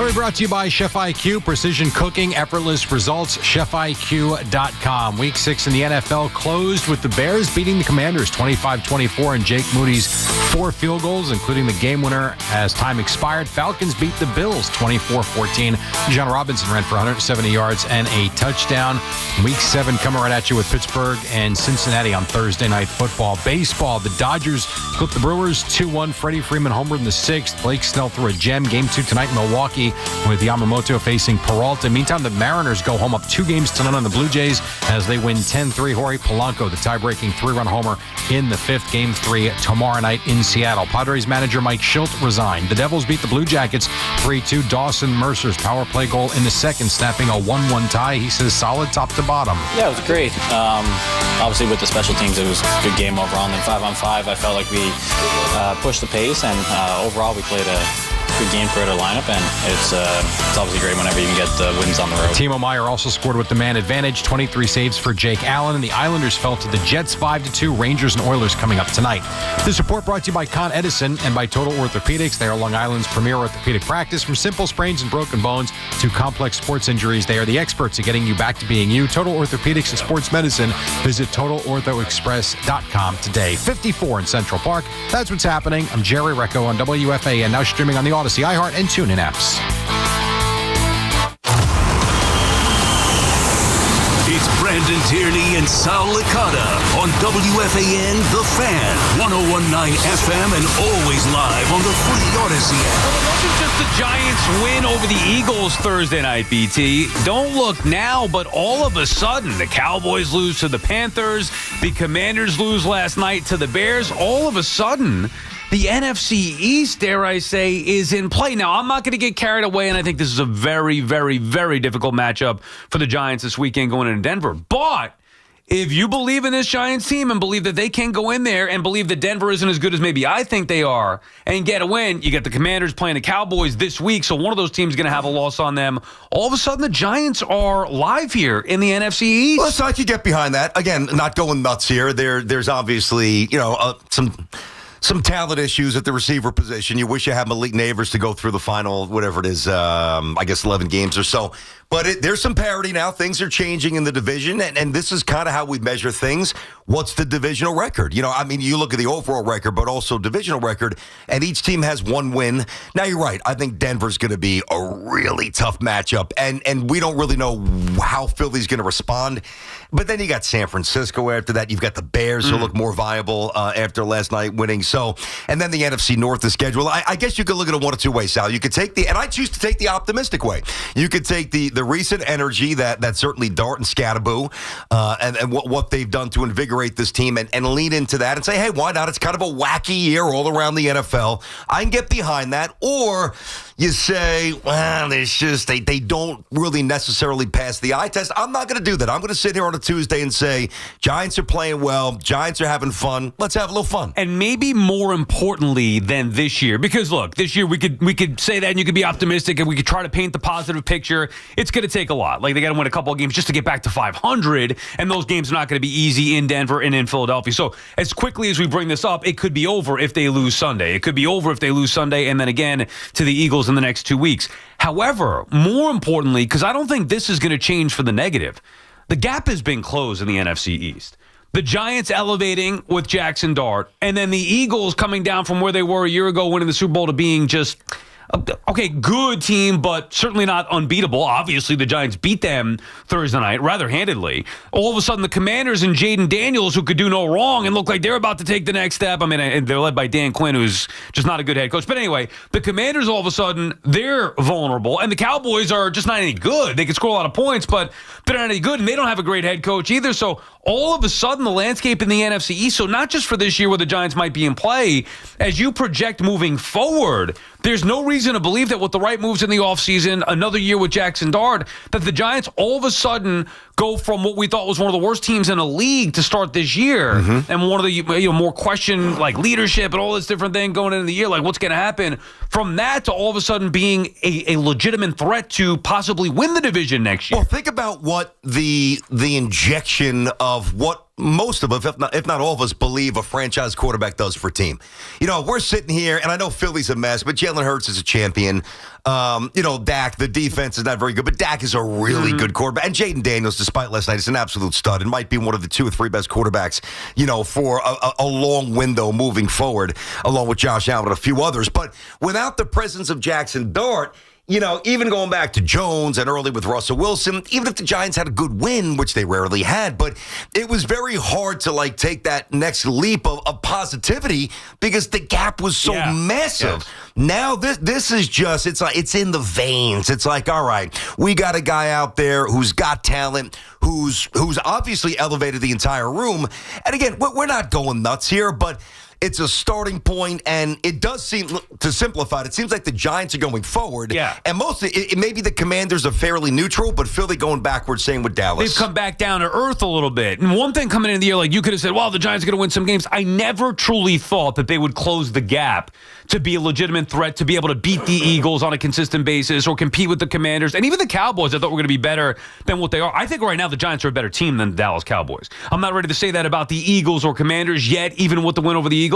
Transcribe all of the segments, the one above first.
Story brought to you by Chef IQ. Precision cooking, effortless results. ChefIQ.com. Week 6 in the NFL closed with the Bears beating the Commanders 25-24 and Jake Moody's 4 field goals, including the game winner as time expired. Falcons beat the Bills 24-14. John Robinson ran for 170 yards and a touchdown. Week 7 coming right at you with Pittsburgh and Cincinnati on Thursday Night Football. Baseball, the Dodgers clipped the Brewers 2-1. Freddie Freeman homered in the 6th. Blake Snell threw a gem. Game 2 tonight in Milwaukee with Yamamoto facing Peralta. Meantime, the Mariners go home up 2 games to none on the Blue Jays as they win 10-3. Jorge Polanco, the tie-breaking 3-run homer in the 5th. Game 3 tomorrow night in Seattle. Padres manager Mike Shildt resigned. The Devils beat the Blue Jackets 3-2. Dawson Mercer's power play goal in the 2nd, snapping a 1-1 tie. He says solid top to bottom. Yeah, it was great. Obviously, with the special teams, it was a good game overall. And then 5-on-5, I felt like we pushed the pace, and overall, we played a good game for our lineup, and it's obviously great whenever you can get the wins on the road. Timo Meyer also scored with the man advantage, 23 saves for Jake Allen, and the Islanders fell to the Jets 5-2. Rangers and Oilers coming up tonight. This report brought to you by Con Edison and by Total Orthopedics. They are Long Island's premier orthopedic practice. From simple sprains and broken bones to complex sports injuries, they are the experts at getting you back to being you. Total Orthopedics and Sports Medicine. Visit TotalOrthoExpress.com today. 54 in Central Park. That's what's happening. I'm Jerry Recco on WFAN, now streaming on the Odyssey, iHeart, and TuneIn apps. It's Brandon Tierney and Sal Licata on WFAN The Fan, 101.9 FM, and always live on the free Odyssey app. Well, it wasn't just the Giants win over the Eagles Thursday night, BT. Don't look now, but all of a sudden, the Cowboys lose to the Panthers. The Commanders lose last night to the Bears. All of a sudden, the NFC East, dare I say, is in play. Now, I'm not going to get carried away, and I think this is a very, very, very difficult matchup for the Giants this weekend going into Denver. But if you believe in this Giants team and believe that they can go in there and believe that Denver isn't as good as maybe I think they are and get a win, you get the Commanders playing the Cowboys this week, so one of those teams is going to have a loss on them. All of a sudden, the Giants are live here in the NFC East. Well, so I could get behind that. Again, not going nuts here. There's obviously, some talent issues at the receiver position. You wish you had Malik Neighbors to go through the final, whatever it is, I guess 11 games or so. But there's some parity now. Things are changing in the division, and this is kind of how we measure things. What's the divisional record? You look at the overall record, but also divisional record, and each team has 1 win. Now, you're right. I think Denver's going to be a really tough matchup, and we don't really know how Philly's going to respond. But then you got San Francisco after that. You've got the Bears who look more viable after last night winning. So, and then the NFC North, the schedule. I guess you could look at it one of 2 ways, Sal. You could take and I choose to take the optimistic way. You could take the recent energy that certainly Dart and Scataboo and what they've done to invigorate this team and lean into that and say, hey, why not? It's kind of a wacky year all around the NFL. I can get behind that. Or you say, well, there's just they don't really necessarily pass the eye test. I'm not going to do that. I'm going to sit here on a Tuesday and say, Giants are playing well. Giants are having fun. Let's have a little fun. And maybe more importantly than this year, because look, this year we could say that and you could be optimistic and we could try to paint the positive picture. It's going to take a lot. Like, they got to win a couple of games just to get back to 500, and those games are not going to be easy in Denver and in Philadelphia. So as quickly as we bring this up, it could be over if they lose Sunday. It could be over if they lose Sunday and then again to the Eagles in the next 2 weeks. However, more importantly, because I don't think this is going to change for the negative, the gap has been closed in the NFC East. The Giants elevating with Jackson Dart, and then the Eagles coming down from where they were a year ago winning the Super Bowl to being just okay, good team, but certainly not unbeatable. Obviously, the Giants beat them Thursday night rather handedly. All of a sudden, the Commanders and Jaden Daniels, who could do no wrong and look like they're about to take the next step. I mean, and they're led by Dan Quinn, who's just not a good head coach. But anyway, the Commanders, all of a sudden, they're vulnerable. And the Cowboys are just not any good. They can score a lot of points, but they're not any good, and they don't have a great head coach either. So all of a sudden, the landscape in the NFC East, so not just for this year where the Giants might be in play, as you project moving forward, there's no reason to believe that with the right moves in the offseason, another year with Jackson Dart, that the Giants all of a sudden go from what we thought was one of the worst teams in the league to start this year, and one of the more question like leadership and all this different thing going into the year, like what's going to happen, from that to all of a sudden being a legitimate threat to possibly win the division next year. Well, think about what the injection of what most of us, if not all of us, believe a franchise quarterback does for a team. We're sitting here, and I know Philly's a mess, but Jalen Hurts is a champion. Dak, the defense is not very good, but Dak is a really good quarterback. And Jaden Daniels, despite last night, is an absolute stud and might be one of the 2 or 3 best quarterbacks, for a long window moving forward, along with Josh Allen and a few others. But without the presence of Jackson Dart, even going back to Jones and early with Russell Wilson, even if the Giants had a good win, which they rarely had, but it was very hard to take that next leap of positivity because the gap was so massive. Yes. Now this is just, it's in the veins. It's like, all right, we got a guy out there who's got talent, who's obviously elevated the entire room. And again, we're not going nuts here, but it's a starting point, and it does seem, to simplify it seems like the Giants are going forward. Yeah. And mostly, maybe the Commanders are fairly neutral, but Philly going backwards, same with Dallas. They've come back down to earth a little bit. And one thing coming into the year, you could have said, well, the Giants are going to win some games. I never truly thought that they would close the gap to be a legitimate threat, to be able to beat the Eagles on a consistent basis or compete with the Commanders. And even the Cowboys, I thought were going to be better than what they are. I think right now the Giants are a better team than the Dallas Cowboys. I'm not ready to say that about the Eagles or Commanders yet, even with the win over the Eagles.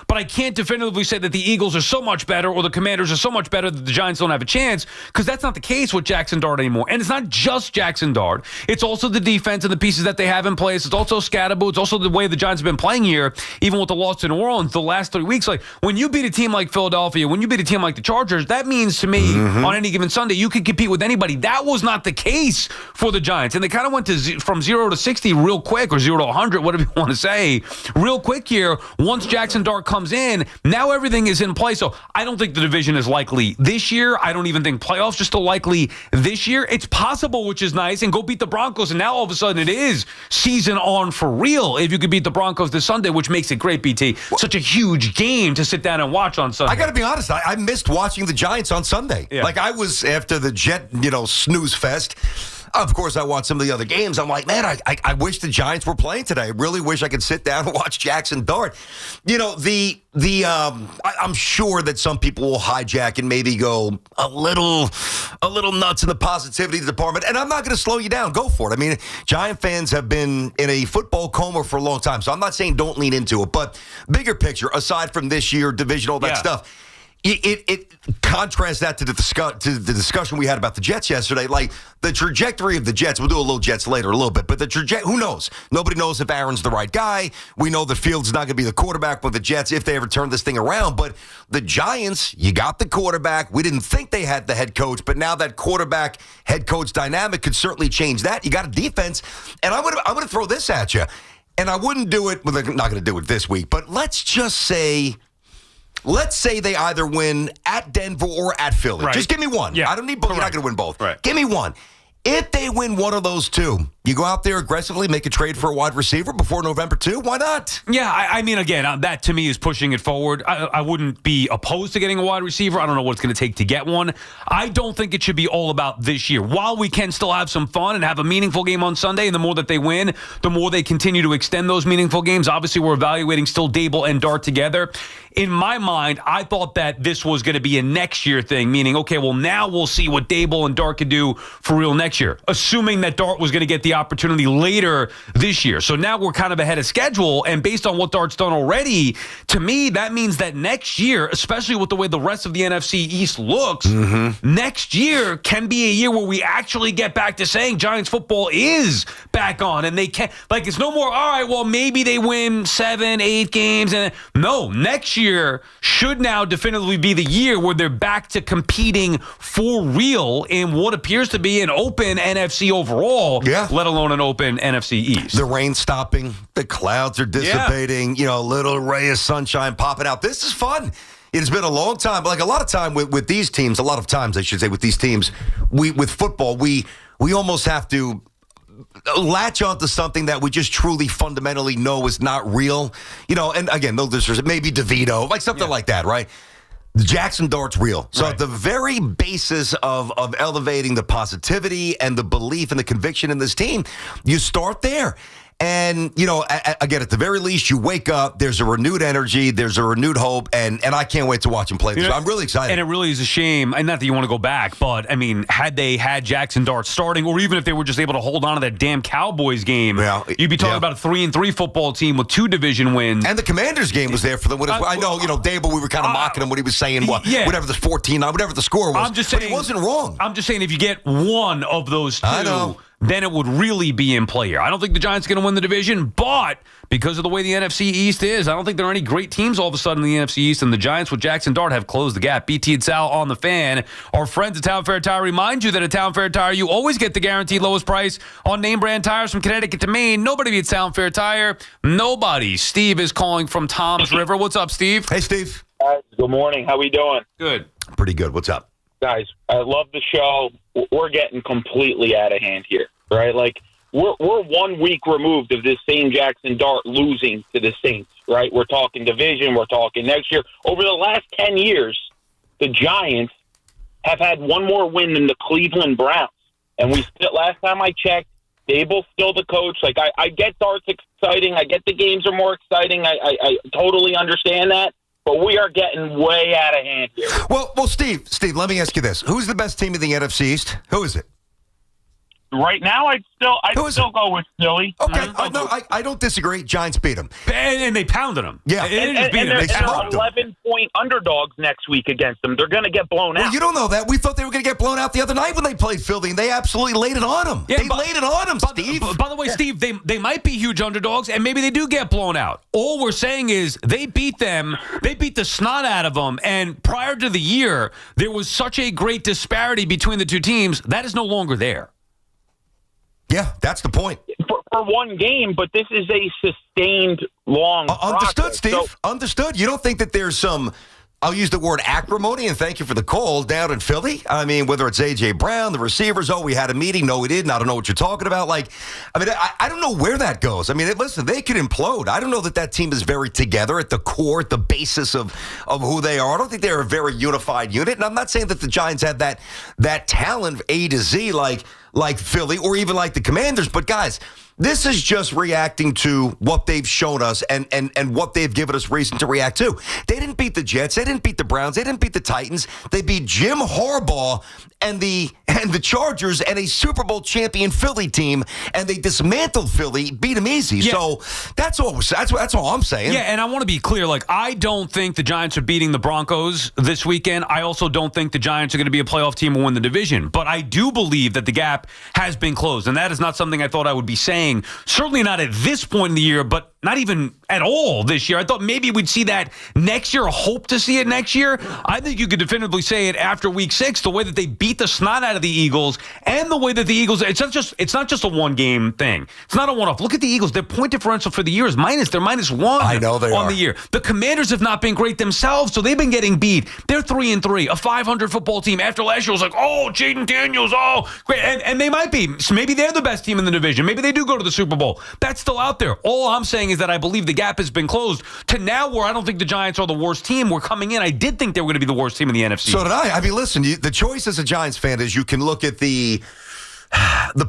But I can't definitively say that the Eagles are so much better or the Commanders are so much better that the Giants don't have a chance, because that's not the case with Jackson Dart anymore. And it's not just Jackson Dart. It's also the defense and the pieces that they have in place. It's also Scataboo. It's also the way the Giants have been playing here, even with the loss to New Orleans the last 3 weeks. When you beat a team like Philadelphia, when you beat a team like the Chargers, that means to me on any given Sunday, you could compete with anybody. That was not the case for the Giants. And they kind of went from 0 to 60 real quick, or 0 to 100, whatever you want to say, real quick here. Once Jackson Dart comes in, now everything is in place. So I don't think the division is likely this year. I don't even think playoffs are still likely this year. It's possible, which is nice, and go beat the Broncos. And now all of a sudden it is season on for real if you could beat the Broncos this Sunday, which makes it great, BT. Such a huge game to sit down and watch on Sunday. I got to be honest. I missed watching the Giants on Sunday. Yeah. I was after the Jet, snooze fest. Of course, I watched some of the other games. I'm like, man, I wish the Giants were playing today. I really wish I could sit down and watch Jackson Dart. I'm sure that some people will hijack and maybe go a little nuts in the positivity department. And I'm not going to slow you down. Go for it. I mean, Giant fans have been in a football coma for a long time. So I'm not saying don't lean into it. But bigger picture, aside from this year, division, all that stuff, It contrasts that to the discussion we had about the Jets yesterday. The trajectory of the Jets, we'll do a little Jets later a little bit, but who knows? Nobody knows if Aaron's the right guy. We know that Fields not going to be the quarterback with the Jets if they ever turn this thing around. But the Giants, you got the quarterback. We didn't think they had the head coach, but now that quarterback-head coach dynamic could certainly change that. You got a defense, and I'm going to throw this at you, and I wouldn't do it. Well, I'm not going to do it this week, but let's say they either win at Denver or at Philly. Right. Just give me one. Yeah. I don't need both. You're not going to win both. Right. Give me one. If they win one of those two, you go out there aggressively, make a trade for a wide receiver before November 2? Why not? Yeah, I mean, again, that to me is pushing it forward. I wouldn't be opposed to getting a wide receiver. I don't know what it's going to take to get one. I don't think it should be all about this year. While we can still have some fun and have a meaningful game on Sunday, and the more that they win, the more they continue to extend those meaningful games. Obviously, we're evaluating still Dable and Dart together. In my mind, I thought that this was going to be a next year thing, meaning, okay, well, now we'll see what Dable and Dart can do for real next year, assuming that Dart was going to get the opportunity later this year. So now we're kind of ahead of schedule, and based on what Dart's done already, to me, that means that next year, especially with the way the rest of the NFC East looks, next year can be a year where we actually get back to saying Giants football is back on, and they can't, it's no more, all right, well, maybe they win 7-8 games, and no, next year should now definitively be the year where they're back to competing for real in what appears to be an open NFC overall, let alone an open NFC East. The rain stopping, the clouds are dissipating, a little ray of sunshine popping out. This is fun. It's been a long time, a lot of time with these teams, a lot of times I should say with these teams, with football, we almost have to latch onto something that we just truly fundamentally know is not real. And again, there's maybe DeVito, something like that, right? Jackson Dart's real. So at the very basis of elevating the positivity and the belief and the conviction in this team, you start there. And, again, at the very least, you wake up, there's a renewed energy, there's a renewed hope, and I can't wait to watch him play this. I'm really excited. And it really is a shame, and not that you want to go back, but, I mean, had they had Jackson Dart starting, or even if they were just able to hold on to that damn Cowboys game, you'd be talking about a 3-3 football team with 2 division wins. And the Commanders game was there for them. I know, Dable, we were kind of mocking him when he was saying, whatever the 14, whatever the score was. I'm just saying, but he wasn't wrong. I'm just saying if you get one of those 2, then it would really be in play here. I don't think the Giants are going to win the division, but because of the way the NFC East is, I don't think there are any great teams all of a sudden in the NFC East, and the Giants with Jackson Dart have closed the gap. BT and Sal on the Fan. Our friends at Town Fair Tire remind you that at Town Fair Tire, you always get the guaranteed lowest price on name brand tires from Connecticut to Maine. Nobody beats Town Fair Tire. Nobody. Steve is calling from Tom's River. What's up, Steve? Hey, Steve. Good morning. How we doing? Good. Pretty good. What's up? Guys, I love the show. We're getting completely out of hand here, right? Like, we're 1 week removed of this same Jackson Dart losing to the Saints, right? We're talking division. We're talking next year. Over the last 10 years, the Giants have had one more win than the Cleveland Browns. And last time I checked, Dable's still the coach. Like, I get Dart's exciting. I get the games are more exciting. I totally understand that. But we are getting way out of hand here. Well, Steve, let me ask you this. Who's the best team in the NFC East? Who is it? Right now, I'd still go with Philly. Okay, I don't disagree. Giants beat them. And they pounded them. Yeah. And they're 11-point underdogs next week against them. They're going to get blown out. Well, you don't know that. We thought they were going to get blown out the other night when they played Philly, and they absolutely laid it on them. Yeah, they laid it on them, Steve. By the way, Steve, they might be huge underdogs, and maybe they do get blown out. All we're saying is they beat them. They beat the snot out of them, and prior to the year, there was such a great disparity between the two teams. That is no longer there. Yeah, that's the point. For one game, but this is a sustained, long Understood, process. Steve. So, understood. You don't think that there's some, I'll use the word acrimony, and thank you for the call, down in Philly? I mean, whether it's A.J. Brown, the receivers, we had a meeting. No, we didn't. I don't know what you're talking about. I don't know where that goes. I mean, listen, they could implode. I don't know that team is very together at the core, at the basis of who they are. I don't think they're a very unified unit. And I'm not saying that the Giants have that talent A to Z like Philly or even like the Commanders. But, guys, this is just reacting to what they've shown us and what they've given us reason to react to. They didn't beat the Jets. They didn't beat the Browns. They didn't beat the Titans. They beat Jim Harbaugh and the Chargers and a Super Bowl champion Philly team, and they dismantled Philly, beat them easy. Yeah. So that's all I'm saying. Yeah, and I want to be clear. I don't think the Giants are beating the Broncos this weekend. I also don't think the Giants are going to be a playoff team and win the division. But I do believe that the gap has been closed, and that is not something I thought I would be saying. Certainly not at this point in the year, but not even at all this year. I thought maybe we'd see that next year, or hope to see it next year. I think you could definitively say it after week 6, the way that they beat the snot out of the Eagles and the way that the Eagles, it's not just a one-game thing. It's not a one-off. Look at the Eagles. Their point differential for the year is they're -1 I know they on are. the year. The Commanders have not been great themselves, so they've been getting beat. They're 3-3, a 500 football team. After last year, it was like, Jaden Daniels, great. And they might be. So maybe they're the best team in the division. Maybe they do go to the Super Bowl. That's still out there. All I'm saying is that I believe the gap has been closed to now where I don't think the Giants are the worst team. We're coming in. I did think they were going to be the worst team in the NFC. So did I. I mean, listen, the choice as a Giants fan is you can look at the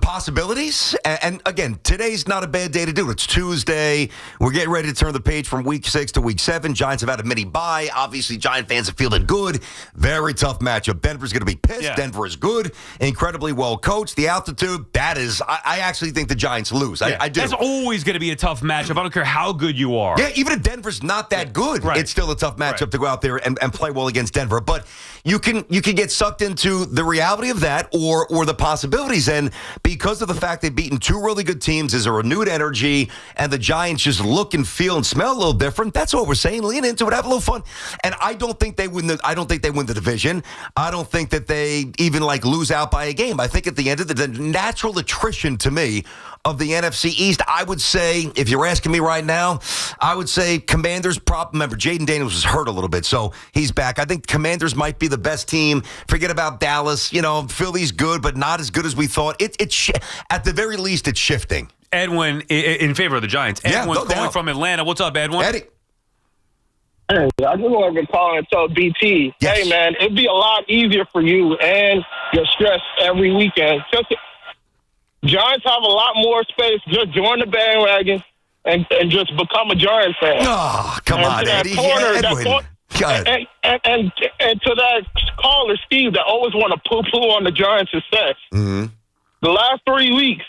possibilities. And again, today's not a bad day to do it. It's Tuesday. We're getting ready to turn the page from week 6 to week 7. Giants have had a mini bye. Obviously, Giant fans are feeling good. Very tough matchup. Denver's going to be pissed. Yeah. Denver is good. Incredibly well coached. The altitude, that is, I actually think the Giants lose. Yeah. I do. That's always going to be a tough matchup. I don't care how good you are. Yeah, even if Denver's not that good, it's still a tough matchup to go out there and play well against Denver. But you can get sucked into the reality of that or the possibilities. And because of the fact they've beaten 2 really good teams, there's a renewed energy, and the Giants just look and feel and smell a little different. That's what we're saying. Lean into it, have a little fun. And I don't think they win the division. I don't think that they even lose out by a game. I think at the end of the natural attrition to me of the NFC East, I would say, if you're asking me right now, I would say Commanders. Remember, Jaden Daniels was hurt a little bit, so he's back. I think Commanders might be the best team. Forget about Dallas. Philly's good, but not as good as we thought. At the very least, it's shifting. Edwin, in favor of the Giants. Edwin calling from Atlanta. What's up, Edwin? Eddie. Hey, I just want to call and tell BT, yes. Hey, man, it'd be a lot easier for you and your stress every weekend. Giants have a lot more space. Just join the bandwagon and just become a Giants fan. Oh, come And on, to that Eddie. corner, that Edwin. cor- Go ahead. and to that caller, Steve, that always want to poo-poo on the Giants' success. Mm-hmm. The last 3 weeks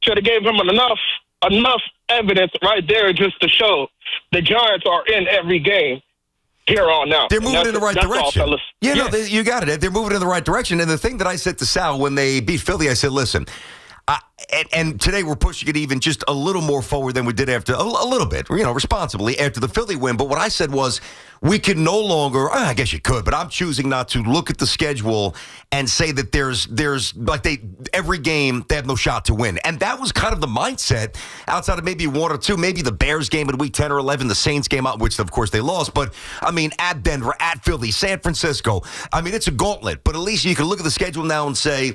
should have gave him enough evidence right there just to show the Giants are in every game here on out. They're moving in the right That's all, direction. fellas. Yeah, no, you got it. They're moving in the right direction. And the thing that I said to Sal when they beat Philly, I said, listen, and today we're pushing it even just a little more forward than we did after a little bit, responsibly after the Philly win. But what I said was we can no longer, I guess you could, but I'm choosing not to look at the schedule and say that there's like every game they have no shot to win. And that was kind of the mindset outside of maybe one or two, maybe the Bears game in week 10 or 11, the Saints game out, which of course they lost. But I mean, at Denver, at Philly, San Francisco, I mean, it's a gauntlet. But at least you can look at the schedule now and say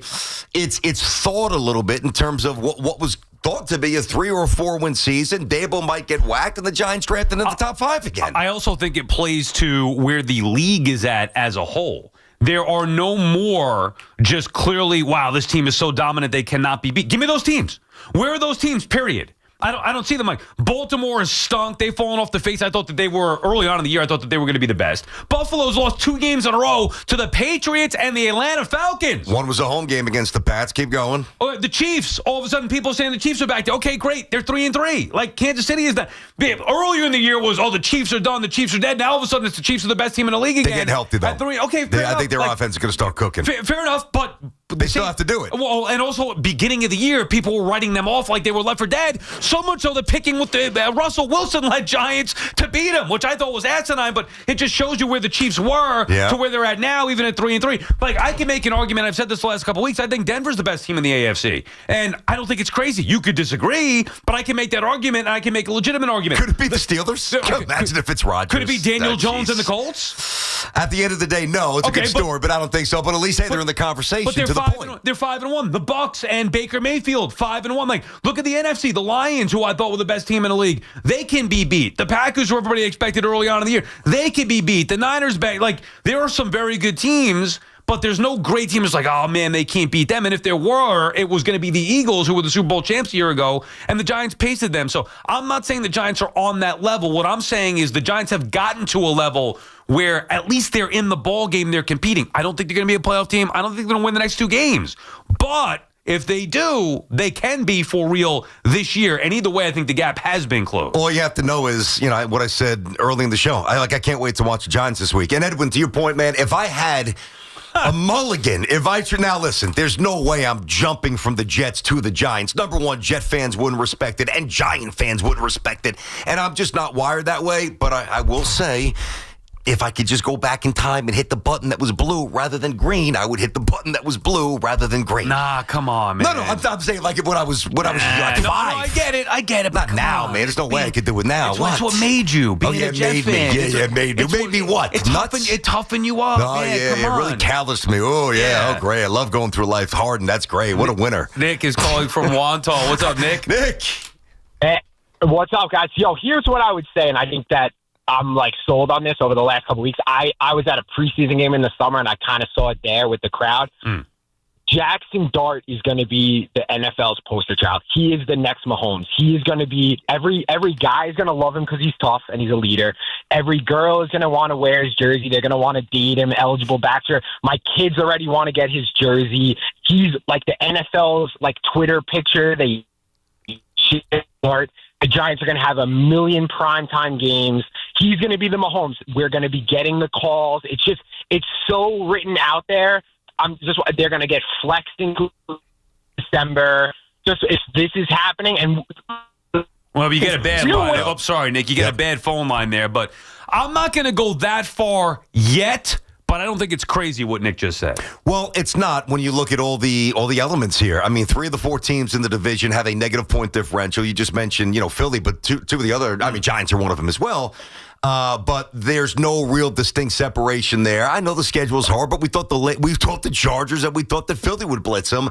it's thawed a little bit in terms of what was thought to be a 3 or 4 win season. Dable might get whacked, and the Giants drafted in the top 5 again. I also think it plays to where the league is at as a whole. There are no more just clearly, wow, this team is so dominant they cannot be beat. Give me those teams. Where are those teams, period? I don't see them like Baltimore has stunk. They've fallen off the face. I thought that they were early on in the year. I thought that they were going to be the best. Buffalo's lost 2 games in a row to the Patriots and the Atlanta Falcons. One was a home game against the Pats. Keep going. The Chiefs. All of a sudden, people are saying the Chiefs are back there. Okay, great. They're 3-3. Like Kansas City is that. Earlier in the year was, the Chiefs are done. The Chiefs are dead. Now all of a sudden, it's the Chiefs are the best team in the league again. They get healthy though. At 3. Okay, fair enough. I think their offense is going to start cooking. Fair enough, but they still have to do it. Well, and also beginning of the year, people were writing them off like they were left for dead. So much so that picking with the Russell Wilson-led Giants to beat them, which I thought was asinine. But it just shows you where the Chiefs were to where they're at now, even at 3-3. Like I can make an argument. I've said this the last couple of weeks. I think Denver's the best team in the AFC, and I don't think it's crazy. You could disagree, but I can make that argument, and I can make a legitimate argument. Could it be the Steelers? Imagine if it's Rodgers. Could it be Daniel Jones and the Colts? At the end of the day, no. It's a good story, but I don't think so. But at least they're in the conversation. But they're to the point. They're 5-1. The Bucs and Baker Mayfield 5-1. Like, look at the NFC. The Lions, who I thought were the best team in the league, they can be beat. The Packers, who everybody expected early on in the year, they can be beat. The Niners, like, there are some very good teams. But there's no great team that's like, oh, man, they can't beat them. And if there were, it was going to be the Eagles, who were the Super Bowl champs a year ago, and the Giants pasted them. So I'm not saying the Giants are on that level. What I'm saying is the Giants have gotten to a level where at least they're in the ball game, they're competing. I don't think they're going to be a playoff team. I don't think they're going to win the next 2 games. But if they do, they can be for real this year. And either way, I think the gap has been closed. All you have to know is, what I said early in the show. I can't wait to watch the Giants this week. And Edwin, to your point, man, if I had a mulligan, now listen, there's no way I'm jumping from the Jets to the Giants. Number one, Jet fans wouldn't respect it, and Giant fans wouldn't respect it. And I'm just not wired that way. But I will say, if I could just go back in time and hit the button that was blue rather than green, I would hit the button that was blue rather than green. Nah, come on, man. No, I'm saying like when I was like 5. No, I get it. Not now, man. There's no way I could do it now. That's what made you. Being a Jet fan. Yeah, made me. Made me what? It toughened you up. Oh, man, yeah, come on. It really calloused me. Oh, yeah. Oh, great. I love going through life hard, and that's great. What a winner. Nick is calling from Wantagh. What's up, Nick? Nick. Hey, what's up, guys? Yo, here's what I would say, and I think that I'm sold on this over the last couple of weeks. I was at a preseason game in the summer, and I kind of saw it there with the crowd. Jackson Dart is going to be the NFL's poster child. He is the next Mahomes. He is going to be every guy is going to love him because he's tough and he's a leader. Every girl is going to want to wear his jersey. They're going to want to date him. Eligible bachelor. My kids already want to get his jersey. He's like the NFL's Twitter picture. They Dart. The Giants are going to have 1 million primetime games. He's going to be the Mahomes. We're going to be getting the calls. It's so written out there. They're going to get flexed in December. Just if this is happening, and well, you get a bad line. Oh, sorry, Nick. You get a bad phone line there, but I'm not going to go that far yet. But I don't think it's crazy what Nick just said. Well, it's not when you look at all the elements here. I mean, 3 of the 4 teams in the division have a negative point differential. You just mentioned, Philly, but two of the other, Giants are one of them as well. But there's no real distinct separation there. I know the schedule's hard, but we thought the Chargers and we thought that Philly would blitz them.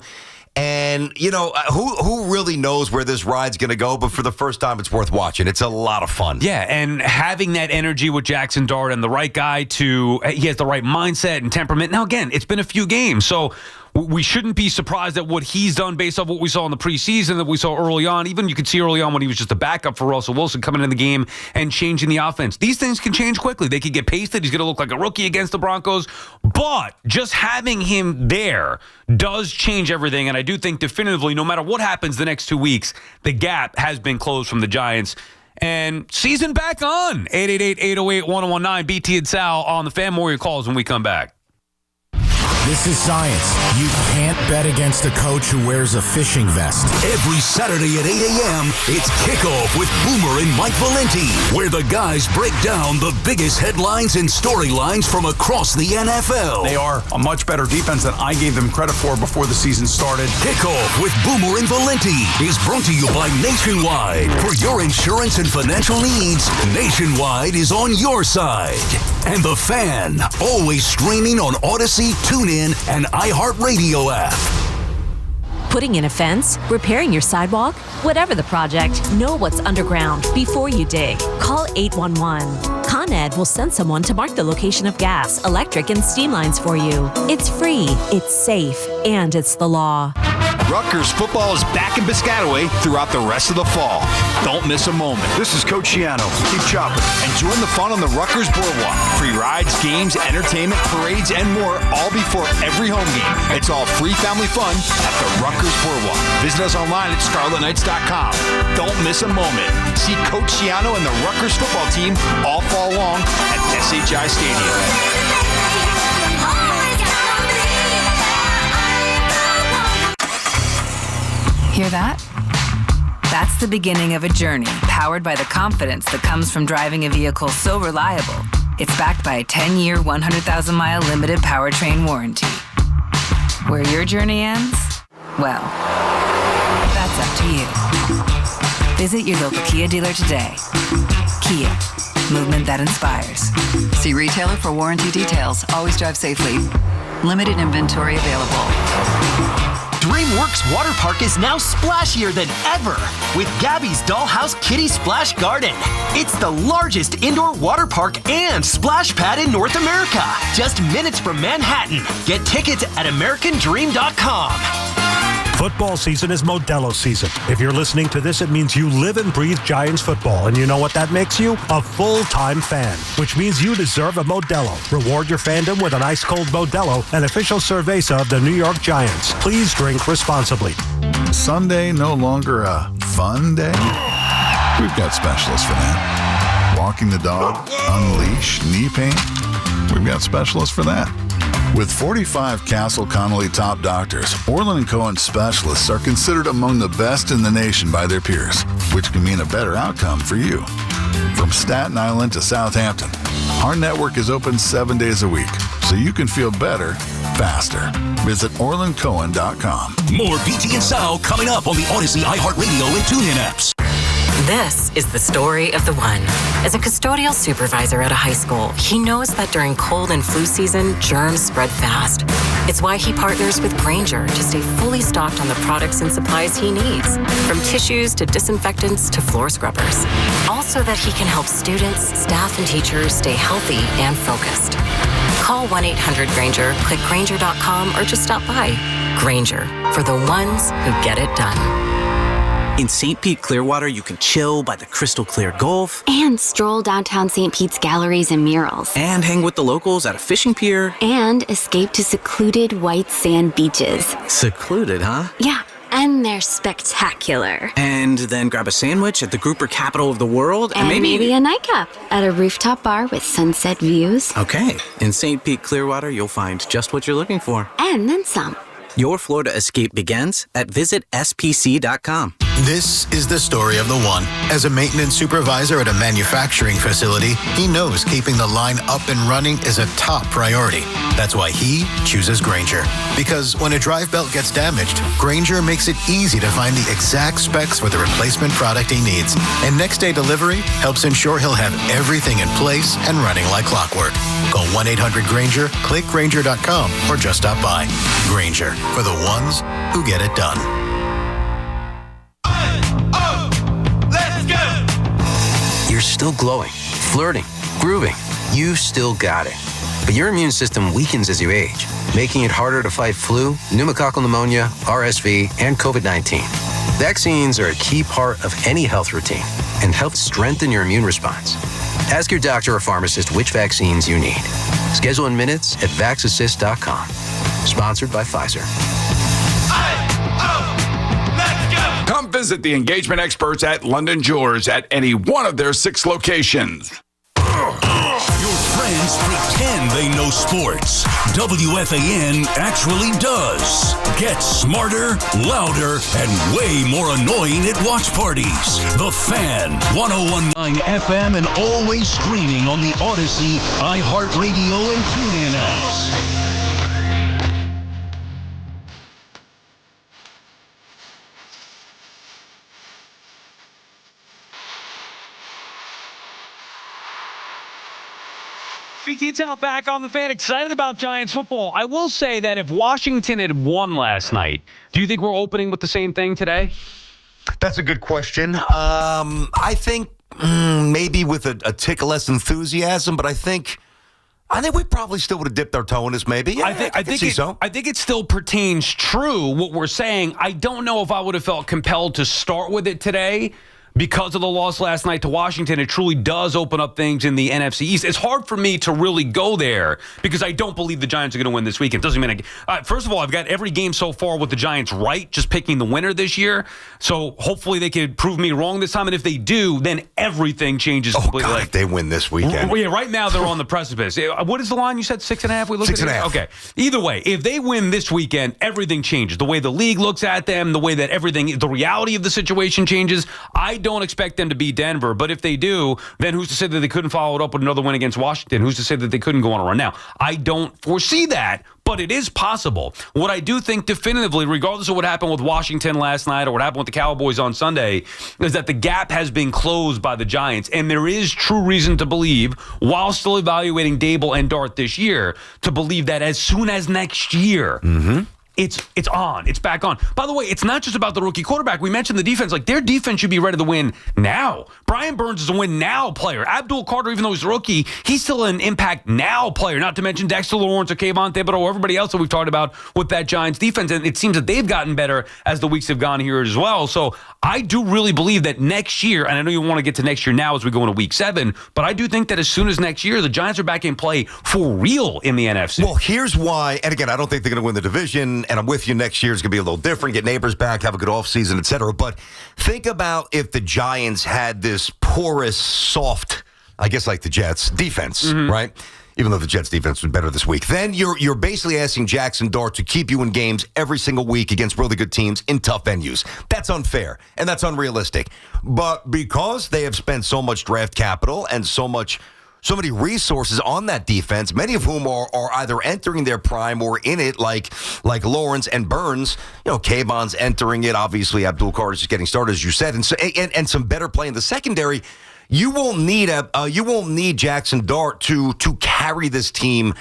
And, who really knows where this ride's going to go? But for the first time, it's worth watching. It's a lot of fun. Yeah, and having that energy with Jackson Dart and the right guy he has the right mindset and temperament. Now, again, it's been a few games. So we shouldn't be surprised at what he's done based off what we saw in the preseason, that we saw early on. Even you could see early on when he was just a backup for Russell Wilson coming in the game and changing the offense. These things can change quickly. They could get pasted. He's going to look like a rookie against the Broncos. But just having him there does change everything. And I do think definitively, no matter what happens the next 2 weeks, the gap has been closed from the Giants. And season back on. 888-808-1019. BT and Sal on the Fan. More your calls when we come back. This is science. You can't bet against a coach who wears a fishing vest. Every Saturday at 8 a.m., it's Kickoff with Boomer and Mike Valenti, where the guys break down the biggest headlines and storylines from across the NFL. They are a much better defense than I gave them credit for before the season started. Kickoff with Boomer and Valenti is brought to you by Nationwide. For your insurance and financial needs, Nationwide is on your side. And The Fan, always streaming on Odyssey, TuneIn, and iHeartRadio app. Putting in a fence, repairing your sidewalk, whatever the project, know what's underground before you dig. Call 811. Con Ed will send someone to mark the location of gas, electric, and steam lines for you. It's free, it's safe, and it's the law. Rutgers football is back in Piscataway throughout the rest of the fall. Don't miss a moment. This is Coach Shiano. Keep chopping. And join the fun on the Rutgers Boardwalk. Free rides, games, entertainment, parades, and more, all before every home game. It's all free family fun at the Rutgers Boardwalk. Visit us online at scarletknights.com. Don't miss a moment. See Coach Shiano and the Rutgers football team all fall long at SHI Stadium. Hear that? That's the beginning of a journey powered by the confidence that comes from driving a vehicle so reliable, it's backed by a 10-year, 100,000-mile limited powertrain warranty. Where your journey ends? Well, that's up to you. Visit your local Kia dealer today. Kia, movement that inspires. See retailer for warranty details. Always drive safely. Limited inventory available. DreamWorks Water Park is now splashier than ever with Gabby's Dollhouse Kiddie Splash Garden. It's the largest indoor water park and splash pad in North America. Just minutes from Manhattan. Get tickets at AmericanDream.com. Football season is Modelo season. If you're listening to this, it means you live and breathe Giants football. And you know what that makes you? A full-time fan, which means you deserve a Modelo. Reward your fandom with an ice-cold Modelo, an official cerveza of the New York Giants. Please drink responsibly. Sunday no longer a fun day? We've got specialists for that. Walking the dog, unleash, knee pain? We've got specialists for that. With 45 Castle Connolly top doctors, Orland & Cohen specialists are considered among the best in the nation by their peers, which can mean a better outcome for you. From Staten Island to Southampton, our network is open 7 days a week, so you can feel better, faster. Visit OrlandCohen.com. More BT and Sal coming up on the Odyssey, iHeartRadio, and TuneIn apps. This is the story of the one. As a custodial supervisor at a high school, he knows that during cold and flu season, germs spread fast. It's why he partners with Grainger to stay fully stocked on the products and supplies he needs, from tissues to disinfectants to floor scrubbers. Also that he can help students, staff, and teachers stay healthy and focused. Call 1-800-GRAINGER, click Grainger.com, or just stop by. Grainger, for the ones who get it done. In St. Pete, Clearwater, you can chill by the crystal clear Gulf. And stroll downtown St. Pete's galleries and murals. And hang with the locals at a fishing pier. And escape to secluded white sand beaches. Secluded, huh? Yeah, and they're spectacular. And then grab a sandwich at the Grouper Capital of the World. And maybe a nightcap at a rooftop bar with sunset views. Okay, in St. Pete, Clearwater, you'll find just what you're looking for. And then some. Your Florida escape begins at visitspc.com. This is the story of the one. As a maintenance supervisor at a manufacturing facility, he knows keeping the line up and running is a top priority. That's why he chooses Grainger. Because when a drive belt gets damaged, Grainger makes it easy to find the exact specs for the replacement product he needs. And next day delivery helps ensure he'll have everything in place and running like clockwork. Call 1-800-GRAINGER, click Grainger.com, or just stop by. Grainger, for the ones who get it done. You're still glowing, flirting, grooving. You still got it. But your immune system weakens as you age, making it harder to fight flu, pneumococcal pneumonia, RSV, and COVID-19. Vaccines are a key part of any health routine and help strengthen your immune response. Ask your doctor or pharmacist which vaccines you need. Schedule in minutes at vaxassist.com. Sponsored by Pfizer. Come visit the engagement experts at London Jewelers at any one of their 6 locations. Your friends pretend they know sports. WFAN actually does. Get smarter, louder, and way more annoying at watch parties. The Fan, 101.9 FM, and always streaming on the Odyssey, iHeartRadio, and TuneIn apps. Pete Alonso back on the Fan. Excited about Giants football. I will say that if Washington had won last night, do you think we're opening with the same thing today? That's a good question. I think maybe with a tick less enthusiasm, but I think we probably still would have dipped our toe in this. Maybe. Yeah, I think it still pertains true what we're saying. I don't know if I would have felt compelled to start with it today. Because of the loss last night to Washington, it truly does open up things in the NFC East. It's hard for me to really go there because I don't believe the Giants are going to win this weekend. Doesn't mean first of all, I've got every game so far with the Giants right, just picking the winner this year. So hopefully they could prove me wrong this time. And if they do, then everything changes completely. God, if they win this weekend. Yeah, right now they're on the precipice. What is the line? You said 6.5? We looked 6.5. Okay. Either way, if they win this weekend, everything changes. The way the league looks at them, the way that the reality of the situation changes. I don't expect them to beat Denver, but if they do, then who's to say that they couldn't follow it up with another win against Washington? Who's to say that they couldn't go on a run? Now, I don't foresee that, but it is possible. What I do think definitively, regardless of what happened with Washington last night or what happened with the Cowboys on Sunday, is that the gap has been closed by the Giants, and there is true reason to believe, while still evaluating Dable and Dart this year, to believe that as soon as next year, It's on. It's back on. By the way, it's not just about the rookie quarterback. We mentioned the defense. Like, their defense should be ready to win now. Brian Burns is a win now player. Abdul Carter, even though he's a rookie, he's still an impact now player. Not to mention Dexter Lawrence or Kayvon Thibodeau or everybody else that we've talked about with that Giants defense. And it seems that they've gotten better as the weeks have gone here as well. So I do really believe that next year, and I know you want to get to next year now as we go into week 7, but I do think that as soon as next year, the Giants are back in play for real in the NFC. Well, here's why. And again, I don't think they're going to win the division, and I'm with you. Next year is going to be a little different. Get neighbors back, have a good offseason, et cetera. But think about if the Giants had this porous, soft, I guess like the Jets, defense, right? Even though the Jets defense was better this week. Then you're basically asking Jackson Dart to keep you in games every single week against really good teams in tough venues. That's unfair, and that's unrealistic. But because they have spent so much draft capital and so many resources on that defense, many of whom are either entering their prime or in it, like Lawrence and Burns. You know, Kayvon's entering it. Obviously, Abdul Carter's just getting started, as you said, and some better play in the secondary. You won't need Jackson Dart to carry this team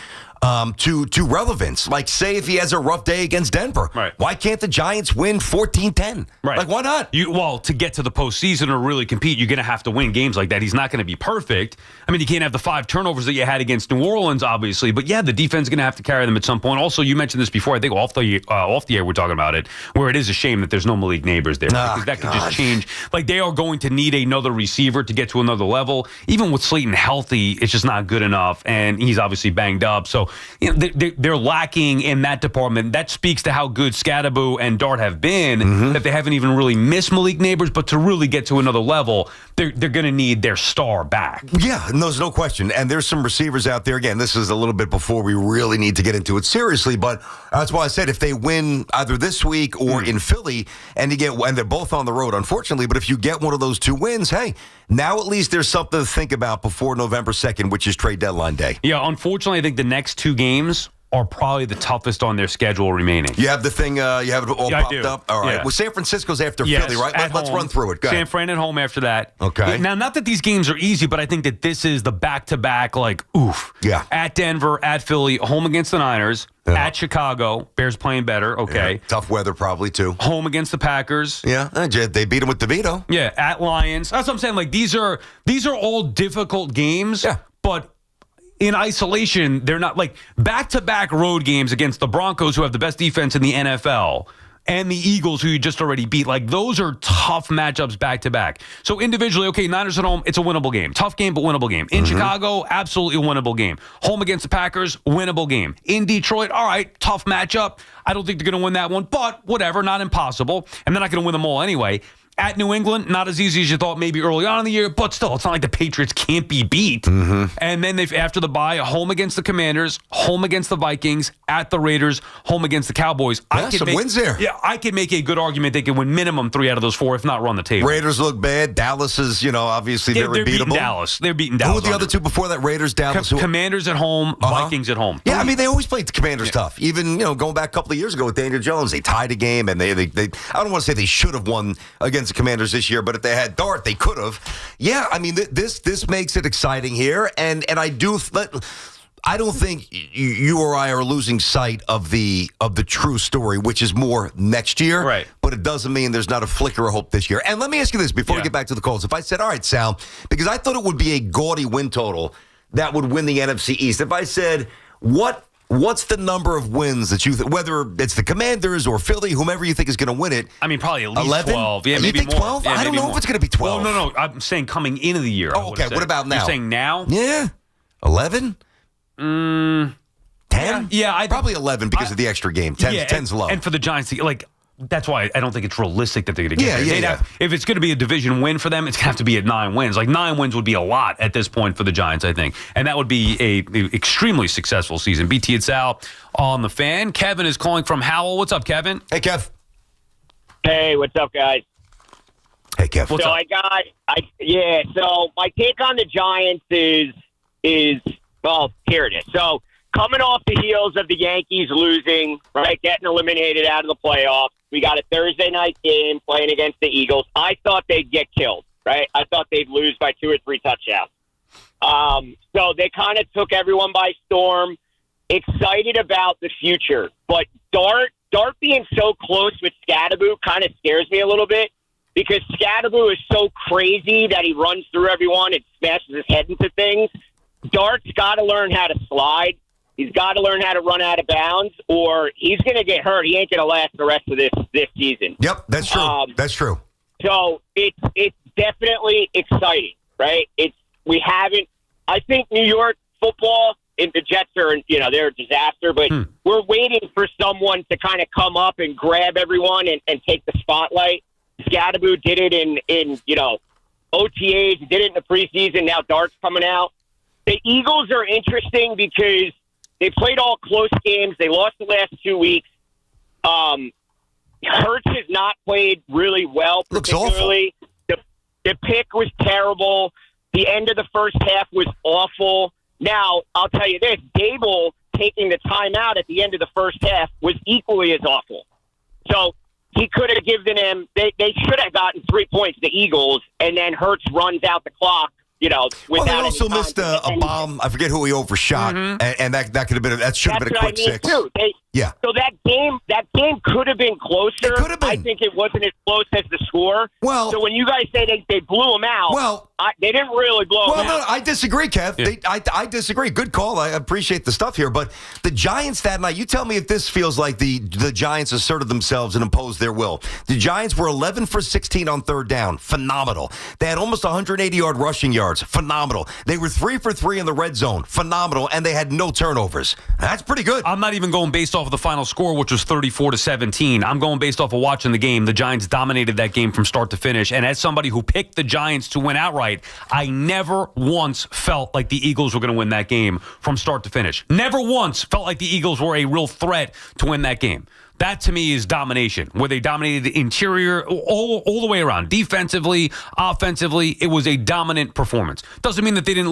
to relevance. Like, say if he has a rough day against Denver, right? Why can't the Giants win 14-10? Right. Like, why not? To get to the postseason or really compete, you're going to have to win games like that. He's not going to be perfect. I mean, you can't have the 5 turnovers that you had against New Orleans, obviously. But yeah, the defense is going to have to carry them at some point. Also, you mentioned this before. I think off the air we're talking about it, where it is a shame that there's no Malik Neighbors there because that could just change. Like, they are going to need another receiver to get to another level. Even with Slayton healthy, it's just not good enough, and he's obviously banged up. So they're lacking in that department. That speaks to how good Scataboo and Dart have been, that they haven't even really missed Malik Neighbors, but to really get to another level, they're going to need their star back. Yeah, there's no question. And there's some receivers out there. Again, this is a little bit before we really need to get into it seriously, but that's why I said if they win either this week or in Philly, and they're both on the road, unfortunately, but if you get one of those 2 wins, hey, now at least there's something to think about before November 2nd, which is trade deadline day. Yeah, unfortunately, I think the next 2 games are probably the toughest on their schedule remaining. You have the thing, you have it all popped up? All right. Yeah. Well, San Francisco's after Philly, right? Let's run through it. Go ahead. San Fran at home after that. Okay. Now, not that these games are easy, but I think that this is the back-to-back, oof. Yeah. At Denver, at Philly, home against the Niners, at Chicago, Bears playing better, okay. Yeah. Tough weather probably, too. Home against the Packers. Yeah, they beat them with DeVito. Yeah, at Lions. That's what I'm saying. Like, these are all difficult games, but in isolation, they're not like back-to-back road games against the Broncos, who have the best defense in the NFL, and the Eagles, who you just already beat. Like, those are tough matchups back-to-back. So individually, okay, Niners at home, it's a winnable game. Tough game, but winnable game. In Chicago, absolutely a winnable game. Home against the Packers, winnable game. In Detroit, all right, tough matchup. I don't think they're going to win that one, but whatever, not impossible. And they're not going to win them all anyway. At New England, not as easy as you thought maybe early on in the year, but still, it's not like the Patriots can't be beat. And then after the bye, home against the Commanders, home against the Vikings, at the Raiders, home against the Cowboys. Some wins there. Yeah, I could make a good argument they can win minimum 3 out of those 4, if not run the table. Raiders look bad. Dallas is, obviously they're unbeatable. Beating Dallas. They're beating Dallas. Who were the other two before that? Raiders, Dallas. Commanders at home, Vikings at home. Yeah, I mean, they always played the Commanders tough. Even, going back a couple of years ago with Daniel Jones, they tied a game, and they I don't want to say they should have won against the Commanders this year, but if they had Dart, they could have. Yeah, I mean, this makes it exciting here, and I don't think you or I are losing sight of the true story, which is more next year. Right. But it doesn't mean there's not a flicker of hope this year. And let me ask you this before we get back to the calls. If I said, all right, Sal, because I thought it would be a gaudy win total that would win the NFC East. If I said, what's the number of wins that you whether it's the Commanders or Philly, whomever you think is going to win it? I mean, probably at least 11? 12. Yeah, you maybe think more. 12? Yeah, I don't know if it's going to be 12. Well, no. I'm saying coming into the year. Oh, okay. What about now? You're saying now? Yeah. 11? 10? Yeah, probably 11 because of the extra game. 10's low. And for the Giants, that's why I don't think it's realistic that they're going to get there. Yeah. If it's going to be a division win for them, it's going to have to be at 9 wins. 9 wins would be a lot at this point for the Giants, I think. And that would be a extremely successful season. BT and Sal on the Fan. Kevin is calling from Howell. What's up, Kevin? Hey, Kev. Hey, what's up, guys? Hey, Kev. So my take on the Giants is well, here it is. So coming off the heels of the Yankees losing, right, getting eliminated out of the playoffs, we got a Thursday night game playing against the Eagles. I thought they'd get killed, right? I thought they'd lose by 2 or 3 touchdowns. So they kind of took everyone by storm, excited about the future. But Dart being so close with Scataboo kind of scares me a little bit because Scataboo is so crazy that he runs through everyone and smashes his head into things. Dart's got to learn how to slide. He's got to learn how to run out of bounds, or he's going to get hurt. He ain't going to last the rest of this season. Yep, that's true. That's true. So it's definitely exciting, right? I think New York football, the Jets are, they're a disaster, but we're waiting for someone to kind of come up and grab everyone and take the spotlight. Scataboo did it in OTAs, he did it in the preseason. Now Dart's coming out. The Eagles are interesting because they played all close games. They lost the last 2 weeks. Hurts has not played really well, particularly. The pick was terrible. The end of the first half was awful. Now, I'll tell you this, Dable taking the timeout at the end of the first half was equally as awful. So he could have given him, they should have gotten 3 points, the Eagles, and then Hurts runs out the clock. Without they also missed a bomb. I forget who he overshot, and that could have been that should have been a quick 6. Too. So that game could have been closer. It could have been. I think it wasn't as close as the score. Well, so when you guys say they blew him out, they didn't really blow him out. No, I disagree, Kev. Yeah. I disagree. Good call. I appreciate the stuff here, but the Giants that night. You tell me if this feels like the Giants asserted themselves and imposed their will. The Giants were 11 for 16 on third down. Phenomenal. They had almost 180-yard rushing yards. Phenomenal. They were 3 for 3 in the red zone. Phenomenal. And they had no turnovers. That's pretty good. I'm not even going based off of the final score, which was 34-17. I'm going based off of watching the game. The Giants dominated that game from start to finish. And as somebody who picked the Giants to win outright, I never once felt like the Eagles were going to win that game from start to finish. Never once felt like the Eagles were a real threat to win that game. That, to me, is domination, where they dominated the interior all the way around. Defensively, offensively, it was a dominant performance. Doesn't mean that they didn't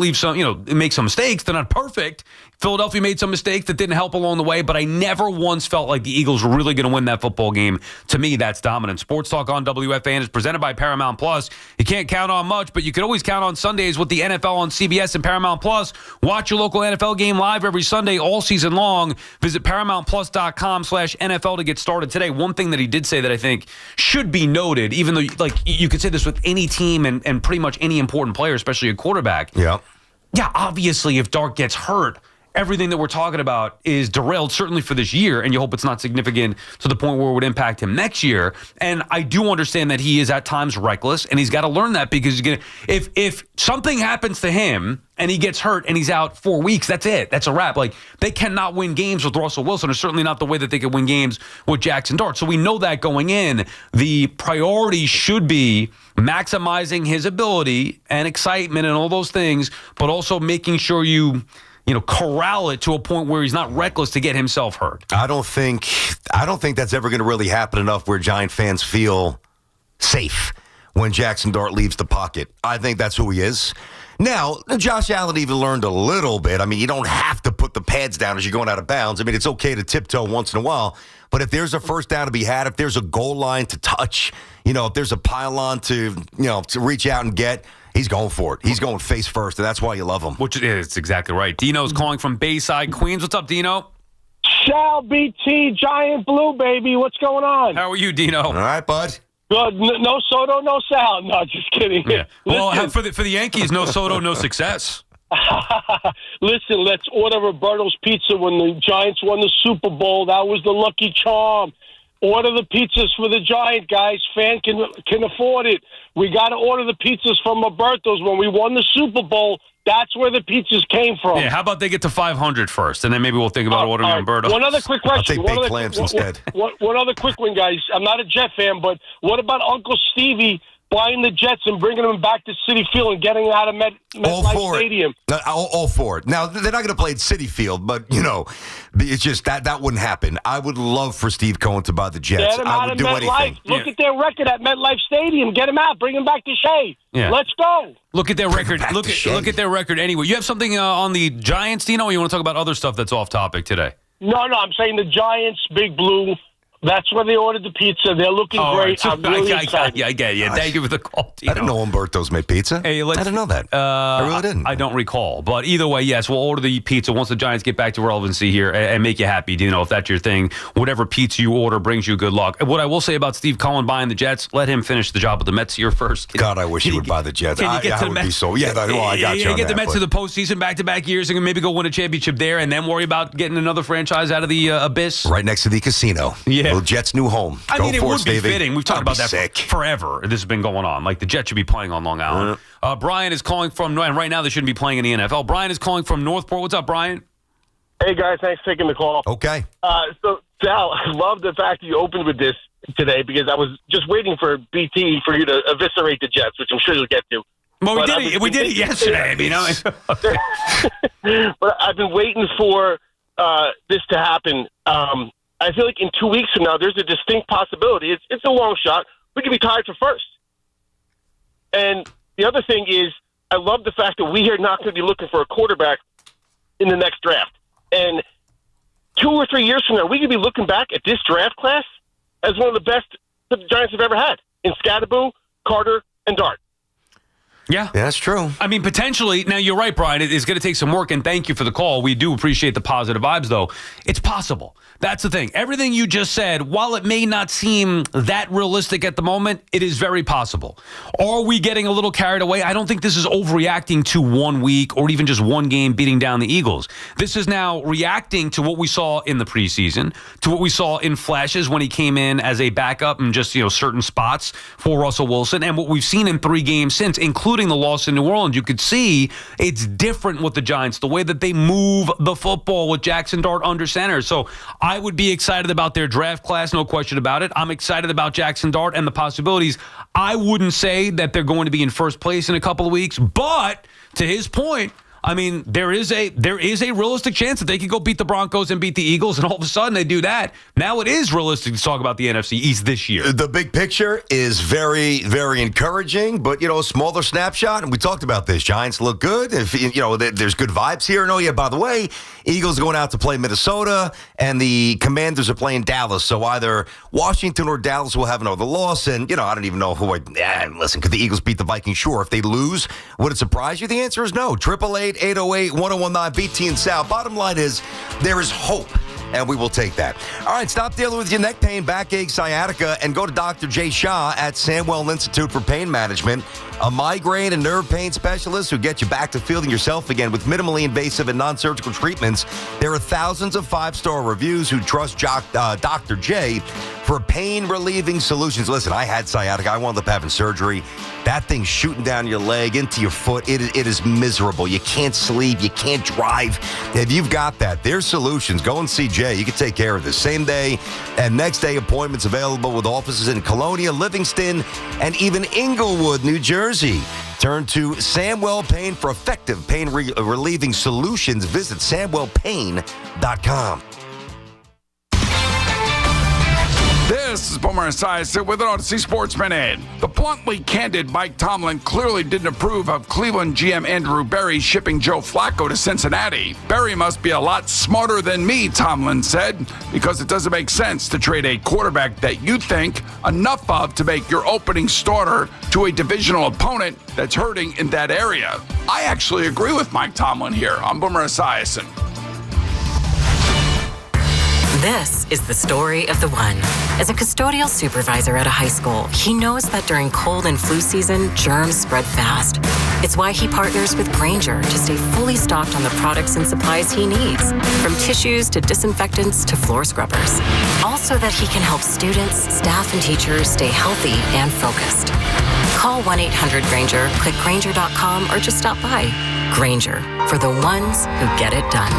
make some mistakes. They're not perfect. Philadelphia made some mistakes that didn't help along the way, but I never once felt like the Eagles were really going to win that football game. To me, that's dominant. Sports Talk on WFAN is presented by Paramount Plus. You can't count on much, but you can always count on Sundays with the NFL on CBS and Paramount Plus. Watch your local NFL game live every Sunday all season long. Visit ParamountPlus.com/NFL to get started today. One thing that he did say that I think should be noted, even though you could say this with any team and pretty much any important player, especially a quarterback. Yeah. Yeah, obviously, if Dart gets hurt, everything that we're talking about is derailed, certainly for this year, and you hope it's not significant to the point where it would impact him next year. And I do understand that he is at times reckless, and he's got to learn that because he's gonna, if something happens to him and he gets hurt and he's out 4 weeks, that's it. That's a wrap. Like, they cannot win games with Russell Wilson, or certainly not the way that they could win games with Jackson Dart. So we know that going in, the priority should be maximizing his ability and excitement and all those things, but also making sure you corral it to a point where he's not reckless to get himself hurt. I don't think that's ever going to really happen enough where Giant fans feel safe when Jackson Dart leaves the pocket. I think that's who he is. Now, Josh Allen even learned a little bit. I mean, you don't have to put the pads down as you're going out of bounds. I mean, it's okay to tiptoe once in a while. But if there's a first down to be had, if there's a goal line to touch, if there's a pylon to reach out and get, he's going for it. He's going face first, and that's why you love him. Which is exactly right. Dino's calling from Bayside, Queens. What's up, Dino? Shall BT, Giant Blue, baby. What's going on? How are you, Dino? All right, bud. Good. No Soto, no Sal. No, just kidding. Yeah. Well, for the Yankees, no Soto, no success. Listen, let's order Roberto's Pizza when the Giants won the Super Bowl. That was the lucky charm. Order the pizzas for the Giant guys. Fan can afford it. We got to order the pizzas from Roberto's. When we won the Super Bowl, that's where the pizzas came from. Yeah, how about they get to 500 first, and then maybe we'll think about ordering Roberto. One other quick question. I'll take baked clams instead. One other quick one, guys. I'm not a Jet fan, but what about Uncle Stevie buying the Jets and bringing them back to Citi Field and getting out of MetLife Stadium? All for it. Now, they're not going to play at Citi Field, but, it's just that wouldn't happen. I would love for Steve Cohen to buy the Jets. Get him I out would of do MetLife. anything. Look at their record at MetLife Stadium. Get him out. Bring him back to Shea. Yeah. Let's go. Look at their record. Look at their record anyway. You have something on the Giants, Dino, or you want to talk about other stuff that's off topic today? No, I'm saying the Giants, Big Blue. That's where they ordered the pizza. They're looking great. I'm really excited. I get you. Thank you for the call, Dino. I didn't know Umberto's made pizza. Hey, I didn't know that. I really didn't. I don't recall. But either way, yes, we'll order the pizza once the Giants get back to relevancy here and make you happy, Dino, if that's your thing. Whatever pizza you order brings you good luck. What I will say about Steve Cohen buying the Jets, let him finish the job with the Mets here first. God, I wish he would buy the Jets. I would be so. Yeah, I got you on get the that, Mets to the postseason back-to-back years and maybe go win a championship there and then worry about getting another franchise out of the abyss. Right next to the casino. Yeah. Little Jets' new home. I mean, it would be Stevie. fitting. We've talked about that forever. This has been going on. Like, the Jets should be playing on Long Island. Brian is calling from, and right now they shouldn't be playing in the NFL. Brian is calling from Northport. What's up, Brian? Hey, guys. Thanks for taking the call. Okay. So, Sal, I love the fact that you opened with this today because I was just waiting for BT for you to eviscerate the Jets, which I'm sure you'll get to. Well, we did it yesterday. But I've been waiting for this to happen. I feel like in 2 weeks from now, there's a distinct possibility. It's a long shot. We could be tied for first. And the other thing is, I love the fact that we are not going to be looking for a quarterback in the next draft. And 2 or 3 years from now, we could be looking back at this draft class as one of the best the Giants have ever had in Scataboo, Carter, and Dart. Yeah, that's true. I mean, potentially. Now, you're right, Brian. It is going to take some work, and thank you for the call. We do appreciate the positive vibes, though. It's possible. That's the thing. Everything you just said, while it may not seem that realistic at the moment, it is very possible. Are we getting a little carried away? I don't think this is overreacting to 1 week or even just one game beating down the Eagles. This is now reacting to what we saw in the preseason, to what we saw in flashes when he came in as a backup in just certain spots for Russell Wilson, and what we've seen in 3 games since, including the loss in New Orleans. You could see it's different with the Giants, the way that they move the football with Jackson Dart under center. So I would be excited about their draft class, no question about it. I'm excited about Jackson Dart and the possibilities. I wouldn't say that they're going to be in first place in a couple of weeks, but to his point, I mean, there is a realistic chance that they could go beat the Broncos and beat the Eagles, and all of a sudden they do that. Now it is realistic to talk about the NFC East this year. The big picture is very, very encouraging, but, a smaller snapshot, and we talked about this. Giants look good. If there's good vibes here. And, by the way, Eagles are going out to play Minnesota, and the Commanders are playing Dallas. So either Washington or Dallas will have another loss, and, I don't even know who listen, could the Eagles beat the Vikings? Sure. If they lose, would it surprise you? The answer is no. 888-808-1019, BT and Sal. Bottom line is there is hope and we will take that. All right, stop dealing with your neck pain, backache, sciatica, and go to Dr. Jay Shah at Sandwell Institute for Pain Management, a migraine and nerve pain specialist who gets you back to feeling yourself again with minimally invasive and non-surgical treatments. There are thousands of 5-star reviews who trust Dr. J for pain-relieving solutions. Listen, I had sciatica. I wound up having surgery. That thing's shooting down your leg into your foot. It is miserable. You can't sleep. You can't drive. If you've got that, there's solutions. Go and see Jay. You can take care of this same day and next day appointments available with offices in Colonia, Livingston, and even Inglewood, New Jersey. Turn to Samwell Pain for effective pain relieving solutions. Visit SamwellPain.com. This is Boomer Esiason with an Odyssey Sports Minute. The bluntly candid Mike Tomlin clearly didn't approve of Cleveland GM Andrew Berry shipping Joe Flacco to Cincinnati. Berry must be a lot smarter than me, Tomlin said, because it doesn't make sense to trade a quarterback that you think enough of to make your opening starter to a divisional opponent that's hurting in that area. I actually agree with Mike Tomlin here. I'm Boomer Esiason. This is the story of the one. As a custodial supervisor at a high school, he knows that during cold and flu season, germs spread fast. It's why he partners with Grainger to stay fully stocked on the products and supplies he needs, from tissues to disinfectants to floor scrubbers. Also that he can help students, staff, and teachers stay healthy and focused. Call 1-800-GRAINGER, click Grainger.com, or just stop by. Grainger, for the ones who get it done.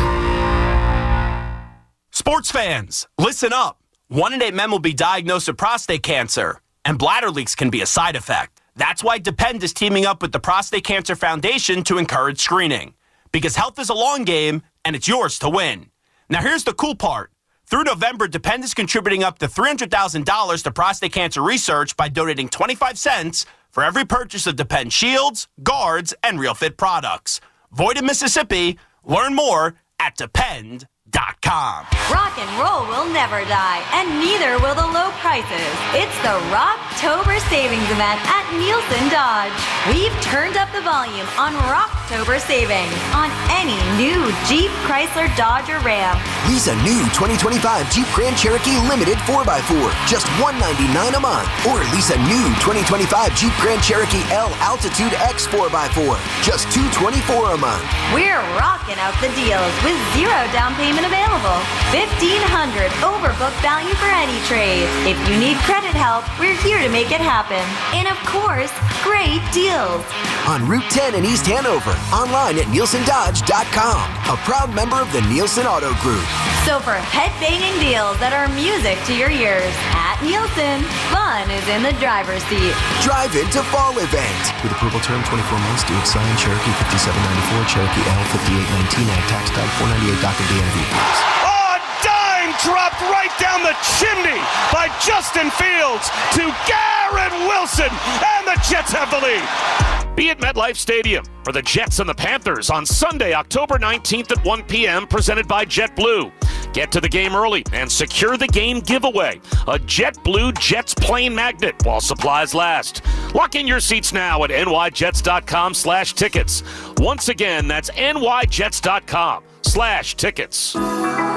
Sports fans, listen up. 1 in 8 men will be diagnosed with prostate cancer, and bladder leaks can be a side effect. That's why Depend is teaming up with the Prostate Cancer Foundation to encourage screening. Because health is a long game, and it's yours to win. Now here's the cool part. Through November, Depend is contributing up to $300,000 to prostate cancer research by donating 25 cents for every purchase of Depend Shields, Guards, and Real Fit products. Void in Mississippi. Learn more at Depend.com. Rock and roll will never die, and neither will the low prices. It's the Rocktober Savings Event at Nielsen Dodge. We've turned up the volume on Rocktober Savings on any new Jeep, Chrysler, Dodge, or Ram. Lease a new 2025 Jeep Grand Cherokee Limited 4x4, just $199 a month. Or lease a new 2025 Jeep Grand Cherokee L Altitude X 4x4, just $224 a month. We're rocking out the deals with zero down payment available. $1,500 overbook value for any trade. If you need credit help, we're here to make it happen. And of course, great deals. On Route 10 in East Hanover, online at NielsenDodge.com, a proud member of the Nielsen Auto Group. So for head-banging deals that are music to your ears, at Nielsen, fun is in the driver's seat. Drive into fall event. With approval term 24 months, due signed Cherokee 5794, Cherokee L 5819, ag tax type 498, Dr. DNV. Oh, dime dropped right down the chimney by Justin Fields to Garrett Wilson, and the Jets have the lead. Be at MetLife Stadium for the Jets and the Panthers on Sunday, October 19th at 1 p.m., presented by JetBlue. Get to the game early and secure the game giveaway, a JetBlue Jets plane magnet while supplies last. Lock in your seats now at nyjets.com/tickets. Once again, that's nyjets.com/tickets.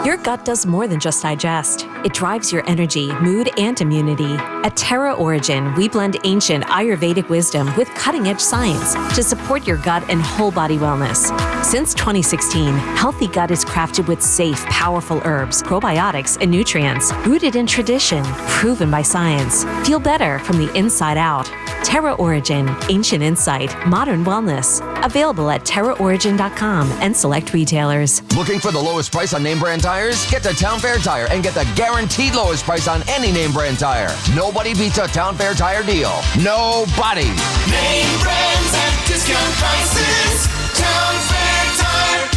Your gut does more than just digest. It drives your energy, mood, and immunity. At Terra Origin, we blend ancient Ayurvedic wisdom with cutting-edge science to support your gut and whole body wellness. Since 2016, Healthy Gut is crafted with safe, powerful herbs, probiotics, and nutrients, rooted in tradition, proven by science. Feel better from the inside out. Terra Origin, ancient insight, modern wellness. Available at TerraOrigin.com and select retailers. Looking for the lowest price on name brand tires? Get to Town Fair Tire and get the guaranteed lowest price on any name brand tire. Nobody beats a Town Fair Tire deal. Nobody. Name brands at discount prices. Town Fair Tire.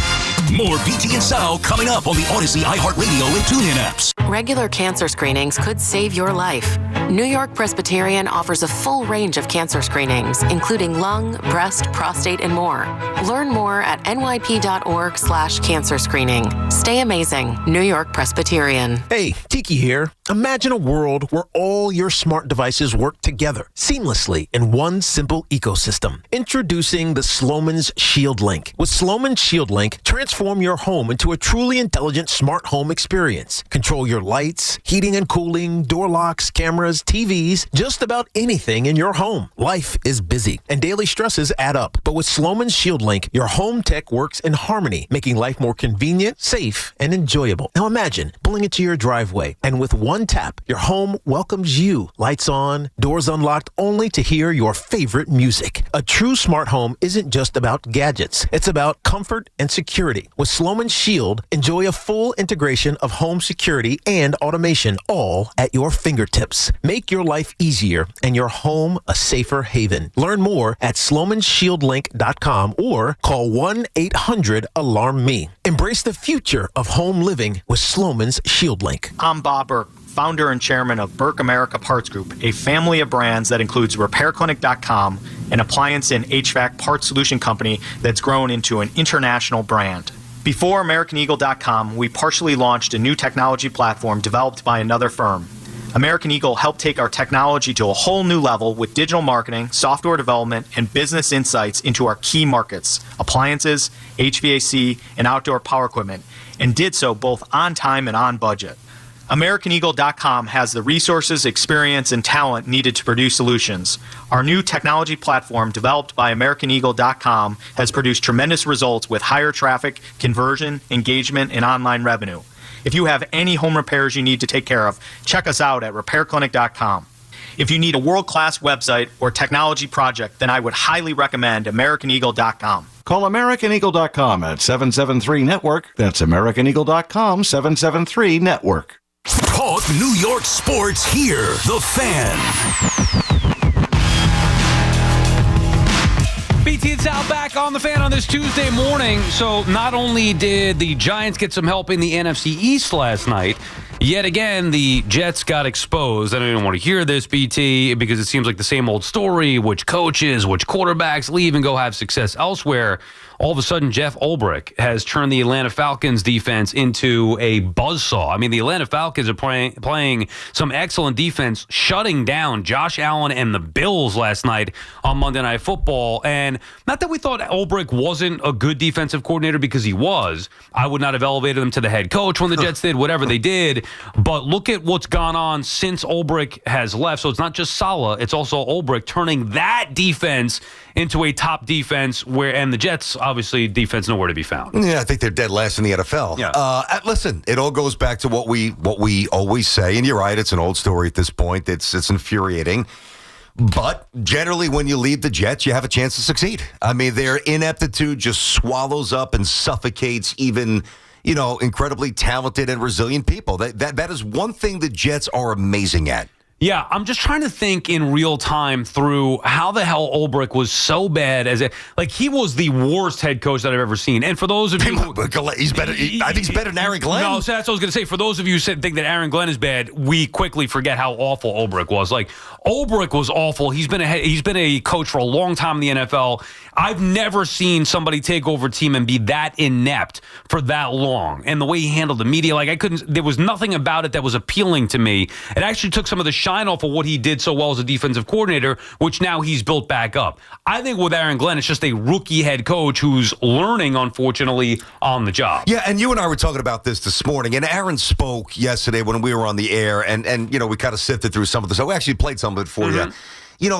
More BT and Sal coming up on the Odyssey, iHeartRadio, and TuneIn apps. Regular cancer screenings could save your life. New York Presbyterian offers a full range of cancer screenings, including lung, breast, prostate, and more. Learn more at nyp.org/cancer screening. Stay amazing, New York Presbyterian. Hey, Tiki here. Imagine a world where all your smart devices work together seamlessly in one simple ecosystem. Introducing the Sloman's Shield Link. With Sloman's Shield Link, transform your home into a truly intelligent smart home experience. Control your lights, heating and cooling, door locks, cameras, TVs, just about anything in your home. Life is busy and daily stresses add up. But with Sloman's Shield Link, your home tech works in harmony, making life more convenient, safe, and enjoyable. Now imagine pulling into your driveway, and with one tap, your home welcomes you. Lights on, doors unlocked, only to hear your favorite music. A true smart home isn't just about gadgets. It's about comfort and security. With Sloman's Shield, enjoy a full integration of home security and automation, all at your fingertips. Make your life easier and your home a safer haven. Learn more at slomanshieldlink.com or call 1-800-ALARM-ME. Embrace the future of home living with Sloman's Shield Link. I'm Bob Burke, founder and chairman of Burke America Parts Group, a family of brands that includes RepairClinic.com, an appliance and HVAC parts solution company that's grown into an international brand. Before AmericanEagle.com, we partially launched a new technology platform developed by another firm. American Eagle helped take our technology to a whole new level with digital marketing, software development, and business insights into our key markets, appliances, HVAC, and outdoor power equipment, and did so both on time and on budget. AmericanEagle.com has the resources, experience, and talent needed to produce solutions. Our new technology platform, developed by AmericanEagle.com, has produced tremendous results with higher traffic, conversion, engagement, and online revenue. If you have any home repairs you need to take care of, check us out at RepairClinic.com. If you need a world-class website or technology project, then I would highly recommend AmericanEagle.com. Call AmericanEagle.com at 773-NETWORK. That's AmericanEagle.com, 773-NETWORK. Talk New York sports here. The Fan. BT and Sal back on the Fan on this Tuesday morning. So not only did the Giants get some help in the NFC East last night, yet again, the Jets got exposed. I don't even want to hear this, BT, because it seems like the same old story. Which coaches, which quarterbacks leave and go have success elsewhere. All of a sudden, Jeff Ulbrich has turned the Atlanta Falcons defense into a buzzsaw. I mean, the Atlanta Falcons are playing some excellent defense, shutting down Josh Allen and the Bills last night on Monday Night Football. And not that we thought Ulbrich wasn't a good defensive coordinator, because he was. I would not have elevated him to the head coach when the Jets did whatever they did. But look at what's gone on since Ulbrich has left. So it's not just Saleh, it's also Ulbrich turning that defense into a top defense, and the Jets, obviously, defense nowhere to be found. Yeah, I think they're dead last in the NFL. Yeah. Listen, it all goes back to what we always say, and you're right, it's an old story at this point. It's infuriating. But generally, when you leave the Jets, you have a chance to succeed. I mean, their ineptitude just swallows up and suffocates even, incredibly talented and resilient people. That is one thing the Jets are amazing at. Yeah, I'm just trying to think in real time through how the hell Ulbrich was so bad he was the worst head coach that I've ever seen. And for those of you, he's better. I think he's better than Aaron Glenn. No, so that's what I was going to say. For those of you who think that Aaron Glenn is bad, we quickly forget how awful Ulbrich was. Ulbrich was awful. He's been a coach for a long time in the NFL. I've never seen somebody take over a team and be that inept for that long. And the way he handled the media, there was nothing about it that was appealing to me. It actually took some of the shine off of what he did so well as a defensive coordinator, which now he's built back up. I think with Aaron Glenn, it's just a rookie head coach who's learning, unfortunately, on the job. Yeah, and you and I were talking about this morning, and Aaron spoke yesterday when we were on the air, and we kind of sifted through some of this. So we actually played some of it for you.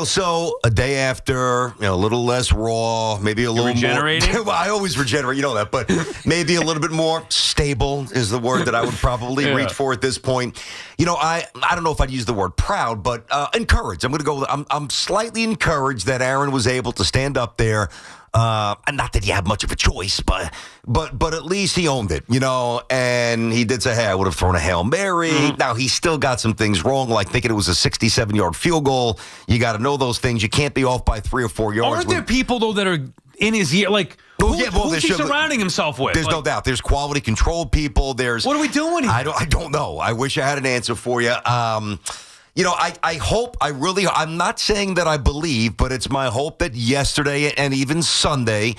So a day after, a little less raw, maybe a little regenerating? More. Well, I always regenerate, that, but maybe a little bit more stable is the word that I would probably reach for at this point. I don't know if I'd use the word proud, but encouraged. I'm going to go. I'm slightly encouraged that Aaron was able to stand up there. And not that he had much of a choice, but at least he owned it, and he did say, hey, I would have thrown a Hail Mary. Mm-hmm. Now, he still got some things wrong, like thinking it was a 67-yard field goal. You got to know those things. You can't be off by 3 or 4 yards. Aren't there people, though, that are in his ear? Who's he surrounding himself with? There's no doubt. There's quality control people. What are we doing here? I don't know. I wish I had an answer for you. I'm not saying that I believe, but it's my hope that yesterday and even Sunday,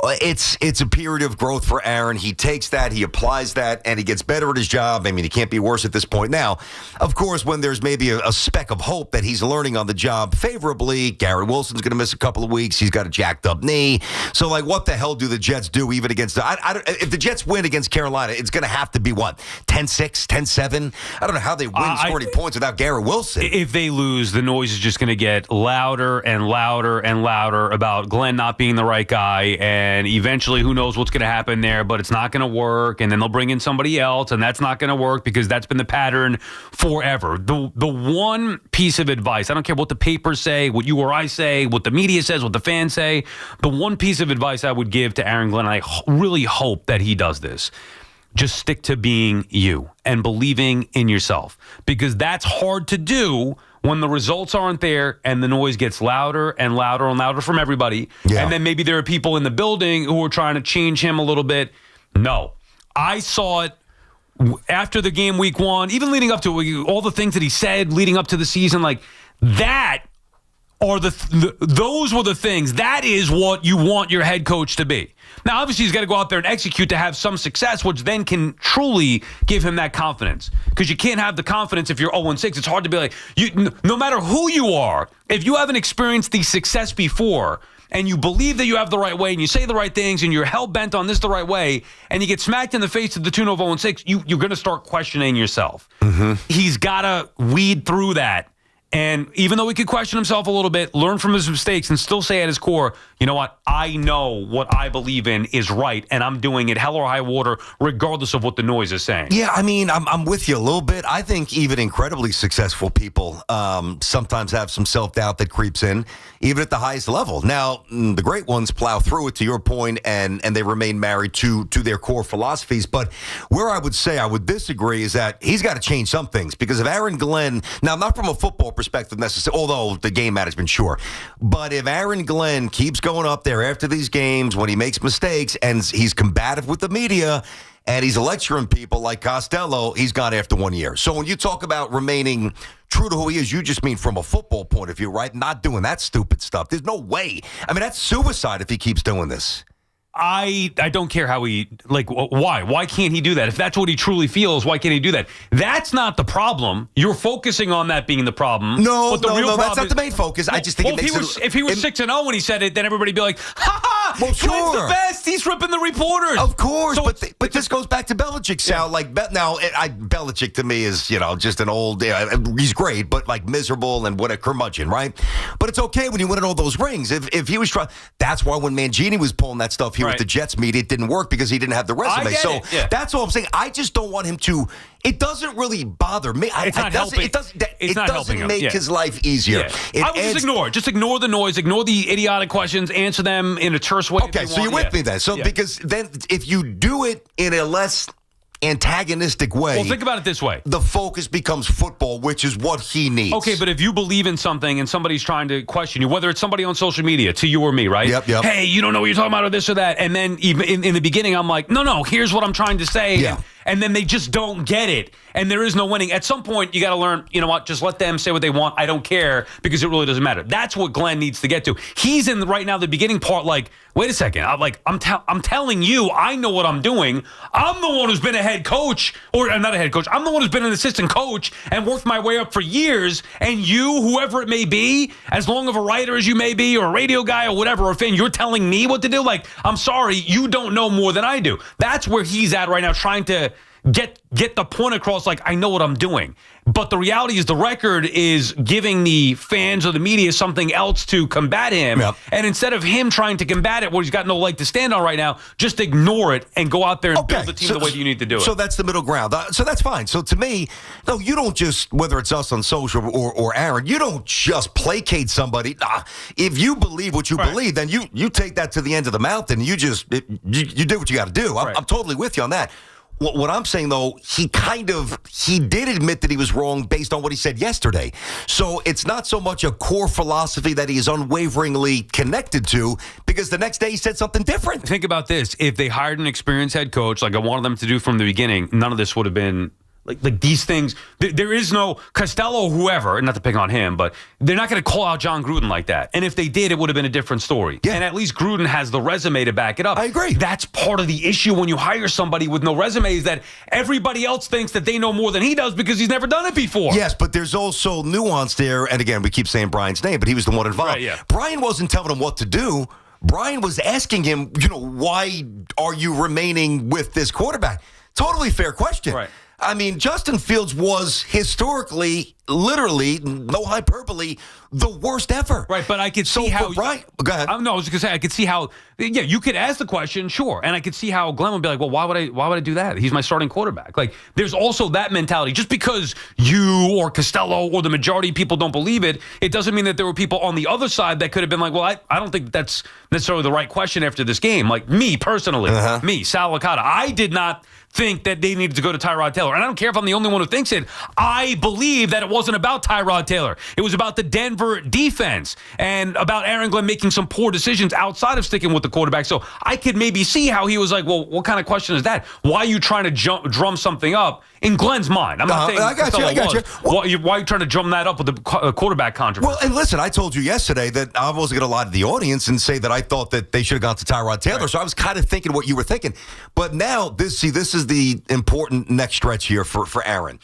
it's a period of growth for Aaron. He takes that, he applies that, and he gets better at his job. I mean, he can't be worse at this point. Now, of course, when there's maybe a speck of hope that he's learning on the job favorably, Garrett Wilson's going to miss a couple of weeks. He's got a jacked up knee. So, like, what the hell do the Jets do even against if the Jets win against Carolina, it's going to have to be what? 10-6, 10-7? I don't know how they win scoring points without Garrett Wilson. If they lose, the noise is just going to get louder and louder and louder about Glenn not being the right guy, and eventually who knows what's going to happen there, but it's not going to work, and then they'll bring in somebody else, and that's not going to work because that's been the pattern forever. The one piece of advice, I don't care what the papers say, what you or I say, what the media says, what the fans say, the one piece of advice I would give to Aaron Glenn, I really hope that he does this. Just stick to being you and believing in yourself, because that's hard to do when the results aren't there and the noise gets louder and louder and louder from everybody. Yeah. And then maybe there are people in the building who are trying to change him a little bit. No, I saw it after the game week 1, even leading up to it, all the things that he said leading up to the season, like that are those were the things. That is what you want your head coach to be. Now, obviously, he's got to go out there and execute to have some success, which then can truly give him that confidence. Because you can't have the confidence if you're 0-6. It's hard to be like, no matter who you are, if you haven't experienced the success before and you believe that you have the right way and you say the right things and you're hell-bent on this the right way and you get smacked in the face to the tune of 0-6, you're going to start questioning yourself. Mm-hmm. He's got to weed through that. And even though he could question himself a little bit, learn from his mistakes, and still say at his core, you know what? I know what I believe in is right, and I'm doing it hell or high water, regardless of what the noise is saying. Yeah, I mean, I'm with you a little bit. I think even incredibly successful people sometimes have some self-doubt that creeps in, even at the highest level. Now, the great ones plow through it, to your point, and they remain married to their core philosophies. But where I would say I would disagree is that he's got to change some things, because if Aaron Glenn, now not from a football perspective necessarily, although the game management, sure, but if Aaron Glenn keeps going up there after these games when he makes mistakes and he's combative with the media and he's lecturing people like Costello, he's gone after 1 year. So when you talk about remaining true to who he is, you just mean from a football point of view, right? Not doing that stupid stuff. There's no way. I mean, that's suicide if he keeps doing this. I don't care how he, like, why? Why can't he do that? If that's what he truly feels, why can't he do that? That's not the problem. You're focusing on that being the problem. No, but the real problem that's not the main focus. I just think it makes if he was 6-0 when he said it, then everybody'd be like, ha ha, well, Glenn's the best. He's ripping the reporters. Of course, so but this goes back to Belichick, Sal. Yeah. Like, now, Belichick to me is, just an old, he's great, but like miserable and what a curmudgeon, right? But it's okay when you win all those rings. If he was trying, that's why when Mangini was pulling that stuff here with the Jets media, it didn't work because he didn't have the resume. So that's all I'm saying. I just don't want him to. It doesn't really bother me. It's not helping. It doesn't make his life easier. Yeah. I would just ignore it. Just ignore the noise. Ignore the idiotic questions. Answer them in a terse way. Okay, so you're with me then. So because then if you do it in a less antagonistic way. Well, think about it this way. The focus becomes football, which is what he needs. Okay, but if you believe in something and somebody's trying to question you, whether it's somebody on social media, to you or me, right? Yep. Hey, you don't know what you're talking about or this or that. And then even in the beginning, I'm like, no, here's what I'm trying to say. Yeah. And then they just don't get it. And there is no winning. At some point, you got to learn, you know what, just let them say what they want. I don't care, because it really doesn't matter. That's what Glenn needs to get to. He's in right now the beginning part like, wait a second. I'm telling you, I know what I'm doing. I'm the one who's been a head coach, or not a head coach. I'm the one who's been an assistant coach and worked my way up for years. And you, whoever it may be, as long of a writer as you may be, or a radio guy or whatever, or a fan, you're telling me what to do? Like, I'm sorry, you don't know more than I do. That's where he's at right now, trying to get the point across, like, I know what I'm doing. But the reality is the record is giving the fans or the media something else to combat him. Yep. And instead of him trying to combat it where he's got no leg to stand on right now, just ignore it and go out there and build the team the way you need to do it. So that's the middle ground. So that's fine. So to me, no, you don't just, whether it's us on social or Aaron, you don't just placate somebody. Nah, if you believe what you believe, then you take that to the end of the mountain. You do what you got to do. I'm totally with you on that. What I'm saying, though, he did admit that he was wrong based on what he said yesterday. So it's not so much a core philosophy that he is unwaveringly connected to, because the next day he said something different. Think about this. If they hired an experienced head coach, like I wanted them to do from the beginning, none of this would have been Like these things, there is no Costello, whoever, and not to pick on him, but they're not going to call out John Gruden like that. And if they did, it would have been a different story. Yeah. And at least Gruden has the resume to back it up. I agree. That's part of the issue when you hire somebody with no resume is that everybody else thinks that they know more than he does because he's never done it before. Yes, but there's also nuance there. And again, we keep saying Brian's name, but he was the one involved. Right, yeah. Brian wasn't telling him what to do. Brian was asking him, why are you remaining with this quarterback? Totally fair question. Right. I mean, Justin Fields was historically, literally, no hyperbole, the worst ever. Right, but I could see how... Brian, go ahead. No, I was going to say, I could see how... Yeah, you could ask the question, sure. And I could see how Glenn would be like, well, why would I do that? He's my starting quarterback. Like, there's also that mentality. Just because you or Costello or the majority of people don't believe it, it doesn't mean that there were people on the other side that could have been like, well, I don't think that's necessarily the right question after this game. Like, me, personally, me, Sal Licata, I did not think that they needed to go to Tyrod Taylor. And I don't care if I'm the only one who thinks it. I believe that it wasn't about Tyrod Taylor. It was about the Denver defense and about Aaron Glenn making some poor decisions outside of sticking with the quarterback. So I could maybe see how he was like, well, what kind of question is that? Why are you trying to drum something up in Glenn's mind? I'm not saying I got you. Why are you trying to drum that up with the quarterback controversy? Well, and listen, I told you yesterday that I wasn't going to lie to the audience and say that I thought that they should have gone to Tyrod Taylor. Right. So I was kind of thinking what you were thinking. But now, this is the important next stretch here for Aaron.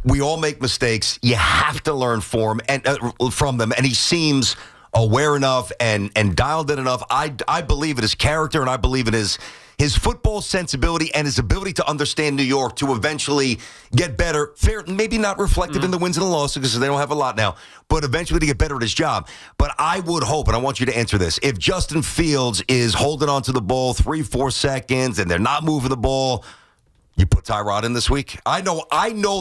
We all make mistakes. You have to learn from them. And he seems aware enough and dialed in enough. I believe in his character, and I believe in his football sensibility and his ability to understand New York to eventually get better. Fair, maybe not reflective in the wins and the losses because they don't have a lot now, but eventually to get better at his job. But I would hope, and I want you to answer this, if Justin Fields is holding on to the ball 3-4 seconds and they're not moving the ball, you put Tyrod in this week? I know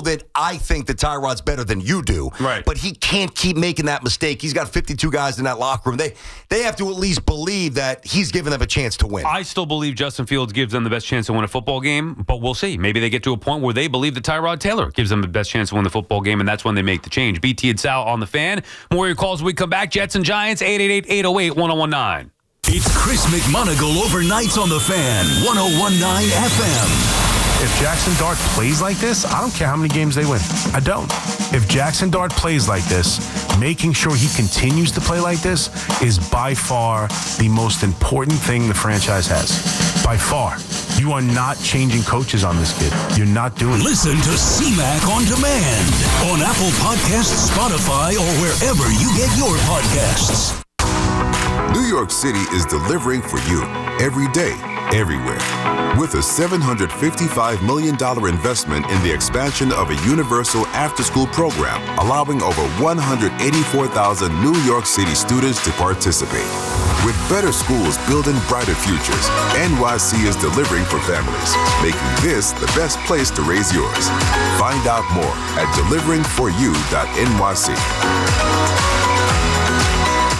that I think that Tyrod's better than you do. Right. But he can't keep making that mistake. He's got 52 guys in that locker room. They have to at least believe that he's giving them a chance to win. I still believe Justin Fields gives them the best chance to win a football game, but we'll see. Maybe they get to a point where they believe that Tyrod Taylor gives them the best chance to win the football game, and that's when they make the change. BT and Sal on the Fan. More of your calls when we come back. Jets and Giants, 888-808-1019. It's Chris McMonagle overnights on the Fan, 101.9 FM. If Jackson Dart plays like this, I don't care how many games they win. I don't. If Jackson Dart plays like this, making sure he continues to play like this is by far the most important thing the franchise has. By far. You are not changing coaches on this kid. You're not doing it. Listen to CMAC on demand on Apple Podcasts, Spotify, or wherever you get your podcasts. New York City is delivering for you every day, everywhere. With a $755 million investment in the expansion of a universal after-school program, allowing over 184,000 New York City students to participate. With better schools building brighter futures, NYC is delivering for families, making this the best place to raise yours. Find out more at deliveringforyou.nyc.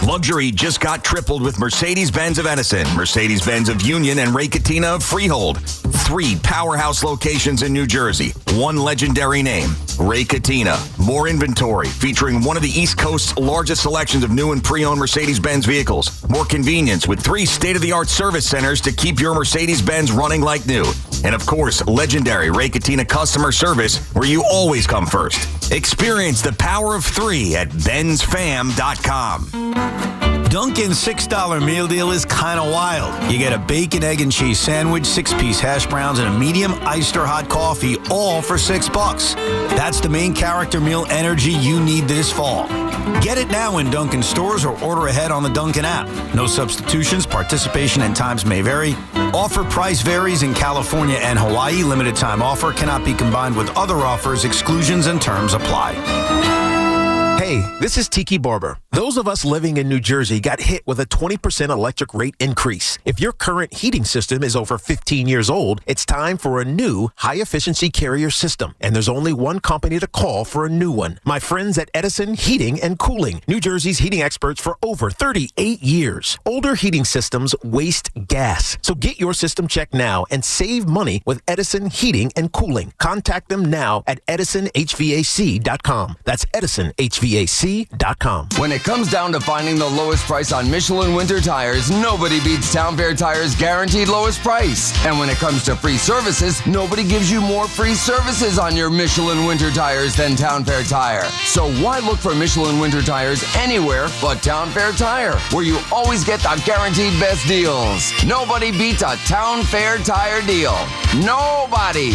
Luxury just got tripled with Mercedes-Benz of Edison, Mercedes-Benz of Union, and Ray Cattina of Freehold. 3 powerhouse locations in New Jersey. 1 legendary name, Ray Cattina. More inventory, featuring one of the East Coast's largest selections of new and pre-owned Mercedes-Benz vehicles. More convenience with 3 state-of-the-art service centers to keep your Mercedes-Benz running like new. And of course, legendary Ray Cattina customer service, where you always come first. Experience the power of 3 at benzfam.com. Dunkin's $6 meal deal is kind of wild. You get a bacon, egg, and cheese sandwich, 6-piece hash browns, and a medium iced or hot coffee, all for $6. That's the main character meal energy you need this fall. Get it now in Dunkin' stores or order ahead on the Dunkin' app. No substitutions, participation and times may vary. Offer price varies in California and Hawaii. Limited time offer cannot be combined with other offers. Exclusions and terms apply. Hey, this is Tiki Barber. Those of us living in New Jersey got hit with a 20% electric rate increase. If your current heating system is over 15 years old, it's time for a new high-efficiency Carrier system. And there's only one company to call for a new one. My friends at Edison Heating and Cooling, New Jersey's heating experts for over 38 years. Older heating systems waste gas. So get your system checked now and save money with Edison Heating and Cooling. Contact them now at edisonhvac.com. That's edisonhvac.com. When it it comes down to finding the lowest price on Michelin winter tires, nobody beats Town Fair Tire's guaranteed lowest price. And when it comes to free services, nobody gives you more free services on your Michelin winter tires than Town Fair Tire. So why look for Michelin winter tires anywhere but Town Fair Tire, where you always get the guaranteed best deals. Nobody beats a Town Fair Tire deal. Nobody.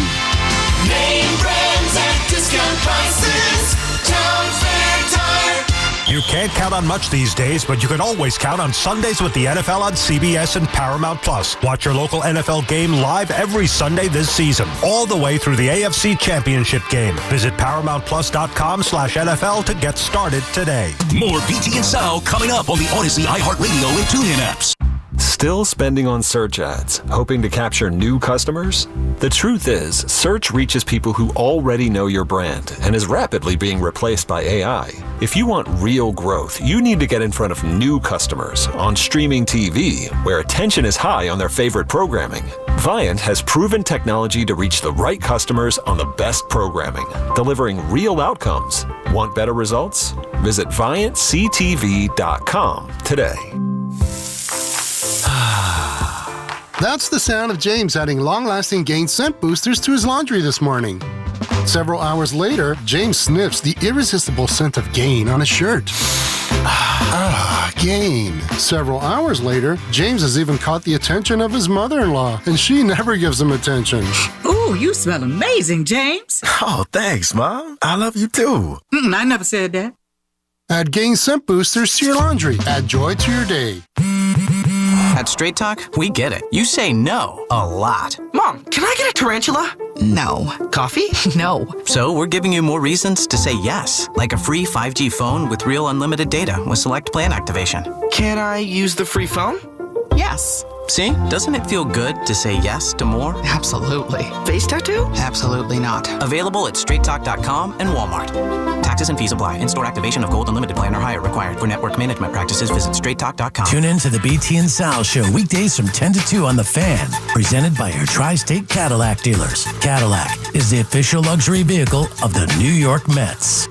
Name brands at discount prices. Town Fair Tire. You can't count on much these days, but you can always count on Sundays with the NFL on CBS and Paramount Plus. Watch your local NFL game live every Sunday this season, all the way through the AFC Championship game. Visit ParamountPlus.com/NFL to get started today. More BT and Sal coming up on the Odyssey, iHeartRadio, and TuneIn apps. Still spending on search ads, hoping to capture new customers? The truth is, search reaches people who already know your brand and is rapidly being replaced by AI. If you want real growth, you need to get in front of new customers on streaming TV, where attention is high on their favorite programming. Viant has proven technology to reach the right customers on the best programming, delivering real outcomes. Want better results? Visit ViantCTV.com today. That's the sound of James adding long-lasting Gain scent boosters to his laundry this morning. Several hours later, James sniffs the irresistible scent of Gain on his shirt. Gain. Several hours later, James has even caught the attention of his mother-in-law, and she never gives him attention. Ooh, you smell amazing, James. Oh, thanks, Mom. I love you too. I never said that. Add Gain scent boosters to your laundry. Add joy to your day. At Straight Talk, we get it. You say no a lot. Mom, can I get a tarantula? No. Coffee? No. So we're giving you more reasons to say yes, like a free 5G phone with real unlimited data with select plan activation. Can I use the free phone? Yes. See? Doesn't it feel good to say yes to more? Absolutely. Face tattoo? Absolutely not. Available at straighttalk.com and Walmart. Taxes and fees apply. In-store activation of Gold Unlimited plan or higher required. For network management practices, visit straighttalk.com. Tune in to the BT and Sal Show weekdays from 10 to 2 on The Fan. Presented by your Tri-State Cadillac dealers. Cadillac is the official luxury vehicle of the New York Mets.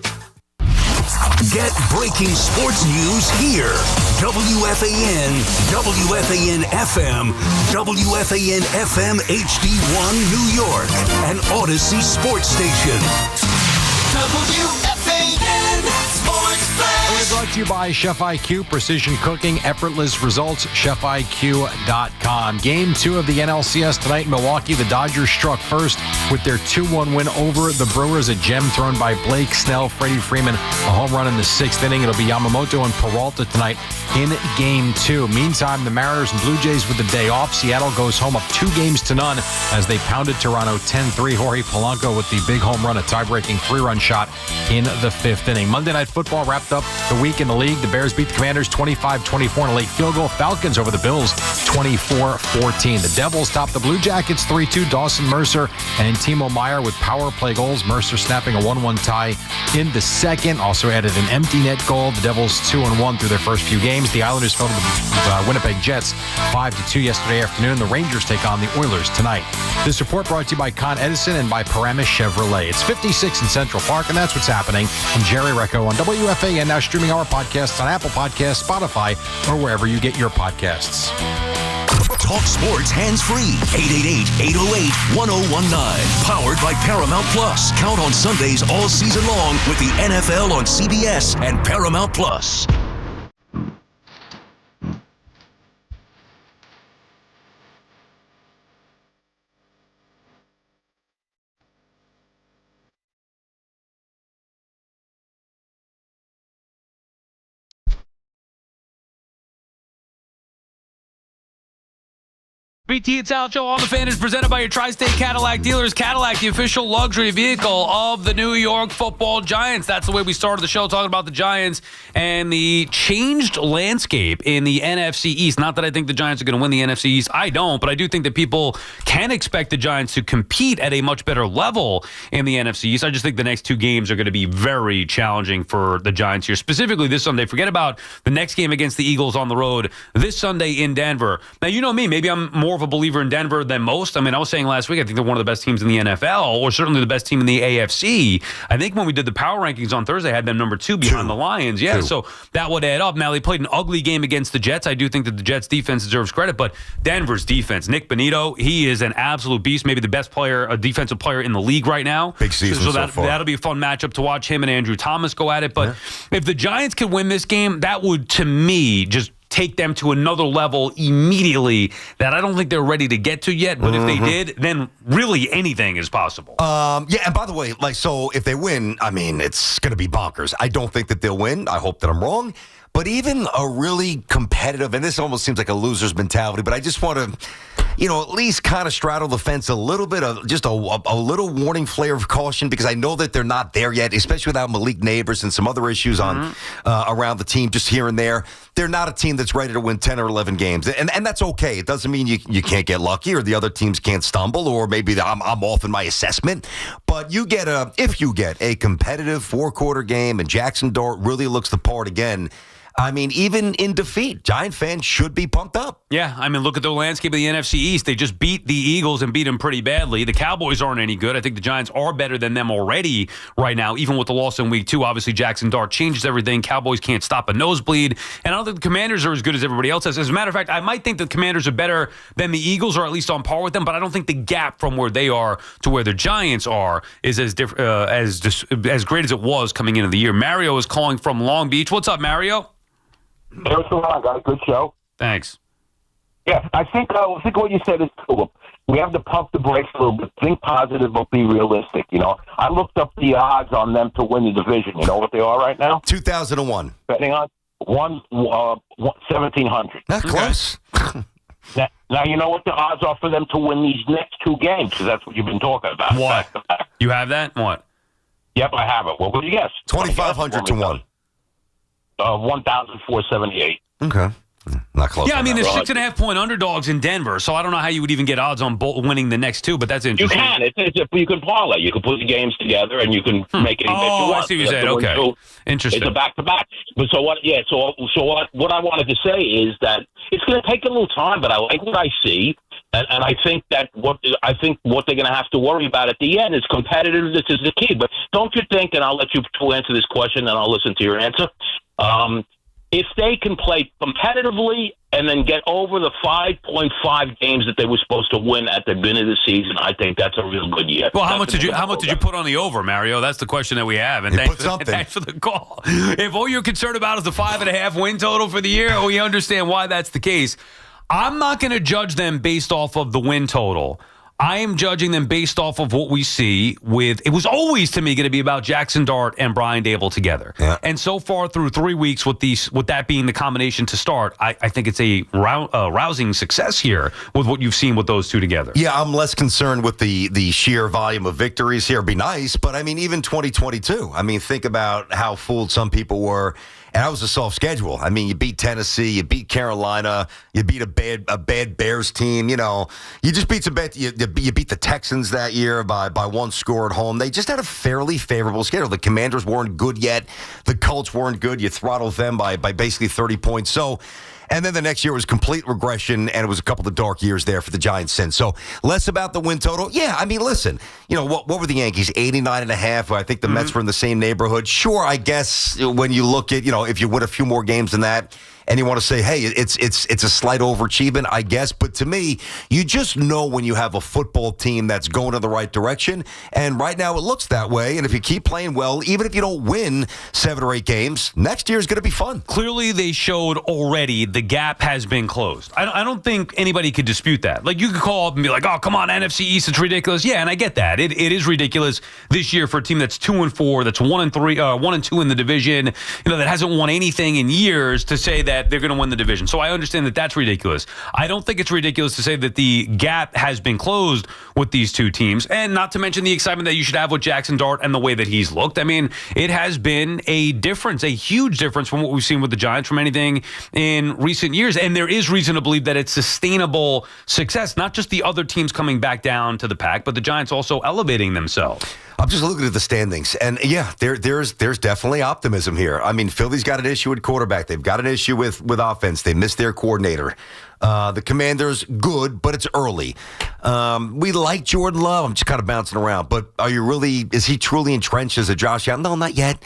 Get breaking sports news here. WFAN, WFAN FM, WFAN FM HD1 New York, an Odyssey sports station. WFAN Sports Flash. We're brought to you by Chef IQ, precision cooking, effortless results, chefiq.com. Game 2 of the NLCS tonight in Milwaukee. The Dodgers struck first with their 2-1 win over the Brewers. A gem thrown by Blake Snell, Freddie Freeman, a home run in the 6th inning. It'll be Yamamoto and Peralta tonight in Game 2. Meantime, the Mariners and Blue Jays with the day off. Seattle goes home up 2-0 as they pounded Toronto 10-3. Jorge Polanco with the big home run, a tie-breaking 3-run shot in the 5th inning. Monday Night Football wrapped up the week in the league. The Bears beat the Commanders 25-24 in a late field goal. Falcons over the Bills 24-14. The Devils topped the Blue Jackets 3-2. Dawson Mercer and Timo Meyer with power play goals. Mercer snapping a 1-1 tie in the second. Also added an empty net goal. The Devils 2-1 through their first few games. The Islanders fell to the Winnipeg Jets 5-2 yesterday afternoon. The Rangers take on the Oilers tonight. This report brought to you by Con Edison and by Paramus Chevrolet. It's 56 in Central Park, and that's what's happening in Jerry Recco on WFAN. Now streaming our podcasts on Apple Podcasts, Spotify, or wherever you get your podcasts. Talk sports hands-free. 888-808-1019. Powered by Paramount Plus. Count on Sundays all season long with the NFL on CBS and Paramount Plus. BT and Sal Show on the Fan is presented by your Tri-State Cadillac dealers. Cadillac, the official luxury vehicle of the New York Football Giants. That's the way we started the show, talking about the Giants and the changed landscape in the NFC East. Not that I think the Giants are going to win the NFC East. I don't, but I do think that people can expect the Giants to compete at a much better level in the NFC East. I just think the next 2 games are going to be very challenging for the Giants here, specifically this Sunday. Forget about the next game against the Eagles on the road this Sunday in Denver. Now, you know me, maybe I'm more of a believer in Denver than most. I mean, I was saying last week, I think they're one of the best teams in the NFL, or certainly the best team in the AFC. I think when we did the power rankings on Thursday, I had them number 2 behind the Lions. Yeah, so that would add up. Now, they played an ugly game against the Jets. I do think that the Jets defense deserves credit, but Denver's defense, Nick Bonito, he is an absolute beast, maybe the best player, a defensive player in the league right now. Big season so far. That'll be a fun matchup to watch him and Andrew Thomas go at it. But if the Giants could win this game, that would, to me, just take them to another level immediately that I don't think they're ready to get to yet. But if they did, then really anything is possible. Yeah, and by the way, so if they win, I mean, it's going to be bonkers. I don't think that they'll win. I hope that I'm wrong. But even a really competitive, and this almost seems like a loser's mentality, but I just want to, at least kind of straddle the fence a little bit of just a little warning flare of caution, because I know that they're not there yet, especially without Malik Neighbors and some other issues on around the team just here and there. They're not a team that's ready to win 10 or 11 games. And that's okay. It doesn't mean you can't get lucky or the other teams can't stumble, or maybe I'm off in my assessment. But if you get a competitive 4-quarter game and Jackson Dart really looks the part again, I mean, even in defeat, Giant fans should be pumped up. Yeah, I mean, look at the landscape of the NFC East. They just beat the Eagles and beat them pretty badly. The Cowboys aren't any good. I think the Giants are better than them already right now, even with the loss in Week 2. Obviously, Jackson Dart changes everything. Cowboys can't stop a nosebleed. And I don't think the Commanders are as good as everybody else is. As a matter of fact, I might think the Commanders are better than the Eagles, or at least on par with them, but I don't think the gap from where they are to where the Giants are is as great as it was coming into the year. Mario is calling from Long Beach. What's up, Mario? Hey, what's going on, guys? Good show. Thanks. Yeah, I think what you said is cool. We have to pump the brakes a little bit. Think positive, but be realistic. I looked up the odds on them to win the division. You know what they are right now? 2001. Betting on 1,700. Not close. Now, you know what the odds are for them to win these next 2 games, because that's what you've been talking about. What? You have that? What? Yep, I have it. What would you guess? 2,500 to 1. 1,478. Okay. Not close. Yeah, I mean, there's 6.5-point underdogs in Denver, so I don't know how you would even get odds on winning the next 2, but that's interesting. You can. You can parlay. You can put the games together, and you can make any bet you want. I see what you said. Okay. Interesting. It's a back-to-back. But so what? Yeah. So what I wanted to say is that it's going to take a little time, but I like what I see. And I think that what they're going to have to worry about at the end is competitiveness is the key. But don't you think, and I'll let you answer this question, and I'll listen to your answer, if they can play competitively and then get over the 5.5 games that they were supposed to win at the beginning of the season, I think that's a real good year. Well, how much did you put on the over, Mario? That's the question that we have. And thanks for the call. If all you're concerned about is the 5.5 win total for the year, we understand why that's the case. I'm not going to judge them based off of the win total. I am judging them based off of what we see with, it was always to me going to be about Jackson Dart and Brian Dable together. Yeah. And so far through 3 weeks with that being the combination to start, I think it's a rousing success here with what you've seen with those two together. Yeah, I'm less concerned with the sheer volume of victories here. It'd be nice, but I mean, even 2022, I mean, think about how fooled some people were. And that was a soft schedule. I mean, you beat Tennessee, you beat Carolina, you beat a bad Bears team. You just beat you beat the Texans that year by 1 score at home. They just had a fairly favorable schedule. The Commanders weren't good yet. The Colts weren't good. You throttled them by basically 30 points. So. And then the next year was complete regression, and it was a couple of dark years there for the Giants since. So less about the win total. Yeah, I mean, listen, what were the Yankees, 89.5? I think the Mets were in the same neighborhood. Sure, I guess when you look at, if you win a few more games than that, and you want to say, hey, it's a slight overachievement, I guess. But to me, you just know when you have a football team that's going in the right direction. And right now it looks that way. And if you keep playing well, even if you don't win 7 or 8 games, next year is going to be fun. Clearly, they showed already the gap has been closed. I don't think anybody could dispute that. Like, you could call up and be like, oh, come on, NFC East, it's ridiculous. Yeah, and I get that. It is ridiculous this year for a team that's 2-4, that's 1-2 in the division, that hasn't won anything in years, to say that they're going to win the division. So I understand that that's ridiculous. I don't think it's ridiculous to say that the gap has been closed with these two teams, and not to mention the excitement that you should have with Jackson Dart and the way that he's looked. I mean, it has been a difference, a huge difference from what we've seen with the Giants from anything in recent years, and there is reason to believe that it's sustainable success, not just the other teams coming back down to the pack, but the Giants also elevating themselves. I'm just looking at the standings, and yeah, there's definitely optimism here. I mean, Philly's got an issue at quarterback. They've got an issue with offense. They missed their coordinator. The Commanders, good, but it's early. We like Jordan Love. I'm just kind of bouncing around. But is he truly entrenched as a Josh Allen? No, not yet.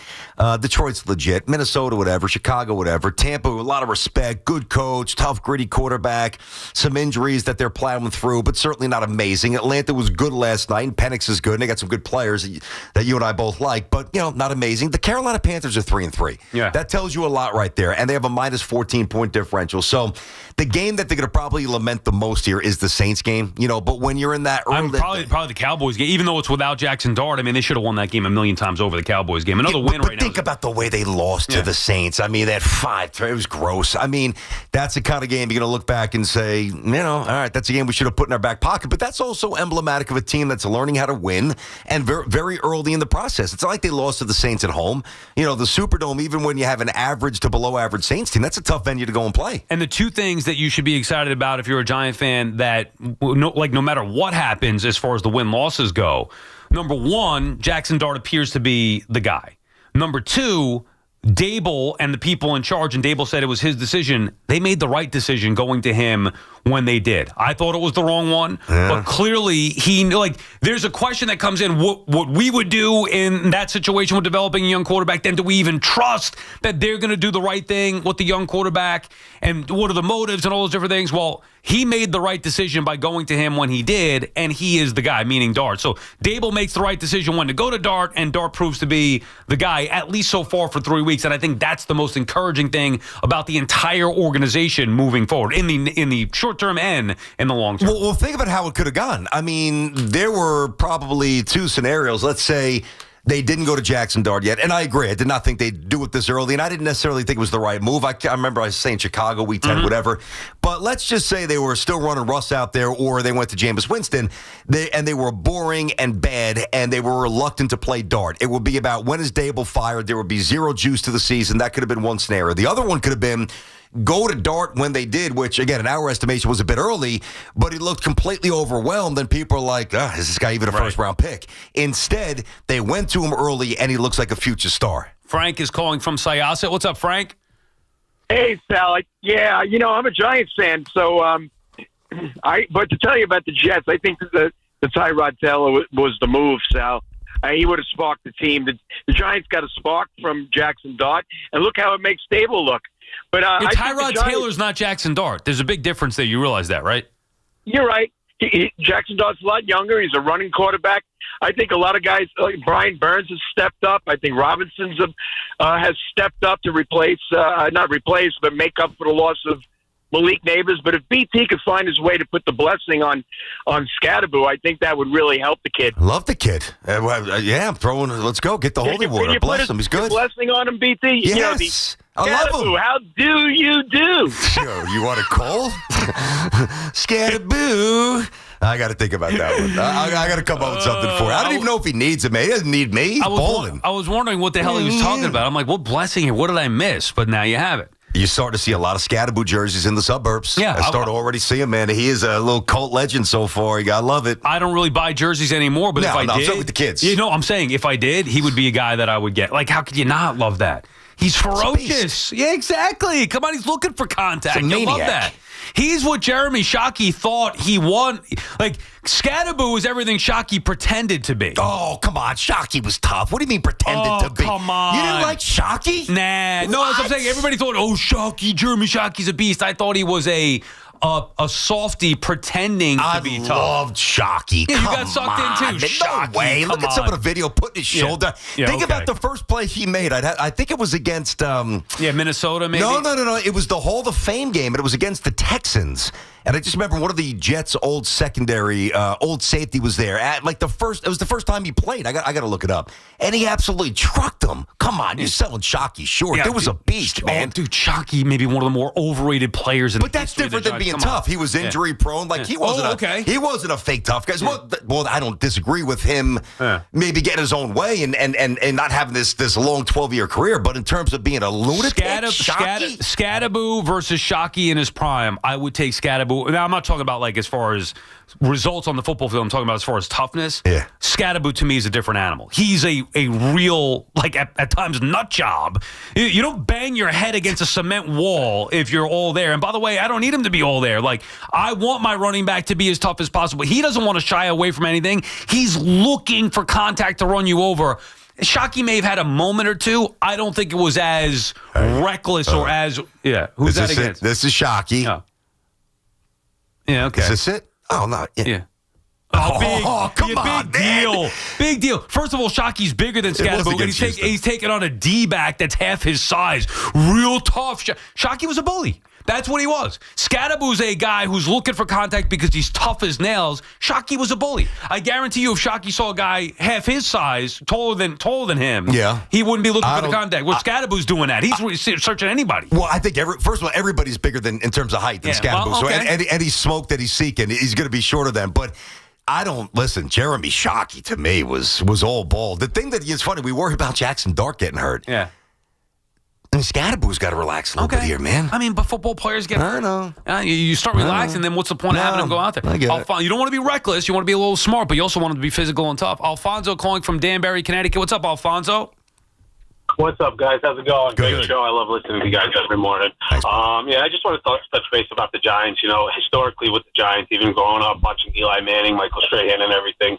Detroit's legit. Minnesota, whatever. Chicago, whatever. Tampa, a lot of respect. Good coach, tough, gritty quarterback. Some injuries that they're plowing through, but certainly not amazing. Atlanta was good last night, and Penix is good, and they got some good players that you and I both like, but, not amazing. The Carolina Panthers are 3-3. Yeah. That tells you a lot right there, and they have a minus 14-point differential. So the game that they're going to probably lament the most here is the Saints game, but when you're in that early... Probably the Cowboys game, even though it's without Jackson Dart. I mean, they should have won that game a million times over the Cowboys game. Another win right now. Think about the way they lost to the Saints. I mean, that 5-3, it was gross. I mean, that's the kind of game you're going to look back and say, all right, that's a game we should have put in our back pocket. But that's also emblematic of a team that's learning how to win and very, very early in the process. It's not like they lost to the Saints at home. The Superdome, even when you have an average to below average Saints team, that's a tough venue to go and play. And the two things that you should be excited about if you're a Giant fan that, no matter what happens as far as the win-losses go, number one, Jackson Dart appears to be the guy. Number two, Dable and the people in charge, and Dable said it was his decision. They made the right decision going to him when they did. I thought it was the wrong one, but clearly he knew. There's a question that comes in: what we would do in that situation with developing a young quarterback? Then do we even trust that they're going to do the right thing with the young quarterback? And what are the motives and all those different things? Well, he made the right decision by going to him when he did, and he is the guy, meaning Dart. So Dable makes the right decision when to go to Dart, and Dart proves to be the guy, at least so far for 3 weeks. And I think that's the most encouraging thing about the entire organization moving forward in the short term and in the long term. Well, think about how it could have gone. I mean, there were probably two scenarios. Let's say they didn't go to Jackson Dart yet, and I agree. I did not think they'd do it this early, and I didn't necessarily think it was the right move. I remember I was saying Chicago, week 10, whatever. But let's just say they were still running Russ out there, or they went to Jameis Winston, and they were boring and bad, and they were reluctant to play Dart. It would be about, when is Dable fired? There would be zero juice to the season. That could have been one scenario. The other one could have been go to Dart when they did, which, again, in our estimation was a bit early, but he looked completely overwhelmed, and people are like, is this guy even a first-round pick? Instead, they went to him early, and he looks like a future star. Frank is calling from Syosset. What's up, Frank? Hey, Sal. I'm a Giants fan, so but to tell you about the Jets, I think the Tyrod Taylor was the move, Sal. He would have sparked the team. The Giants got a spark from Jackson Dart, and look how it makes Dable look. But Tyrod Taylor's not Jackson Dart. There's a big difference there. You realize that, right? You're right. Jackson Dart's a lot younger. He's a running quarterback. I think a lot of guys, like Brian Burns, has stepped up. I think Robinson's has stepped up to but make up for the loss of Malik Neighbors. But if BT could find his way to put the blessing on Scataboo, I think that would really help the kid. Love the kid. I'm throwing. Let's go. Get the holy water. Bless him. He's good. Blessing on him, BT. Yes. I love him. How do you do? Sure. You want to call? Scataboo. I got to think about that one. I got to come up with something for you. I don't even know if he needs it, man. He doesn't need me. He's balling. I was wondering what the hell he was talking about. I'm like, what blessing here? What did I miss? But now you have it. You start to see a lot of Scataboo jerseys in the suburbs. Yeah, I start to already see him, man. He is a little cult legend so far. You gotta love it. I don't really buy jerseys anymore, but if I did, I'm saying with the kids. I'm saying if I did, he would be a guy that I would get. Like, how could you not love that? He's ferocious. Yeah, exactly. Come on, he's looking for contact. You love that. He's what Jeremy Shockey thought he won. Like, Scataboo is everything Shockey pretended to be. Oh, come on. Shockey was tough. What do you mean pretended to be? Come on. You didn't like Shockey? Nah. No, that's what I'm saying. Everybody thought, Shockey, Jeremy Shockey's a beast. I thought he was a softy pretending to be tough. I loved Shockey. Yeah, you got sucked in too. Shockey, no way. Look at some of the video putting his shoulder. Yeah, think about the first play he made. I think it was against Minnesota, maybe? No. It was the Hall of Fame game, and it was against the Texans. And I just remember one of the Jets' old secondary, old safety was there. It was the first time he played. I got to look it up. And he absolutely trucked him. Come on, you're selling Shockey short. There was a beast, man. Dude, Shockey may be one of the more overrated players in the But that's different than being tough. He was injury prone. He wasn't he wasn't a fake tough guy. Well, I don't disagree with him maybe getting his own way and not having this long 12-year career. But in terms of being a lunatic, Scataboo versus Shockey in his prime, I would take Scataboo. Now, I'm not talking about as far as results on the football field. I'm talking about as far as toughness. Yeah. Scataboo to me is a different animal. He's a a real, like at times, nut job. You don't bang your head against a cement wall if you're all there. And by the way, I don't need him to be all there. Like, I want my running back to be as tough as possible. He doesn't want to shy away from anything. He's looking for contact to run you over. Shockey may have had a moment or two. I don't think it was as reckless or as Who's that against? This is Shockey. Oh. Yeah. Okay. Is this it? Oh no. Yeah. Come on, big deal. Big deal. First of all, Shockey's bigger than Scataboo. He's taking on a D-back that's half his size. Real tough. Shockey was a bully. That's what he was. Scataboo's a guy who's looking for contact because he's tough as nails. Shockey was a bully. I guarantee you, if Shockey saw a guy half his size, taller than him, he wouldn't be looking for the contact. Well, Scataboo's doing that. He's searching anybody. Well, I think first of all, everybody's bigger in terms of height than Scataboo. Well, okay. So any smoke that he's seeking, he's going to be shorter than. But I don't listen. Jeremy Shockey to me was all ball. The thing that is funny, we worry about Jackson Dart getting hurt. Yeah. I mean, Scataboo's got to relax a little bit here, man. I mean, but football players get hurt. I know. You start relaxing, then what's the point of having them go out there? I get it. You don't want to be reckless. You want to be a little smart, but you also want them to be physical and tough. Alfonso calling from Danbury, Connecticut. What's up, Alfonso? What's up, guys? How's it going? Good. Great show. I love listening to you guys every morning. I just want to touch base about the Giants. You know, historically with the Giants, even growing up watching Eli Manning, Michael Strahan, and everything,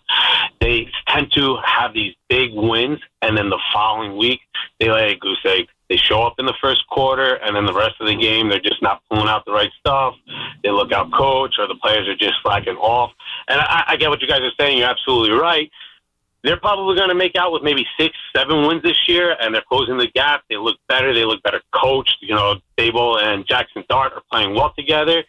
they tend to have these big wins, and then the following week they lay a goose egg. They show up in the first quarter, and then the rest of the game, they're just not pulling out the right stuff. They look out coach, or the players are just slacking off. And I get what you guys are saying. You're absolutely right. They're probably going to make out with maybe 6-7 wins this year, and they're closing the gap. They look better. They look better coached. You know, Dable and Jackson Dart are playing well together.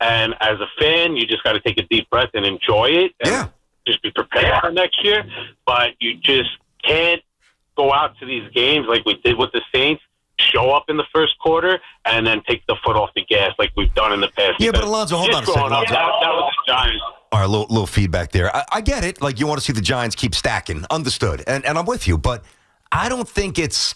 And as a fan, you just got to take a deep breath and enjoy it. And just be prepared for next year. But you just can't go out to these games like we did with the Saints, show up in the first quarter, and then take the foot off the gas like we've done in the past. Yeah, but Alonzo, hold on a second. That was the Giants. All right, little feedback there. I get it. Like, you want to see the Giants keep stacking. Understood. And I'm with you. But I don't think it's...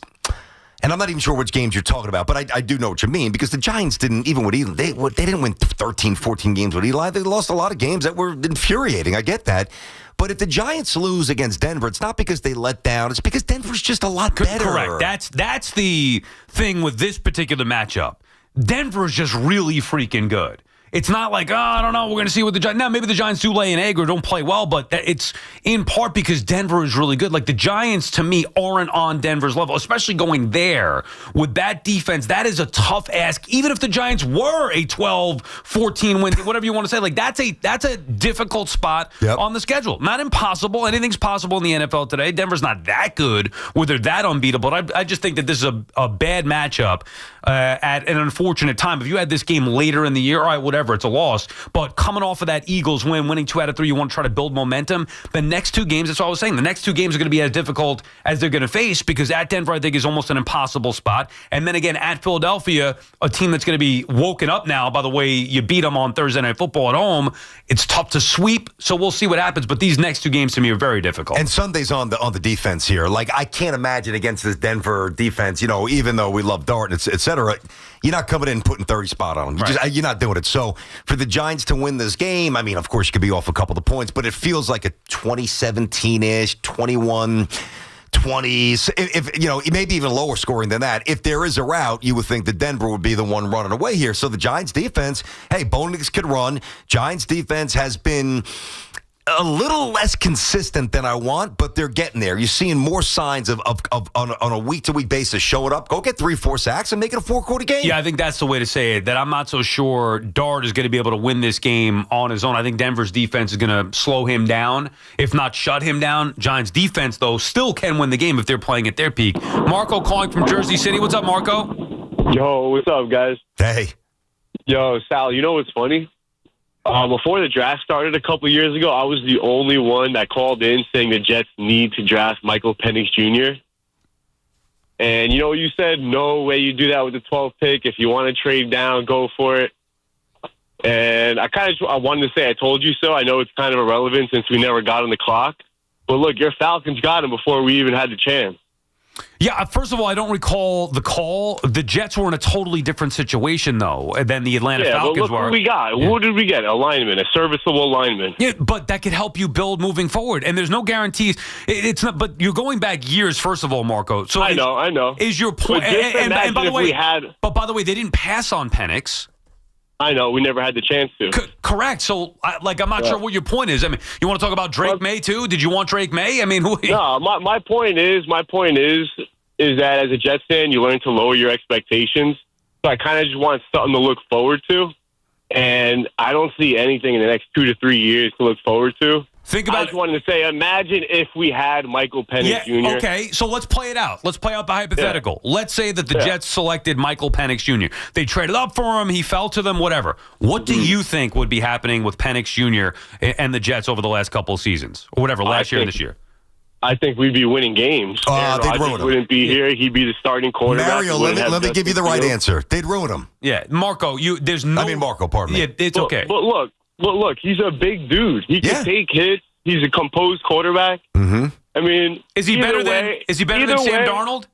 And I'm not even sure which games you're talking about, but I do know what you mean, because the Giants didn't, even with Eli, they didn't win 13, 14 games with Eli. They lost a lot of games that were infuriating. I get that. But if the Giants lose against Denver, it's not because they let down. It's because Denver's just a lot better. Correct. That's the thing with this particular matchup. Denver's just really freaking good. It's not like, I don't know, we're going to see what the Giants... Now, maybe the Giants do lay an egg or don't play well, but it's in part because Denver is really good. Like, the Giants, to me, aren't on Denver's level, especially going there. With that defense, that is a tough ask. Even if the Giants were a 12, 14 win, whatever you want to say, like, that's a difficult spot on the schedule. Not impossible. Anything's possible in the NFL today. Denver's not that good, where they're that unbeatable. I just think that this is a bad matchup at an unfortunate time. If you had this game later in the year, all right, whatever. It's a loss, but coming off of that Eagles win, winning 2 out of 3, you want to try to build momentum. The next 2 games, that's what I was saying, the next 2 games are going to be as difficult as they're going to face, because at Denver, I think, is almost an impossible spot. And then again, at Philadelphia, a team that's going to be woken up now by the way you beat them on Thursday Night Football at home. It's tough to sweep, so we'll see what happens. But these next 2 games to me are very difficult. And Sunday's on the defense here. Like, I can't imagine against this Denver defense, you know, even though we love Dart, et cetera, you're not coming in and putting 30 spot on them. You're not doing it. So for the Giants to win this game, I mean, of course, you could be off a couple of points, but it feels like a 2017-ish, 21-20s, if you know, maybe even lower scoring than that. If there is a route, you would think that Denver would be the one running away here. So the Giants defense, hey, Bonix could run. Giants defense has been a little less consistent than I want, but they're getting there. You're seeing more signs of on a week-to-week basis showing up. Go get 3-4 sacks and make it a 4-quarter game. Yeah, I think that's the way to say it, that I'm not so sure Dart is going to be able to win this game on his own. I think Denver's defense is going to slow him down, if not shut him down. Giants defense, though, still can win the game if they're playing at their peak. Marco calling from Jersey City. What's up, Marco? Yo, what's up, guys? Hey. Yo, Sal, you know what's funny? Before the draft started a couple years ago, I was the only one that called in saying the Jets need to draft Michael Penix Jr. And you know, you said, no way you do that with the 12th pick. If you want to trade down, go for it. And I wanted to say I told you so. I know it's kind of irrelevant since we never got on the clock. But look, your Falcons got him before we even had the chance. Yeah, first of all, I don't recall the call. The Jets were in a totally different situation, though, than the Atlanta Falcons but look were. What we got. Yeah. What did we get? A lineman, a serviceable lineman. Yeah, but that could help you build moving forward. And there's no guarantees. It's not. But you're going back years, first of all, Marco. So I know. Is your point? And by the way, they didn't pass on Penix. I know. We never had the chance to. Correct. So, I'm not sure what your point is. I mean, you want to talk about Drake May too? Did you want Drake May? I mean, no. My point is that as a Jets fan, you learn to lower your expectations. So I kind of just want something to look forward to, and I don't see anything in the next 2 to 3 years to look forward to. I just wanted to say, imagine if we had Michael Penix Jr. Okay, so let's play it out. Let's play out the hypothetical. Yeah. Let's say that the Jets selected Michael Penix Jr. They traded up for him. He fell to them, whatever. What do you think would be happening with Penix Jr. and the Jets over the last couple of seasons? Or whatever, last year and this year? I think we'd be winning games. They'd ruin him. Wouldn't be here. He'd be the starting quarterback. Mario, let me give you the right answer. They'd ruin him. Yeah, Marco, Marco, pardon me. Yeah, it's okay. But look, he's a big dude. He can take hits. He's a composed quarterback. Mm-hmm. I mean, is he better than Sam Darnold?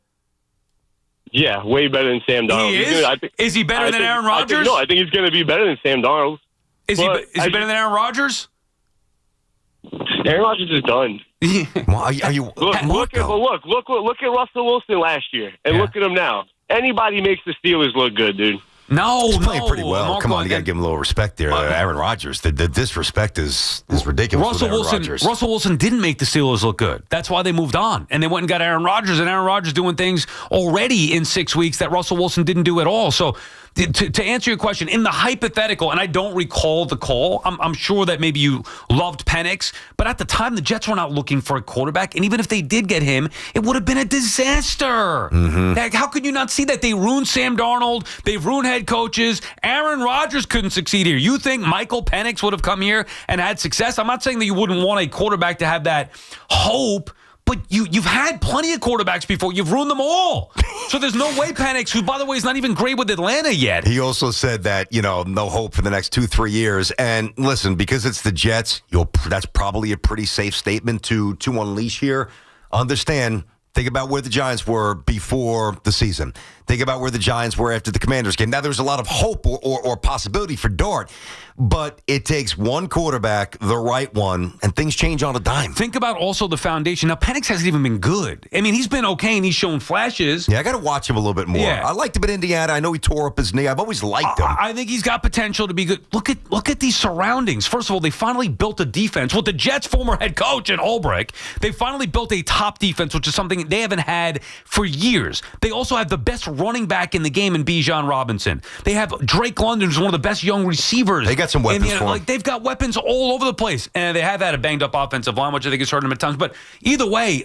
Yeah, way better than Sam Darnold. He is? Is he better than Aaron Rodgers? I think he's going to be better than Sam Darnold. Is he better than Aaron Rodgers? Aaron Rodgers is done. Well, are you look at Russell Wilson last year, and look at him now. Anybody makes the Steelers look good, dude. He's playing pretty well. Marco, come on, you got to give him a little respect there. Aaron Rodgers, the disrespect is ridiculous. Russell Wilson didn't make the Steelers look good. That's why they moved on, and they went and got Aaron Rodgers, and Aaron Rodgers doing things already in 6 weeks that Russell Wilson didn't do at all. So to answer your question, in the hypothetical, and I don't recall the call, I'm sure that maybe you loved Penix, but at the time, the Jets were not looking for a quarterback, and even if they did get him, it would have been a disaster. Mm-hmm. How could you not see that? They ruined Sam Darnold. They've ruined head coaches. Aaron Rodgers couldn't succeed here. You think Michael Penix would have come here and had success? I'm not saying that you wouldn't want a quarterback to have that hope, but you've had plenty of quarterbacks before. You've ruined them all. So there's no way Penix, who, by the way, is not even great with Atlanta yet. He also said that, no hope for the next 2-3 years. And listen, because it's the Jets, that's probably a pretty safe statement to unleash here. Understand, think about where the Giants were before the season. Think about where the Giants were after the Commanders game. Now, there's a lot of hope or possibility for Dart, but it takes one quarterback, the right one, and things change on a dime. Think about also the foundation. Now, Penix hasn't even been good. I mean, he's been okay, and he's shown flashes. Yeah, I got to watch him a little bit more. Yeah. I liked him at Indiana. I know he tore up his knee. I've always liked him. I think he's got potential to be good. Look at these surroundings. First of all, they finally built a defense. With the Jets' former head coach in Ulbrich, they finally built a top defense, which is something they haven't had for years. They also have the best running back in the game in Bijan Robinson. They have Drake London, who's one of the best young receivers. They got some weapons for him. They've got weapons all over the place, and they have had a banged up offensive line, which I think has hurt them at times. But either way,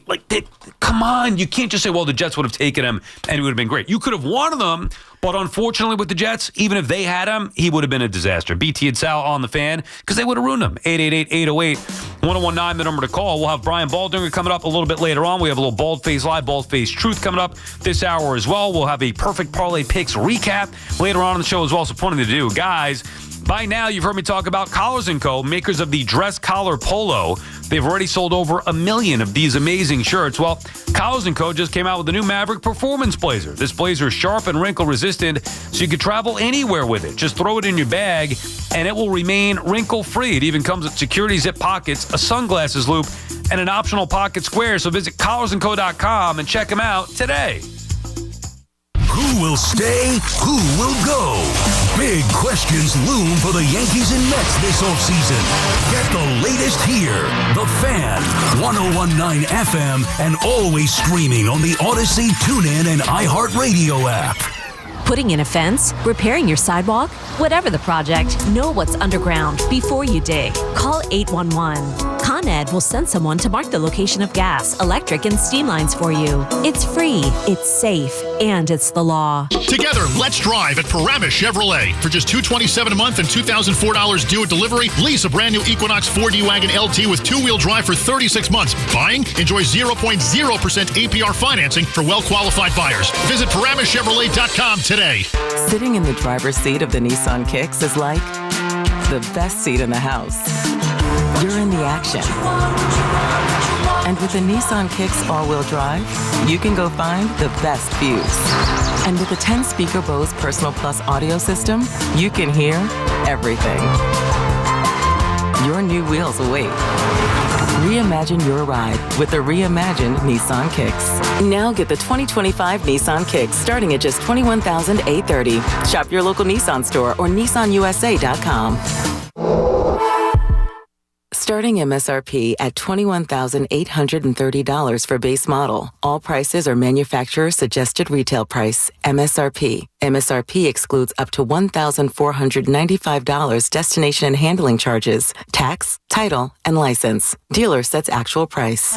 come on, you can't just say, well, the Jets would have taken him and it would have been great. You could have wanted them, but unfortunately with the Jets, even if they had him, he would have been a disaster. BT and Sal on the Fan, because they would have ruined him. 888-808-1019, the number to call. We'll have Brian Baldinger coming up a little bit later on. We have a little Bald Face Live, Bald Face Truth coming up this hour as well. We'll have a Perfect Parlay Picks recap later on in the show as well, so plenty to do. Guys, by now, you've heard me talk about Collars & Co., makers of the dress collar polo. They've already sold over 1 million of these amazing shirts. Well, Collars & Co. just came out with the new Maverick Performance Blazer. This blazer is sharp and wrinkle-resistant, so you can travel anywhere with it. Just throw it in your bag, and it will remain wrinkle-free. It even comes with security zip pockets, a sunglasses loop, and an optional pocket square. So visit collarsandco.com and check them out today. Who will stay? Who will go? Big questions loom for the Yankees and Mets this offseason. Get the latest here. The Fan, 101.9 FM, and always streaming on the Odyssey, TuneIn, and iHeartRadio app. Putting in a fence, repairing your sidewalk, whatever the project, know what's underground before you dig. Call 811. Con Ed will send someone to mark the location of gas, electric, and steam lines for you. It's free, it's safe, and it's the law. Together, let's drive at Paramus Chevrolet. For just $227 a month and $2,004 due at delivery, lease a brand new Equinox 4D Wagon LT with two-wheel drive for 36 months. Buying? Enjoy 0.0% APR financing for well-qualified buyers. Visit ParamusChevrolet.com today. Sitting in the driver's seat of the Nissan Kicks is like the best seat in the house. You're in the action, And with the Nissan Kicks all-wheel drive, you can go find the best views. And with the 10-speaker Bose Personal Plus audio system, you can hear everything. Your new wheels await. Reimagine your ride with the reimagined Nissan Kicks. Now get the 2025 Nissan Kicks starting at just $21,830. Shop your local Nissan store or nissanusa.com. Starting MSRP at $21,830 for base model. All prices are manufacturer suggested retail price. MSRP. MSRP excludes up to $1,495 destination and handling charges, tax, title, and license. Dealer sets actual price.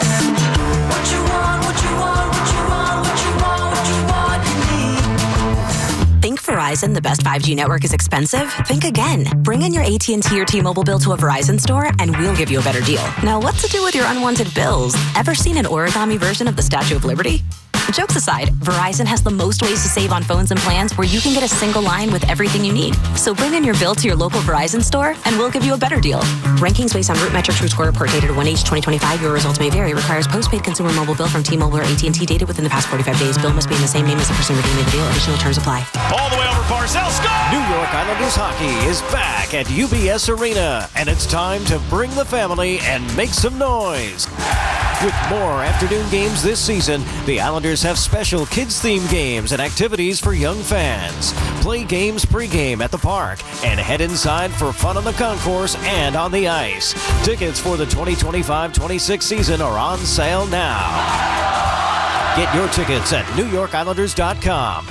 Think Verizon, the best 5G network, is expensive? Think again. Bring in your AT&T or T-Mobile bill to a Verizon store and we'll give you a better deal. Now, what to do with your unwanted bills? Ever seen an origami version of the Statue of Liberty? Jokes aside, Verizon has the most ways to save on phones and plans where you can get a single line with everything you need. So bring in your bill to your local Verizon store and we'll give you a better deal. Rankings based on root metrics, root score report dated 1H2025. Your results may vary. Requires postpaid consumer mobile bill from T-Mobile or AT&T dated within the past 45 days. Bill must be in the same name as the person redeeming the deal. Additional terms apply. All the way over Parcell. Score! New York Islanders hockey is back at UBS Arena, and it's time to bring the family and make some noise. With more afternoon games this season, the Islanders have special kids-themed games and activities for young fans. Play games pregame at the park and head inside for fun on the concourse and on the ice. Tickets for the 2025-26 season are on sale now. Get your tickets at NewYorkIslanders.com.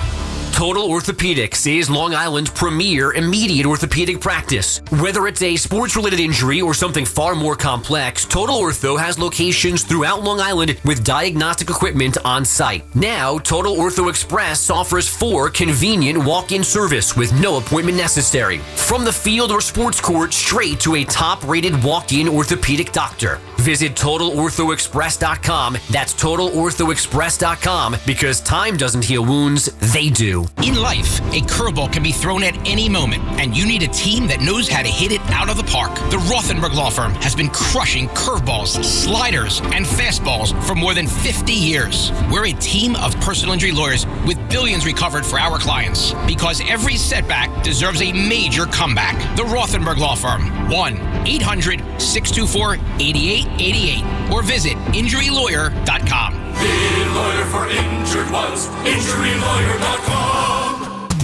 Total Orthopedics is Long Island's premier immediate orthopedic practice. Whether it's a sports-related injury or something far more complex, Total Ortho has locations throughout Long Island with diagnostic equipment on site. Now, Total Ortho Express offers 4 convenient walk-in service with no appointment necessary. From the field or sports court straight to a top-rated walk-in orthopedic doctor. Visit TotalOrthoExpress.com. That's TotalOrthoExpress.com, because time doesn't heal wounds, they do. In life, a curveball can be thrown at any moment, and you need a team that knows how to hit it out of the park. The Rothenberg Law Firm has been crushing curveballs, sliders, and fastballs for more than 50 years. We're a team of personal injury lawyers with billions recovered for our clients, because every setback deserves a major comeback. The Rothenberg Law Firm, 1-800-624-8888, or visit injurylawyer.com. Be a lawyer for injured ones. Injurylawyer.com.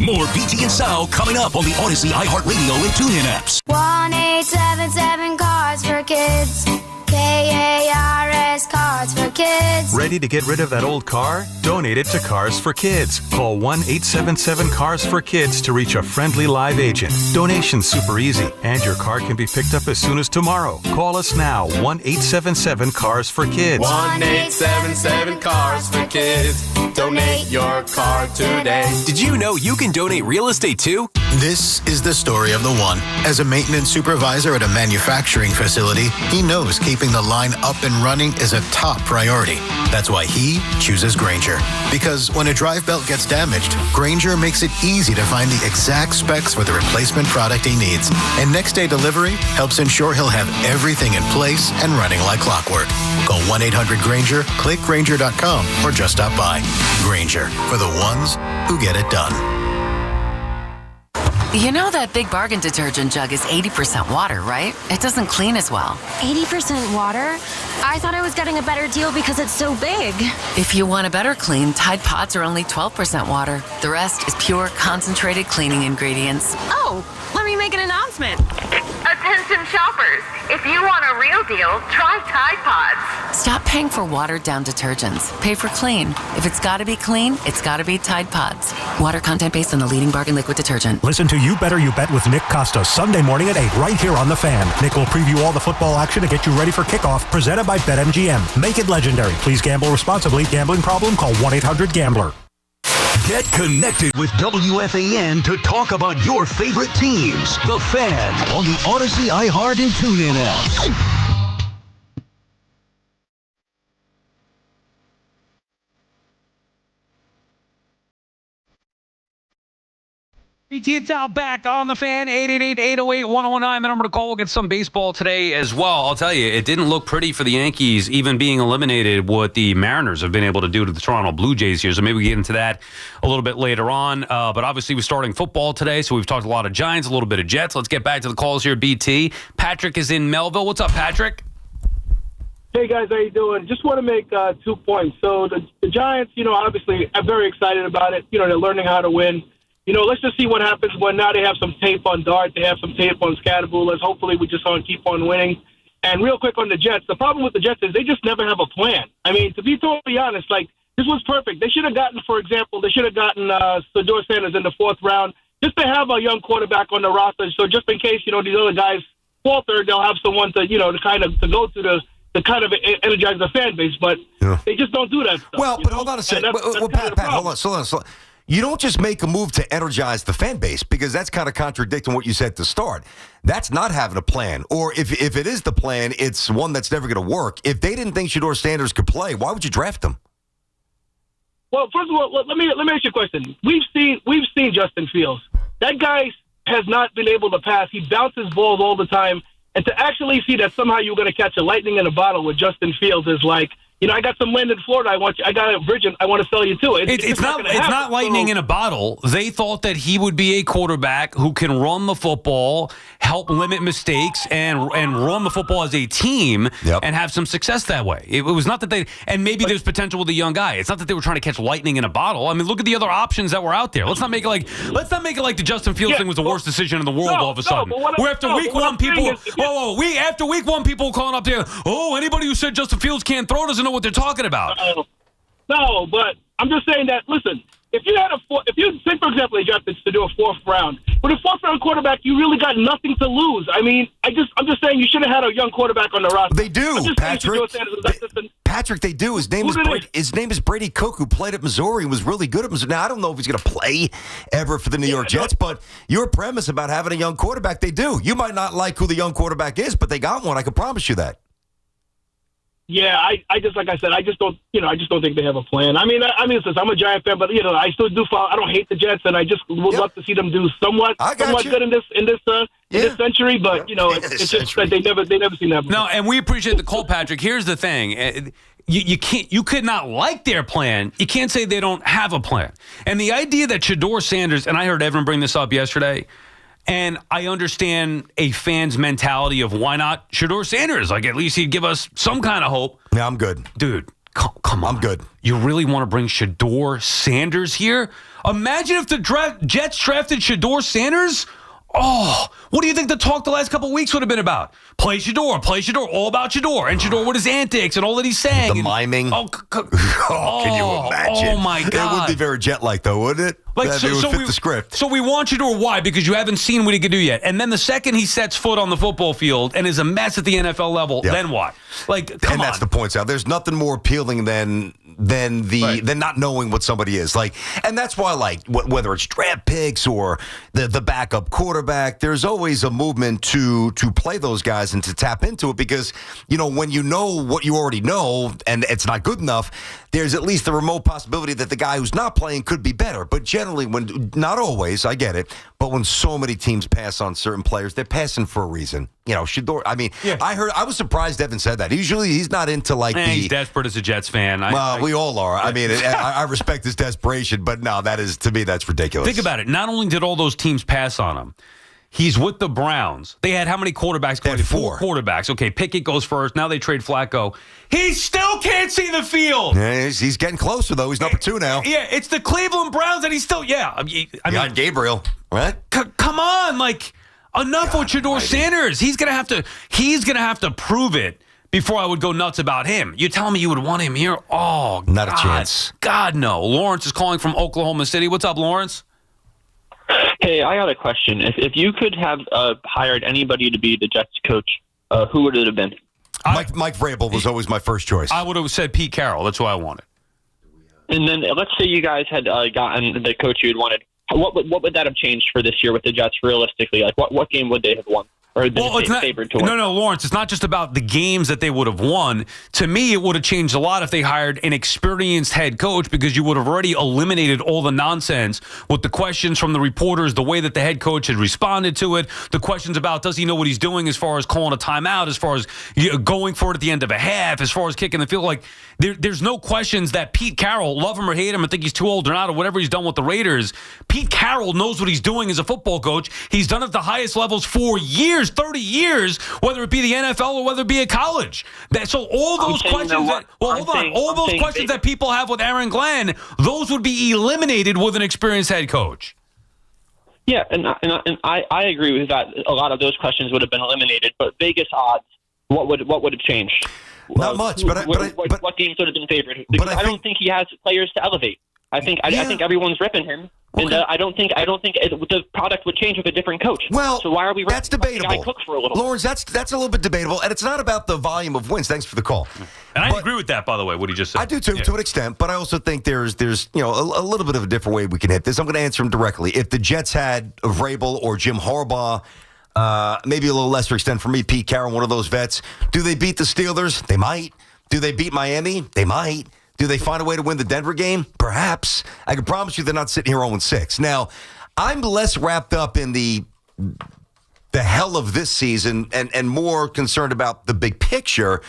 More BT and Sal coming up on the Odyssey, iHeartRadio, and TuneIn apps. 1-877 Cards for Kids. KARS Cards for Kids. Ready to get rid of that old car? Donate it to Cars for Kids. Call 1-877-CARS-FOR-KIDS to reach a friendly live agent. Donation's super easy, and your car can be picked up as soon as tomorrow. Call us now, 1-877-CARS-FOR-KIDS. 1-877-CARS-FOR-KIDS. Donate your car today. Did you know you can donate real estate too? This is the story of the one. As a maintenance supervisor at a manufacturing facility, he knows keeping the line up and running is a top priority. That's why he chooses Grainger. Because when a drive belt gets damaged, Grainger makes it easy to find the exact specs for the replacement product he needs. And next day delivery helps ensure he'll have everything in place and running like clockwork. Call 1-800-GRAINGER, click Grainger.com, or just stop by. Grainger, for the ones who get it done. You know that Big Bargain detergent jug is 80% water, right? It doesn't clean as well. 80% water? I thought I was getting a better deal because it's so big. If you want a better clean, Tide Pods are only 12% water. The rest is pure, concentrated cleaning ingredients. Oh, let me make an announcement. Attention shoppers, if you want a real deal, try Tide Pods. Stop paying for watered-down detergents. Pay for clean. If it's got to be clean, it's got to be Tide Pods. Water content based on the leading bargain liquid detergent. Listen to You Better You Bet with Nick Costa Sunday morning at 8 right here on The Fan. Nick will preview all the football action to get you ready for kickoff, presented by BetMGM. Make it legendary. Please gamble responsibly. Gambling problem? Call 1-800-GAMBLER. Get connected with WFAN to talk about your favorite teams. The Fan on the Odyssey, iHeart, and TuneIn apps. BT, it's out back on the Fan, 888-808-1019, the number to call. We'll get some baseball today as well. I'll tell you, it didn't look pretty for the Yankees, even being eliminated, what the Mariners have been able to do to the Toronto Blue Jays here. So maybe we get into that a little bit later on. But obviously, we're starting football today, so we've talked a lot of Giants, a little bit of Jets. Let's get back to the calls here, BT. Patrick is in Melville. What's up, Patrick? Hey, guys, how you doing? Just want to make 2 points. So the Giants, obviously, I'm very excited about it. They're learning how to win. Let's just see what happens when now they have some tape on Dart. They have some tape on Scataboo. Hopefully we just keep on winning. And real quick on the Jets, the problem with the Jets is they just never have a plan. I mean, to be totally honest, this was perfect. They should have gotten, for example, Shedeur Sanders in the 4th round just to have a young quarterback on the roster. So just in case, these other guys falter, they'll have someone to go to kind of energize the fan base. But they just don't do that stuff. Well, but hold on a second. Pat, hold on. Slow down. You don't just make a move to energize the fan base, because that's kind of contradicting what you said to start. That's not having a plan. Or if it is the plan, it's one that's never going to work. If they didn't think Shedeur Sanders could play, why would you draft him? Well, first of all, let me ask you a question. We've seen Justin Fields. That guy has not been able to pass. He bounces balls all the time. And to actually see that somehow you're going to catch a lightning in a bottle with Justin Fields is like, I got some land in Florida. I got a Virgin. I want to sell you to it. It's not lightning in a bottle. They thought that he would be a quarterback who can run the football, help limit mistakes, and run the football as a team and have some success that way. It was not that maybe there's potential with a young guy. It's not that they were trying to catch lightning in a bottle. I mean, look at the other options that were out there. Let's not make it like the Justin Fields thing was the worst decision in the world all of a sudden. After week one, people were calling up there, anybody who said Justin Fields can't throw doesn't know what they're talking about. No, but I'm just saying that, listen, if you say, for example, they drafted to do a 4th round, with a 4th round quarterback, you really got nothing to lose. I mean, I'm just saying you should have had a young quarterback on the roster. They do, Patrick. Patrick, they do. His name is Brady Cook, who played at Missouri and was really good at Missouri. Now, I don't know if he's going to play ever for the New York Jets, but your premise about having a young quarterback, they do. You might not like who the young quarterback is, but they got one. I can promise you that. Yeah, I just like I said, I just don't think they have a plan. I mean, listen, I'm a Giant fan, but I still do follow. I don't hate the Jets, and I just would love to see them do somewhat good in this century. But it's just that they never seem to have. No, and we appreciate the call, Patrick. Here's the thing: you could not like their plan. You can't say they don't have a plan. And the idea that Shedeur Sanders, and I heard Evan bring this up yesterday. And I understand a fan's mentality of why not Shedeur Sanders? Like, at least he'd give us some kind of hope. Yeah, I'm good. Dude, come on. I'm good. You really want to bring Shedeur Sanders here? Imagine if the Jets drafted Shedeur Sanders. Oh, what do you think the talk the last couple of weeks would have been about? Play Shedeur, all about Shedeur. And Shedeur with his antics and all that he's saying. The miming. Can you imagine? Oh, my God. It would be very Jet-like, though, wouldn't it? It would fit the script. So we want Shedeur. Why? Because you haven't seen what he can do yet. And then the second he sets foot on the football field and is a mess at the NFL level, then what? Come on. That's the point, Sal. There's nothing more appealing than not knowing what somebody is. And that's why, whether it's draft picks or the backup quarterback, there's always a movement to play those guys and to tap into it, because when you know what you already know and it's not good enough, there's at least the remote possibility that the guy who's not playing could be better. But generally, not always, I get it, but when so many teams pass on certain players, they're passing for a reason. Shedeur, I was surprised Evan said that. Usually he's not into he's desperate as a Jets fan. We all are. I mean, I respect his desperation, but no, to me, that's ridiculous. Think about it. Not only did all those teams pass on him, he's with the Browns. They had how many quarterbacks? They had 4 quarterbacks. Okay, Pickett goes first. Now they trade Flacco. He still can't see the field. Yeah, he's getting closer, though. He's number 2 now. Yeah, it's the Cleveland Browns, and he's still, I mean, Gabriel, right? Come on, enough with Shedeur Sanders. He's gonna have to prove it before I would go nuts about him. You telling me you would want him here? Oh, not a chance. God, no. Lawrence is calling from Oklahoma City. What's up, Lawrence? Hey, I got a question. If you could have hired anybody to be the Jets coach, who would it have been? Mike Vrabel was always my first choice. I would have said Pete Carroll. That's who I wanted. And then let's say you guys had gotten the coach you had wanted. What would that have changed for this year with the Jets realistically? What game would they have won? or favored to win. No, Lawrence, it's not just about the games that they would have won. To me, it would have changed a lot if they hired an experienced head coach, because you would have already eliminated all the nonsense with the questions from the reporters, the way that the head coach had responded to it, the questions about does he know what he's doing as far as calling a timeout, as far as going for it at the end of a half, as far as kicking the field. Like, there's no questions that Pete Carroll, love him or hate him, I think he's too old or not, or whatever he's done with the Raiders, Pete Carroll knows what he's doing as a football coach. He's done it at the highest levels for years, 30 years, whether it be the NFL or whether it be a college. So all those questions that people have with Aaron Glenn, those would be eliminated with an experienced head coach. Yeah, and I agree with that. A lot of those questions would have been eliminated, but Vegas odds, what would have changed? Not much, but what games would have been favored? Because I don't think he has players to elevate. I think everyone's ripping him. Okay. And I don't think the product would change with a different coach. Well, so why are we? That's debatable. Cook for a little Lawrence, that's a little bit debatable, and it's not about the volume of wins. Thanks for the call. And I agree with that, by the way, what he just said. I do too, to an extent, but I also think there's a little bit of a different way we can hit this. I'm going to answer him directly. If the Jets had Vrabel or Jim Harbaugh, maybe a little lesser extent for me, Pete Carroll, one of those vets, do they beat the Steelers? They might. Do they beat Miami? They might. Do they find a way to win the Denver game? Perhaps. I can promise you they're not sitting here 0-6. Now, I'm less wrapped up in the hell of this season and more concerned about the big picture,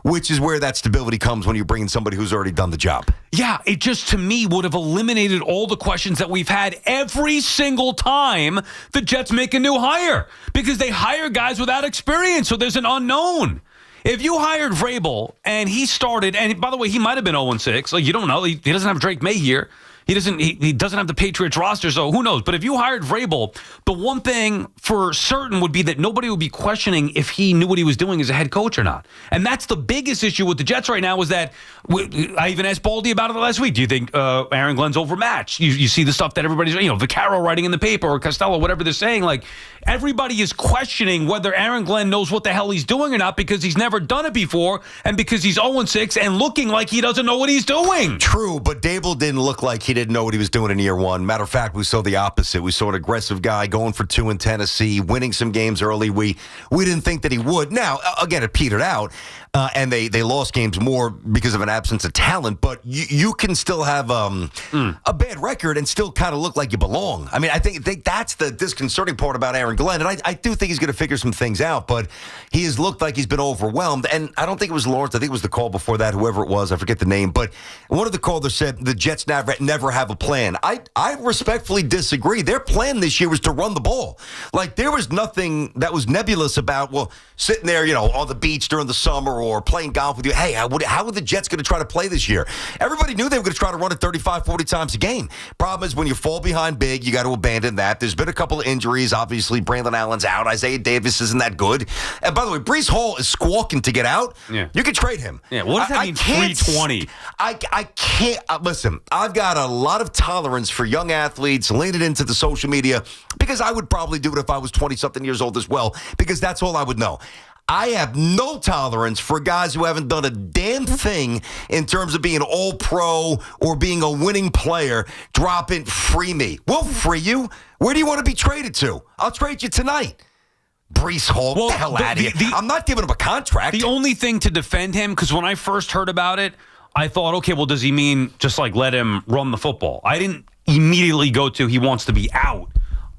which is where that stability comes when you bring in somebody who's already done the job. Yeah, it just, to me, would have eliminated all the questions that we've had every single time the Jets make a new hire, because they hire guys without experience, so there's an unknown. If you hired Vrabel and he started, and by the way, he might have been 0-6. Like, you don't know. He doesn't have Drake May here. He doesn't have the Patriots roster, so who knows? But if you hired Vrabel, the one thing for certain would be that nobody would be questioning if he knew what he was doing as a head coach or not. And that's the biggest issue with the Jets right now, is that I even asked Baldy about it last week. Do you think Aaron Glenn's overmatched? You see the stuff that everybody's, Vaccaro writing in the paper, or Costello, whatever they're saying. Like, everybody is questioning whether Aaron Glenn knows what the hell he's doing or not, because he's never done it before, and because he's 0-6 and looking like he doesn't know what he's doing. True, but Dable didn't look like he didn't know what he was doing in year one. Matter of fact, we saw the opposite. We saw an aggressive guy going for 2 in Tennessee, winning some games early. We didn't think that he would. Now, again, it petered out, and they lost games more because of an absence of talent, but you can still have a bad record and still kind of look like you belong. I mean, I think that's the disconcerting part about Aaron Glenn, and I do think he's going to figure some things out, but he has looked like he's been overwhelmed, and I don't think it was Lawrence. I think it was the call before that, whoever it was. I forget the name, but one of the callers said the Jets never have a plan. I respectfully disagree. Their plan this year was to run the ball. Like, there was nothing that was nebulous about, sitting there, on the beach during the summer or playing golf with you. Hey, how are the Jets going to try to play this year? Everybody knew they were going to try to run it 35, 40 times a game. Problem is, when you fall behind big, you got to abandon that. There's been a couple of injuries. Obviously, Brandon Allen's out. Isaiah Davis isn't that good. And by the way, Breece Hall is squawking to get out. Yeah. You can trade him. Yeah, what does that mean, 320? I can't. Listen, I've got a lot of tolerance for young athletes leaning into the social media, because I would probably do it if I was 20-something years old as well, because that's all I would know. I have no tolerance for guys who haven't done a damn thing in terms of being all-pro or being a winning player. Drop it, free me. We'll free you. Where do you want to be traded to? I'll trade you tonight. Breece Hall, get the hell out of here. I'm not giving him a contract. The only thing to defend him, because when I first heard about it, I thought, okay, well, does he mean just like let him run the football? I didn't immediately go to he wants to be out.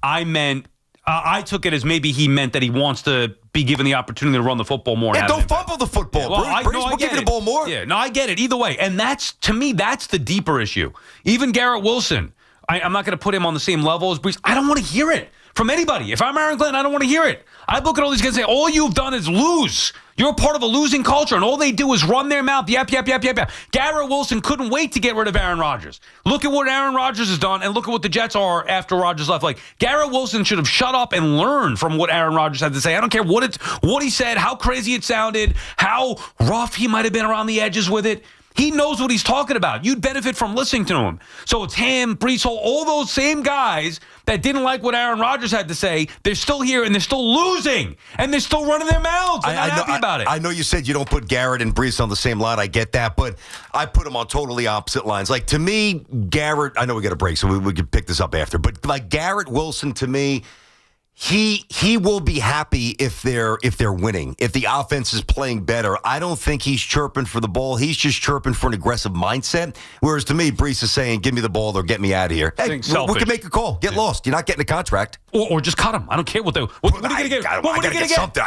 I meant, I took it as maybe he meant that he wants to be given the opportunity to run the football more. Yeah, don't fumble the football. Yeah, Breece, we'll give you the ball more. Yeah, no, I get it. Either way. And to me, that's the deeper issue. Even Garrett Wilson, I'm not going to put him on the same level as Breece. I don't want to hear it from anybody. If I'm Aaron Glenn, I don't want to hear it. I look at all these guys and say, all you've done is lose. You're a part of a losing culture, and all they do is run their mouth. Yap, yap, yap, yap, yap. Garrett Wilson couldn't wait to get rid of Aaron Rodgers. Look at what Aaron Rodgers has done, and look at what the Jets are after Rodgers left. Like, Garrett Wilson should have shut up and learned from what Aaron Rodgers had to say. I don't care what he said, how crazy it sounded, how rough he might have been around the edges with it. He knows what he's talking about. You'd benefit from listening to him. So it's him, Breece Hall, all those same guys that didn't like what Aaron Rodgers had to say. They're still here, and they're still losing, and they're still running their mouths. They're not happy about it. I know you said you don't put Garrett and Breece on the same line. I get that, but I put them on totally opposite lines. Like, to me, Garrett, I know we got a break, so we can pick this up after, but like Garrett Wilson, to me, He will be happy if they're winning, if the offense is playing better. I don't think he's chirping for the ball. He's just chirping for an aggressive mindset. Whereas to me, Brees is saying, give me the ball or get me out of here. Hey, we can make a call. Get lost. You're not getting a contract. Or just cut him. I don't care what are you going to get. What are you going to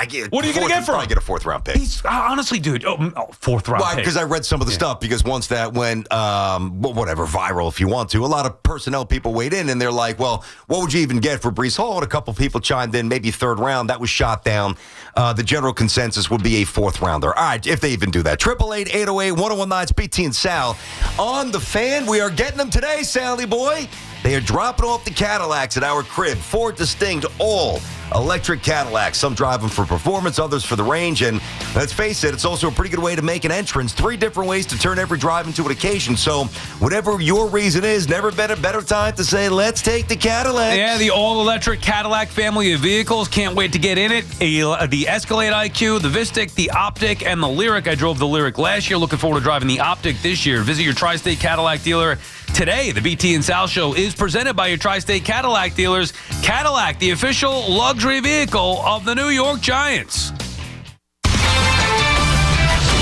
get? What are you going to get from him? I get a 4th-round pick. Honestly, dude, 4th-round pick. Because I read some of the stuff, because once that went, viral if you want to, a lot of personnel people weighed in, and they're like, well, what would you even get for Brees Hall? And a couple people chimed in, maybe 3rd round. That was shot down. The general consensus would be a 4th-rounder. All right, if they even do that. 888-808-1019. It's BT and Sal on the Fan. We are getting them today, Sally boy. They are dropping off the Cadillacs at our crib. 4 distinct, all electric Cadillacs. Some drive them for performance, others for the range. And let's face it, it's also a pretty good way to make an entrance. 3 different ways to turn every drive into an occasion. So whatever your reason is, never been a better time to say, let's take the Cadillac. Yeah, the all-electric Cadillac family of vehicles. Can't wait to get in it. The Escalade IQ, the Vistic, the Optic, and the Lyric. I drove the Lyric last year. Looking forward to driving the Optic this year. Visit your Tri-State Cadillac dealer today. The BT and Sal Show is presented by your Tri-State Cadillac dealers. Cadillac, the official luxury vehicle of the New York Giants.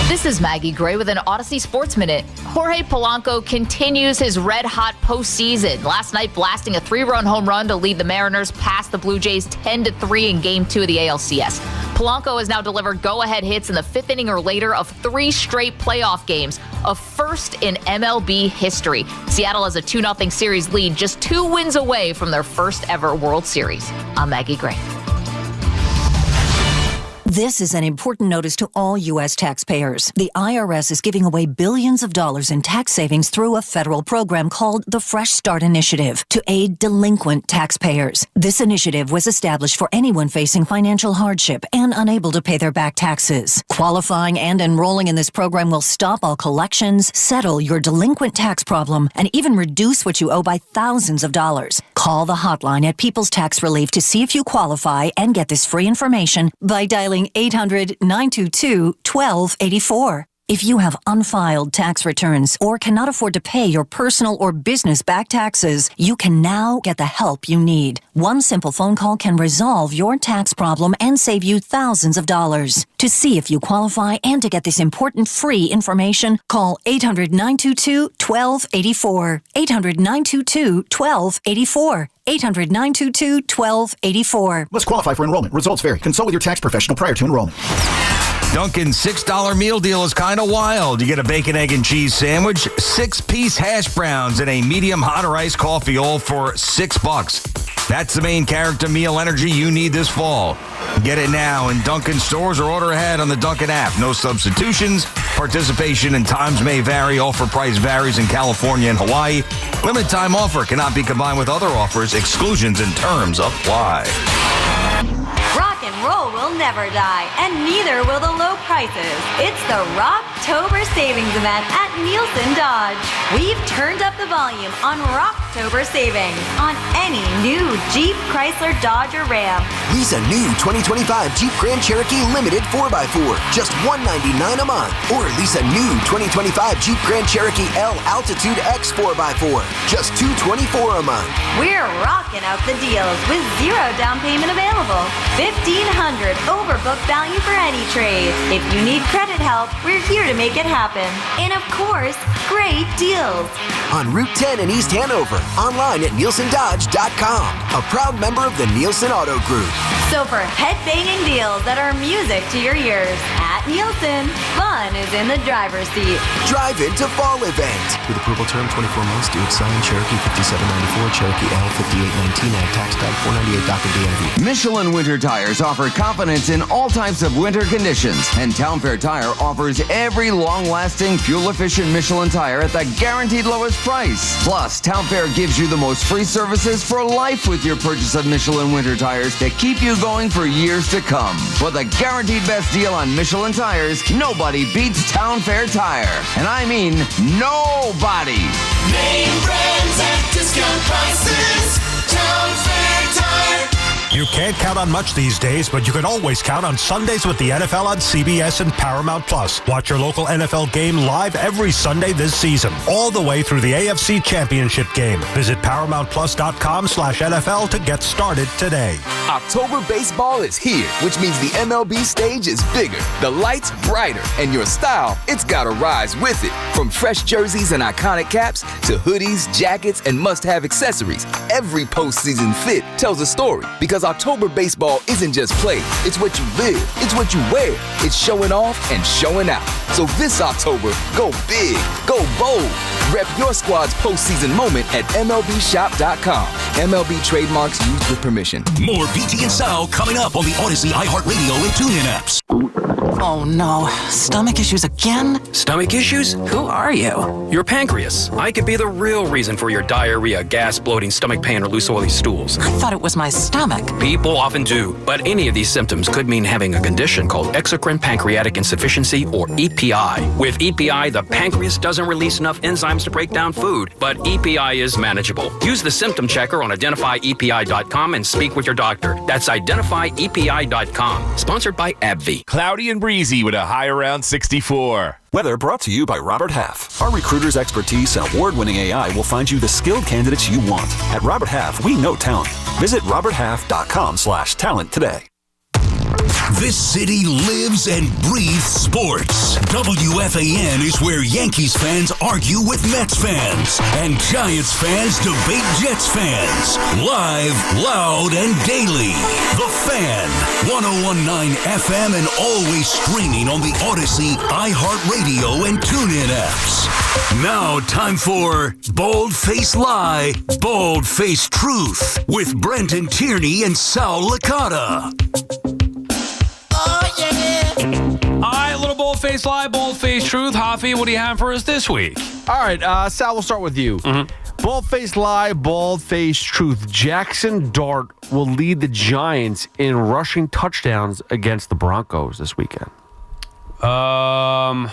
This is Maggie Gray with an Odyssey Sports Minute. Jorge Polanco continues his red-hot postseason. Last night, blasting a 3-run home run to lead the Mariners past the Blue Jays 10-3 in Game 2 of the ALCS. Polanco has now delivered go-ahead hits in the 5th inning or later of 3 straight playoff games, a first in MLB history. Seattle has a 2-0 series lead, just 2 wins away from their first-ever World Series. I'm Maggie Gray. This is an important notice to all U.S. taxpayers. The IRS is giving away billions of dollars in tax savings through a federal program called the Fresh Start Initiative to aid delinquent taxpayers. This initiative was established for anyone facing financial hardship and unable to pay their back taxes. Qualifying and enrolling in this program will stop all collections, settle your delinquent tax problem, and even reduce what you owe by thousands of dollars. Call the hotline at People's Tax Relief to see if you qualify and get this free information by dialing 800-922-1284. If you have unfiled tax returns or cannot afford to pay your personal or business back taxes, you can now get the help you need. One simple phone call can resolve your tax problem and save you thousands of dollars. To see if you qualify and to get this important free information, call 800-922-1284. 800-922-1284. 800-922-1284. Must qualify for enrollment. Results vary. Consult with your tax professional prior to enrollment. Dunkin's $6 meal deal is kind of wild. You get a bacon, egg, and cheese sandwich, 6-piece hash browns, and a medium hot or iced coffee, all for $6. That's the main character meal energy you need this fall. Get it now in Dunkin' stores or order ahead on the Dunkin' app. No substitutions. Participation and times may vary. Offer price varies in California and Hawaii. Limited time offer cannot be combined with other offers. Exclusions and terms apply. Rock and roll will never die, and neither will the low prices. It's the Rocktober Savings Event at Nielsen Dodge. We've turned up the volume on Rocktober Savings on any new Jeep, Chrysler, Dodge, or Ram. Lease a new 2025 Jeep Grand Cherokee Limited 4x4, just $199 a month. Or lease a new 2025 Jeep Grand Cherokee L Altitude X 4x4, just $224 a month. We're rocking out the deals with 0 down payment available. $1,500 overbook value for any trade. If you need credit help, we're here to make it happen. And of course, great deals. On Route 10 in East Hanover, online at NielsenDodge.com, a proud member of the Nielsen Auto Group. So for head-banging deals that are music to your ears, at Nielsen, fun is in the driver's seat. Drive into fall event. With approval term 24 months, due sign Cherokee 5794, Cherokee L 5819, ag tax tag 498 DACA DMV. Michelin Winter Tires offer confidence in all types of winter conditions, and Town Fair Tire offers every long-lasting, fuel-efficient Michelin tire at the guaranteed lowest price. Plus, Town Fair gives you the most free services for life with your purchase of Michelin Winter Tires to keep you going for years to come. For the guaranteed best deal on Michelin tires, nobody beats Town Fair Tire. And I mean nobody. Name brands at discount prices. Town Fair Tire. You can't can't count on much these days, but you can always count on Sundays with the NFL on CBS and Paramount Plus. Watch your local NFL game live every Sunday this season, all the way through the AFC Championship game. Visit ParamountPlus.com/NFL to get started today. October baseball is here, which means the MLB stage is bigger, the lights brighter, and your style, it's gotta rise with it. From fresh jerseys and iconic caps to hoodies, jackets, and must-have accessories, every postseason fit tells a story, because October baseball isn't just play, it's what you live, it's what you wear, it's showing off and showing out. So this October, go big, go bold. Rep your squad's postseason moment at MLBShop.com. MLB trademarks used with permission. More BT and Sal coming up on the Odyssey, iHeartRadio, and TuneIn apps. Oh no, stomach issues again? Stomach issues? Who are you? Your pancreas. I could be the real reason for your diarrhea, gas, bloating, stomach pain, or loose oily stools. I thought it was my stomach. People often do, but any of these symptoms could mean having a condition called exocrine pancreatic insufficiency, or EPI. With EPI, the pancreas doesn't release enough enzymes to break down food, but EPI is manageable. Use the symptom checker on identifyepi.com and speak with your doctor. That's identifyepi.com. Sponsored by AbbVie. Cloudy and breezy with a high around 64. Weather brought to you by Robert Half. Our recruiters' expertise and award-winning AI will find you the skilled candidates you want. At Robert Half, we know talent. Visit roberthalf.com/talent today. This city lives and breathes sports. WFAN is where Yankees fans argue with Mets fans, and Giants fans debate Jets fans. Live, loud, and daily. The Fan, 101.9 FM, and always streaming on the Odyssey, iHeartRadio, and TuneIn apps. Now, time for Bald Face Lie, Bald Face Truth with Brenton Tierney and Sal Licata. All right, little bold-faced lie, bold-faced truth. Hoffy, what do you have for us this week? All right, Sal, we'll start with you. Bold-faced lie, bold-faced truth. Jackson Dart will lead the Giants in rushing touchdowns against the Broncos this weekend. That's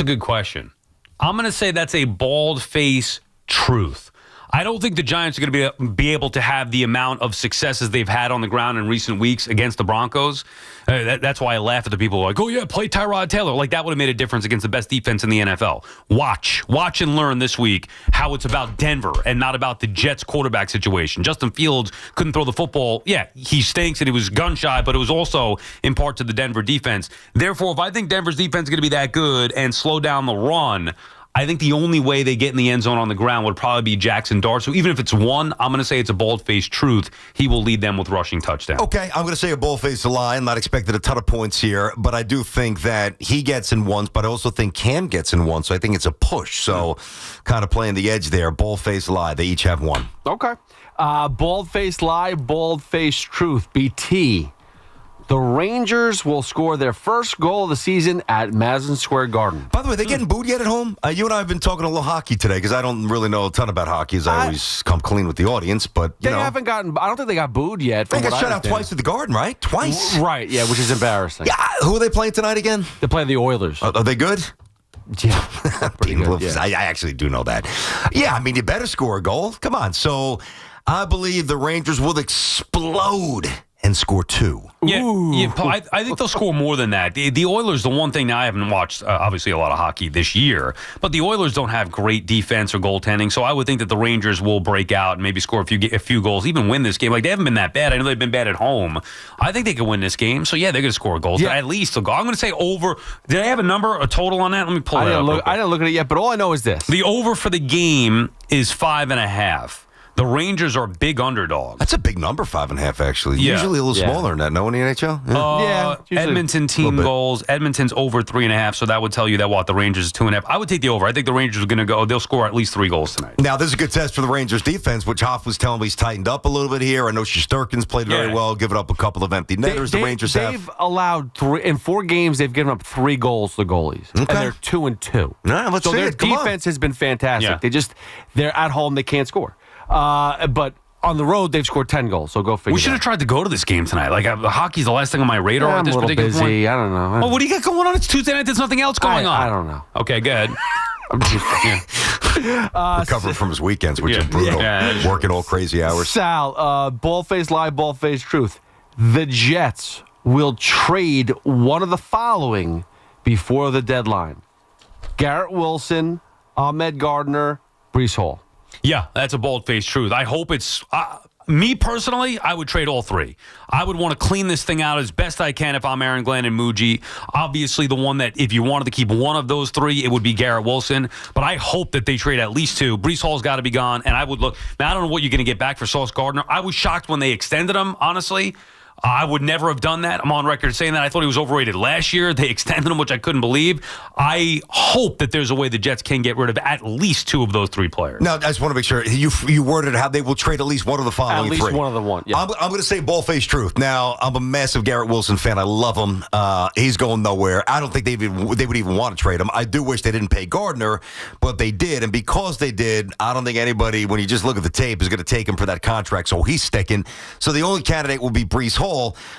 a good question. I'm going to say that's a bald-faced truth. I don't think the Giants are going to be able to have the amount of successes they've had on the ground in recent weeks against the Broncos. That's why I laugh at the people who are like, oh, yeah, play Tyrod Taylor. Like, that would have made a difference against the best defense in the NFL. Watch and learn this week how it's about Denver and not about the Jets quarterback situation. Justin Fields couldn't throw the football. Yeah, he stinks and he was gun-shy, but it was also in part to the Denver defense. Therefore, if I think Denver's defense is going to be that good and slow down the run, I think the only way they get in the end zone on the ground would probably be Jackson Dart. So even if it's one, I'm going to say it's a bold-faced truth. He will lead them with rushing touchdowns. Okay, I'm going to say a bold-faced lie. I'm not expecting a ton of points here, but I do think that he gets in once, but I also think Cam gets in once. So I think it's a push. So kind of playing the edge there. Bold-faced lie. They each have one. Okay. Bold-faced lie, bold-faced truth. BT. The Rangers will score their first goal of the season at Madison Square Garden. By the way, they getting booed yet at home? You and I have been talking a little hockey today because I don't really know a ton about hockey, as I always come clean with the audience. But they haven't gotten. I don't think they got booed yet. They got shut out twice at the Garden, right? Twice, right? Yeah, which is embarrassing. Yeah. Who are they playing tonight again? They're playing the Oilers. Are they good? Yeah, pretty good. Yeah. I actually do know that. Yeah, I mean, you better score a goal. Come on. So I believe the Rangers will explode and score 2. Yeah, I think they'll score more than that. The Oilers, the one thing, now I haven't watched, obviously, a lot of hockey this year, but the Oilers don't have great defense or goaltending, so I would think that the Rangers will break out and maybe score a few goals, even win this game. Like, they haven't been that bad. I know they've been bad at home. I think they could win this game, so yeah, they're going to score goals. Yeah. At least they'll go. I'm going to say over. Did I have a total on that? Let me pull it up. I didn't look at it yet, but all I know is this. The over for the game is 5.5. The Rangers are big underdogs. That's a big number, 5.5, actually. Yeah. Usually a little smaller than that. No, in the NHL? Edmonton team goals. Edmonton's over 3.5, so that would tell you that, the Rangers is 2.5. I would take the over. I think the Rangers are going to go. They'll score at least 3 goals tonight. Now, this is a good test for the Rangers defense, which Hoff was telling me he's tightened up a little bit here. I know Shesterkin's played very well, giving up a couple of empty netters. The Rangers they've allowed 3 in 4 games. They've given up 3 goals to the goalies, and they're 2-2. Let's so see their it. Come defense has been fantastic. Yeah. They're at home. They can't score, but on the road, they've scored 10 goals, so go figure. We should have tried to go to this game tonight. Like, hockey's the last thing on my radar at this particular point. I don't know. Well, what do you got going on? It's Tuesday night. There's nothing else going on. I don't know. Okay, good. Recovering from his weekends, which is brutal. Working all crazy hours. Sal, bald-faced lie, bald-faced truth. The Jets will trade one of the following before the deadline. Garrett Wilson, Ahmed Gardner, Breece Hall. Yeah, that's a bold-faced truth. I hope it's... me personally, I would trade all three. I would want to clean this thing out as best I can if I'm Aaron Glenn and Muji. Obviously, the one that if you wanted to keep one of those three, it would be Garrett Wilson. But I hope that they trade at least two. Breece Hall's got to be gone. And I would look... Now, I don't know what you're going to get back for Sauce Gardner. I was shocked when they extended him, honestly. I would never have done that. I'm on record saying that. I thought he was overrated last year. They extended him, which I couldn't believe. I hope that there's a way the Jets can get rid of at least two of those three players. Now, I just want to make sure you worded how they will trade at least one of the following three. At least one of the one. Yeah. I'm going to say ball-faced truth. Now, I'm a massive Garrett Wilson fan. I love him. He's going nowhere. I don't think they would even want to trade him. I do wish they didn't pay Gardner, but they did. And because they did, I don't think anybody, when you just look at the tape, is going to take him for that contract. So he's sticking. So the only candidate will be Breece Hall.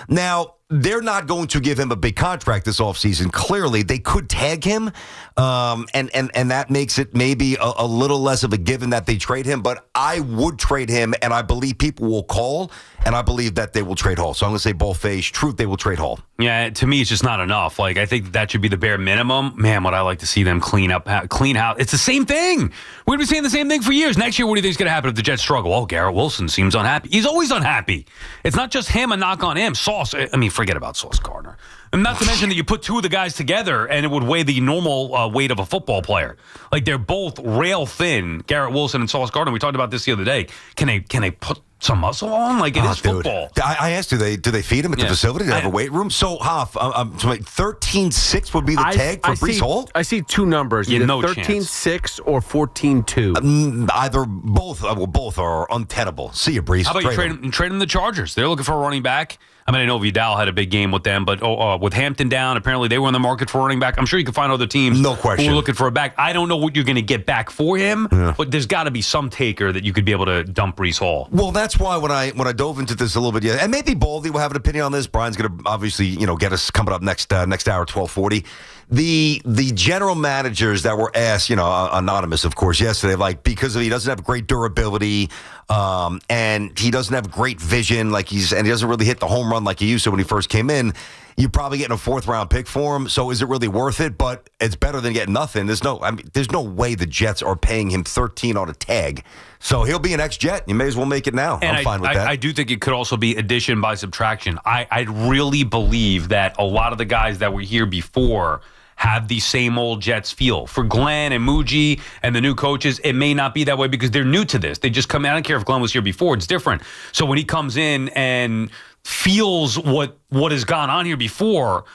Now, they're not going to give him a big contract this offseason. Clearly, they could tag him, and that makes it maybe a little less of a given that they trade him. But I would trade him, and I believe people will call, and I believe that they will trade Hall. So I'm going to say ball-faced truth, they will trade Hall. Yeah, to me, it's just not enough. Like, I think that should be the bare minimum. Man, would I like to see them clean house. It's the same thing. We're going to be saying the same thing for years. Next year, what do you think is going to happen if the Jets struggle? Oh, Garrett Wilson seems unhappy. He's always unhappy. It's not just him, a knock on him. Sauce, I mean, forget about Sauce Gardner. And not to mention that you put two of the guys together and it would weigh the normal weight of a football player. Like, they're both rail thin, Garrett Wilson and Sauce Gardner. We talked about this the other day. Can they put some muscle on? Like, it is football. I asked, do they feed him at the facility? Do they have a weight room? So, Hoff, 13-6 would be the tag for Breece Hall? I see two numbers. Either 13-6 or 14-2. Either both. Both are untenable. See you, Breece. How about you trade him the Chargers? They're looking for a running back. I mean, I know Vidal had a big game with them, but with Hampton down, apparently they were in the market for a running back. I'm sure you can find other teams who are looking for a back. I don't know what you're going to get back for him, but there's got to be some taker that you could be able to dump Breece Hall. Well, that's why when I dove into this a little bit, and maybe Baldy will have an opinion on this. Brian's going to obviously get us coming up next hour, 12:40. The general managers that were asked, anonymous, of course, yesterday, like, because he doesn't have great durability, and he doesn't have great vision, and he doesn't really hit the home run like he used to when he first came in. You're probably getting a 4th-round pick for him, so is it really worth it? But it's better than getting nothing. There's no way the Jets are paying him $13 on a tag. So he'll be an ex-Jet. You may as well make it now. And I'm fine with that. I do think it could also be addition by subtraction. I really believe that a lot of the guys that were here before have the same old Jets feel. For Glenn and Muji and the new coaches, it may not be that way because they're new to this. They just come in. I don't care if Glenn was here before. It's different. So when he comes in and feels what has gone on here before,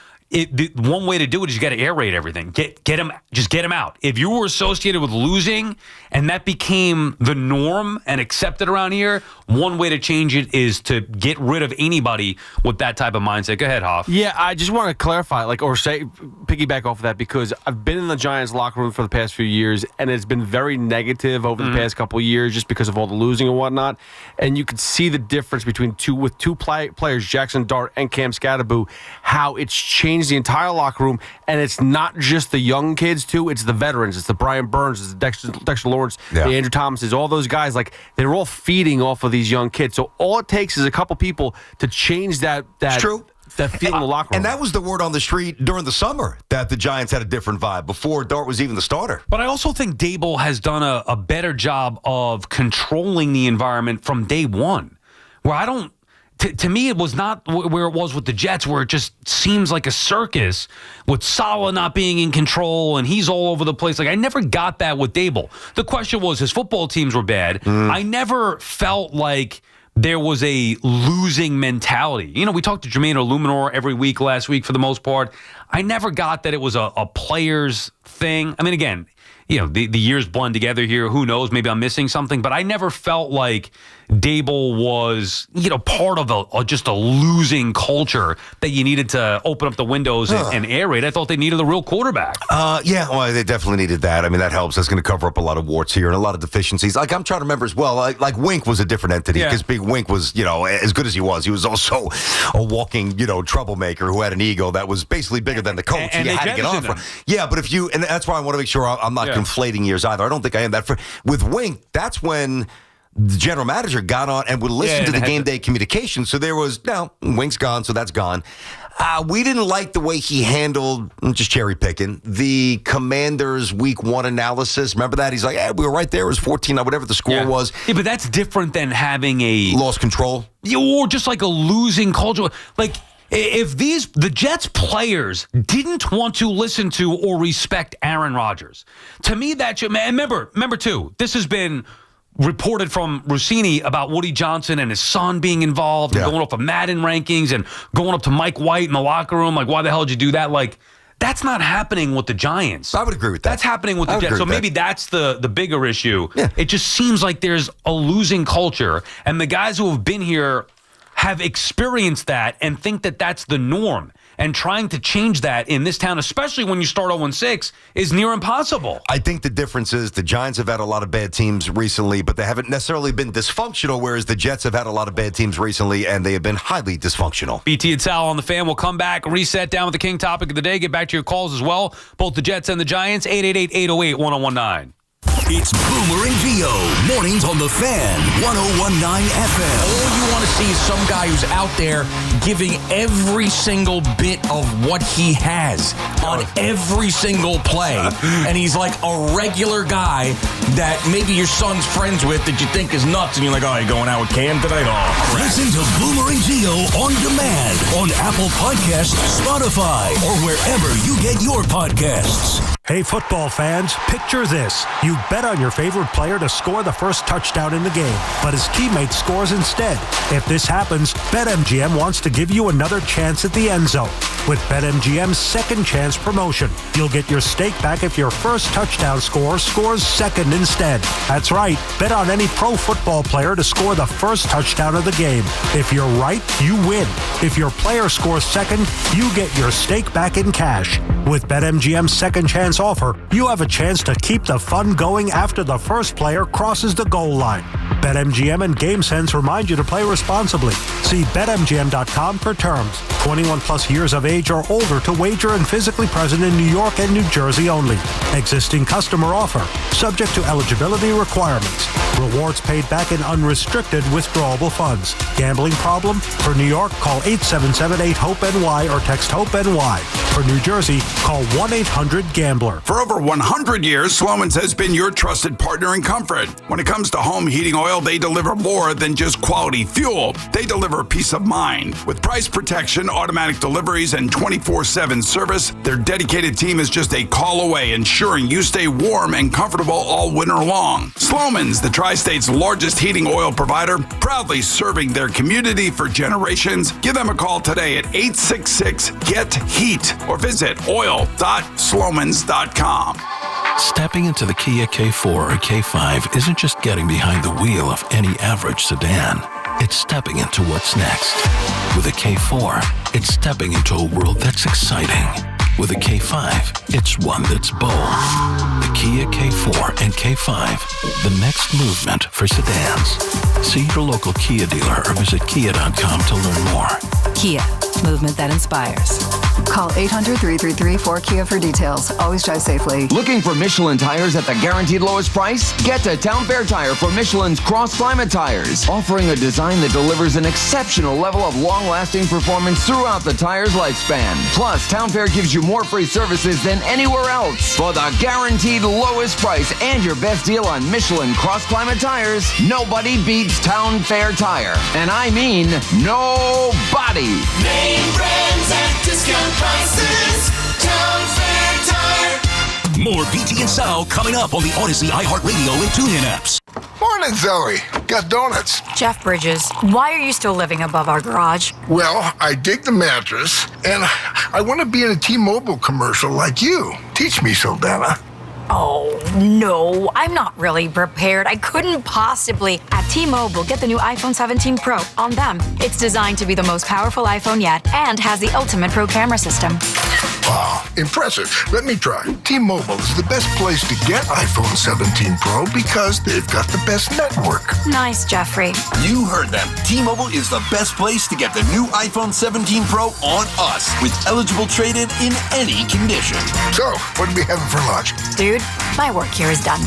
one way to do it is you got to aerate everything. Get him out. If you were associated with losing and that became the norm and accepted around here, one way to change it is to get rid of anybody with that type of mindset. Go ahead, Hoff. Yeah, I just want to clarify, piggyback off of that, because I've been in the Giants locker room for the past few years, and it's been very negative over the past couple of years just because of all the losing and whatnot. And you could see the difference between two players, Jackson Dart and Cam Scataboo, how it's changed the entire locker room. And it's not just the young kids, too. It's the veterans. It's the Brian Burns. It's the Dexter Lawrence, the Andrew Thomases, all those guys. They're all feeding off of these young kids. So all it takes is a couple people to change that. It's true. That feel in the locker room. And that was the word on the street during the summer, that the Giants had a different vibe before Dart was even the starter. But I also think Dable has done a better job of controlling the environment from day one, where I don't... To me, it was not where it was with the Jets, where it just seems like a circus with Saleh not being in control and he's all over the place. I never got that with Dable. The question was his football teams were bad. I never felt like there was a losing mentality. We talked to Jermaine Illuminor every week last week for the most part. I never got that it was a player's thing. I mean, again, the years blend together here. Who knows? Maybe I'm missing something. But I never felt like Dable was, part of just a losing culture that you needed to open up the windows and aerate. I thought they needed a real quarterback. They definitely needed that. I mean, that helps. That's going to cover up a lot of warts here and a lot of deficiencies. I'm trying to remember as well, like Wink was a different entity because Big Wink was, as good as he was also a walking, troublemaker who had an ego that was basically bigger than the coach. And you had to get on from. Yeah, but and that's why I want to make sure I'm not conflating years either. I don't think I am that. With Wink, that's when the general manager got on and would listen to the game day communication. So there was, Wink's gone, so that's gone. We didn't like the way he handled, just cherry picking, the Commanders Week 1 analysis. Remember that? He's like, we were right there. It was 14, whatever the score was. Yeah, but that's different than having a lost control. Or just like a losing culture. Like, if the Jets players didn't want to listen to or respect Aaron Rodgers, to me that should. Remember too, this has been reported from Rossini about Woody Johnson and his son being involved and going up of Madden rankings and going up to Mike White in the locker room. Like, why the hell did you do that? Like, that's not happening with the Giants. I would agree with that. That's happening with the Jets. So maybe that's the bigger issue. Yeah. It just seems like there's a losing culture, and the guys who have been here have experienced that and think that that's the norm. And trying to change that in this town, especially when you start 0-6, is near impossible. I think the difference is the Giants have had a lot of bad teams recently, but they haven't necessarily been dysfunctional, whereas the Jets have had a lot of bad teams recently, and they have been highly dysfunctional. BT and Sal on the Fan will come back, reset down with the King topic of the day, get back to your calls as well. Both the Jets and the Giants, 888-808-1019. It's Boomer and Gio, mornings on the Fan, 101.9 FM. All you want to see is some guy who's out there giving every single bit of what he has on every single play. And he's like a regular guy that maybe your son's friends with that you think is nuts. And you're like, you going out with Cam tonight? Listen to Boomer and Gio on demand on Apple Podcasts, Spotify, or wherever you get your podcasts. Hey, football fans, picture this. You bet on your favorite player to score the first touchdown in the game, but his teammate scores instead. If this happens, BetMGM wants to give you another chance at the end zone. With BetMGM's second chance promotion, you'll get your stake back if your first touchdown scorer scores second instead. That's right. Bet on any pro football player to score the first touchdown of the game. If you're right, you win. If your player scores second, you get your stake back in cash. With BetMGM's second chance offer, you have a chance to keep the fun going after the first player crosses the goal line. BetMGM and GameSense remind you to play responsibly. See BetMGM.com for terms. 21 plus years of age or older to wager and physically present in New York and New Jersey only. Existing customer offer. Subject to eligibility requirements. Rewards paid back in unrestricted withdrawable funds. Gambling problem? For New York, call 877-8-HOPE-NY or text HOPE-NY. For New Jersey, call 1-800-GAMBLER. For over 100 years, Sloman's has been your trusted partner in comfort. When it comes to home heating oil, they deliver more than just quality fuel. They deliver peace of mind. With price protection, automatic deliveries, and 24/7 service, their dedicated team is just a call away, ensuring you stay warm and comfortable all winter long. Sloman's, the Tri-State's largest heating oil provider, proudly serving their community for generations. Give them a call today at 866-GET-HEAT or visit oil.slomans.com. Stepping into the Kia K4 or K5 isn't just getting behind the wheel of any average sedan. It's stepping into what's next. With a K4, it's stepping into a world that's exciting. With a K5, it's one that's bold. The Kia K4 and K5, the next movement for sedans. See your local Kia dealer or visit kia.com to learn more. Kia, movement that inspires. Call 800-333-4KIA for details. Always drive safely. Looking for Michelin tires at the guaranteed lowest price? Get to Town Fair Tire for Michelin's Cross Climate tires, offering a design that delivers an exceptional level of long-lasting performance throughout the tire's lifespan. Plus, Town Fair gives you more free services than anywhere else. For the guaranteed lowest price and your best deal on Michelin Cross Climate tires, nobody beats Town Fair Tire. And I mean nobody. Name brands at discount prices. Town Fair Tire. More BT and Sal coming up on the Odyssey, iHeartRadio, and TuneIn apps. Morning, Zoe. Got donuts. Jeff Bridges, why are you still living above our garage? Well, I dig the mattress, and I want to be in a T-Mobile commercial like you. Teach me, Saldana. Oh, no, I'm not really prepared. I couldn't possibly. At T-Mobile, get the new iPhone 17 Pro on them. It's designed to be the most powerful iPhone yet and has the ultimate Pro camera system. Wow, impressive. Let me try. T-Mobile is the best place to get iPhone 17 Pro because they've got the best network. Nice, Jeffrey. You heard them. T-Mobile is the best place to get the new iPhone 17 Pro on us with eligible trade-in in any condition. So, what are we having for lunch? Dude, my work here is done.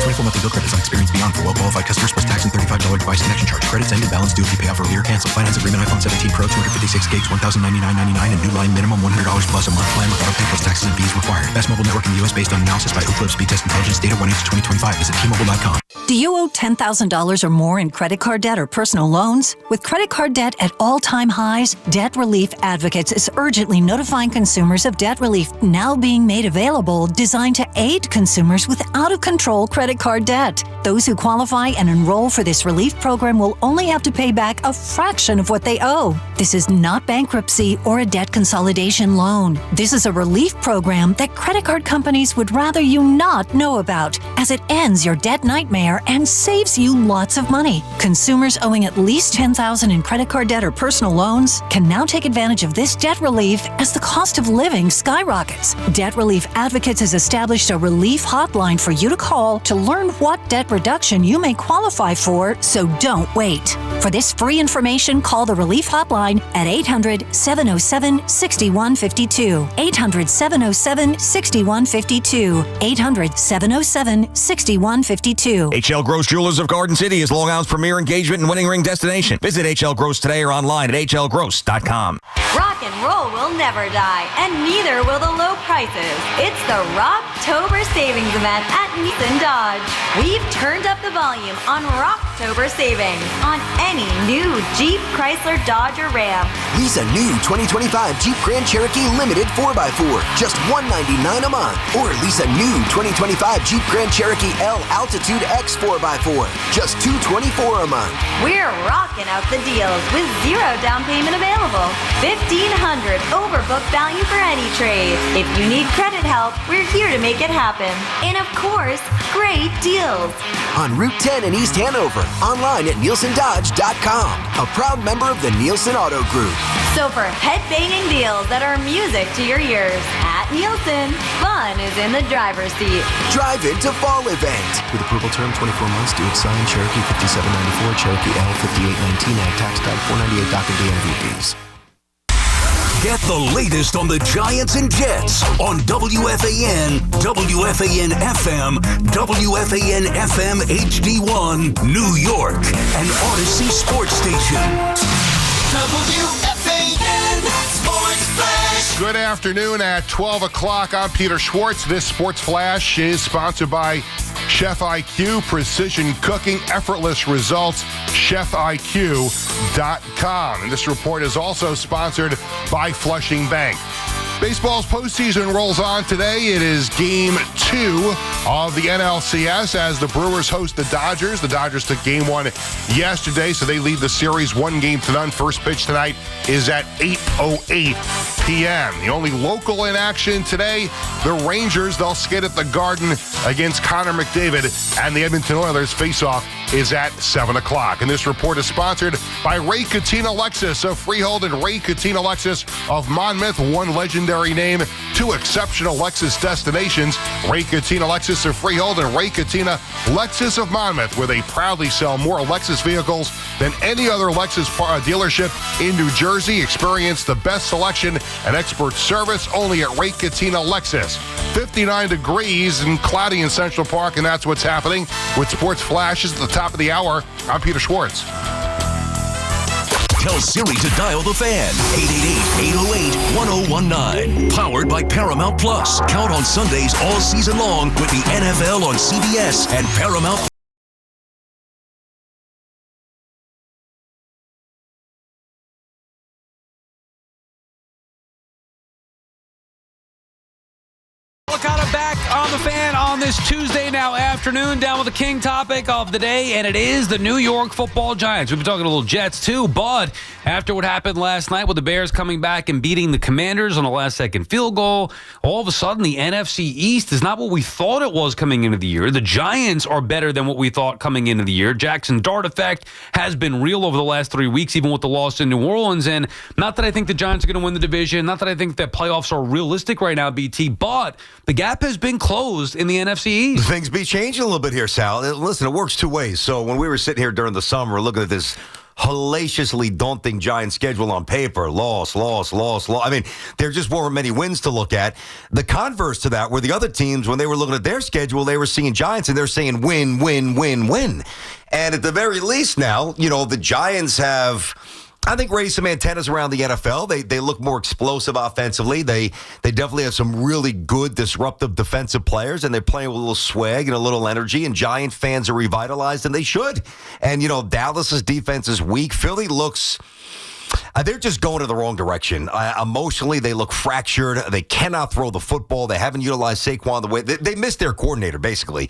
24 monthly bill credits on experience beyond for well-qualified customers plus tax and $35 device connection charge. Credits end and balance due if you pay off earlier. Cancel finance agreement iPhone 17 Pro 256 gigs $1,099.99 and new line minimum $100 plus a month plan with auto pay plus taxes and fees required. Best mobile network in the U.S. based on analysis by Ookla Speed Test Intelligence data 1/8/2025. Visit T-Mobile.com. Do you owe $10,000 or more in credit card debt or personal loans? With credit card debt at all-time highs, Debt Relief Advocates is urgently notifying consumers of debt relief now being made available designed to aid consumers with out-of-control credit card debt. Those who qualify and enroll for this relief program will only have to pay back a fraction of what they owe. This is not bankruptcy or a debt consolidation loan. This is a relief program that credit card companies would rather you not know about, as it ends your debt nightmare and saves you lots of money. Consumers owing at least $10,000 in credit card debt or personal loans can now take advantage of this debt relief as the cost of living skyrockets. Debt Relief Advocates has established a relief hotline for you to call to learn what debt reduction you may qualify for, so don't wait. For this free information, call the Relief Hotline at 800-707-6152. 800-707-6152. 800-707-6152. HL Gross Jewelers of Garden City is Long Island's premier engagement and wedding ring destination. Visit HL Gross today or online at hlgross.com. Rock and roll will never die, and neither will the low prices. It's the Rocktober Savings Event at Nissan Dodge. We've turned up the volume on Rocktober Savings on any new Jeep, Chrysler, Dodge, or Ram. Lease a new 2025 Jeep Grand Cherokee Limited 4x4, just $199 a month. Or lease a new 2025 Jeep Grand Cherokee L Altitude X 4x4, just $224 a month. We're rocking out the deals with zero down payment available. $1,500 overbook value for any trade. If you need credit help, we're here to make it happen. And of course, great deals. On Route 10 in East Hanover, online at NielsenDodge.com, a proud member of the Nielsen Auto Group. So for head-banging deals that are music to your ears, at Nielsen, fun is in the driver's seat. Drive into fall event. With approval term 24 months due. Signed Cherokee 5794, Cherokee L 5819, ag tax type 498 doc and DMV fees. Get the latest on the Giants and Jets on WFAN, WFAN FM, WFAN FM HD1, New York, and Odyssey Sports Station. WFAN Sports Flash. Good afternoon at 12 o'clock. I'm Peter Schwartz. This Sports Flash is sponsored by Chef IQ, precision cooking, effortless results, chefiq.com. And this report is also sponsored by Flushing Bank. Baseball's postseason rolls on today. It is Game 2 of the NLCS as the Brewers host the Dodgers. The Dodgers took Game 1 yesterday, so they lead the series 1-0. First pitch tonight is at 8:08 p.m. The only local in action today, the Rangers. They'll skate at the Garden against Connor McDavid, and the Edmonton Oilers face-off is at 7 o'clock. And this report is sponsored by Ray Cattina Lexus of Freehold and Ray Cattina Lexus of Monmouth. One legendary name, two exceptional Lexus destinations. Ray Cattina Lexus of Freehold and Ray Cattina Lexus of Monmouth, where they proudly sell more Lexus vehicles than any other Lexus dealership in New Jersey. Experience the best selection and expert service only at Ray Cattina Lexus. 59 degrees and cloudy in Central Park, and that's what's happening with Sports Flashes at the top of the hour. I'm Peter Schwartz. Tell Siri to dial the fan. 888-808-1019. Powered by Paramount Plus. Count on Sundays all season long with the NFL on CBS and Paramount Licata back on the Fan on this Tuesday now afternoon, down with the king topic of the day, and it is the New York Football Giants. We've been talking a little Jets too, but after what happened last night with the Bears coming back and beating the Commanders on a last-second field goal, all of a sudden the NFC East is not what we thought it was coming into the year. The Giants are better than what we thought coming into the year. Jackson Dart effect has been real over the last 3 weeks, even with the loss in New Orleans, and not that I think the Giants are going to win the division, not that I think that playoffs are realistic right now, BT, but the gap has been closed in the NFC East. Things be changing a little bit here, Sal. Listen, it works two ways. So when we were sitting here during the summer looking at this hellaciously daunting Giant schedule on paper, loss. I mean, there just weren't many wins to look at. The converse to that were the other teams, when they were looking at their schedule, they were seeing Giants and they're saying win. And at the very least now, the Giants have, I think, raised some antennas around the NFL. They look more explosive offensively. They definitely have some really good disruptive defensive players, and they're playing with a little swag and a little energy, and Giant fans are revitalized, and they should. And, Dallas's defense is weak. Philly looks... they're just going in the wrong direction. Emotionally, they look fractured. They cannot throw the football. They haven't utilized Saquon the way they missed their coordinator, basically.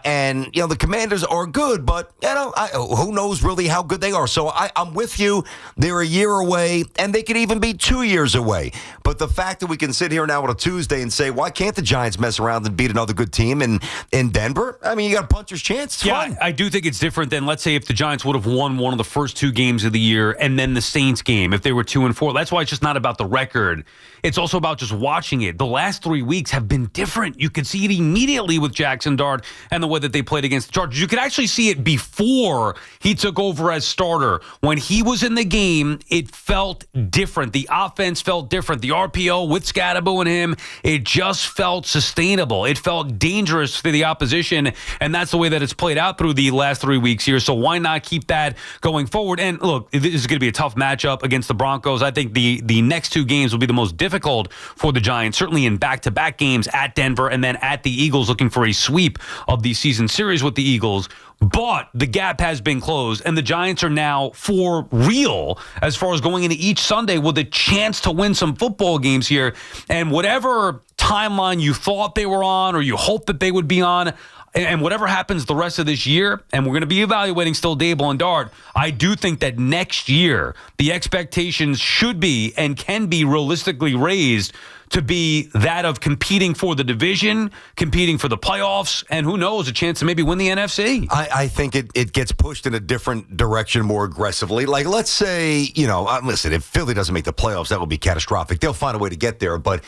And the Commanders are good, but who knows really how good they are. So I'm with you. They're a year away, and they could even be 2 years away. But the fact that we can sit here now on a Tuesday and say, why can't the Giants mess around and beat another good team in Denver? I mean, you got a puncher's chance. It's fun. I do think it's different than, let's say, if the Giants would have won one of the first 2 games of the year and then the Saints game, if they were 2-4. That's why it's just not about the record. It's also about just watching it. The last 3 weeks have been different. You could see it immediately with Jackson Dart and the way that they played against the Chargers. You could actually see it before he took over as starter. When he was in the game, it felt different. The offense felt different. The RPO with Scataboo and him, it just felt sustainable. It felt dangerous for the opposition, and that's the way that it's played out through the last 3 weeks here. So why not keep that going forward? And look, this is going to be a tough matchup against the Broncos. I think the next 2 games will be the most difficult for the Giants, certainly in back-to-back games at Denver and then at the Eagles, looking for a sweep of the season series with the Eagles. But the gap has been closed, and the Giants are now for real as far as going into each Sunday with a chance to win some football games here. And whatever timeline you thought they were on or you hoped that they would be on, and whatever happens the rest of this year, and we're going to be evaluating still Dable and Dart, I do think that next year the expectations should be and can be realistically raised to be that of competing for the division, competing for the playoffs, and who knows, a chance to maybe win the NFC. I think it gets pushed in a different direction more aggressively. Like, let's say, listen, if Philly doesn't make the playoffs, that would be catastrophic. They'll find a way to get there, but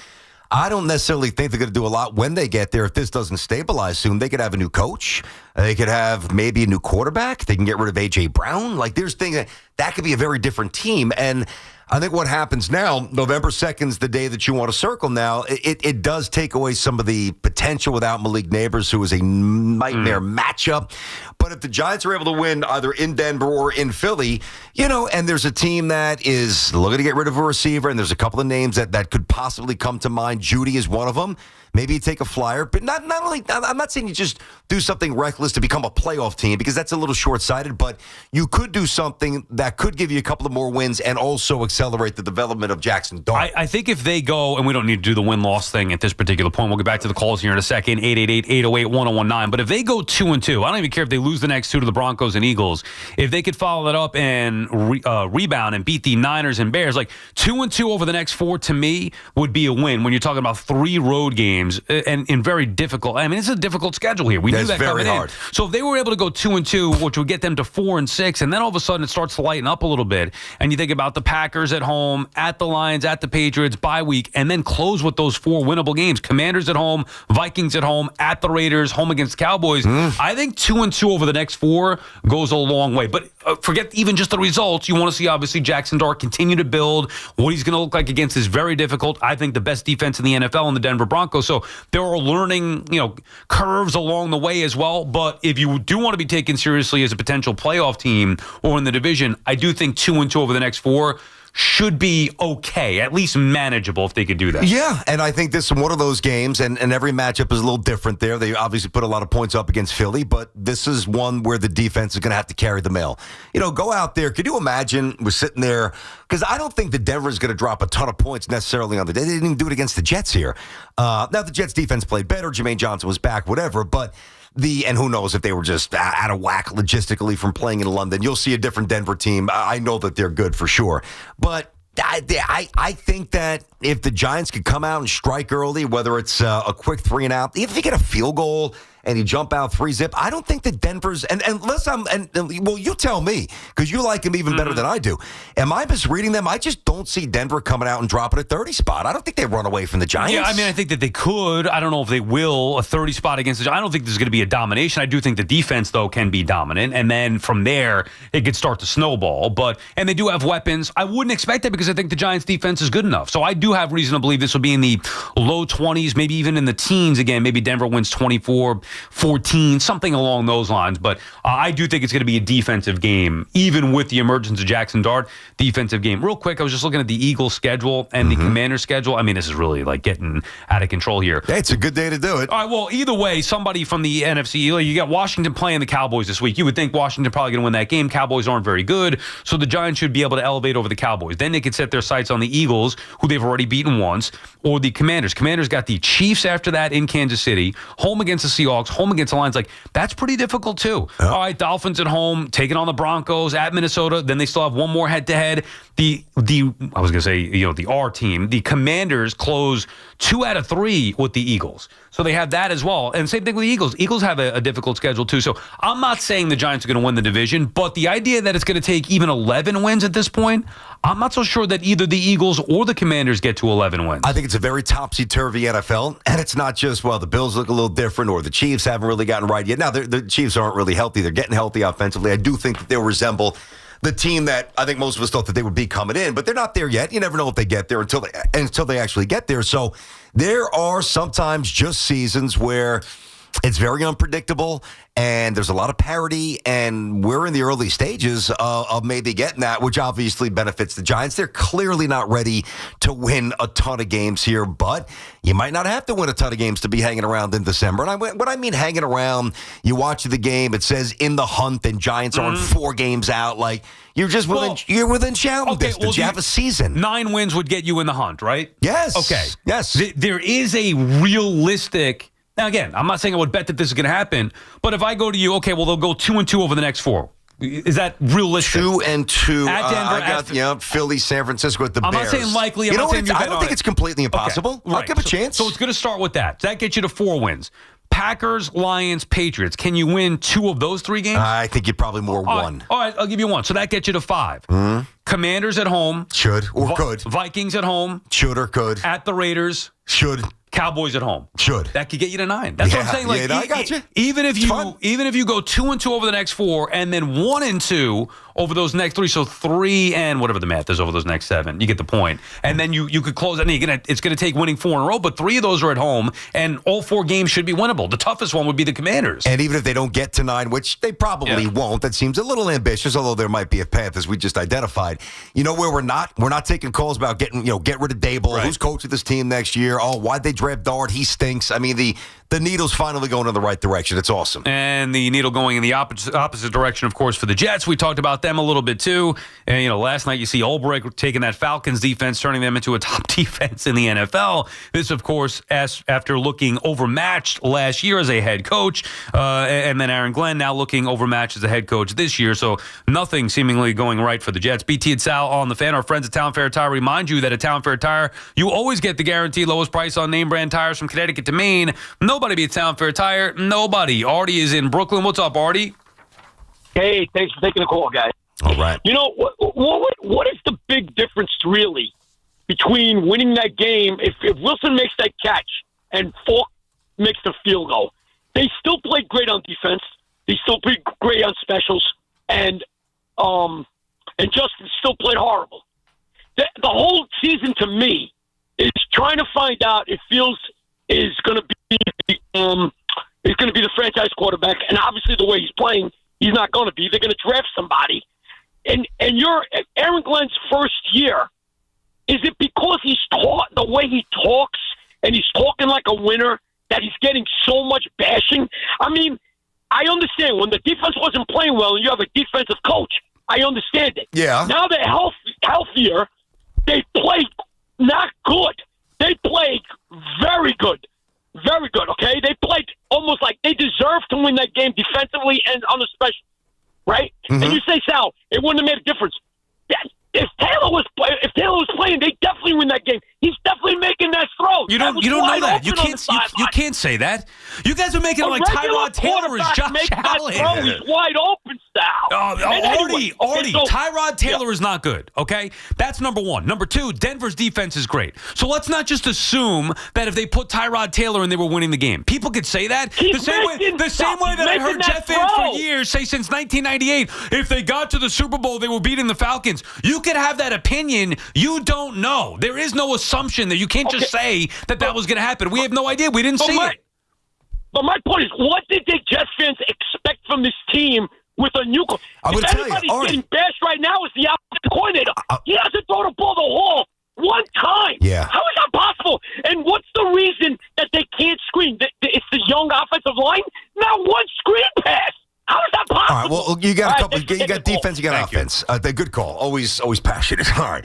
I don't necessarily think they're going to do a lot when they get there. If this doesn't stabilize soon, they could have a new coach. They could have maybe a new quarterback. They can get rid of A.J. Brown. Like, there's things that could be a very different team. And I think what happens now, November 2nd is the day that you want to circle now. It does take away some of the potential without Malik Neighbors, who is a nightmare matchup. But if the Giants are able to win either in Denver or in Philly, and there's a team that is looking to get rid of a receiver, and there's a couple of names that could possibly come to mind. Judy is one of them. Maybe you take a flyer, but not only, I'm not saying you just do something reckless to become a playoff team, because that's a little short-sighted, but you could do something that could give you a couple of more wins and also accelerate the development of Jackson Dart. I think if they go, and we don't need to do the win-loss thing at this particular point, we'll get back to the calls here in a second, 888-808-1019, but if they go 2-2, I don't even care if they lose the next 2 to the Broncos and Eagles, if they could follow that up and rebound and beat the Niners and Bears, like 2-2 over the next 4 to me would be a win when you're talking about 3 road games. And in very difficult. I mean, it's a difficult schedule here. We knew that coming in. So if they were able to go 2-2, which would get them to 4-6, and then all of a sudden it starts to lighten up a little bit, and you think about the Packers at home, at the Lions, at the Patriots, bye week, and then close with those 4 winnable games. Commanders at home, Vikings at home, at the Raiders, home against Cowboys. I think 2-2 over the next 4 goes a long way. But forget even just the results. You want to see, obviously, Jackson Dart continue to build. What he's going to look like against is very difficult. I think the best defense in the NFL in the Denver Broncos. So there are learning, curves along the way as well. But if you do want to be taken seriously as a potential playoff team or in the division, I do think 2-2 over the next 4 should be okay, at least manageable if they could do that. Yeah, and I think this is one of those games, and every matchup is a little different there. They obviously put a lot of points up against Philly, but this is one where the defense is going to have to carry the mail. Go out there. Could you imagine we're sitting there? Because I don't think that Denver is going to drop a ton of points necessarily on the day. They didn't even do it against the Jets here. Now, the Jets defense played better. Jermaine Johnson was back, whatever, but and who knows if they were just out of whack logistically from playing in London. You'll see a different Denver team. I know that they're good for sure. But I think that if the Giants could come out and strike early, whether it's a quick 3-and-out, even if you get a field goal and you jump out 3-zip, I don't think that Denver's unless well, you tell me, because you like them even better than I do. Am I misreading them? I just don't see Denver coming out and dropping a 30 spot. I don't think they run away from the Giants. Yeah, I think that they could. I don't know if they will. A 30 spot against the Giants. I don't think there's going to be a domination. I do think the defense, though, can be dominant. And then from there, it could start to snowball. And they do have weapons. I wouldn't expect that because I think the Giants defense is good enough. So I do have reason to believe this will be in the low 20s, maybe even in the teens again. Maybe Denver wins 24-14, something along those lines. But I do think it's going to be a defensive game, even with the emergence of Jackson Dart. Defensive game. Real quick, I was just looking at the Eagles schedule and the Commanders schedule. This is really getting out of control here. Hey, it's a good day to do it. All right, well, either way, somebody from the NFC, you got Washington playing the Cowboys this week. You would think Washington probably going to win that game. Cowboys aren't very good, so the Giants should be able to elevate over the Cowboys. Then they could set their sights on the Eagles, who they've already beaten once, or the Commanders. Commanders got the Chiefs after that in Kansas City, home against the Seahawks, home against the Lions. That's pretty difficult, too. Yeah. All right, Dolphins at home, taking on the Broncos at Minnesota. Then they still have one more head-to-head. The R team, the Commanders close 2 out of 3 with the Eagles. So they have that as well. And same thing with the Eagles. Eagles have a difficult schedule, too. So I'm not saying the Giants are going to win the division, but the idea that it's going to take even 11 wins at this point, I'm not so sure that either the Eagles or the Commanders get to 11 wins. I think it's a very topsy-turvy NFL, and it's not just, the Bills look a little different or the Chiefs haven't really gotten right yet. Now, the Chiefs aren't really healthy. They're getting healthy offensively. I do think that they'll resemble the team that I think most of us thought that they would be coming in, but they're not there yet. You never know if they get there until they actually get there. So there are sometimes just seasons where it's very unpredictable, and there's a lot of parity, and we're in the early stages of maybe getting that, which obviously benefits the Giants. They're clearly not ready to win a ton of games here, but you might not have to win a ton of games to be hanging around in December. And what I mean hanging around, you watch the game, it says in the hunt, and Giants aren't 4 games out. You're just you're within shouting distance. You have a season. 9 wins would get you in the hunt, right? Yes. Okay. Yes. There is a realistic. Now, again, I'm not saying I would bet that this is going to happen, but if I go to you, they'll go 2-2 over the next 4. Is that realistic? 2-2. At Denver, I got Philly, San Francisco with the Bears. I'm not saying likely. I don't think it's completely impossible. Okay. Right. I'll give a chance. So it's going to start with that. That gets you to 4 wins. Packers, Lions, Patriots. Can you win 2 of those 3 games? I think you're probably more 1. All right, I'll give you 1. So that gets you to 5. Mm-hmm. Commanders at home. Should or could. Vikings at home. Should or could. At the Raiders. Should. Cowboys at home. Should. That could get you to 9. That's what I'm saying. I got you. Even if you go 2-2 over the next 4 and then 1-2 over those next 3, so 3 and whatever the math is over those next 7, you get the point. And then you could close it. It's going to take winning 4 in a row, but 3 of those are at home, and all 4 games should be winnable. The toughest one would be the Commanders. And even if they don't get to 9, which they probably won't, that seems a little ambitious, although there might be a path as we just identified. You know where we're not? We're not taking calls about get rid of Dable. Right. Who's coaching this team next year? Oh, why'd they draft Dart? He stinks. The needle's finally going in the right direction. It's awesome. And the needle going in the opposite direction, of course, for the Jets. We talked about them a little bit, too. And, last night you see Ulbrich taking that Falcons defense, turning them into a top defense in the NFL. This, of course, after looking overmatched last year as a head coach. And then Aaron Glenn now looking overmatched as a head coach this year. So nothing seemingly going right for the Jets. BT and Sal on the Fan. Our friends at Town Fair Tire remind you that at Town Fair Tire, you always get the guaranteed lowest price on name brand tires from Connecticut to Maine. Nobody beats Town Fair Tire. Nobody. Artie is in Brooklyn. What's up, Artie? Hey, thanks for taking the call, guys. All right. What is the big difference, really, between winning that game, if Wilson makes that catch and Falk makes the field goal? They still played great on defense. They still played great on specials. And Justin still played horrible. The whole season, to me, is trying to find out if Fields is going to be the franchise quarterback, and obviously the way he's playing, he's not going to be. They're going to draft somebody, and you're Aaron Glenn's first year, is it because the way he talks and he's talking like a winner that he's getting so much bashing? I mean, I understand when the defense wasn't playing well and you have a defensive coach. I understand it. Yeah. Now they're healthier. They played not good. They played very good. Very good, okay? They played almost like they deserved to win that game defensively and on the special, right? Mm-hmm. And you say, Sal, it wouldn't have made a difference. If Taylor was playing, they definitely win that game. He's definitely making that throw. You don't know that. You can't say that. You guys are making it like Tyrod Taylor is Josh Allen. He's wide open, Sal. Artie, Tyrod Taylor is not good, okay? That's number one. Number two, Denver's defense is great. So let's not just assume that if they put Tyrod Taylor in, they were winning the game. People could say that. The same way that I heard Jet fans for years say since 1998, if they got to the Super Bowl, they were beating the Falcons. You could have that opinion. You don't know. There is no assumption that you can't just say that was going to happen. We have no idea. We didn't see it. But my point is, what did the Jets fans expect from this team with a new coach? If anybody's getting bashed right now, it's the offensive coordinator. He hasn't thrown a ball the whole one time. Yeah. How is that possible? And what's the reason that they can't screen? It's the young offensive line? Not one screen pass. How is that possible? All right, well, you got a couple. You got defense, you got offense. Good call. Always passionate. All right.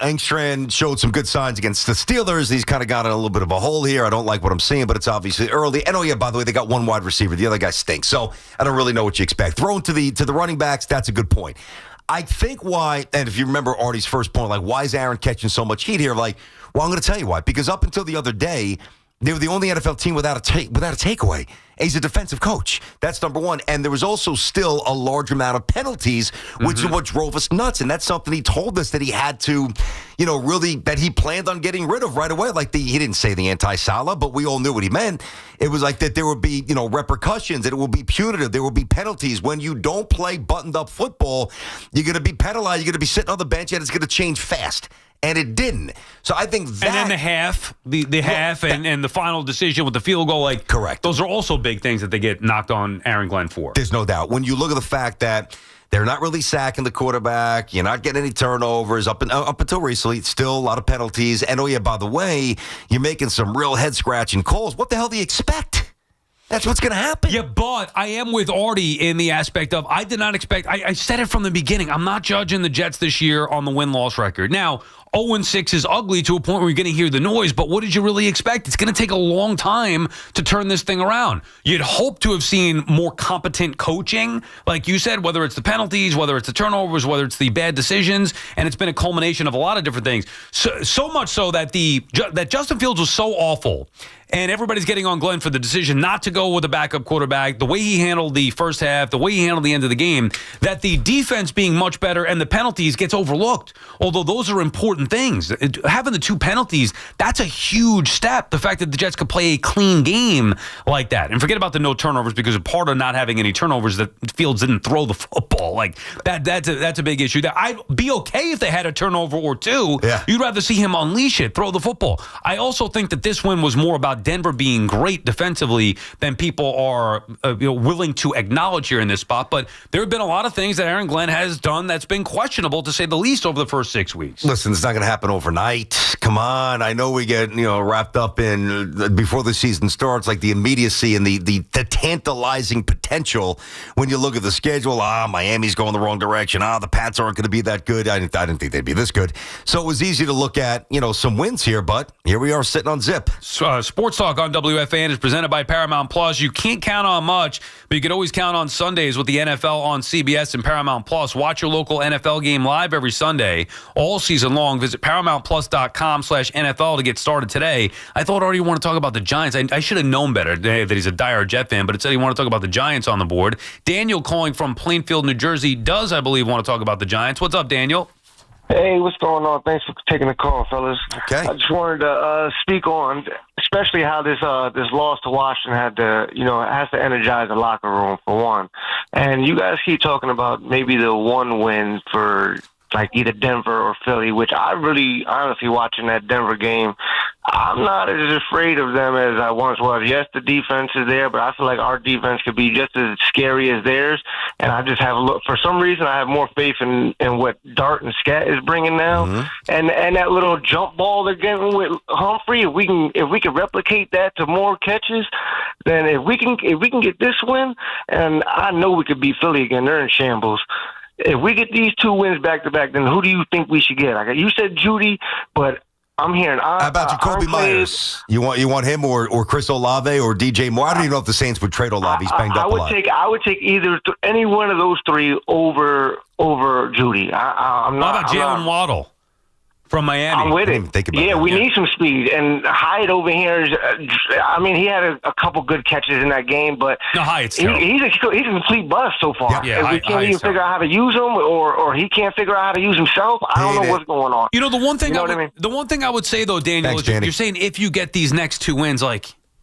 Engstrand showed some good signs against the Steelers. He's kind of got in a little bit of a hole here. I don't like what I'm seeing, but it's obviously early. And, by the way, they got one wide receiver. The other guy stinks. So I don't really know what you expect. Thrown to the running backs, that's a good point. I think why, and if you remember Artie's first point, like, why is Aaron catching so much heat here? Like, well, I'm going to tell you why. Because up until the other day, they were the only NFL team without a takeaway. He's a defensive coach. That's number one. And there was also still a large amount of penalties, which is what drove us nuts. And that's something he told us that he had to, really, that he planned on getting rid of right away. Like, he didn't say the anti-Salah, but we all knew what he meant. It was like that there would be, repercussions, that it will be punitive. There will be penalties. When you don't play buttoned-up football, you're going to be penalized. You're going to be sitting on the bench, and it's going to change fast. And it didn't. So I think that... And then the half, and the final decision with the field goal, like... Correct. Those are also big things that they get knocked on Aaron Glenn for. There's no doubt. When you look at the fact that they're not really sacking the quarterback, you're not getting any turnovers, up until recently, it's still a lot of penalties. And, by the way, you're making some real head-scratching calls. What the hell do you expect? That's what's going to happen. Yeah, but I am with Artie in the aspect of I did not expect... I said it from the beginning. I'm not judging the Jets this year on the win-loss record. Now, 0-6 is ugly to a point where you're going to hear the noise, but what did you really expect? It's going to take a long time to turn this thing around. You'd hope to have seen more competent coaching, like you said, whether it's the penalties, whether it's the turnovers, whether it's the bad decisions, and it's been a culmination of a lot of different things. So much so that that Justin Fields was so awful, and everybody's getting on Glenn for the decision not to go with a backup quarterback, the way he handled the first half, the way he handled the end of the game, that the defense being much better and the penalties gets overlooked, although those are important things. Having the two penalties, that's a huge step. The fact that the Jets could play a clean game like that. And forget about the no turnovers, because part of not having any turnovers that Fields didn't throw the football. Like that's a big issue. That I'd be okay if they had a turnover or two. Yeah. You'd rather see him unleash it, throw the football. I also think that this win was more about Denver being great defensively than people are willing to acknowledge here in this spot. But there have been a lot of things that Aaron Glenn has done that's been questionable, to say the least, over the first 6 weeks. Listen, it's not going to happen overnight. Come on. I know we get, wrapped up in, before the season starts, like the immediacy and the tantalizing potential when you look at the schedule. Miami's going the wrong direction. The Pats aren't going to be that good. I didn't think they'd be this good. So it was easy to look at, some wins here, but here we are sitting on zip. Sports Talk on WFAN is presented by Paramount Plus. You can't count on much, but you can always count on Sundays with the NFL on CBS and Paramount Plus. Watch your local NFL game live every Sunday, all season long. Visit ParamountPlus.com/NFL to get started today. I thought already you want to talk about the Giants. I should have known better that he's a dire Jet fan, but it said he wanted to talk about the Giants on the board. Daniel, calling from Plainfield, New Jersey, does, I believe, want to talk about the Giants. What's up, Daniel? Hey, what's going on? Thanks for taking the call, fellas. Okay. I just wanted to speak on, especially how this loss to Washington has to energize the locker room, for one. And you guys keep talking about maybe the one win for like either Denver or Philly, which I really, honestly, watching that Denver game, I'm not as afraid of them as I once was. Yes, the defense is there, but I feel like our defense could be just as scary as theirs. And I just have for some reason, I have more faith in what Dart and Scat is bringing now, and that little jump ball they're getting with Humphrey. If we can replicate that to more catches, then if we can get this win, and I know we could beat Philly again. They're in shambles. If we get these 2 wins back to back, then who do you think we should get? You said Judy, but I'm hearing. How about Jacoby Myers? You want him or Chris Olave or DJ Moore? I don't even know if the Saints would trade Olave. He's banged up a lot. I would take either any one of those 3 over Judy. I'm not. How about Jalen Waddle from Miami? I'm with it. We need some speed. And Hyatt over here is, he had a couple good catches in that game, but Hyatt's he's a complete bust so far. Yeah, if we can't even figure out how to use him, or he can't figure out how to use himself, I don't know what's going on. The one thing the one thing I would say, though, Daniel, Thanks, is you're saying if you get these next 2 wins,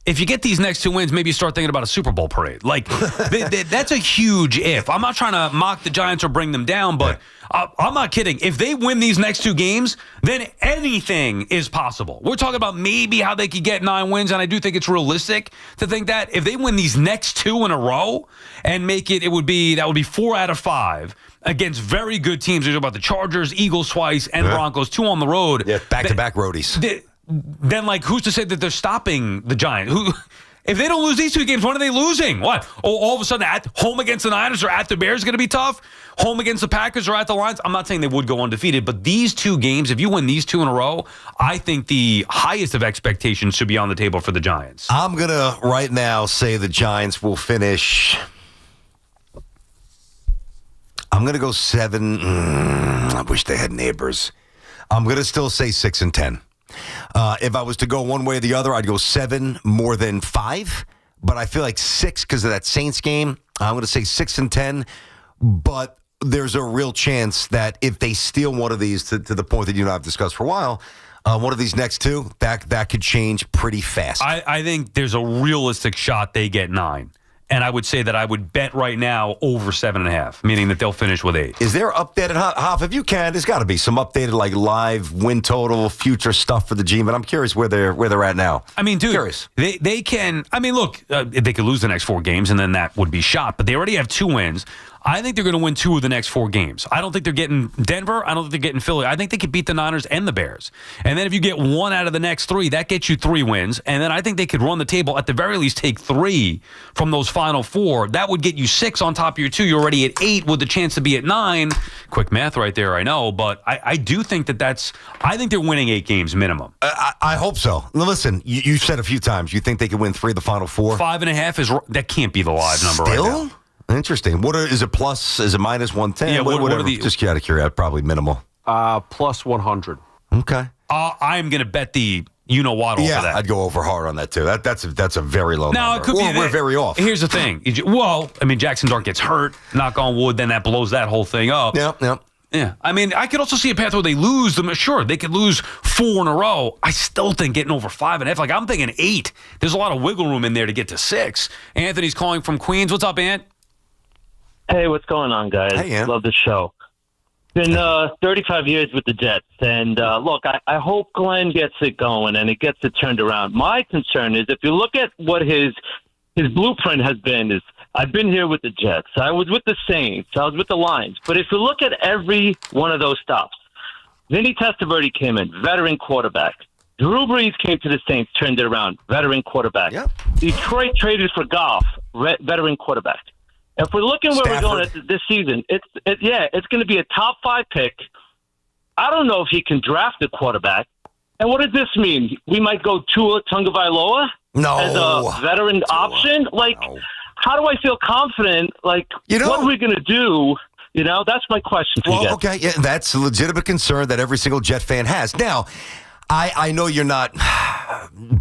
if you get these next 2 wins, maybe you start thinking about a Super Bowl parade. That's a huge if. I'm not trying to mock the Giants or bring them down, but I'm not kidding. If they win these next 2 games, then anything is possible. We're talking about maybe how they could get 9 wins, and I do think it's realistic to think that if they win these next 2 in a row and make it, that would be 4 out of 5 against very good teams. We're talking about the Chargers, Eagles twice, and Broncos, 2 on the road. Yeah, back-to-back roadies. Then, who's to say that they're stopping the Giants? If they don't lose these 2 games, what are they losing? What? All of a sudden, at home against the Niners or at the Bears is going to be tough? Home against the Packers or at the Lions? I'm not saying they would go undefeated, but these 2 games, if you win these 2 in a row, I think the highest of expectations should be on the table for the Giants. I'm going to right now say the Giants will finish. I'm going to go 7. I wish they had neighbors. I'm going to still say 6-10. If I was to go one way or the other, I'd go 7 more than 5. But I feel like 6 because of that Saints game. I'm going to say 6-10. But there's a real chance that if they steal one of these, to the point that you and I have discussed for a while, one of these next 2, that could change pretty fast. I think there's a realistic shot they get 9. And I would say that I would bet right now over 7.5, meaning that they'll finish with 8. Is there updated, Hoff, if you can, there's got to be some updated live win total, future stuff for the G, but I'm curious where they're at now. Dude, curious. They can, look, they could lose the next 4 games and then that would be shot, but they already have 2 wins. I think they're going to win 2 of the next 4 games. I don't think they're getting Denver. I don't think they're getting Philly. I think they could beat the Niners and the Bears. And then if you get 1 out of the next 3, that gets you 3 wins. And then I think they could run the table, at the very least take 3 from those final 4. That would get you 6 on top of your 2. You're already at 8 with the chance to be at 9. Quick math right there, I know. But I do think I think they're winning 8 games minimum. I hope so. Listen, you said a few times you think they could win 3 of the final 4. 5.5 that can't be the live number right now. Interesting. Is it plus? Is it minus 110? Yeah, what are the, just out of curiosity, probably minimal. Plus 100. Okay. I'm going to bet the Waddle for that. I'd go over hard on that too. That's a very low number. Now it could be we're very off. Here's the thing. Jackson Dart gets hurt. Knock on wood. Then that blows that whole thing up. Yep. Yeah. I could also see a path where they lose them. Sure, they could lose 4 in a row. I still think getting over 5.5. I'm thinking 8. There's a lot of wiggle room in there to get to 6. Anthony's calling from Queens. What's up, Ant? Hey, what's going on, guys? Hey, Ant. Love the show. Been 35 years with the Jets, and look, I hope Glenn gets it going and it gets it turned around. My concern is if you look at what his blueprint has been, is I've been here with the Jets, I was with the Saints, I was with the Lions, but if you look at every one of those stops, Vinny Testaverde came in, veteran quarterback. Drew Brees came to the Saints, turned it around, veteran quarterback. Yep. Detroit traded for Goff, veteran quarterback. If we're looking where we're going at this season, it's going to be a top 5 pick. I don't know if he can draft a quarterback. And what does this mean? We might go Tua Tagovailoa as a veteran option? How do I feel confident? What are we going to do? That's my question to you guys. Okay, yeah, that's a legitimate concern that every single Jet fan has. Now, I know you're not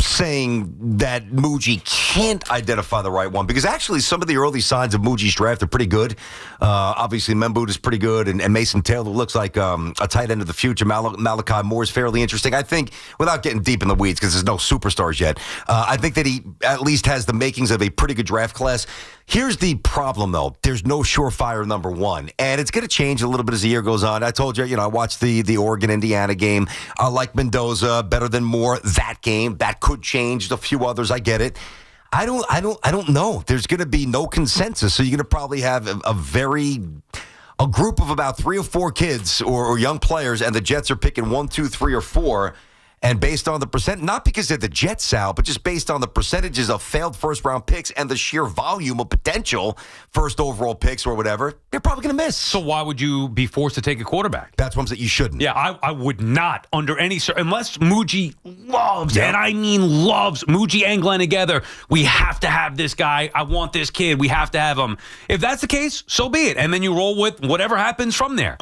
saying that Muji can't identify the right one, because actually some of the early signs of Muji's draft are pretty good. Obviously, Memboot is pretty good, and Mason Taylor looks like a tight end of the future. Malachi Moore is fairly interesting. I think, without getting deep in the weeds, because there's no superstars yet, I think that he at least has the makings of a pretty good draft class. Here's the problem, though. There's no surefire number one, and it's going to change a little bit as the year goes on. I told you, I watched the Oregon-Indiana game. I like Mendoza better than Moore. That game, that could change. A few others, I get it. I don't know. There's going to be no consensus, so you're going to probably have a group of about 3 or 4 kids or young players, and the Jets are picking 1, 2, 3, or 4. And based on the percent, not because they're the Jets, Sal, but just based on the percentages of failed first-round picks and the sheer volume of potential first overall picks or whatever, they're probably going to miss. So why would you be forced to take a quarterback? That's what I'm saying. You shouldn't. Yeah, I would not under any unless Muji loves, and I mean loves, Muji and Glenn together. We have to have this guy. I want this kid. We have to have him. If that's the case, so be it. And then you roll with whatever happens from there.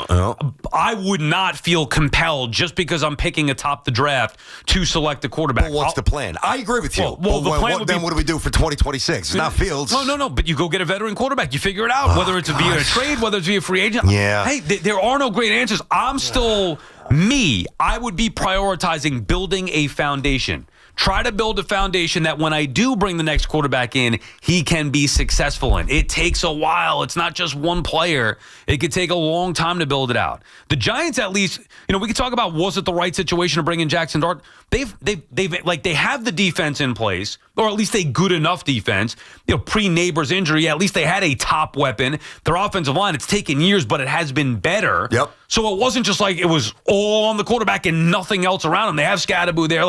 I would not feel compelled just because I'm picking atop the draft to select the quarterback. But what's the plan? I agree with you. Well, the plan would be, what do we do for 2026? It's not Fields. No. But you go get a veteran quarterback. You figure it out, whether it's via a trade, whether it's via free agent. Yeah. Hey, there are no great answers. I'm still me. I would be prioritizing building a foundation. Try to build a foundation that when I do bring the next quarterback in, he can be successful in. It takes a while. It's not just one player. It could take a long time to build it out. The Giants, at least, we could talk about was it the right situation to bring in Jackson Dart? They have the defense in place, or at least a good enough defense. Pre-Neighbors injury, at least they had a top weapon. Their offensive line, it's taken years, but it has been better. Yep. So it wasn't just like it was all on the quarterback and nothing else around him. They have Scataboo there.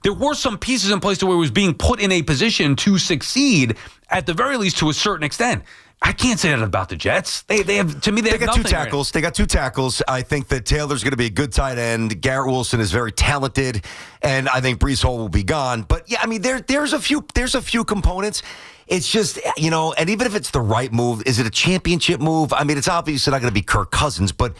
There were some pieces in place to where he was being put in a position to succeed, at the very least to a certain extent. I can't say that about the Jets. They have, to me, they have got nothing 2 tackles. They got 2 tackles. I think that Taylor's going to be a good tight end. Garrett Wilson is very talented, and I think Breece Hall will be gone. But yeah, there's a few components. It's just, and even if it's the right move, is it a championship move? It's obviously not going to be Kirk Cousins, but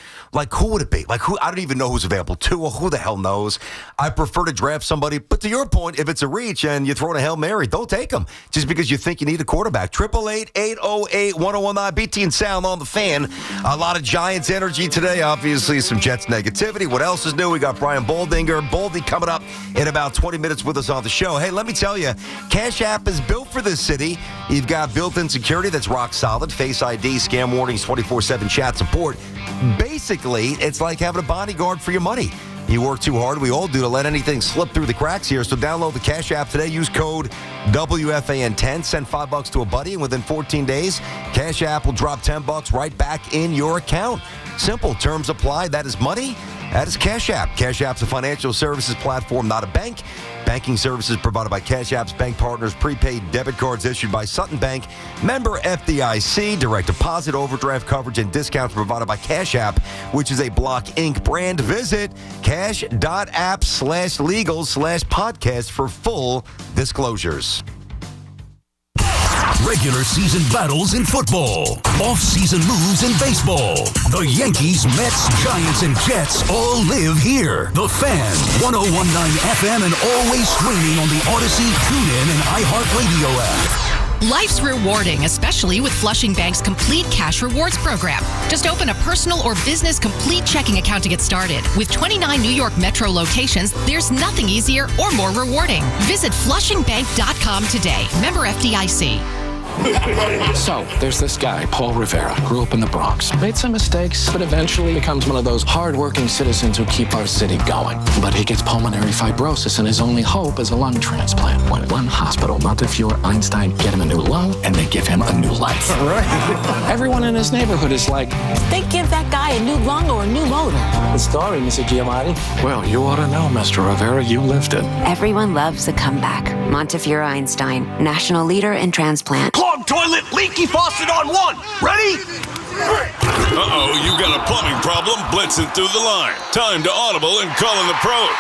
who would it be? Who? I don't even know who's available. Tua, who the hell knows? I prefer to draft somebody, but to your point, if it's a reach and you're throwing a Hail Mary, don't take them just because you think you need a quarterback. 888-808-1019, BT and Sound on the Fan. A lot of Giants energy today, obviously some Jets negativity. What else is new? We got Brian Baldinger, Baldy coming up in about 20 minutes with us on the show. Hey, let me tell you, Cash App is built for this city. You've got built-in security that's rock solid, Face ID, scam warnings, 24/7 chat support. Basically, it's like having a bodyguard for your money. You work too hard, we all do, to let anything slip through the cracks here. So download the Cash App today. Use code WFAN10. Send $5 to a buddy, and within 14 days, Cash App will drop $10 right back in your account. Simple. Terms apply. That is money. That is Cash App. Cash App's a financial services platform, not a bank. Banking services provided by Cash App's bank partners. Prepaid debit cards issued by Sutton Bank. Member FDIC. Direct deposit, overdraft coverage, and discounts provided by Cash App, which is a Block Inc. brand. Visit cash.app/legal/podcast for full disclosures. Regular season battles in football. Off-season moves in baseball. The Yankees, Mets, Giants, and Jets all live here. The Fan, 101.9 FM, and always streaming on the Odyssey, TuneIn, and iHeartRadio app. Life's rewarding, especially with Flushing Bank's Complete Cash Rewards program. Just open a personal or business complete checking account to get started. With 29 New York Metro locations, there's nothing easier or more rewarding. Visit FlushingBank.com today. Member FDIC. So, there's this guy, Paul Rivera, grew up in the Bronx, made some mistakes, but eventually becomes one of those hard-working citizens who keep our city going. But he gets pulmonary fibrosis, and his only hope is a lung transplant. When one hospital, Montefiore Einstein, get him a new lung, and they give him a new life. Right. Everyone in his neighborhood is like, they give that guy a new lung or a new motor. The story, Mr. Giamatti. Well, you ought to know, Mr. Rivera, you lived it. Everyone loves a comeback. Montefiore Einstein, national leader in transplant. Clogged toilet, leaky faucet on 1. Ready? Uh-oh, you got a plumbing problem blitzing through the line. Time to audible and call in the pros.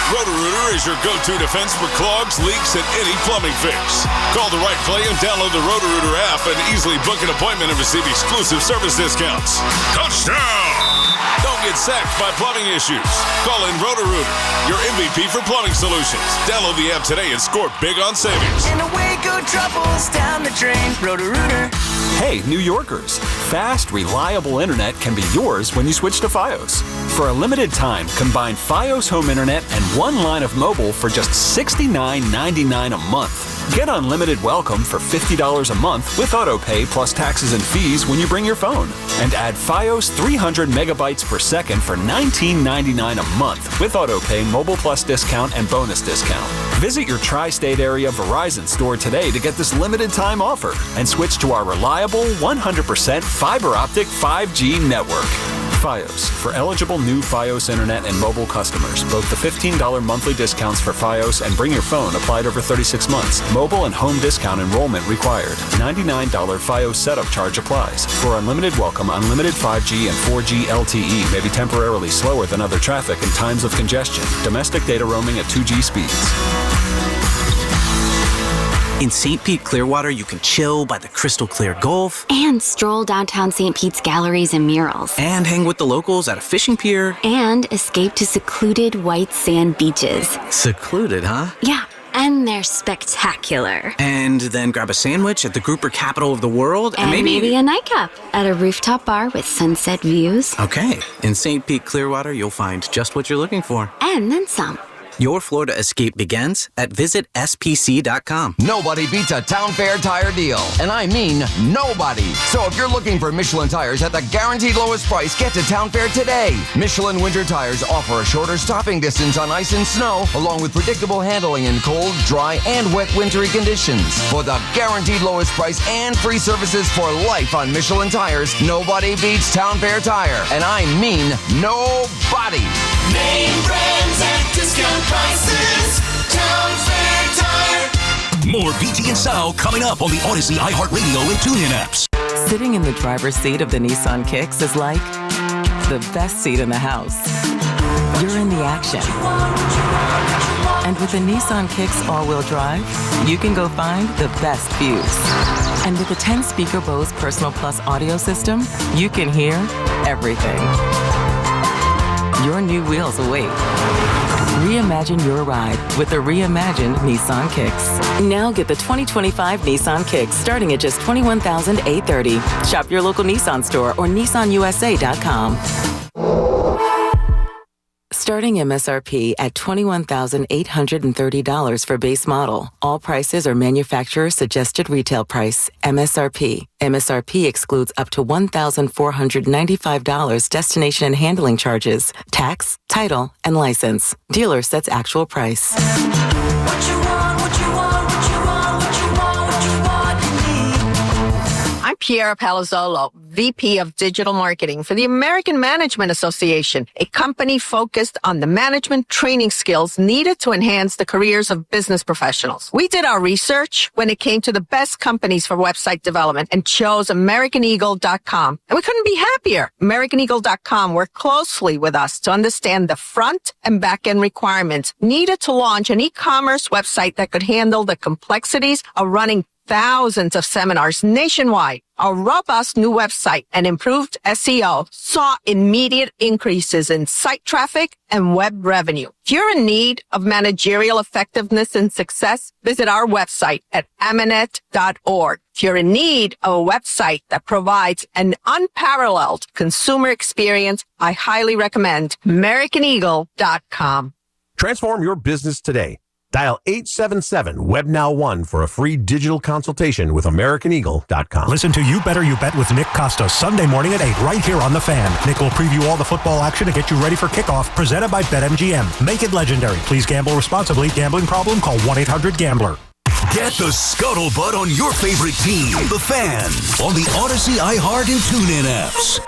Roto-Rooter is your go-to defense for clogs, leaks, and any plumbing fix. Call the right play and download the Roto-Rooter app and easily book an appointment and receive exclusive service discounts. Touchdown! Don't get sacked by plumbing issues. Call in Roto-Rooter, your MVP for plumbing solutions. Download the app today and score big on savings. And away go troubles down the drain. Roto-Rooter. Hey, New Yorkers. Fast, reliable internet can be yours when you switch to Fios. For a limited time, combine Fios home internet and 1 line of mobile for just $69.99 a month. Get unlimited welcome for $50 a month with AutoPay plus taxes and fees when you bring your phone. And add Fios 300 megabytes per second for $19.99 a month with AutoPay mobile plus discount and bonus discount. Visit your tri-state area Verizon store today to get this limited time offer and switch to our reliable 100% fiber optic 5G network. Fios, for eligible new Fios Internet and mobile customers. Both the $15 monthly discounts for Fios and Bring Your Phone applied over 36 months. Mobile and home discount enrollment required. $99 Fios setup charge applies. For unlimited welcome, unlimited 5G and 4G LTE may be temporarily slower than other traffic in times of congestion. Domestic data roaming at 2G speeds. In St. Pete Clearwater, you can chill by the crystal clear Gulf. And stroll downtown St. Pete's galleries and murals. And hang with the locals at a fishing pier. And escape to secluded white sand beaches. Secluded, huh? Yeah, and they're spectacular. And then grab a sandwich at the grouper capital of the world. And maybe a nightcap at a rooftop bar with sunset views. Okay, in St. Pete Clearwater, you'll find just what you're looking for. And then some. Your Florida escape begins at visitspc.com. Nobody beats a Town Fair tire deal. And I mean nobody. So if you're looking for Michelin tires at the guaranteed lowest price, get to Town Fair today. Michelin winter tires offer a shorter stopping distance on ice and snow, along with predictable handling in cold, dry, and wet wintry conditions. For the guaranteed lowest price and free services for life on Michelin tires, nobody beats Town Fair tire. And I mean nobody. Name brands at discount prices. Town Fair Tire. More BT and Sal coming up on the Odyssey, iHeartRadio, and TuneIn apps. Sitting in the driver's seat of the Nissan Kicks is like the best seat in the house. You're in the action. And with the Nissan Kicks all-wheel drive, you can go find the best views. And with the 10-speaker Bose Personal Plus audio system, you can hear everything. Your new wheels await. Reimagine your ride with the reimagined Nissan Kicks. Now get the 2025 Nissan Kicks starting at just $21,830. Shop your local Nissan store or nissanusa.com. Starting MSRP at $21,830 for base model. All prices are manufacturer suggested retail price. MSRP. MSRP excludes up to $1,495 destination and handling charges, tax, title, and license. Dealer sets actual price. I'm Piera Palazzolo, VP of Digital Marketing for the American Management Association, a company focused on the management training skills needed to enhance the careers of business professionals. We did our research when it came to the best companies for website development and chose AmericanEagle.com. And we couldn't be happier. AmericanEagle.com worked closely with us to understand the front and back end requirements needed to launch an e-commerce website that could handle the complexities of running thousands of seminars nationwide. Our robust new website and improved SEO saw immediate increases in site traffic and web revenue. If you're in need of managerial effectiveness and success, visit our website at amanet.org. If you're in need of a website that provides an unparalleled consumer experience, I highly recommend AmericanEagle.com. Transform your business today. Dial 877-WebNow1 for a free digital consultation with AmericanEagle.com. Listen to You Better You Bet with Nick Costa Sunday morning at 8 right here on The Fan. Nick will preview all the football action to get you ready for kickoff, presented by BetMGM. Make it legendary. Please gamble responsibly. Gambling problem? Call 1-800-GAMBLER. Get the scuttlebutt on your favorite team, The Fan, on the Odyssey, iHeart, and TuneIn apps.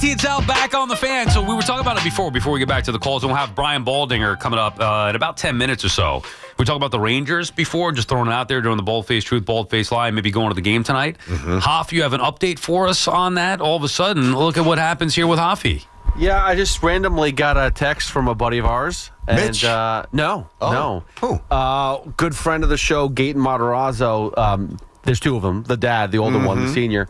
It's out back on The Fan. So we were talking about it before we get back to the calls, and we'll have Brian Baldinger coming up in about 10 minutes or so. We talked about the Rangers before, just throwing it out there during the Boldface Truth, Boldface Lie, maybe going to the game tonight. Hoff, you have an update for us on that? All of a sudden, look at what happens here with Hoffy. Yeah, I just randomly got a text from a buddy of ours. And, Mitch? No. Who? Good friend of the show, Gaten Matarazzo. There's two of them, the dad, the older one, the senior.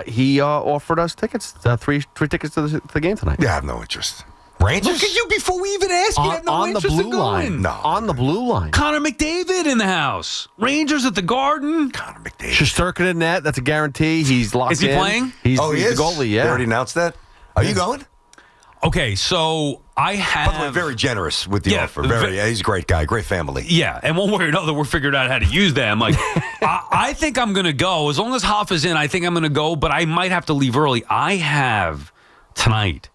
He offered us tickets, three tickets to the game tonight. Yeah, I have no interest. Rangers? Look at you before we even asked. You have no on interest the in blue going. line. No. On the blue line. Connor McDavid in the house. Rangers at the Garden. Connor McDavid. Shesterkin in net. That's a guarantee. He's locked in. Is he playing? He's he is? the goalie, yeah. They already announced that? Are you going? Okay, so I have. By the way, very generous with the offer. He's a great guy, great family. Yeah, and one way or another, we're figuring out how to use them. Like, I think I'm going to go. As long as Hoff is in, I think I'm going to go, but I might have to leave early. I have tonight.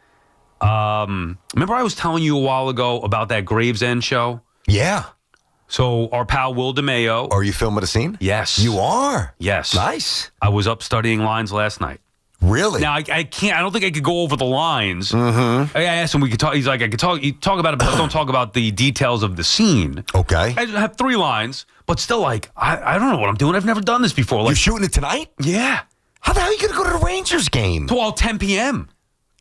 Remember I was telling you a while ago about that Gravesend show? Yeah. So our pal Will DeMayo. Are you filming a scene? Yes. You are? Yes. Nice. I was up studying lines last night. Really? Now I can't. I don't think I could go over the lines. Mm-hmm. I asked him. We could talk. He's like, I could talk. You talk about it, but don't talk about the details of the scene. Okay. I have 3 lines, but still, like, I don't know what I'm doing. I've never done this before. Like, you're shooting it tonight? Yeah. How the hell are you going to go to the Rangers game? 10 p.m.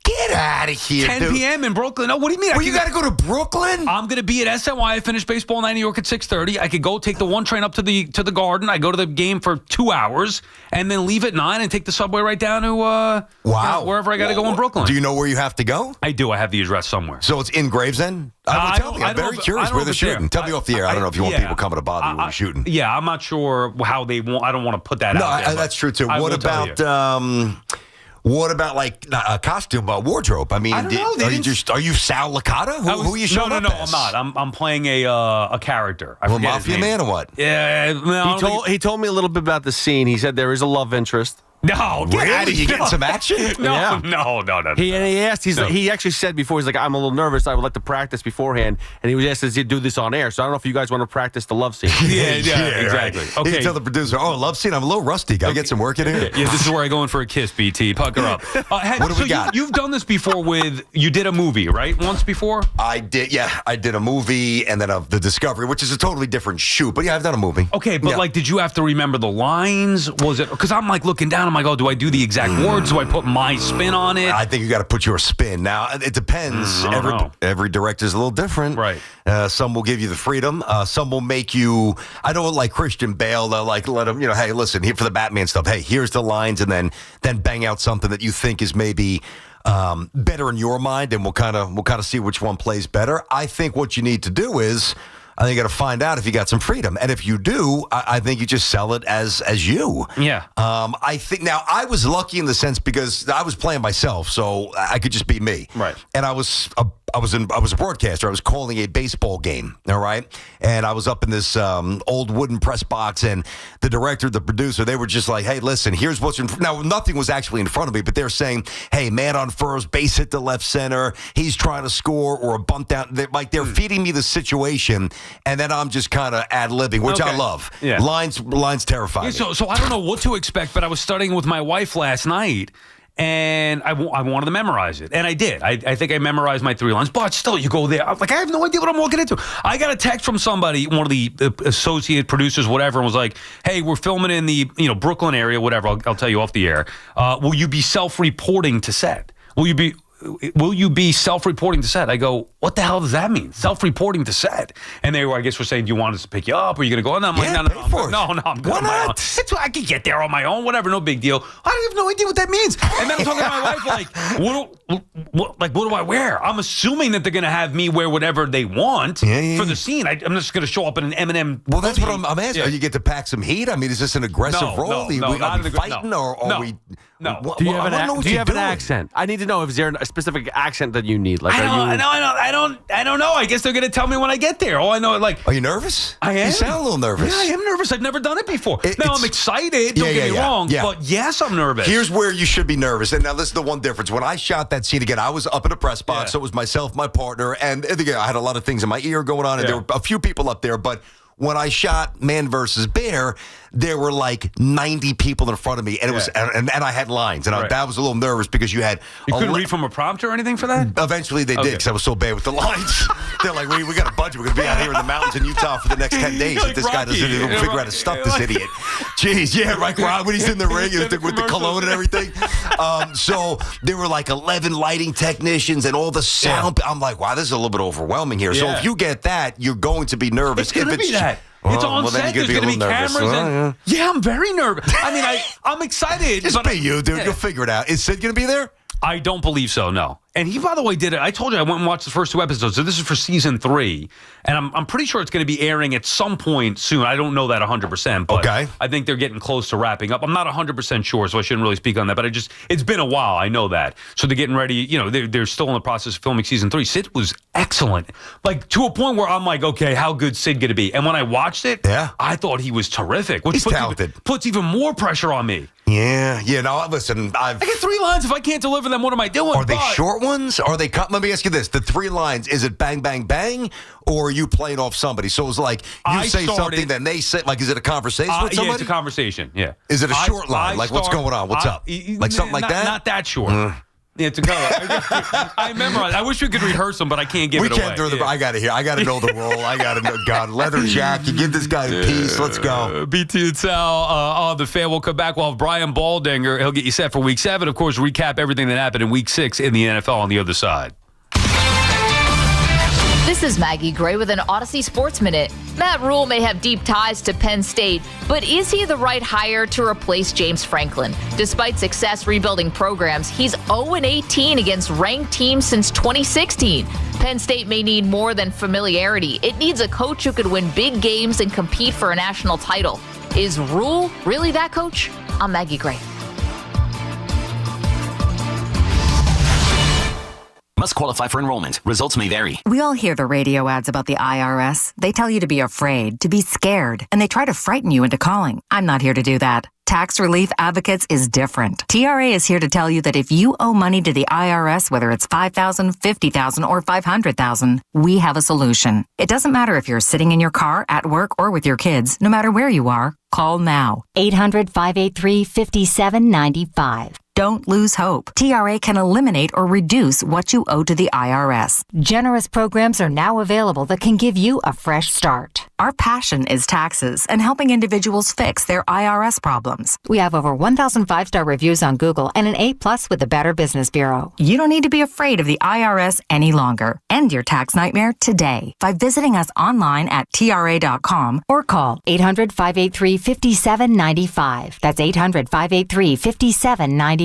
Get out of here, 10 p.m. in Brooklyn. No, what do you mean? Well, you got to go to Brooklyn? I'm going to be at SNY. I finish baseball night in New York at 6:30. I could go take the 1 train up to the Garden. I go to the game for 2 hours and then leave at 9 and take the subway right down to wherever I got to go in Brooklyn. Do you know where you have to go? I do. I have the address somewhere. So it's in Gravesend? Tell me. I'm very curious where they're shooting. Tell me off the air. I don't know if you want people coming to bother you when you're shooting. Yeah, I'm not sure how they want. I don't want to put that out there. No, that's true, too. What about like a costume, wardrobe? I mean, I don't know. are you Sal Licata? Who are you showing up as? I'm not. I'm playing a character. I forget his Mafia name. man or what? Yeah, no, he told me a little bit about the scene. He said there is a love interest. No, really? You getting some action? No. He asked. He actually said before. He's like, I'm a little nervous. I would like to practice beforehand. And he was asked, does he do this on air? So I don't know if you guys want to practice the love scene. Yeah, exactly. Right. Okay. You can tell the producer, love scene. I'm a little rusty. Got to get some work in here. Yeah, this is where I go in for a kiss. BT, pucker up. What do we got? You've done this before you did a movie, right? Once before. I did. Yeah, I did a movie and then the Discovery, which is a totally different shoot. But yeah, I've done a movie. Okay, but did you have to remember the lines? Was it because I'm like looking down? I'm like, do I do the exact words? Do I put my spin on it? I think you got to put your spin. Now, it depends. Every director's a little different. Right. Some will give you the freedom. Some will make you, I know like Christian Bale, they'll like let him, hey, listen, here for the Batman stuff. Hey, here's the lines, and then bang out something that you think is maybe better in your mind, and we'll kind of see which one plays better. I think what you need to do is, I think you got to find out if you got some freedom. And if you do, I think you just sell it as you. Yeah. I think now I was lucky in the sense because I was playing myself, so I could just be me. Right. And I was a broadcaster. I was calling a baseball game, all right? And I was up in this old wooden press box, and the director, the producer, they were just like, hey, listen, here's what's in front. Now, nothing was actually in front of me, but they're saying, hey, man on first, base hit to left center, he's trying to score, or a bunt down. They're feeding me the situation, and then I'm just kind of ad-libbing, which I love. Yeah. Lines terrify me. So I don't know what to expect, but I was studying with my wife last night, and I wanted to memorize it. And I did. I think I memorized my 3 lines. But still, you go there. I have no idea what I'm walking into. I got a text from somebody, one of the associate producers, whatever, and was like, hey, we're filming in the Brooklyn area, whatever. I'll tell you off the air. Will you be self-reporting to set? Will you be self-reporting to set? I go, what the hell does that mean? Self-reporting to set. And they were, I guess, were saying, do you want us to pick you up? Or are you going to go? And I'm like, no, I'm good on my own. I can get there on my own, whatever, no big deal. I have no idea what that means. And then I'm talking to my wife, what do I wear? I'm assuming that they're going to have me wear whatever they want for the scene. I'm just going to show up in an M&M. Well, that's what I'm asking. Yeah. Are you get to pack some heat? I mean, is this an aggressive role? Are we fighting or are we... No. Do you have an accent? I need to know if there a specific accent that you need. Like, I don't know. I guess they're going to tell me when I get there. All I know, are you nervous? I am. You sound a little nervous. Yeah, I am nervous. I've never done it before. I'm excited. Don't get me wrong. Yeah. But yes, I'm nervous. Here's where you should be nervous. And now this is the one difference. When I shot that scene again, I was up in a press box. So it was myself, my partner, and again, I had a lot of things in my ear going on, and there were a few people up there, but when I shot Man vs. Bear, there were like 90 people in front of me, and it was, and I had lines, and that was a little nervous because you couldn't read from a prompter or anything for that. Eventually, they did because I was so bad with the lines. They're like, we got a budget. We're gonna be out here in the mountains in Utah for the next 10 days. If this guy doesn't even figure out how to stuff this idiot. Jeez, like Rob when he's in the ring with the cologne and everything. So there were like 11 lighting technicians and all the sound. I'm like, wow, this is a little bit overwhelming here. So if you get that, you're going to be nervous. It's going to be that. It's on set. There's going to be cameras. Yeah, I'm very nervous. I mean, I'm excited. Just be you, dude. You'll figure it out. Is Sid going to be there? I don't believe so, no. And he, by the way, did it. I told you I went and watched the first 2 episodes. So this is for season 3. And I'm pretty sure it's going to be airing at some point soon. I don't know that 100%. But I think they're getting close to wrapping up. I'm not 100% sure, so I shouldn't really speak on that. But it's been a while. I know that. So they're getting ready. They're still in the process of filming season 3. Sid was excellent. Like, to a point where I'm like, okay, how good Sid going to be? And when I watched it, I thought he was terrific. Which He's talented. Puts even more pressure on me. Yeah. No, listen, I get 3 lines. If I can't deliver them, what am I doing? Are they short ones? Are they cut? Let me ask you this. The 3 lines, is it bang, bang, bang? Or are you playing off somebody? So it's like you say something, then they say, like, is it a conversation with somebody? Yeah, it's a conversation, yeah. Is it a short line? Like, what's going on? What's up? Like something like that? Not that short. Yeah, it's a color. I memorize. I wish we could rehearse them, but I can't give it away. We can't do the. I got to hear. I got to know the role. I got to know. God, leather jacket. Give this guy a piece. Let's go. BT and Sal on the Fan. We'll come back. We'll have Brian Baldinger. He'll get you set for Week 7. Of course, recap everything that happened in Week 6 in the NFL on the other side. This is Maggie Gray with an Odyssey Sports Minute. Matt Rule may have deep ties to Penn State, but is he the right hire to replace James Franklin? Despite success rebuilding programs, he's 0-18 against ranked teams since 2016. Penn State may need more than familiarity. It needs a coach who could win big games and compete for a national title. Is Rule really that coach? I'm Maggie Gray. Must qualify for enrollment. Results may vary. We all hear the radio ads about the IRS. They tell you to be afraid, to be scared, and they try to frighten you into calling. I'm not here to do that. Tax Relief Advocates is different. TRA is here to tell you that if you owe money to the IRS, whether it's $5,000, $50,000, or $500,000, we have a solution. It doesn't matter if you're sitting in your car, at work, or with your kids. No matter where you are, call now. 800-583-5795. Don't lose hope. TRA can eliminate or reduce what you owe to the IRS. Generous programs are now available that can give you a fresh start. Our passion is taxes and helping individuals fix their IRS problems. We have over 1,000 5-star reviews on Google and an A+ with the Better Business Bureau. You don't need to be afraid of the IRS any longer. End your tax nightmare today by visiting us online at TRA.com or call 800-583-5795. That's 800-583-5795.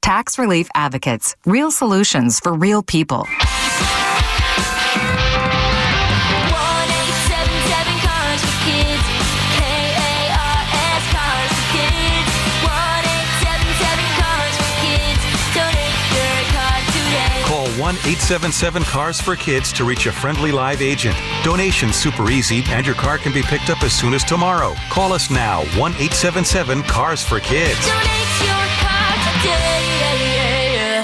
Tax Relief Advocates. Real solutions for real people. 1-877 Cars for Kids. KARS Cars for Kids. 1-877 Cars for Kids. Donate your car today. Call 1-877-CARS for Kids to reach a friendly live agent. Donation's super easy, and your car can be picked up as soon as tomorrow. Call us now, 1-877-CARS for Kids. Donate your car today.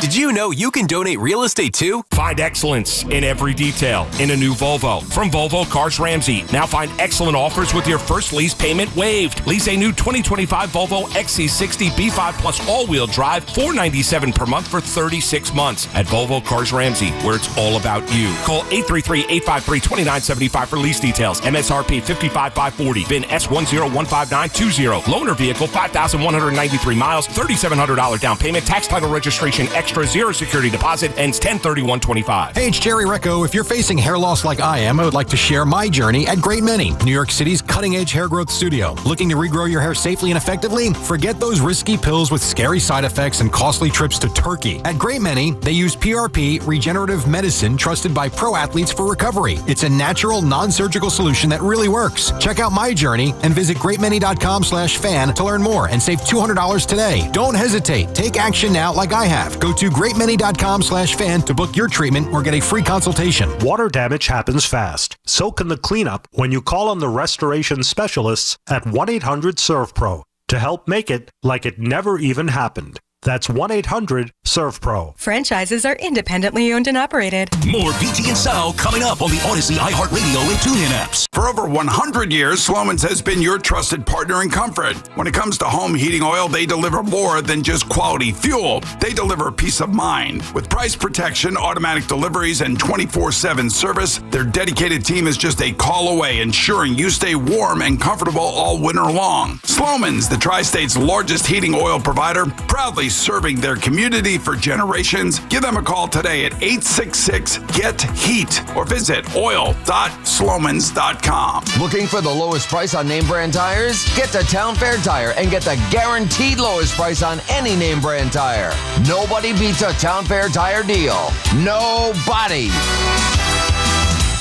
Did you know you can donate real estate too? Find excellence in every detail in a new Volvo. From Volvo Cars Ramsey. Now find excellent offers with your first lease payment waived. Lease a new 2025 Volvo XC60 B5 Plus all-wheel drive, $497 per month for 36 months at Volvo Cars Ramsey, where it's all about you. Call 833-853-2975 for lease details. MSRP $55,540. VIN S101592. Loaner vehicle 5,193 miles, $3,700 down payment. Tax title registration extra, 0 security deposit, ends 10/31/25. Hey, it's Jerry Recco. If you're facing hair loss like I am, I would like to share my journey at Great Many, New York City's cutting-edge hair growth studio. Looking to regrow your hair safely and effectively? Forget those risky pills with scary side effects and costly trips to Turkey. At Great Many, they use PRP, regenerative medicine trusted by pro athletes for recovery. It's a natural, non-surgical solution that really works. Check out my journey and visit greatmany.com/fan to learn more and save $200 today. Don't hesitate. Take action now like I have. Go to greatmany.com/fan to book your treatment or get a free consultation. Water damage happens fast. So can the cleanup when you call on the restoration specialists at 1-800-SERVPRO to help make it like it never even happened. That's 1-800-SERVPRO. Franchises are independently owned and operated. More BT and Sal coming up on the Odyssey, iHeartRadio, and TuneIn apps. For over 100 years, Sloman's has been your trusted partner in comfort. When it comes to home heating oil, they deliver more than just quality fuel. They deliver peace of mind. With price protection, automatic deliveries, and 24/7 service, their dedicated team is just a call away, ensuring you stay warm and comfortable all winter long. Sloman's, the Tri-State's largest heating oil provider, proudly serving their community for generations. Give them a call today at 866-GET-HEAT or visit oil.slomans.com. Looking for the lowest price on name brand tires? Get to Town Fair Tire and get the guaranteed lowest price on any name brand tire. Nobody beats a Town Fair Tire deal. Nobody.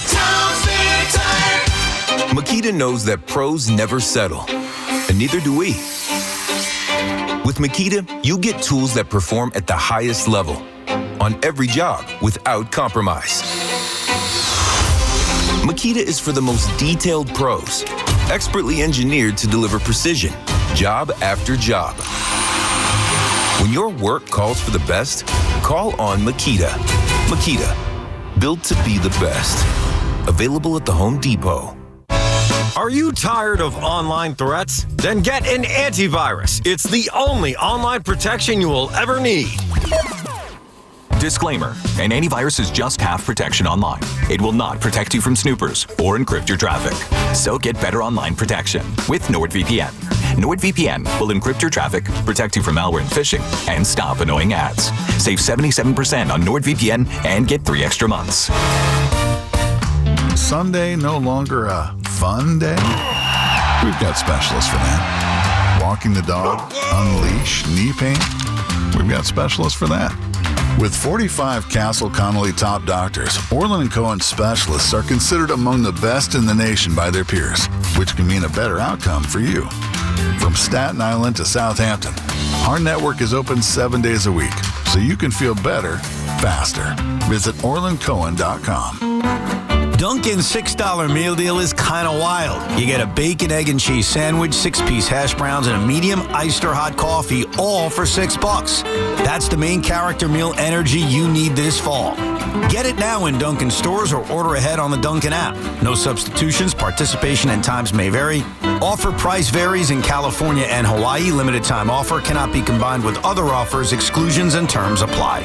Town Fair Tire. Makita knows that pros never settle, and neither do we. With Makita, you get tools that perform at the highest level on every job without compromise. Makita is for the most detailed pros, expertly engineered to deliver precision, job after job. When your work calls for the best, call on Makita. Makita, built to be the best. Available at the Home Depot. Are you tired of online threats? Then get an antivirus. It's the only online protection you will ever need. Disclaimer, an antivirus is just half protection online. It will not protect you from snoopers or encrypt your traffic. So get better online protection with NordVPN. NordVPN will encrypt your traffic, protect you from malware and phishing, and stop annoying ads. Save 77% on NordVPN and get 3 extra months. Sunday no longer a fun day? We've got specialists for that. Walking the dog, unleash, knee pain? We've got specialists for that. With 45 Castle Connolly top doctors, Orland & Cohen specialists are considered among the best in the nation by their peers, which can mean a better outcome for you. From Staten Island to Southampton, our network is open 7 days a week, so you can feel better, faster. Visit OrlandCohen.com. Dunkin's $6 meal deal is kind of wild. You get a bacon, egg, and cheese sandwich, 6-piece hash browns, and a medium iced or hot coffee, all for $6. That's the main character meal energy you need this fall. Get it now in Dunkin' stores or order ahead on the Dunkin' app. No substitutions, participation and times may vary. Offer price varies in California and Hawaii. Limited time offer cannot be combined with other offers. Exclusions and terms apply.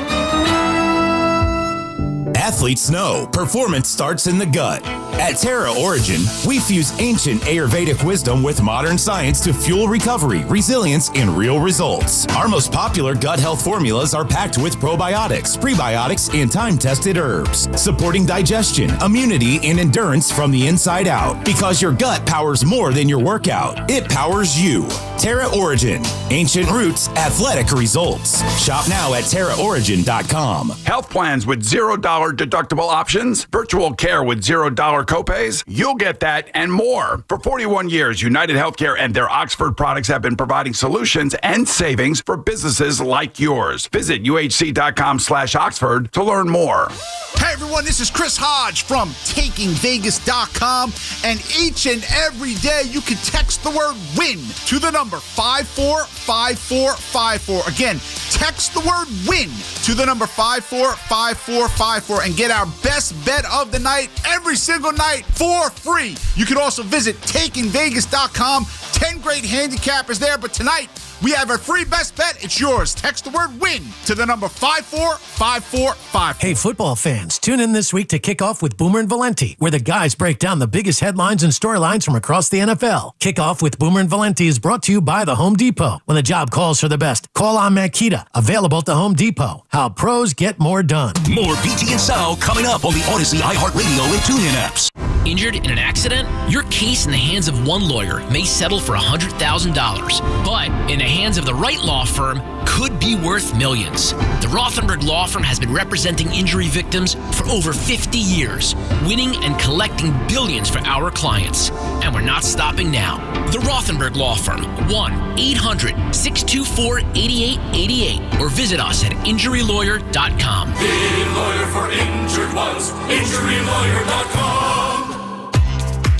Athletes know performance starts in the gut. At Terra Origin, we fuse ancient Ayurvedic wisdom with modern science to fuel recovery, resilience, and real results. Our most popular gut health formulas are packed with probiotics, prebiotics, and time-tested herbs, supporting digestion, immunity, and endurance from the inside out. Because your gut powers more than your workout. It powers you. Terra Origin. Ancient roots, athletic results. Shop now at TerraOrigin.com. Health plans with $0 deductible options, virtual care with $0 copays. You'll get that and more. For 41 years, United Healthcare and their Oxford products have been providing solutions and savings for businesses like yours. Visit uhc.com/Oxford to learn more. Hey everyone, this is Chris Hodge from TakingVegas.com, and each and every day you can text the word WIN to the number 545454. Again, text the word WIN to the number 545454 and get our best bet of the night every single night for free. You can also visit TakingVegas.com. 10 great handicappers there, but tonight we have a free best bet. It's yours. Text the word WIN to the number 545454. Hey, football fans, tune in this week to kick off with Boomer and Valenti, where the guys break down the biggest headlines and storylines from across the NFL. Kickoff with Boomer and Valenti is brought to you by the Home Depot. When the job calls for the best, call on Makita. Available at the Home Depot. How pros get more done. More BT and Sal coming up on the Odyssey, iHeartRadio, and TuneIn apps. Injured in an accident? Your case in the hands of one lawyer may settle for $100,000, but in the hands of the right law firm could be worth millions. The Rothenberg Law Firm has been representing injury victims for over 50 years, winning and collecting billions for our clients. And we're not stopping now. The Rothenberg Law Firm, 1-800-624-8888, or visit us at injurylawyer.com. Be lawyer for injured ones, injurylawyer.com.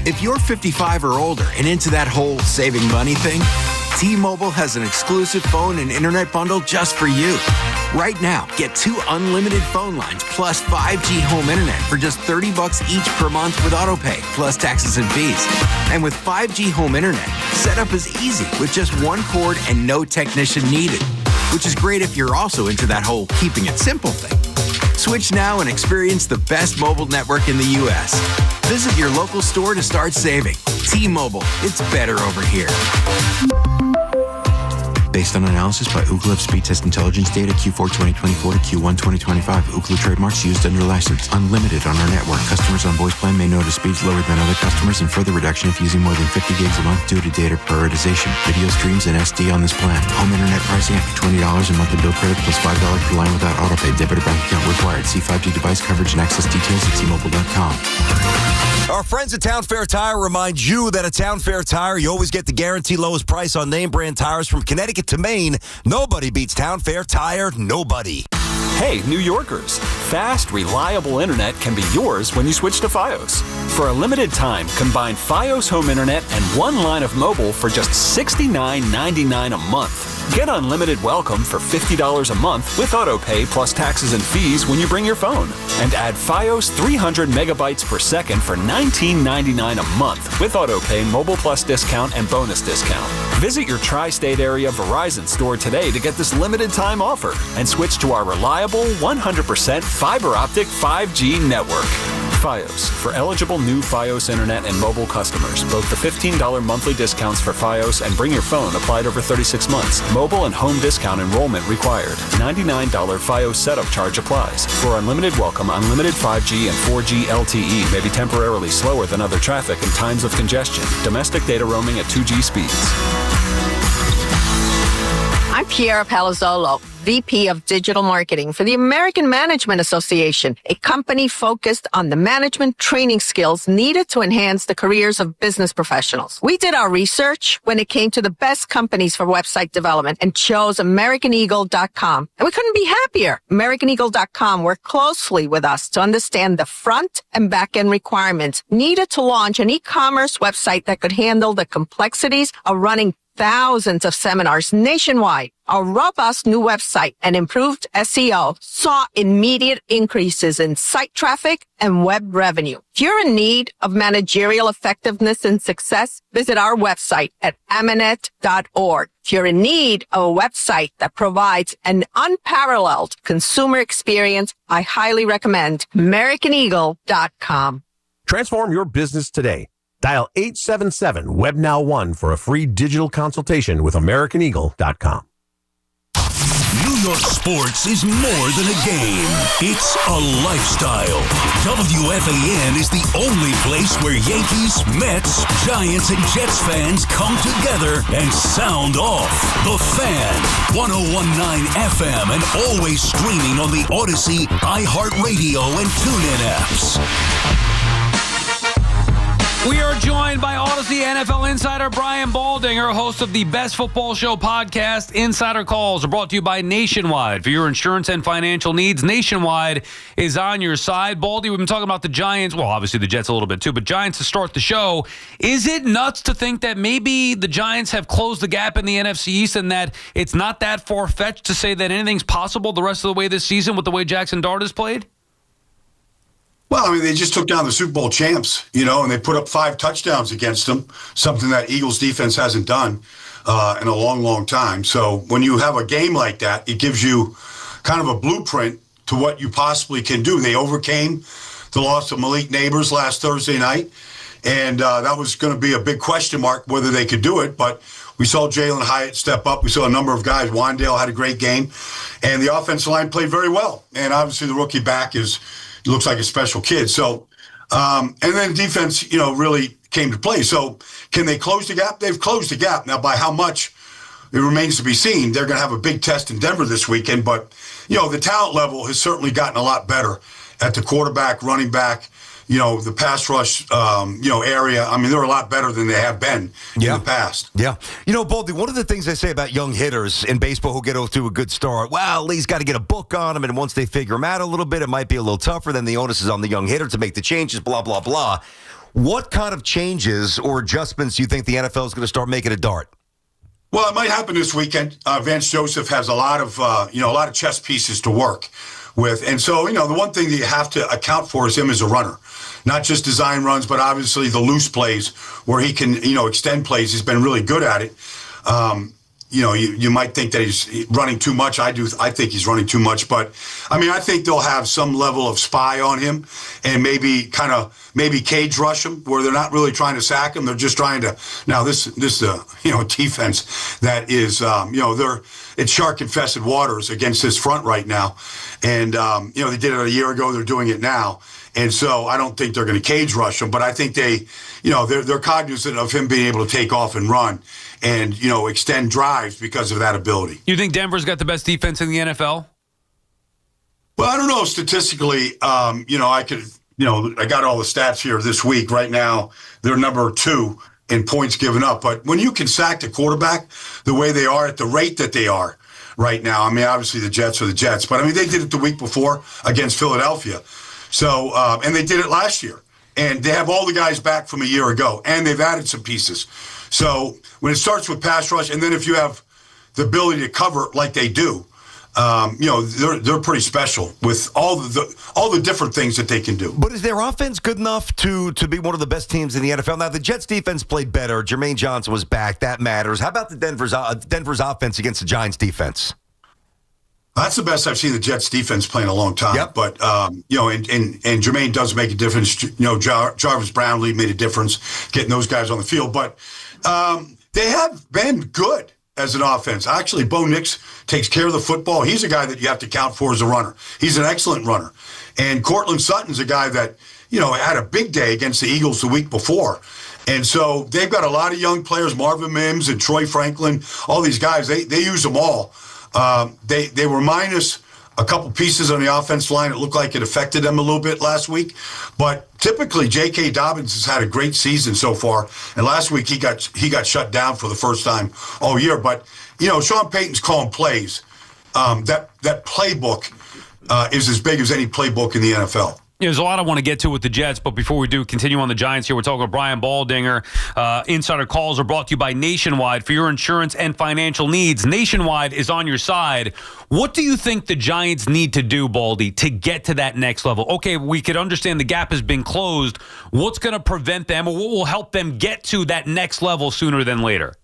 If you're 55 or older and into that whole saving money thing, T-Mobile has an exclusive phone and internet bundle just for you. Right now, get 2 unlimited phone lines plus 5G home internet for just $30 each per month with autopay, plus taxes and fees. And with 5G home internet, setup is easy with just 1 cord and no technician needed, which is great if you're also into that whole keeping it simple thing. Switch now and experience the best mobile network in the U.S. Visit your local store to start saving. T-Mobile, it's better over here. Based on analysis by Ookla of speed test intelligence data Q4 2024 to Q1 2025. Ookla trademarks used under license. Unlimited on our network. Customers on voice plan may notice speeds lower than other customers and further reduction if using more than 50 gigs a month due to data prioritization. Video streams and SD on this plan. Home internet pricing after $20 a monthly bill credit plus $5 per line without autopay. Debit or bank account required. See 5G device coverage and access details at T-Mobile.com. Our friends at Town Fair Tire remind you that at Town Fair Tire, you always get the guaranteed lowest price on name brand tires from Connecticut to Maine. Nobody beats Town Fair Tire. Nobody. Hey, New Yorkers. Fast, reliable internet can be yours when you switch to Fios. For a limited time, combine Fios home internet and one line of mobile for just $69.99 a month. Get unlimited welcome for $50 a month with autopay plus taxes and fees when you bring your phone. And add Fios 300 megabytes per second for $19.99 a month with autopay, mobile plus discount, and bonus discount. Visit your tri-state area Verizon store today to get this limited time offer and switch to our reliable 100% fiber optic 5G network. Fios, for eligible new Fios internet and mobile customers. Both the $15 monthly discounts for Fios and Bring Your Phone applied over 36 months. Mobile and home discount enrollment required. $99 Fios setup charge applies. For unlimited welcome, unlimited 5G and 4G LTE may be temporarily slower than other traffic in times of congestion. Domestic data roaming at 2G speeds. I'm Piera Palazzolo, VP of Digital Marketing for the American Management Association, a company focused on the management training skills needed to enhance the careers of business professionals. We did our research when it came to the best companies for website development and chose AmericanEagle.com. And we couldn't be happier. AmericanEagle.com worked closely with us to understand the front and back end requirements needed to launch an e-commerce website that could handle the complexities of running thousands of seminars nationwide. Our robust new website and improved SEO saw immediate increases in site traffic and web revenue. If you're in need of managerial effectiveness and success, visit our website at amanet.org. If you're in need of a website that provides an unparalleled consumer experience, I highly recommend AmericanEagle.com. Transform your business today. Dial 877-WebNow1 for a free digital consultation with AmericanEagle.com. New York sports is more than a game. It's a lifestyle. WFAN is the only place where Yankees, Mets, Giants, and Jets fans come together and sound off. The Fan, 101.9 FM, and always streaming on the Odyssey, iHeartRadio, and TuneIn apps. We are joined by Odyssey NFL insider Brian Baldinger, host of the Best Football Show podcast. Insider calls are brought to you by Nationwide. For your insurance and financial needs, Nationwide is on your side. Baldy, we've been talking about the Giants. Well, obviously the Jets a little bit too, but Giants to start the show. Is it nuts to think that maybe the Giants have closed the gap in the NFC East and that it's not that far-fetched to say that anything's possible the rest of the way this season with the way Jackson Dart has played? Well, I mean, they just took down the Super Bowl champs, and they put up 5 touchdowns against them, something that Eagles defense hasn't done in a long, long time. So when you have a game like that, it gives you kind of a blueprint to what you possibly can do. They overcame the loss of Malik Neighbors last Thursday night, and that was going to be a big question mark whether they could do it. But we saw Jalen Hyatt step up. We saw a number of guys. Wandale had a great game, and the offensive line played very well. And obviously the rookie back looks like a special kid. So, and then defense, really came to play. So can they close the gap? They've closed the gap. Now, by how much, it remains to be seen. They're going to have a big test in Denver this weekend. But, the talent level has certainly gotten a lot better at the quarterback, running back, the pass rush, area. I mean, they're a lot better than they have been in the past. Yeah. Baldy, one of the things they say about young hitters in baseball who get off to a good start, well, he's got to get a book on them, and once they figure them out a little bit, it might be a little tougher. Then the onus is on the young hitter to make the changes, blah, blah, blah. What kind of changes or adjustments do you think the NFL is going to start making at Dart? Well, it might happen this weekend. Vance Joseph has a lot of chess pieces to work with. And so, the one thing that you have to account for is him as a runner. Not just design runs, but obviously the loose plays where he can, extend plays. He's been really good at it. you might think that he's running too much. I think he's running too much, but I mean, I think they'll have some level of spy on him and maybe cage rush him where they're not really trying to sack him. They're just trying to, now this defense that is, it's shark infested waters against this front right now. And, they did it a year ago. They're doing it now. And so I don't think they're going to cage rush him, but I think they're cognizant of him being able to take off and run and, extend drives because of that ability. You think Denver's got the best defense in the NFL? Well, I don't know. Statistically, I got all the stats here this week. Right now, they're number 2 in points given up. But when you can sack the quarterback the way they are at the rate that they are right now, I mean, obviously the Jets are the Jets, but I mean, they did it the week before against Philadelphia. So, and they did it last year. And they have all the guys back from a year ago, and they've added some pieces. So when it starts with pass rush, and then if you have the ability to cover like they do, they're pretty special with all the different things that they can do. But is their offense good enough to be one of the best teams in the NFL? Now, the Jets' defense played better. Jermaine Johnson was back. That matters. How about the Denver's offense against the Giants' defense? That's the best I've seen the Jets defense play in a long time. Yep. But, and Jermaine does make a difference. Jarvis Brownlee made a difference getting those guys on the field. But they have been good as an offense. Actually, Bo Nix takes care of the football. He's a guy that you have to count for as a runner. He's an excellent runner. And Cortland Sutton's a guy that, had a big day against the Eagles the week before. And so they've got a lot of young players, Marvin Mims and Troy Franklin, all these guys. They use them all. They were minus a couple pieces on the offensive line. It looked like it affected them a little bit last week. But typically, J.K. Dobbins has had a great season so far. And last week, he got shut down for the first time all year. But, Sean Payton's calling plays. That playbook is as big as any playbook in the NFL. There's a lot I want to get to with the Jets, but before we do, continue on the Giants here. We're talking with Brian Baldinger. Insider calls are brought to you by Nationwide. For your insurance and financial needs, Nationwide is on your side. What do you think the Giants need to do, Baldy, to get to that next level? Okay, we could understand the gap has been closed. What's going to prevent them, or what will help them get to that next level sooner than later?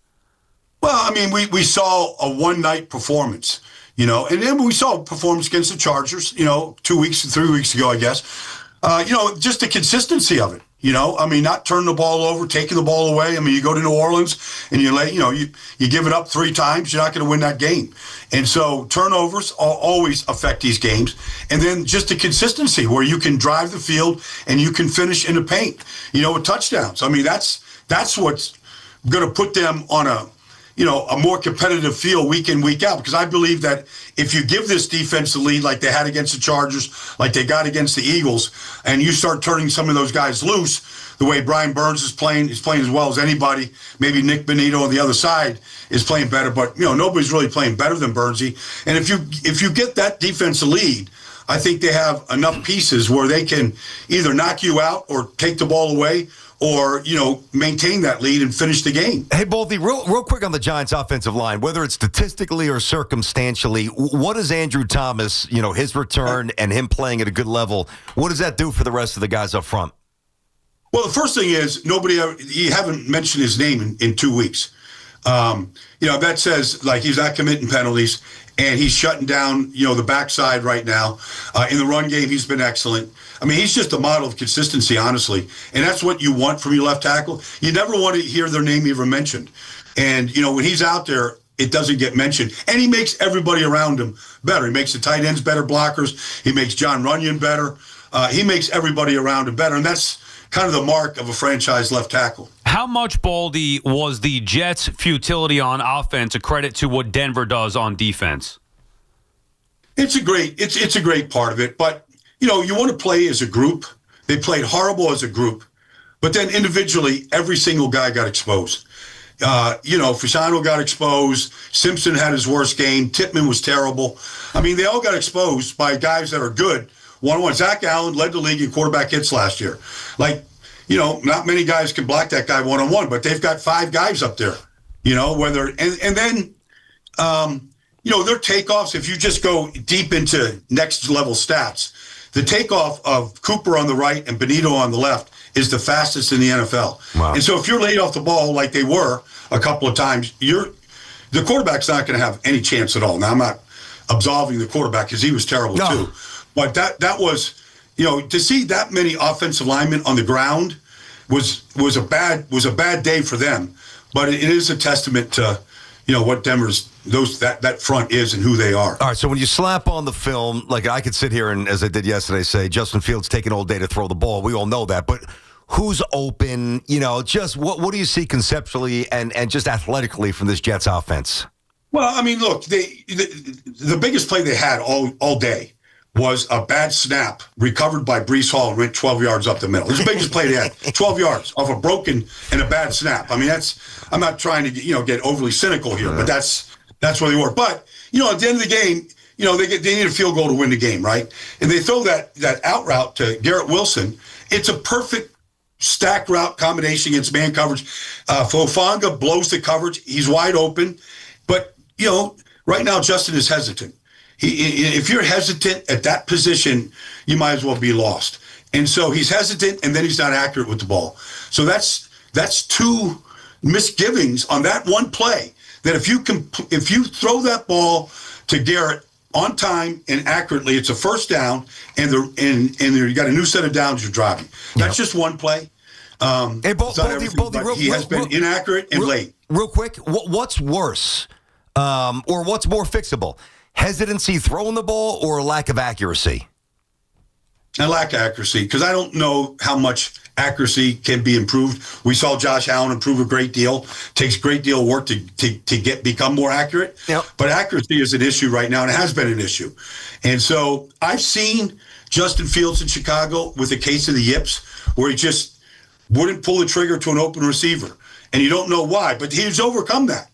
Well, I mean, we saw a one-night performance. And then we saw a performance against the Chargers, 3 weeks ago, I guess. Just the consistency of it, I mean, not turning the ball over, taking the ball away. I mean, you go to New Orleans and you give it up 3 times, you're not going to win that game. And so turnovers always affect these games. And then just the consistency where you can drive the field and you can finish in the paint, with touchdowns. I mean, that's what's going to put them on a more competitive feel week in, week out, because I believe that if you give this defense the lead like they had against the Chargers, like they got against the Eagles, and you start turning some of those guys loose, the way Brian Burns is playing, he's playing as well as anybody. Maybe Nick Bonito on the other side is playing better, but nobody's really playing better than Burnsy. And if you get that defense a lead, I think they have enough pieces where they can either knock you out or take the ball away, or, maintain that lead and finish the game. Hey, Baldy, real quick on the Giants' offensive line, whether it's statistically or circumstantially, what does Andrew Thomas, his return and him playing at a good level, what does that do for the rest of the guys up front? Well, the first thing is you haven't mentioned his name in 2 weeks. That says, like, he's not committing penalties, and he's shutting down, the backside right now. In the run game, he's been excellent. I mean, he's just a model of consistency, honestly. And that's what you want from your left tackle. You never want to hear their name even mentioned. And, when he's out there, it doesn't get mentioned. And he makes everybody around him better. He makes the tight ends better blockers. He makes John Runyon better. He makes everybody around him better. And that's kind of the mark of a franchise left tackle. How much, Baldy, was the Jets' futility on offense a credit to what Denver does on defense? It's a great part of it. But, you want to play as a group. They played horrible as a group. But then individually, every single guy got exposed. Fasano got exposed. Simpson had his worst game. Tippmann was terrible. I mean, they all got exposed by guys that are good. One-on-one. Zach Allen led the league in quarterback hits last year. Not many guys can block that guy one-on-one, but they've got 5 guys up there. And then their takeoffs, if you just go deep into next level stats, the takeoff of Cooper on the right and Bonito on the left is the fastest in the NFL. Wow. And so if you're laid off the ball like they were a couple of times, you're the quarterback's not going to have any chance at all. Now, I'm not absolving the quarterback because he was terrible too. But that was, to see that many offensive linemen on the ground was a bad day for them. But it is a testament to, what Denver's that front is and who they are. All right, so when you slap on the film, like I could sit here and, as I did yesterday, say Justin Fields taking all day to throw the ball. We all know that, but who's open? Just what do you see conceptually and just athletically from this Jets offense? Well, I mean, look, the biggest play they had all day was a bad snap recovered by Breece Hall and went 12 yards up the middle. It was the biggest play they had, 12 yards off a broken and a bad snap. I mean, I'm not trying to get overly cynical here, but that's where they were. But at the end of the game, they need a field goal to win the game, right? And they throw that out route to Garrett Wilson. It's a perfect stack route combination against man coverage. Fofanga blows the coverage. He's wide open. But, right now Justin is hesitant. If you're hesitant at that position, you might as well be lost. And so he's hesitant, and then he's not accurate with the ball. So that's two misgivings on that one play. That if you throw that ball to Garrett on time and accurately, it's a first down, and you got a new set of downs you're driving. That's just one play. He has been inaccurate and late. Real quick, what's worse, or what's more fixable? Hesitancy throwing the ball or lack of accuracy? A lack of accuracy, because I don't know how much accuracy can be improved. We saw Josh Allen improve a great deal. Takes a great deal of work to become more accurate. Yep. But accuracy is an issue right now, and it has been an issue. And so I've seen Justin Fields in Chicago with a case of the yips, where he just wouldn't pull the trigger to an open receiver. And you don't know why, but he's overcome that.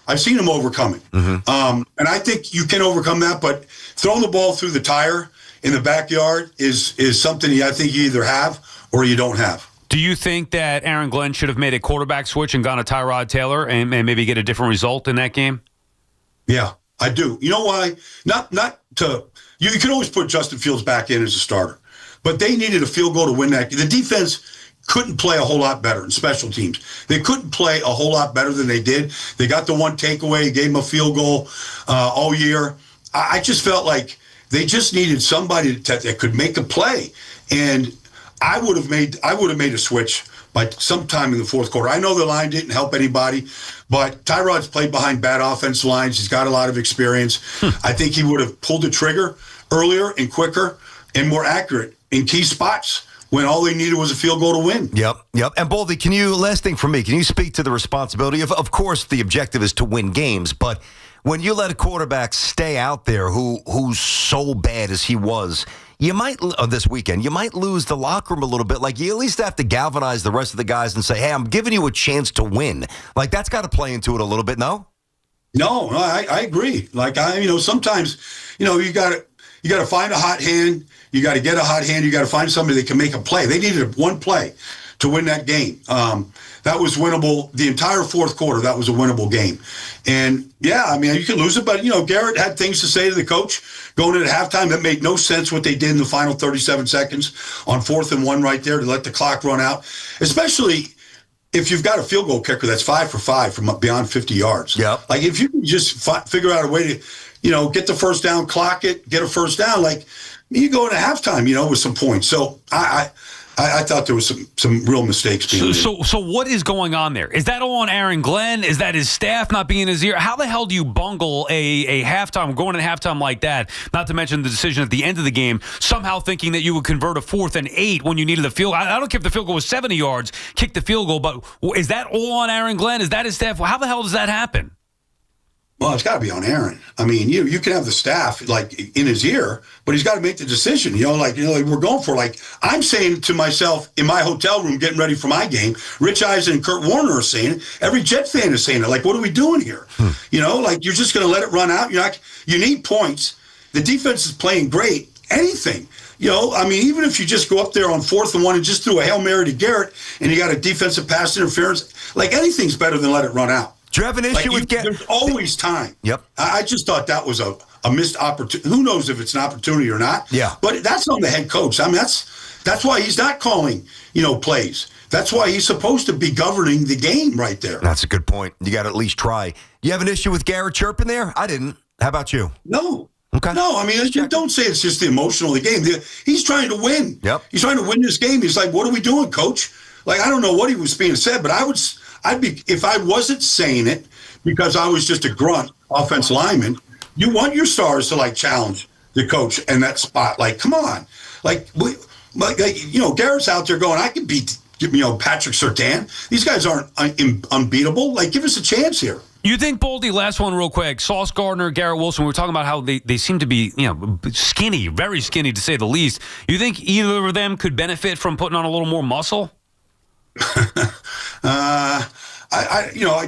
I've seen him overcome it. Mm-hmm. And I think you can overcome that, but throwing the ball through the tire in the backyard is something I think you either have or you don't have. Do you think that Aaron Glenn should have made a quarterback switch and gone to Tyrod Taylor and maybe get a different result in that game? Yeah, I do. You know why? You can always put Justin Fields back in as a starter, but they needed a field goal to win that. The defense couldn't play a whole lot better in special teams. They couldn't play a whole lot better than they did. They got the one takeaway, gave them a field goal all year. I just felt like they just needed somebody that could make a play. And I would have made a switch by sometime in the fourth quarter. I know the line didn't help anybody, but Tyrod's played behind bad offensive lines. He's got a lot of experience. I think he would have pulled the trigger earlier and quicker and more accurate in key spots when all they needed was a field goal to win. Yep. And Baldy, last thing for me, can you speak to the responsibility of course, the objective is to win games, but when you let a quarterback stay out there who's so bad as he was, you might, this weekend, you might lose the locker room a little bit. Like, you at least have to galvanize the rest of the guys and say, hey, I'm giving you a chance to win. Like, that's got to play into it a little bit, no? No, I agree. Like, sometimes, you got to find a hot hand. You got to get a hot hand. You got to find somebody that can make a play. They needed one play to win that game. That was winnable. The entire fourth quarter, that was a winnable game. And, you can lose it. But, Garrett had things to say to the coach going into halftime. That made no sense what they did in the final 37 seconds on 4th and 1 right there to let the clock run out, especially if you've got a field goal kicker that's 5 for 5 from beyond 50 yards. Yeah. Like, if you can just figure out a way to, get the first down, clock it, get a first down, like, you go into halftime, with some points. So I thought there was some real mistakes being made. So what is going on there? Is that all on Aaron Glenn? Is that his staff not being in his ear? How the hell do you bungle a halftime, going into halftime like that, not to mention the decision at the end of the game, somehow thinking that you would convert a 4th and 8 when you needed the field? I don't care if the field goal was 70 yards, kick the field goal, but is that all on Aaron Glenn? Is that his staff? How the hell does that happen? Well, it's got to be on Aaron. I mean, you can have the staff like in his ear, but he's got to make the decision. Like we're going for. Like, I'm saying to myself in my hotel room, getting ready for my game. Rich Eisen and Kurt Warner are saying it. Every Jet fan is saying it. Like, what are we doing here? Like, you're just going to let it run out. You need points. The defense is playing great. Anything. Even if you just go up there on 4th and 1 and just threw a Hail Mary to Garrett, and you got a defensive pass interference, like, anything's better than let it run out. Do you have an issue with There's always time. Yep. I just thought that was a missed opportunity. Who knows if it's an opportunity or not? Yeah. But that's on the head coach. I mean, that's why he's not calling, plays. That's why he's supposed to be governing the game right there. That's a good point. You got to at least try. You have an issue with Garrett chirping there? I didn't. How about you? No. Okay. No, I mean, you don't say it's just the emotional of the game. He's trying to win. Yep. He's trying to win this game. He's like, what are we doing, coach? Like, I don't know what he was being said, but I'd be, if I wasn't saying it because I was just a grunt offensive lineman, you want your stars to, like, challenge the coach in that spot. Like, come on. Like, Garrett's out there going, I can beat, Patrick Surtain. These guys aren't unbeatable. Like, give us a chance here. You think, Baldy, last one real quick, Sauce Gardner, Garrett Wilson, we were talking about how they seem to be, skinny, very skinny to say the least. You think either of them could benefit from putting on a little more muscle?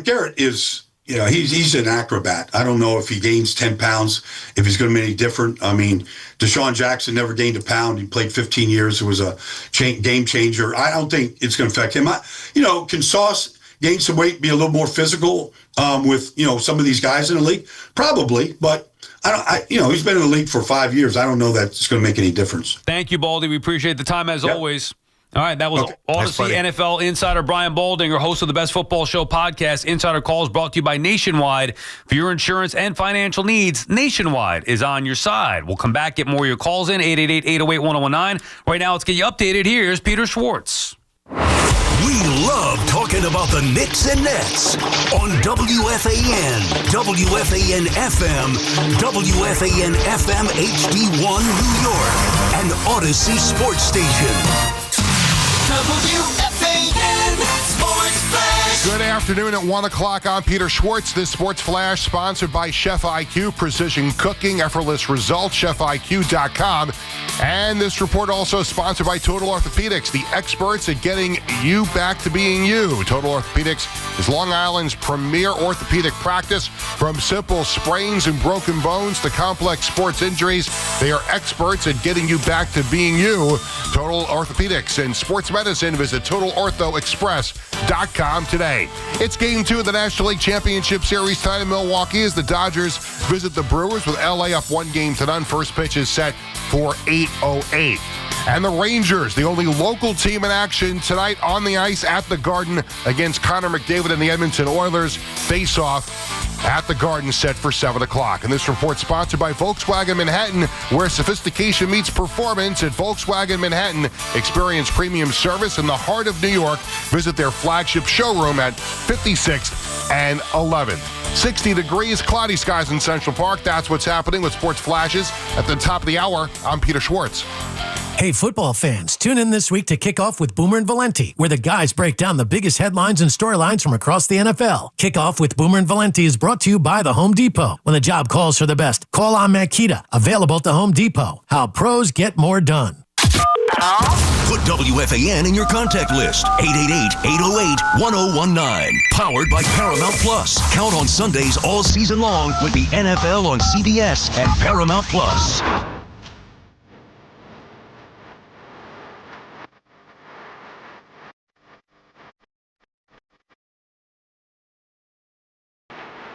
Garrett is, he's an acrobat. I don't know if he gains 10 pounds, if he's going to be any different. I mean, Deshaun Jackson never gained a pound. He played 15 years. It was a game changer. I don't think it's going to affect him. Can Sauce gain some weight, be a little more physical with, some of these guys in the league? Probably, but he's been in the league for 5 years. I don't know that it's going to make any difference. Thank you, Baldy. We appreciate the time as always. All right, that was Odyssey NFL insider Brian Baldinger, host of the Best Football Show podcast. Insider Calls brought to you by Nationwide. For your insurance and financial needs, Nationwide is on your side. We'll come back, get more of your calls in, 888-808-1019. Right now, let's get you updated. Here's Peter Schwartz. We love talking about the Knicks and Nets on WFAN, WFAN FM, WFAN FM HD1 New York, and Odyssey Sports Station. WFAN Sports Flash. Good afternoon at 1 o'clock. I'm Peter Schwartz. This Sports Flash sponsored by Chef IQ, precision cooking, effortless results, chefiq.com. And this report also sponsored by Total Orthopedics, the experts at getting you back to being you. Total Orthopedics is Long Island's premier orthopedic practice. From simple sprains and broken bones to complex sports injuries, they are experts at getting you back to being you. Total Orthopedics and Sports Medicine. Visit TotalOrthoExpress.com today. It's Game 2 of the National League Championship Series tonight in Milwaukee as the Dodgers visit the Brewers with LA up 1-0. First pitch is set for 8:08. And the Rangers, the only local team in action tonight on the ice at the Garden against Connor McDavid and the Edmonton Oilers. Face off at the Garden set for 7 o'clock. And this report sponsored by Volkswagen Manhattan, where sophistication meets performance. At Volkswagen Manhattan, experience premium service in the heart of New York. Visit their flagship showroom at 56th and 11th. 60 degrees, cloudy skies in Central Park. That's what's happening with Sports Flashes. At the top of the hour, I'm Peter Schwartz. Hey, football fans, tune in this week to kick off with Boomer and Valenti, where the guys break down the biggest headlines and storylines from across the NFL. Kickoff with Boomer and Valenti is brought to you by the Home Depot. When the job calls for the best, call on Makita. Available at the Home Depot. How pros get more done. Put WFAN in your contact list. 888-808-1019. Powered by Paramount Plus. Count on Sundays all season long with the NFL on CBS and Paramount Plus.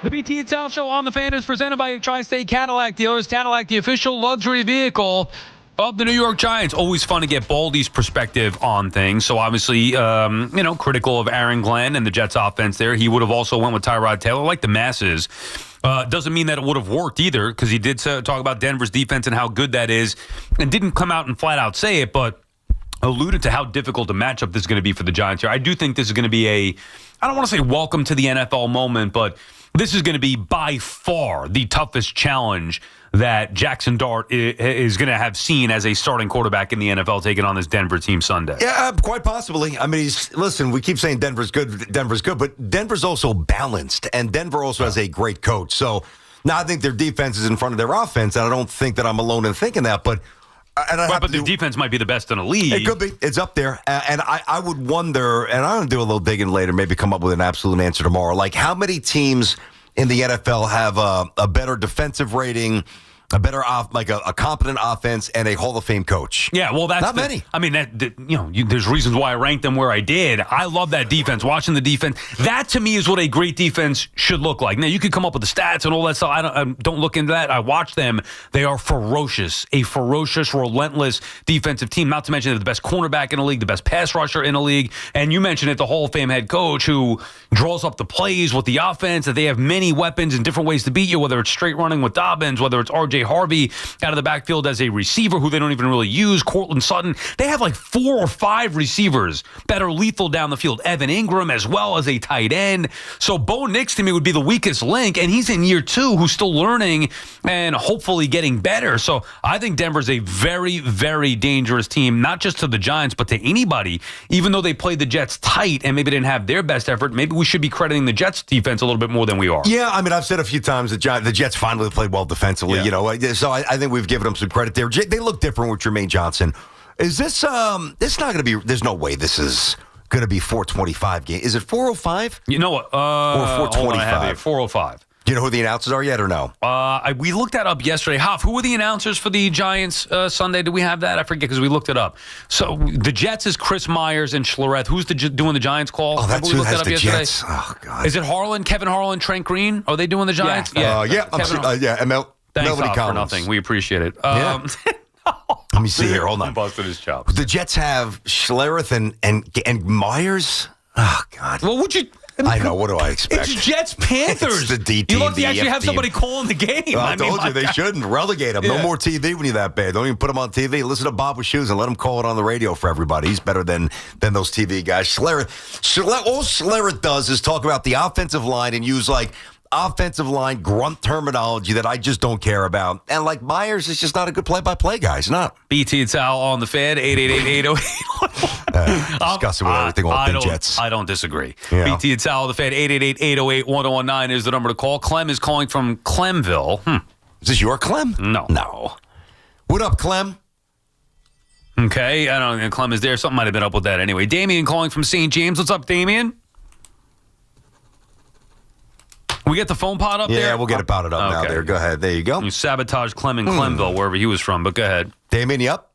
The BT and South Show on the Fan is presented by Tri-State Cadillac Dealers. Cadillac, the official luxury vehicle of the New York Giants. Always fun to get Baldy's perspective on things. So obviously, critical of Aaron Glenn and the Jets offense there. He would have also went with Tyrod Taylor, like the masses. Doesn't mean that it would have worked either, because he did talk about Denver's defense and how good that is, and didn't come out and flat out say it, but alluded to how difficult a matchup this is going to be for the Giants here. I do think this is going to be I don't want to say welcome to the NFL moment, but this is going to be by far the toughest challenge that Jackson Dart is going to have seen as a starting quarterback in the NFL taking on this Denver team Sunday. Yeah, quite possibly. I mean, listen, we keep saying Denver's good, but Denver's also balanced, and Denver also has a great coach. So now I think their defense is in front of their offense, and I don't think that I'm alone in thinking that, but the defense might be the best in the league. It could be. It's up there. And I would wonder, and I'm going to do a little digging later, maybe come up with an absolute answer tomorrow, like how many teams in the NFL have a better defensive rating a better a competent offense and a Hall of Fame coach. Yeah, well, that's not many. I mean, there's reasons why I ranked them where I did. I love that defense. Watching the defense, that to me is what a great defense should look like. Now, you could come up with the stats and all that stuff. I don't look into that. I watch them. They are ferocious, a ferocious, relentless defensive team. Not to mention they're the best cornerback in the league, the best pass rusher in the league, and you mentioned it, the Hall of Fame head coach who draws up the plays with the offense. That they have many weapons and different ways to beat you. Whether it's straight running with Dobbins, whether it's R.J. Harvey out of the backfield as a receiver who they don't even really use, Cortland Sutton. They have like 4 or 5 receivers that are lethal down the field. Evan Ingram as well as a tight end. So Bo Nix to me would be the weakest link, and he's in year 2 who's still learning and hopefully getting better. So I think Denver's a very, very dangerous team, not just to the Giants, but to anybody. Even though they played the Jets tight and maybe didn't have their best effort, maybe we should be crediting the Jets defense a little bit more than we are. Yeah, I mean, I've said a few times that the Jets finally played well defensively, so I think we've given them some credit there. They look different with Jermaine Johnson. Is this this not going to be, there's no way this is going to be 425 game. Is it 405? You know what? Or 425? I have it, 405. Do you know who the announcers are yet or no? We looked that up yesterday. Hoff, who were the announcers for the Giants Sunday? Do we have that? I forget because we looked it up. So the Jets is Chris Myers and Schlereth. Who's doing the Giants call? Oh, that's who who has the yesterday? Jets. Oh, God. Is it Kevin Harlan, Trent Green? Are they doing the Giants? Yeah. Thanks, Melody Hoff, for Collins. nothing. We appreciate it. Let me see here. Hold on. Busted his chops. The Jets have Schlereth and Myers. Oh, God. Well, would you... I know. What do I expect? It's Jets-Panthers. It's the D You team. look, they actually have team. somebody calling the game. Well, I told you they shouldn't relegate him. Yeah. No more TV when you're that bad. Don't even put him on TV. Listen to Bob with Shoes and let him call it on the radio for everybody. He's better than those TV guys. All Schlereth does is talk about the offensive line and use offensive line grunt terminology that I just don't care about. And Myers is just not a good play-by-play guy. He's not. BT and Sal on the Fed, 888-808. Discussing with everything all the Jets. I don't disagree. Yeah. BT and Sal on the Fed, 888-808-1019 is the number to call. Clem is calling from Clemville. Is this your Clem? No. What up, Clem? Okay, I don't know. Clem is there. Something might have been up with that anyway. Damien calling from St. James. What's up, Damien? We get the phone pod up there? Yeah, we'll get it potted up now there. Go ahead. There you go. You sabotaged Clem in Clemville, wherever he was from, but go ahead. Damien, you up?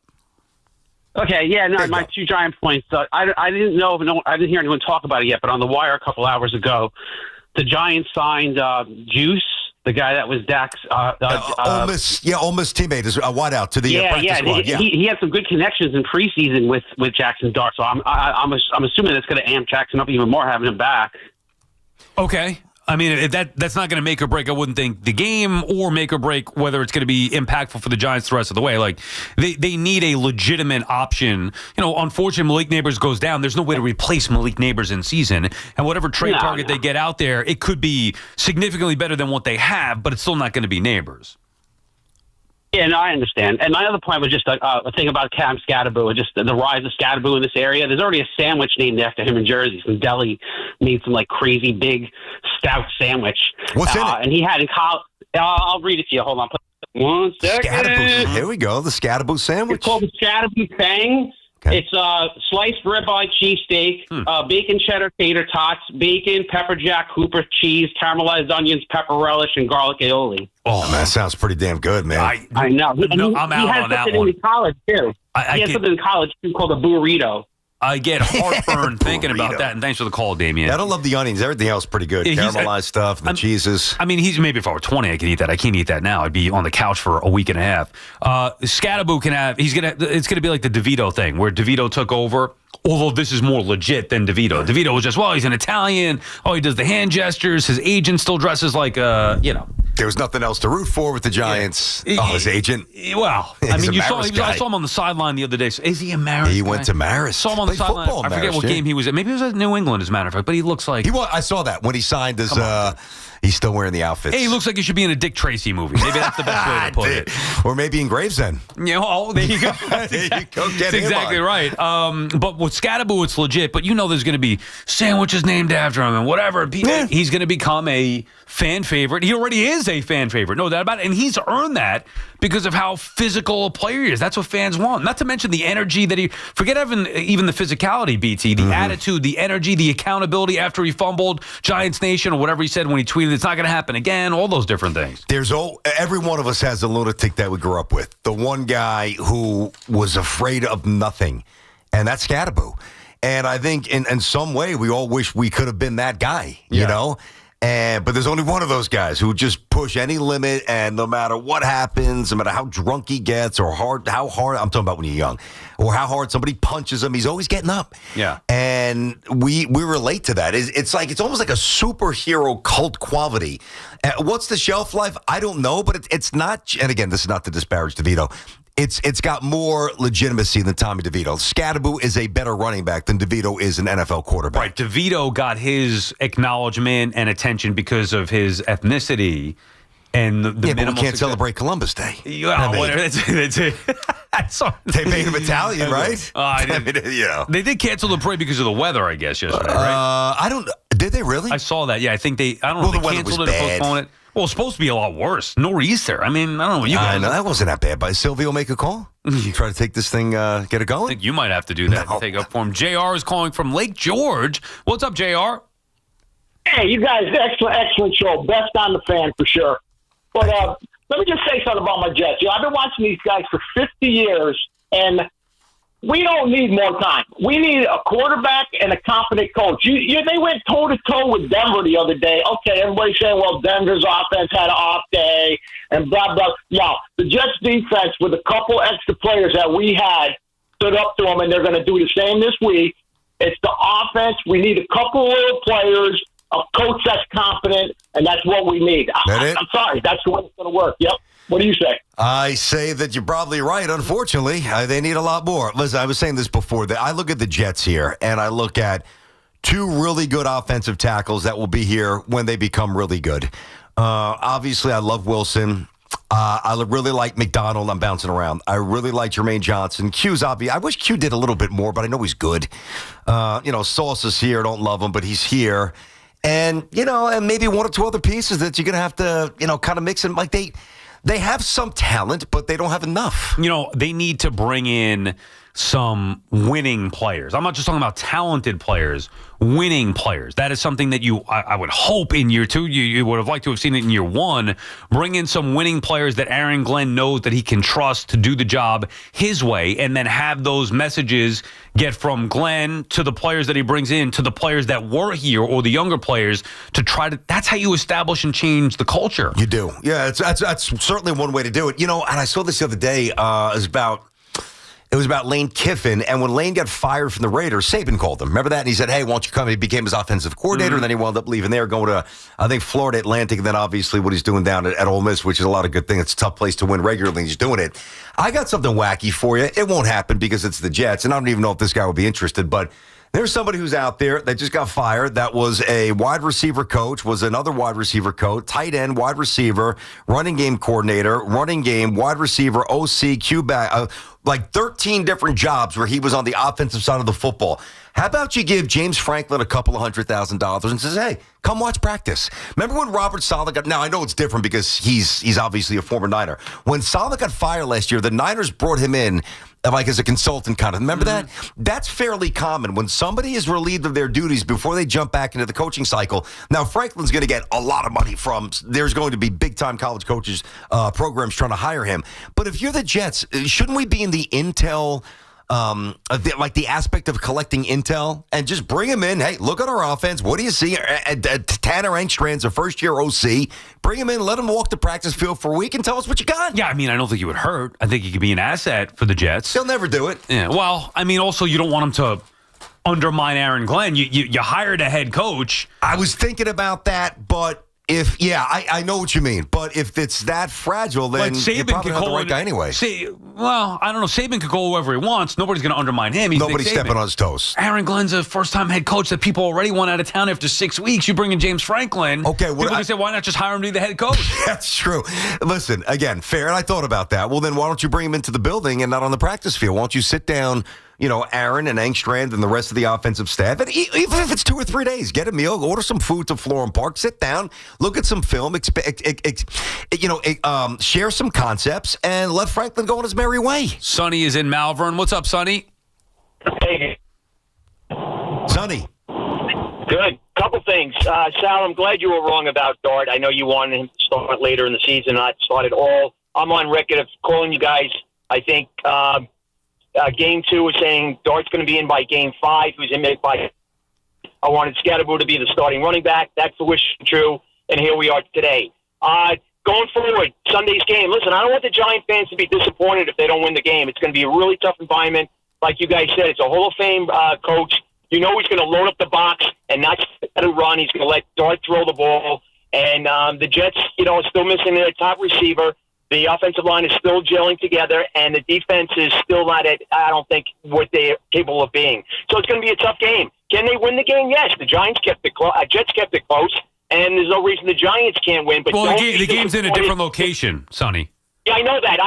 Okay, yeah, no, my 2 giant points. I didn't know, I didn't hear anyone talk about it yet, but on the wire a couple hours ago, the Giants signed Juice, the guy that was Dak's. Ole Miss teammate is a wideout to the practice squad. He had some good connections in preseason with Jackson Dart, so I'm assuming it's going to amp Jackson up even more having him back. Okay. I mean, that's not going to make or break, I wouldn't think, the game or make or break whether it's going to be impactful for the Giants the rest of the way. They need a legitimate option. Unfortunately, Malik Neighbors goes down. There's no way to replace Malik Neighbors in season. And whatever trade target they get out there, it could be significantly better than what they have, but it's still not going to be Neighbors. Yeah, no, I understand. And my other point was just a thing about Cam Scataboo and just the rise of Scataboo in this area. There's already a sandwich named after him in Jersey. Some deli made some crazy big stout sandwich. What's in it? And he had in college. I'll read it to you. Hold on. 1 second. Scataboo. Here we go. The Scataboo sandwich. It's called the Scataboo Thang. Okay. It's sliced ribeye cheesesteak, bacon cheddar tater tots, bacon, pepper jack, Cooper cheese, caramelized onions, pepper relish, and garlic aioli. Oh, man, that sounds pretty damn good, man. I know. I'm out on that one. He had something in college, too. He had something in college, too, called a burrito. I get heartburn thinking about that, and thanks for the call, Damien. I don't love the onions. Everything else is pretty good. Caramelized stuff, the cheeses. I mean, maybe if I were 20, I could eat that. I can't eat that now. I'd be on the couch for a week and a half. Scataboo can have. It's gonna be like the DeVito thing, where DeVito took over. Although this is more legit than DeVito. DeVito was just, he's an Italian. Oh, he does the hand gestures. His agent still dresses like, There was nothing else to root for with the Giants. Yeah. His agent. Well, I mean, I saw him on the sideline the other day. So is he a Marist He went to Marist. Saw him on the sideline. I forget what game he was at. Maybe he was at New England, as a matter of fact. But he looks like I saw that when he signed his. He's still wearing the outfits. Hey, he looks like he should be in a Dick Tracy movie. Maybe that's the best way to put it. Or maybe in Gravesend. Yeah, there you go. There you go. That's exactly right. But with Scataboo, it's legit. But there's going to be sandwiches named after him and whatever. He's going to become a fan favorite. He already is a fan favorite. No doubt about it. And he's earned that because of how physical a player he is. That's what fans want. Not to mention the energy that forget even the physicality, BT, the attitude, the energy, the accountability after he fumbled, Giants Nation, or whatever he said when he tweeted it's not going to happen again, all those different things. Every one of us has a lunatic that we grew up with. The one guy who was afraid of nothing, and that's Scataboo. And I think in some way we all wish we could have been that guy, you know? But there's only one of those guys who just push any limit, and no matter what happens, no matter how drunk he gets or how hard, I'm talking about when you're young, or how hard somebody punches him, he's always getting up. Yeah. And we relate to that. It's almost like a superhero cult quality. What's the shelf life? I don't know, but it's not, and again, this is not to disparage DeVito. It's got more legitimacy than Tommy DeVito. Scataboo is a better running back than DeVito is an NFL quarterback. Right. DeVito got his acknowledgement and attention because of his ethnicity and the but minimal we can't celebrate Columbus Day. Yeah, they made him Italian, right? They did cancel the parade because of the weather, I guess, yesterday, right? I don't. Did they really? I saw that. Yeah, I think they. I don't know if they canceled it or postponed it. Well, it's supposed to be a lot worse. Nor'easter. I mean, I don't know what you guys. No, that wasn't that bad. But Silvio make a call? You try to take this thing, get it going? I think you might have to do that and take up for him. JR is calling from Lake George. What's up, JR? Hey, you guys, excellent show. Best on the fan for sure. But let me just say something about my Jets. I've been watching these guys for 50 years, and we don't need more time. We need a quarterback and a competent coach. They went toe-to-toe with Denver the other day. Okay, everybody's saying, well, Denver's offense had an off day and blah, blah. No, the Jets' defense with a couple extra players that we had stood up to them, and they're going to do the same this week. It's the offense. We need a couple little players, a coach that's competent, and that's what we need. I'm sorry. That's the way it's going to work. Yep. What do you say? I say that you're probably right, unfortunately. They need a lot more. Listen, I was saying this before. That I look at the Jets here, and I look at two really good offensive tackles that will be here when they become really good. Obviously, I love Wilson. I really like McDonald. I'm bouncing around. I really like Jermaine Johnson. Q's obvious. I wish Q did a little bit more, but I know he's good. Sauce is here. Don't love him, but he's here. And, and maybe one or two other pieces that you're going to have to, kind of mix in. Like they have some talent, but they don't have enough. They need to bring in some winning players. I'm not just talking about talented players, winning players. That is something that I would hope in year two, you would have liked to have seen it in year one. Bring in some winning players that Aaron Glenn knows that he can trust to do the job his way, and then have those messages get from Glenn to the players that he brings in to the players that were here or the younger players to try to. That's how you establish and change the culture. You do. Yeah, that's certainly one way to do it. And I saw this the other day. It was about Lane Kiffin, and when Lane got fired from the Raiders, Saban called him. Remember that? And he said, hey, why don't you come? He became his offensive coordinator, and then he wound up leaving there, going to, I think, Florida Atlantic, and then obviously what he's doing down at Ole Miss, which is a lot of good things. It's a tough place to win regularly, and he's doing it. I got something wacky for you. It won't happen because it's the Jets, and I don't even know if this guy would be interested, but there's somebody who's out there that just got fired that was a wide receiver coach, was another wide receiver coach, tight end, wide receiver, running game coordinator, running game, wide receiver, OC, Q-back, like 13 different jobs where he was on the offensive side of the football. How about you give James Franklin a couple of $100,000 and says, hey, come watch practice. Remember when Robert Saleh got, now I know it's different because he's obviously a former Niner. When Saleh got fired last year, the Niners brought him in like as a consultant kind of. Remember that? That's fairly common. When somebody is relieved of their duties before they jump back into the coaching cycle. Now, Franklin's going to get a lot of money there's going to be big-time college coaches programs trying to hire him. But if you're the Jets, shouldn't we be in the intel, like the aspect of collecting intel and just bring him in? Hey, look at our offense. What do you see? Tanner Engstrand's a first-year OC. Bring him in, let him walk the practice field for a week and tell us what you got. Yeah, I mean, I don't think he would hurt. I think he could be an asset for the Jets. He'll never do it. Yeah, well, I mean, also, you don't want him to undermine Aaron Glenn. You hired a head coach. I was thinking about that, but I know what you mean. But if it's that fragile, then you're probably not the right guy anyway. Well, I don't know. Saban could call whoever he wants. Nobody's going to undermine him. Nobody's stepping on his toes. Aaron Glenn's a first-time head coach that people already want out of town after 6 weeks. You bring in James Franklin. Okay, people can say, why not just hire him to be the head coach? That's true. Listen, again, fair, and I thought about that. Well, then why don't you bring him into the building and not on the practice field? Why don't you sit down, Aaron and Engstrand and the rest of the offensive staff, and even if it's 2 or 3 days, get a meal, order some food to Florham Park, sit down, look at some film, share some concepts, and let Franklin go on his merry way. Sonny is in Malvern. What's up, Sonny? Hey. Sonny. Good. Couple things. Sal, I'm glad you were wrong about Dart. I know you wanted him to start later in the season, not start at all. I'm on record of calling you guys, I think, Game 2 was saying Dart's going to be in by Game 5. He was in by. I wanted Scataboo to be the starting running back. That's the wish true, and here we are today. Going forward, Sunday's game. Listen, I don't want the Giant fans to be disappointed if they don't win the game. It's going to be a really tough environment. Like you guys said, it's a Hall of Fame coach. You know he's going to load up the box and not let it run. He's going to let Dart throw the ball. And the Jets, are still missing their top receiver. The offensive line is still gelling together, and the defense is still not at, I don't think, what they're capable of being. So it's going to be a tough game. Can they win the game? Yes. The Giants kept it close. Jets kept it close, and there's no reason the Giants can't win. But the game's in a different location, Sonny. Yeah, I know that.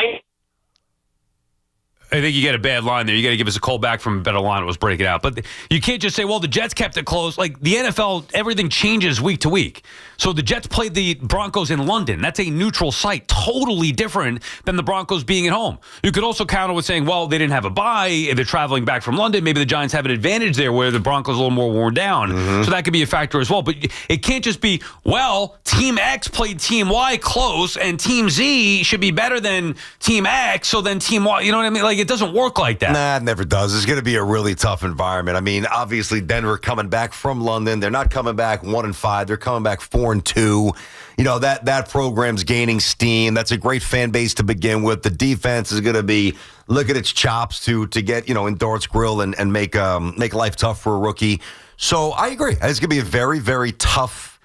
I think you get a bad line there. You got to give us a call back from a better line that was breaking out. But you can't just say, well, the Jets kept it close. Like the NFL, everything changes week to week. So the Jets played the Broncos in London. That's a neutral site, totally different than the Broncos being at home. You could also counter with saying, well, they didn't have a bye. They're traveling back from London. Maybe the Giants have an advantage there where the Broncos are a little more worn down. So that could be a factor as well. But it can't just be, well, Team X played Team Y close and Team Z should be better than Team X. So then Team Y, you know what I mean? Like, it doesn't work like that. Nah, it never does. It's going to be a really tough environment. I mean, obviously, Denver coming back from London. They're not coming back 1-5. They're coming back 4-2. That program's gaining steam. That's a great fan base to begin with. The defense is going to be licking its chops to get, in Dart's grill and make life tough for a rookie. So I agree. It's going to be a very, very tough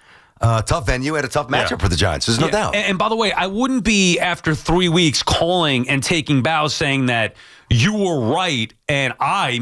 venue and a tough matchup for the Giants. There's no doubt. And by the way, I wouldn't be, after 3 weeks, calling and taking bows saying that you were right and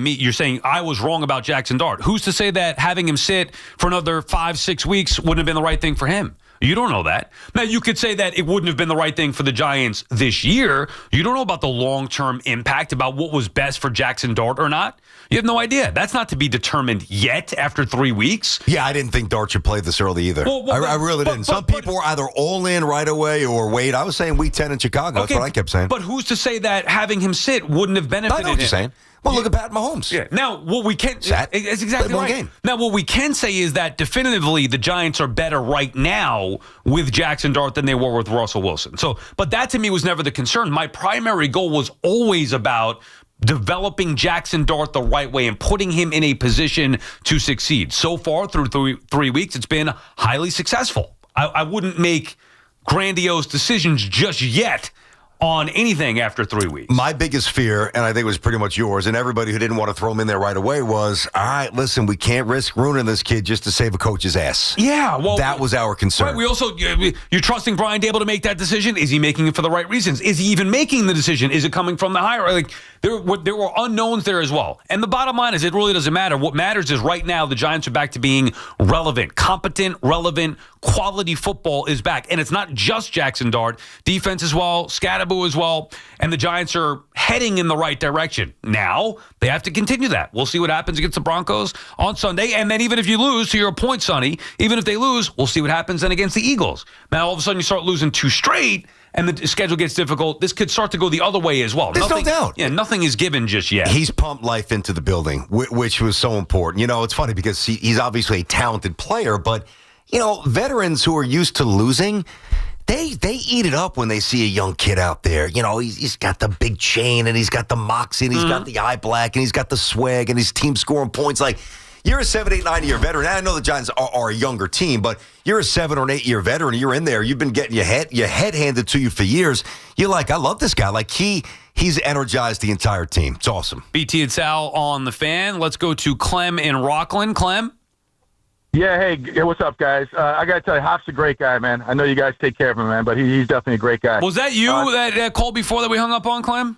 you're saying I was wrong about Jackson Dart. Who's to say that having him sit for another 5-6 weeks wouldn't have been the right thing for him? You don't know that. Now, you could say that it wouldn't have been the right thing for the Giants this year. You don't know about the long-term impact, about what was best for Jackson Dart or not. You have no idea. That's not to be determined yet after 3 weeks. Yeah, I didn't think Dart should play this early either. I really didn't. Some people were either all in right away or wait. I was saying week 10 in Chicago. That's what I kept saying. But who's to say that having him sit wouldn't have benefited him? I know what you're saying. Well, look at Pat Mahomes. Yeah. Now, what we can... That's exactly right. Game. Now, what we can say is that definitively the Giants are better right now with Jackson Dart than they were with Russell Wilson. But that to me was never the concern. My primary goal was always about developing Jackson Dart the right way and putting him in a position to succeed. So far, through 3 weeks, it's been highly successful. I wouldn't make grandiose decisions just yet on anything after 3 weeks. My biggest fear, and I think it was pretty much yours, and everybody who didn't want to throw him in there right away was, all right, listen, we can't risk ruining this kid just to save a coach's ass. Yeah, well, that was our concern. Right, we also, you're trusting Brian Dable to make that decision. Is he making it for the right reasons? Is he even making the decision? Is it coming from the higher? Like, there were unknowns there as well. And the bottom line is, it really doesn't matter. What matters is right now the Giants are back to being relevant, competent, relevant, quality football is back. And it's not just Jackson Dart. Defense as well, Scataboo as well. And the Giants are heading in the right direction. Now, they have to continue that. We'll see what happens against the Broncos on Sunday. And then even if you lose, to your point, Sonny, even if they lose, we'll see what happens then against the Eagles. Now, all of a sudden, you start losing 2 straight, and the schedule gets difficult. This could start to go the other way as well. There's no doubt. Yeah, nothing is given just yet. He's pumped life into the building, which was so important. It's funny because he's obviously a talented player, but, veterans who are used to losing, they eat it up when they see a young kid out there. He's got the big chain, and he's got the moxie, and he's got the eye black, and he's got the swag, and his team scoring points. Like, you're a 7, 8, 9-year veteran. I know the Giants are a younger team, but you're a 7 or an 8-year veteran. You're in there. You've been getting your head handed to you for years. You're like, I love this guy. Like, he's energized the entire team. It's awesome. BT and Sal on the Fan. Let's go to Clem in Rockland. Clem? Yeah, hey, what's up, guys? I got to tell you, Hop's a great guy, man. I know you guys take care of him, man, but he's definitely a great guy. Was that you that called before that we hung up on, Clem?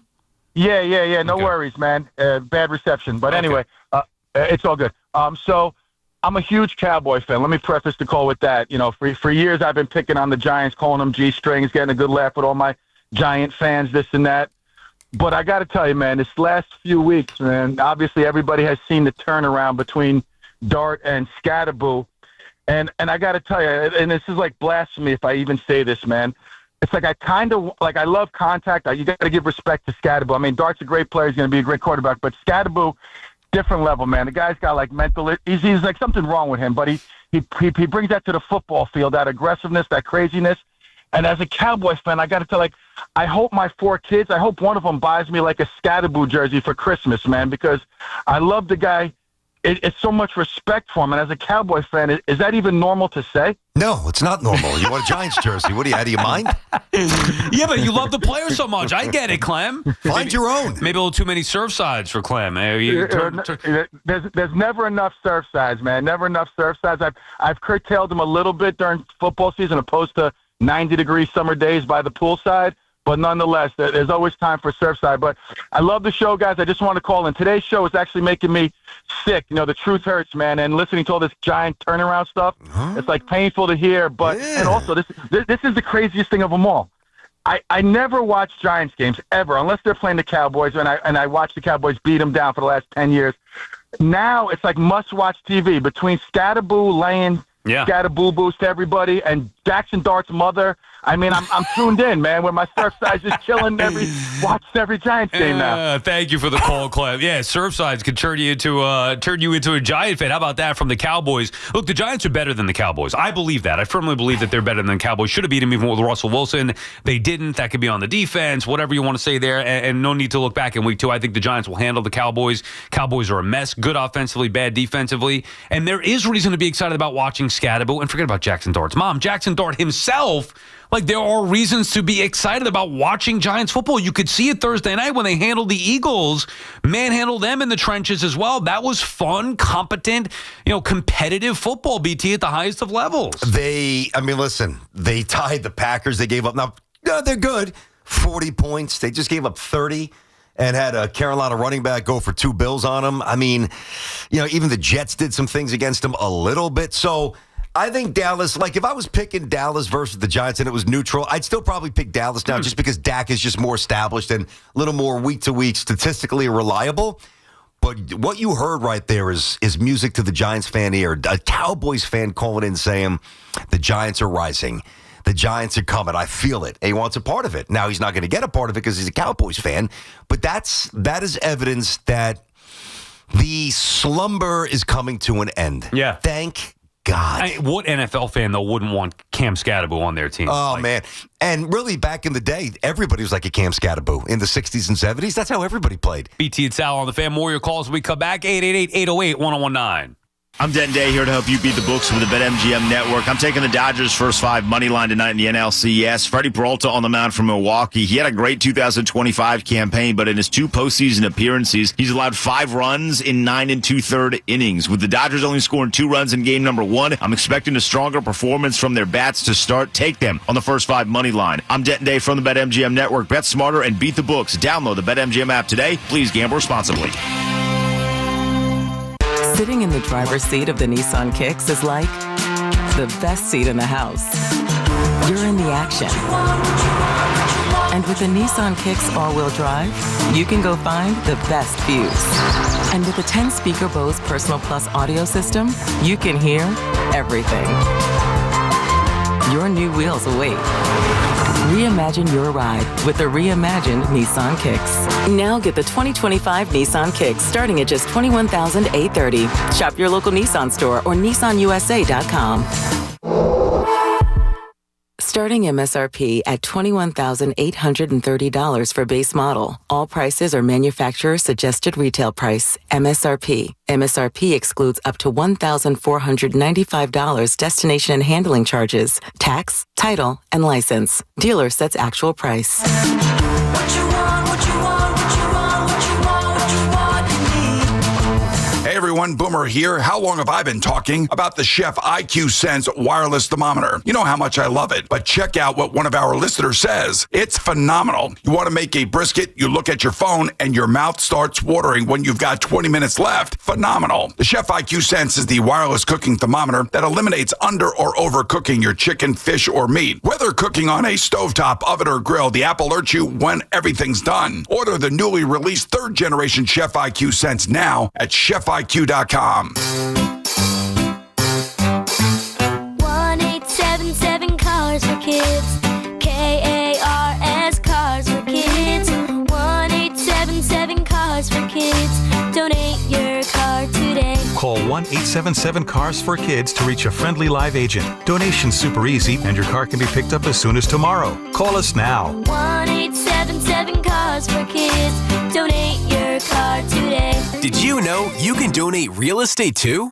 Yeah. No worries, man. Bad reception. But anyway, it's all good. So I'm a huge Cowboy fan. Let me preface the call with that. For years I've been picking on the Giants, calling them G-strings, getting a good laugh with all my Giant fans, this and that. But I got to tell you, man, this last few weeks, man, obviously everybody has seen the turnaround between Dart and Scataboo. And I got to tell you, and this is like blasphemy if I even say this, man. It's like I love contact. You got to give respect to Scataboo. I mean, Dart's a great player. He's going to be a great quarterback. But Scataboo, different level, man. The guy's got like mental. He's like something wrong with him, but he brings that to the football field, that aggressiveness, that craziness. And as a Cowboys fan, I got to tell, like, I hope my 4 kids, I hope one of them buys me like a Scataboo jersey for Christmas, man, because I love the guy. It's so much respect for him. And as a Cowboys fan, is that even normal to say? No, it's not normal. You want a Giants jersey. What are you, out of your mind? Yeah, but you love the player so much. I get it, Clem. Find your own. Maybe a little too many surf sides for Clem. There's never enough surf sides, man. Never enough surf sides. I've curtailed them a little bit during football season opposed to 90-degree summer days by the poolside. But nonetheless, there's always time for Surfside. But I love the show, guys. I just want to call in. Today's show is actually making me sick. You know, the truth hurts, man. And listening to all this giant turnaround stuff, it's like painful to hear. But and also, this is the craziest thing of them all. I never watch Giants games ever unless they're playing the Cowboys, and I watch the Cowboys beat them down for the last 10 years. Now it's like must-watch TV between Scataboo laying Scataboo-boos to everybody and Jackson Dart's mother. I mean, I'm tuned in, man, where my Surfside's just chilling watching every Giants game now. Thank you for the call, Clem. Yeah, Surfsides could turn you into a Giant fan. How about that from the Cowboys? Look, the Giants are better than the Cowboys. I believe that. I firmly believe that they're better than the Cowboys. Should have beat them even with Russell Wilson. They didn't. That could be on the defense, whatever you want to say there. And no need to look back in week 2. I think the Giants will handle the Cowboys. Cowboys are a mess. Good offensively, bad defensively. And there is reason to be excited about watching Scataboo. And forget about Jackson Dart's mom. Jackson Dart himself. Like, there are reasons to be excited about watching Giants football. You could see it Thursday night when they handled the Eagles, manhandled them in the trenches as well. That was fun, competent, competitive football, BT, at the highest of levels. Listen, they tied the Packers. They gave up. Now, they're good. 40 points. They just gave up 30 and had a Carolina running back go for 2 bills on them. I mean, even the Jets did some things against them a little bit. So I think Dallas, like if I was picking Dallas versus the Giants and it was neutral, I'd still probably pick Dallas now just because Dak is just more established and a little more week-to-week statistically reliable. But what you heard right there is music to the Giants fan ear. A Cowboys fan calling in saying the Giants are rising. The Giants are coming. I feel it. And he wants a part of it. Now, he's not going to get a part of it because he's a Cowboys fan. But that is evidence that the slumber is coming to an end. Yeah. Thank God. What NFL fan, though, wouldn't want Cam Scataboo on their team? Oh, man. And really, back in the day, everybody was like a Cam Scataboo. In the 60s and 70s, that's how everybody played. BT and Sal on the Fan. More your calls when we come back. 888-808-1019. I'm Denday, here to help you beat the books with the BetMGM Network. I'm taking the Dodgers' first 5 money line tonight in the NLCS. Freddie Peralta on the mound for Milwaukee. He had a great 2025 campaign, but in his 2 postseason appearances, he's allowed 5 runs in 9 2/3 innings. With the Dodgers only scoring 2 runs in game number 1, I'm expecting a stronger performance from their bats to start. Take them on the first 5 money line. I'm Denday from the BetMGM Network. Bet smarter and beat the books. Download the BetMGM app today. Please gamble responsibly. Sitting in the driver's seat of the Nissan Kicks is like the best seat in the house. You're in the action. And with the Nissan Kicks all-wheel drive, you can go find the best views. And with the 10-speaker Bose Personal Plus audio system, you can hear everything. Your new wheels await. Reimagine your ride with the reimagined Nissan Kicks. Now get the 2025 Nissan Kicks starting at just $21,830. Shop your local Nissan store or nissanusa.com. Starting MSRP at $21,830 for base model. All prices are manufacturer suggested retail price. MSRP. MSRP excludes up to $1,495 destination and handling charges, tax, title, and license. Dealer sets actual price. Hey everyone, Boomer here. How long have I been talking about the Chef IQ Sense wireless thermometer? You know how much I love it, but check out what one of our listeners says. It's phenomenal. You want to make a brisket, you look at your phone, and your mouth starts watering when you've got 20 minutes left. Phenomenal. The Chef IQ Sense is the wireless cooking thermometer that eliminates under or overcooking your chicken, fish, or meat. Whether cooking on a stovetop, oven, or grill, the app alerts you when everything's done. Order the newly released 3rd generation Chef IQ Sense now at chefiq.com. 1-877 Cars for Kids. KARS Cars for Kids. 1-877 Cars for Kids. Donate your 1-877-CARS-FOR-KIDS to reach a friendly live agent. Donation's super easy, and your car can be picked up as soon as tomorrow. Call us now. 1-877-CARS-FOR-KIDS. Donate your car today. Did you know you can donate real estate too?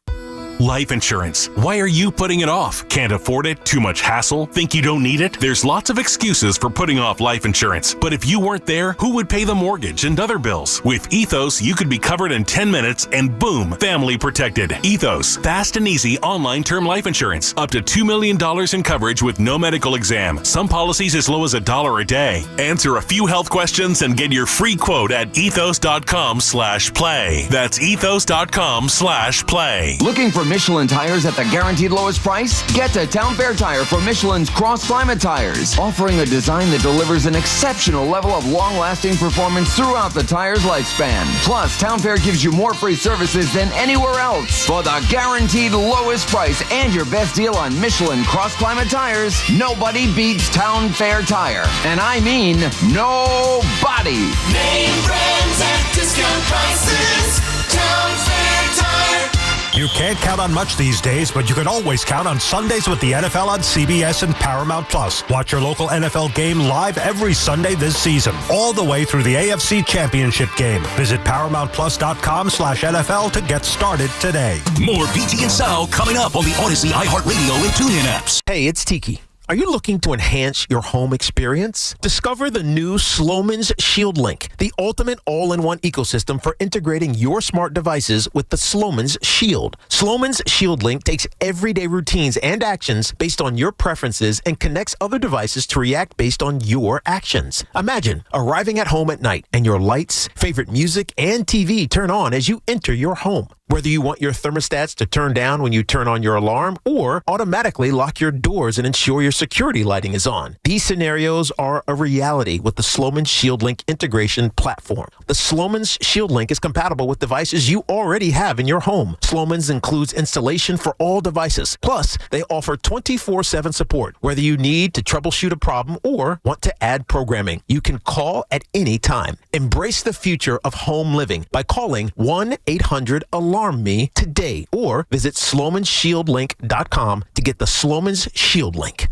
Life insurance. Why are you putting it off? Can't afford it? Too much hassle? Think you don't need it? There's lots of excuses for putting off life insurance. But if you weren't there, who would pay the mortgage and other bills? With Ethos, you could be covered in 10 minutes and boom, family protected. Ethos, fast and easy online term life insurance. Up to $2 million in coverage with no medical exam. Some policies as low as $1 a day. Answer a few health questions and get your free quote at ethos.com/play. That's ethos.com/play. Looking for Michelin tires at the guaranteed lowest price? Get to Town Fair Tire for Michelin's Cross Climate tires, offering a design that delivers an exceptional level of long-lasting performance throughout the tire's lifespan. Plus, Town Fair gives you more free services than anywhere else. For the guaranteed lowest price and your best deal on Michelin Cross Climate tires, nobody beats Town Fair Tire. And I mean nobody. Name brands at discount prices. Town Fair Tire. You can't count on much these days, but you can always count on Sundays with the NFL on CBS and Paramount Plus. Watch your local NFL game live every Sunday this season, all the way through the AFC Championship game. Visit ParamountPlus.com/NFL to get started today. More BT and Sal coming up on the Odyssey, iHeartRadio, and TuneIn apps. Hey, it's Tiki. Are you looking to enhance your home experience? Discover the new Sloman's Shield Link, the ultimate all-in-one ecosystem for integrating your smart devices with the Sloman's Shield. Sloman's Shield Link takes everyday routines and actions based on your preferences and connects other devices to react based on your actions. Imagine arriving at home at night and your lights, favorite music, and TV turn on as you enter your home. Whether you want your thermostats to turn down when you turn on your alarm or automatically lock your doors and ensure your security lighting is on. These scenarios are a reality with the Sloman's Shield Link integration platform. The Sloman's Shield Link is compatible with devices you already have in your home. Sloman's includes installation for all devices. Plus, they offer 24/7 support. Whether you need to troubleshoot a problem or want to add programming, you can call at any time. Embrace the future of home living by calling 1-800-ALARM me today or visit SlomanShieldLink.com to get the Sloman's Shield Link.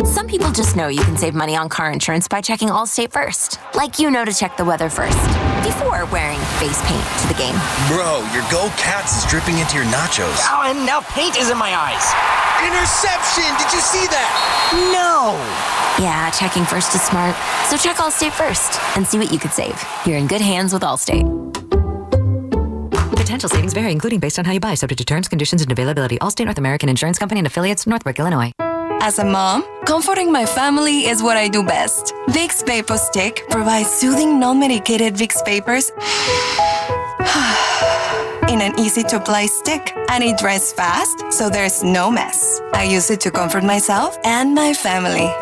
Some people just know you can save money on car insurance by checking Allstate first. Like you know to check the weather first before wearing face paint to the game. Bro, your Go Cats is dripping into your nachos. Oh, and now paint is in my eyes. Interception! Did you see that? No! Yeah, checking first is smart. So check Allstate first and see what you could save. You're in good hands with Allstate. Potential savings vary, including based on how you buy, subject to terms, conditions, and availability. Allstate North American Insurance Company and affiliates, Northbrook, Illinois. As a mom, comforting my family is what I do best. Vicks Vapor Stick provides soothing, non-medicated Vicks vapors in an easy-to-apply stick, and it dries fast, so there's no mess. I use it to comfort myself and my family.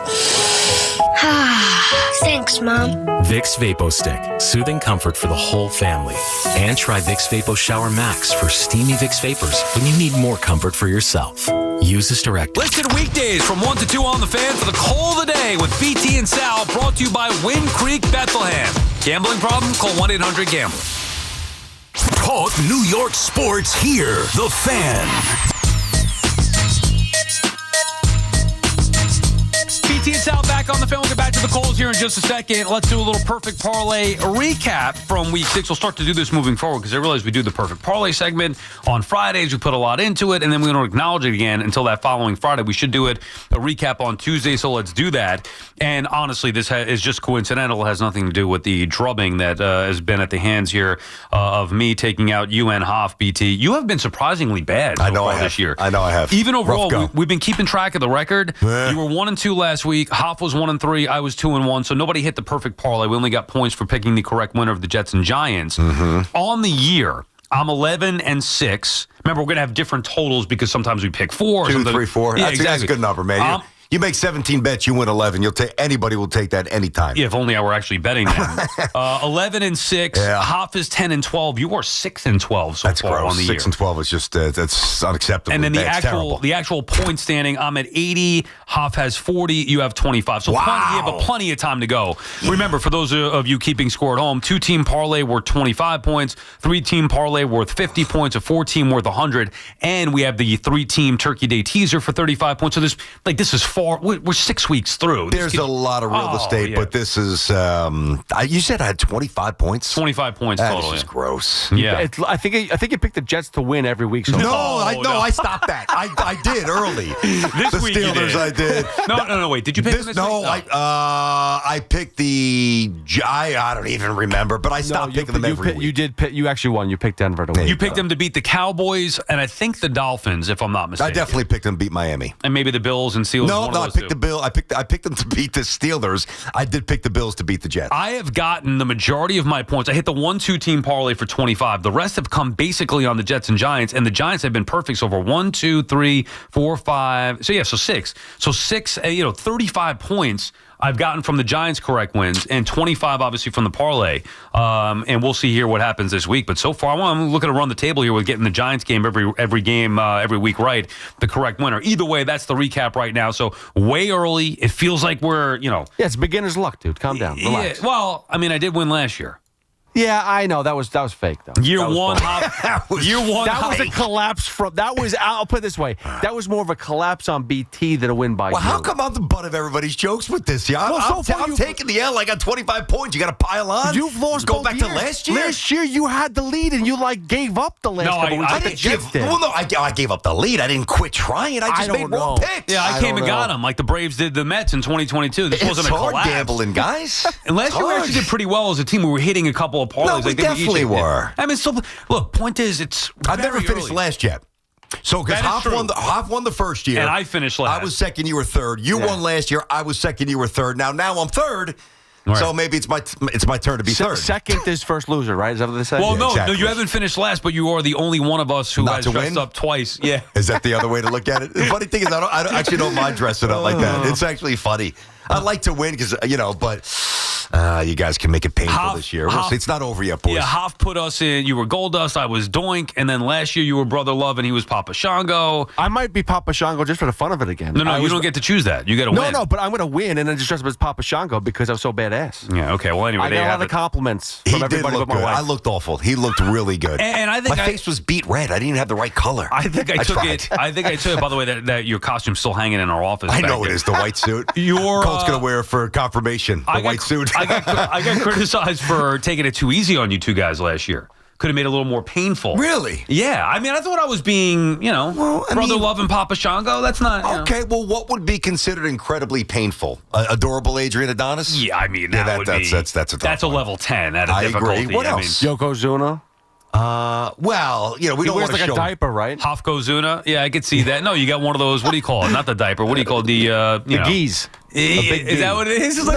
Thanks, Mom. Vicks Vapo Stick, soothing comfort for the whole family. And try Vicks Vapo Shower Max for steamy Vicks Vapors when you need more comfort for yourself. Use this direct. Listen weekdays from 1 to 2 on The Fan for the call of the day with BT and Sal, brought to you by Wind Creek, Bethlehem. Gambling problem? Call 1-800-GAMBLER. Talk New York sports here. The Fan. BT and Sal back on The Fan. We'll get back to the calls here in just a second. Let's do a little perfect parlay recap from week 6. We'll start to do this moving forward because I realize we do the perfect parlay segment on Fridays. We put a lot into it, and then we don't acknowledge it again until that following Friday. We should do it a recap on Tuesday, so let's do that. And honestly, this is just coincidental. It has nothing to do with the drubbing that has been at the hands here of me taking out UN Hoff, BT. You have been surprisingly bad so far this year. I know I have. Even overall, we've been keeping track of the record. You were 1-2 last week. Hoff was 1-3. I was 2-1. So nobody hit the perfect parlay. We only got points for picking the correct winner of the Jets and Giants. On the year, I'm 11-6. Remember, we're going to have different totals because sometimes we pick 4. 2, 3, 4. Yeah, That's a good number, man. You make 17 bets, you win 11. Anybody will take that anytime. Yeah, if only I were actually betting them. 11-6. Yeah. Hoff is 10-12. You are 6-12 so That's far gross. on the 6 year. and 12 is just that's unacceptable. And then terrible. the actual point standing, I'm at 80. Hoff has 40. You have 25. So plenty of time to go. Remember, for those of you keeping score at home, 2-team parlay worth 25 points, 3-team parlay worth 50 points, a 4-team worth 100, and we have the 3-team Turkey Day teaser for 35 points. So this is far. We're 6 weeks through. There's a lot of real estate, but this is. You said I had 25 points. 25 points that total. That is gross. Yeah, I think you picked the Jets to win every week. So I stopped that. I did early. This week you Steelers, did. I did. No. Wait, did you pick them this week? I picked the. I don't even remember, but I stopped picking them every week. You did. You actually won. You picked Denver to win. You picked them to beat the Cowboys and I think the Dolphins, if I'm not mistaken. I definitely picked them to beat Miami, and maybe the Bills and Steelers. No, I picked the Bill. I picked them to beat the Steelers. I did pick the Bills to beat the Jets. I have gotten the majority of my points. I hit the 1-2 team parlay for 25. The rest have come basically on the Jets and Giants, and the Giants have been perfect so far. 1, 2, 3, 4, 5. So 6. So 6. 35 points I've gotten from the Giants' correct wins, and 25 obviously from the parlay. And we'll see here what happens this week. But so far, I'm looking to run the table here with getting the Giants game every game every week right, the correct winner. Either way, that's the recap right now. So way early. It feels like we're Yeah, it's beginner's luck, dude. Calm down. Relax. Yeah, well, I mean, I did win last year. Yeah, I know that was fake though. Year one, that was a collapse from. That was. I'll put it this way. That was more of a collapse on BT than a win by. Well, you. how come I'm the butt of everybody's jokes with this? Yeah, I'm taking the L. I got 25 points. You got to pile on. You've lost. Go both back years. to last year. Last year you had the lead and you gave up the last couple weeks. I didn't give. Well, no, I gave up the lead. I didn't quit trying. I just made wrong picks. Yeah, I came and got them like the Braves did the Mets in 2022. This wasn't a collapse. Hard gambling, guys. And last year we actually did pretty well as a team. We were hitting a couple of parlays. No, we definitely were. I mean, so look. Point is, I've never finished last yet. So because Hoff won the first year, and I finished last. I was second. You were third. You won last year. I was second. You were third. Now I'm third. Right. So maybe it's my turn to be third. Second is first loser, right? Is that what they say? Well, no, exactly. no, you haven't finished last, but you are the only one of us who has dressed up twice. Yeah, is that the other way to look at it? The funny thing is, I actually don't mind dressing up like that. It's actually funny. I like to win because but you guys can make it painful this year. We'll see. It's not over yet, boys. Yeah, Hoff put us in. You were Goldust, I was Doink, and then last year you were Brother Love, and he was Papa Shango. I might be Papa Shango just for the fun of it again. No, you don't get to choose that. You got to win. No, but I'm going to win and then just dress up as Papa Shango because I'm so badass. Yeah. Okay. Well, anyway, I got a lot of compliments from everybody but my wife. I looked awful. He looked really good. And I think my face was beat red. I didn't even have the right color. I think I took it. I think I took it. By the way, that your costume's still hanging in our office. I know it is the white suit. Colt's going to wear for confirmation. The white suit. I got criticized for taking it too easy on you two guys last year. Could have made it a little more painful. Really? Yeah. I mean, I thought I was being, Brother Love and Papa Shango. That's not. Okay. Well, what would be considered incredibly painful? Adorable Adrian Adonis? Yeah. I mean, that's a level 10. I agree. What else? Yokozuna. Well, we don't want to wears like a diaper, right? Hofkozuna. Yeah, I could see that. No, you got one of those. What do you call it? Not the diaper. What do you call it? The geese. Is that what it is? It's like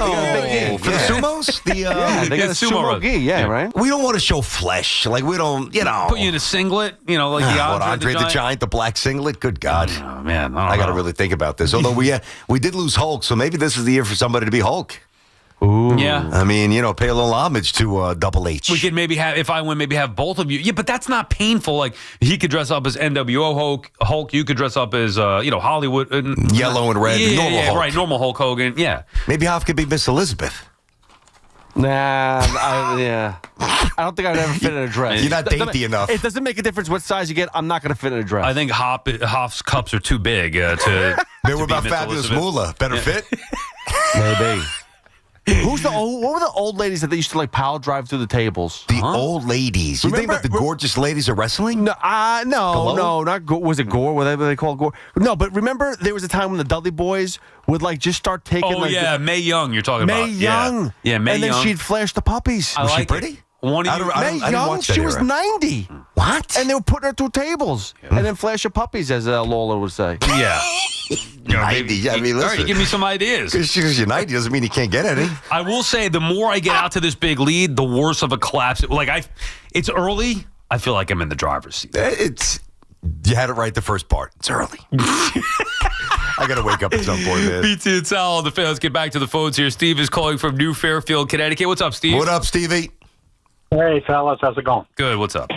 for the sumos? They got a sumo gi. Yeah, right. We don't want to show flesh. Like we don't, Put you in a singlet. Like the Andre the Giant, the black singlet. Good God, oh, man! I got to really think about this. Although we did lose Hulk, so maybe this is the year for somebody to be Hulk. Ooh. Yeah. I mean, pay a little homage to Double H. We could maybe have, if I win, maybe have both of you. Yeah, but that's not painful. Like, he could dress up as NWO Hulk. You could dress up as, Hollywood. Yellow and red. Normal Hulk. Right. Normal Hulk Hogan. Yeah. Maybe Hoff could be Miss Elizabeth. Nah, I don't think I'd ever fit in a dress. You're not dainty enough. It doesn't make a difference what size you get. I'm not going to fit in a dress. I think Hoff's cups are too big to. They were about Fabulous Moolah. Better fit? Maybe. What were the old ladies that they used to like pile drive through the tables? The old ladies. You think about the gorgeous ladies of wrestling? No, not Gore. Was it Gore? Whatever they call Gore. No, but remember there was a time when the Dudley Boys would like just start taking. Oh yeah, Mae Young. You're talking about Mae Young. Yeah, Mae Young. And then she'd flash the puppies. Was she pretty? Mae Young, she was 90. What? And they were putting her through tables and then flash the puppies, as Lola would say. Yeah. 90. I mean, listen. All right, you give me some ideas. Because you're 90 doesn't mean you can't get any. I will say, the more I get out to this big lead, the worse of a collapse. It's early. I feel like I'm in the driver's seat. You had it right the first part. It's early. I got to wake up at some point, man. BT and Sal on the fan. Let's get back to the phones here. Steve is calling from New Fairfield, Connecticut. What's up, Steve? What up, Stevie? Hey, fellas. How's it going? Good. What's up?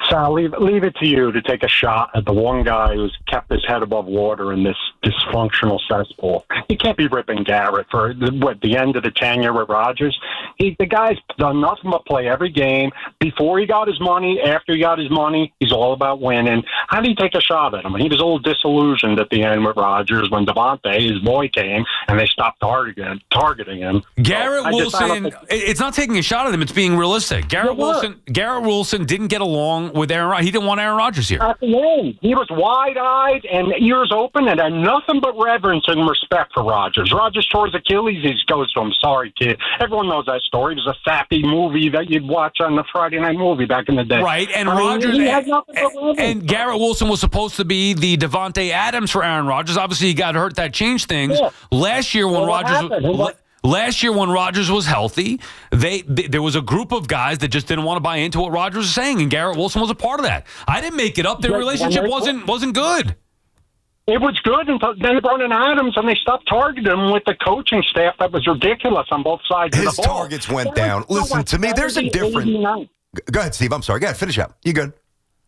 Sal, leave it to you to take a shot at the one guy who's kept his head above water in this dysfunctional cesspool. You can't be ripping Garrett for the end of the tenure with Rodgers. The guy's done nothing but play every game. Before he got his money, after he got his money, he's all about winning. How do you take a shot at him? He was a little disillusioned at the end with Rodgers when Devontae, his boy, came and they stopped targeting him. Garrett Wilson, it's not taking a shot at him. It's being realistic. Garrett Wilson didn't get along with Aaron Rodgers. He didn't want Aaron Rodgers here. At the end, he was wide-eyed and ears open and had nothing but reverence and respect for Rodgers. Rodgers tore his Achilles. He goes to him, sorry, kid. Everyone knows that story. It was a sappy movie that you'd watch on the Friday night movie back in the day. Right, and Rodgers and Garrett Wilson was supposed to be the Devontae Adams for Aaron Rodgers. Obviously, he got hurt. That changed things. Yeah. Last year when Rodgers was healthy, there was a group of guys that just didn't want to buy into what Rodgers was saying, and Garrett Wilson was a part of that. I didn't make it up. Their relationship wasn't good. It was good until then they brought in Adams and they stopped targeting him with the coaching staff. That was ridiculous on both sides of the ball. His targets went down. Listen, to me, there's a different... Go ahead, Steve. I'm sorry. Go ahead. Finish up. You good?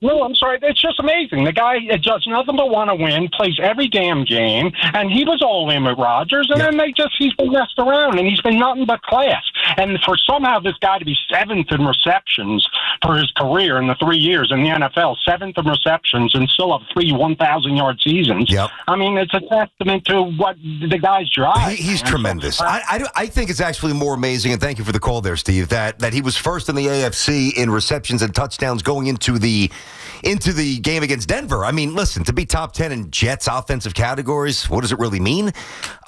No, I'm sorry. It's just amazing. The guy does nothing but want to win, plays every damn game, and he was all in with Rodgers, and then he's been messed around, and he's been nothing but class. And for somehow this guy to be 7th in receptions for his career in the 3 years in the NFL, 7th in receptions, and still have 3 1,000-yard seasons. Yep. I mean, it's a testament to what the guy's drive. He's tremendous. I think it's actually more amazing, and thank you for the call there, Steve, that he was first in the AFC in receptions and touchdowns going into the game against Denver. I mean, listen, to be top 10 in Jets offensive categories, what does it really mean?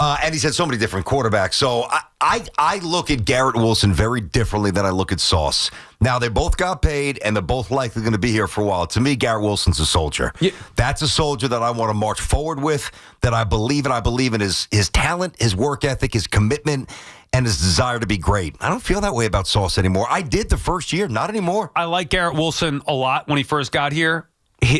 And he's had so many different quarterbacks. So I look at Garrett Wilson very differently than I look at Sauce. Now, they both got paid, and they're both likely going to be here for a while. To me, Garrett Wilson's a soldier. Yeah. That's a soldier that I want to march forward with, that I believe in. I believe in his talent, his work ethic, his commitment, and his desire to be great. I don't feel that way about Sauce anymore. I did the first year, not anymore. I like Garrett Wilson a lot when he first got here.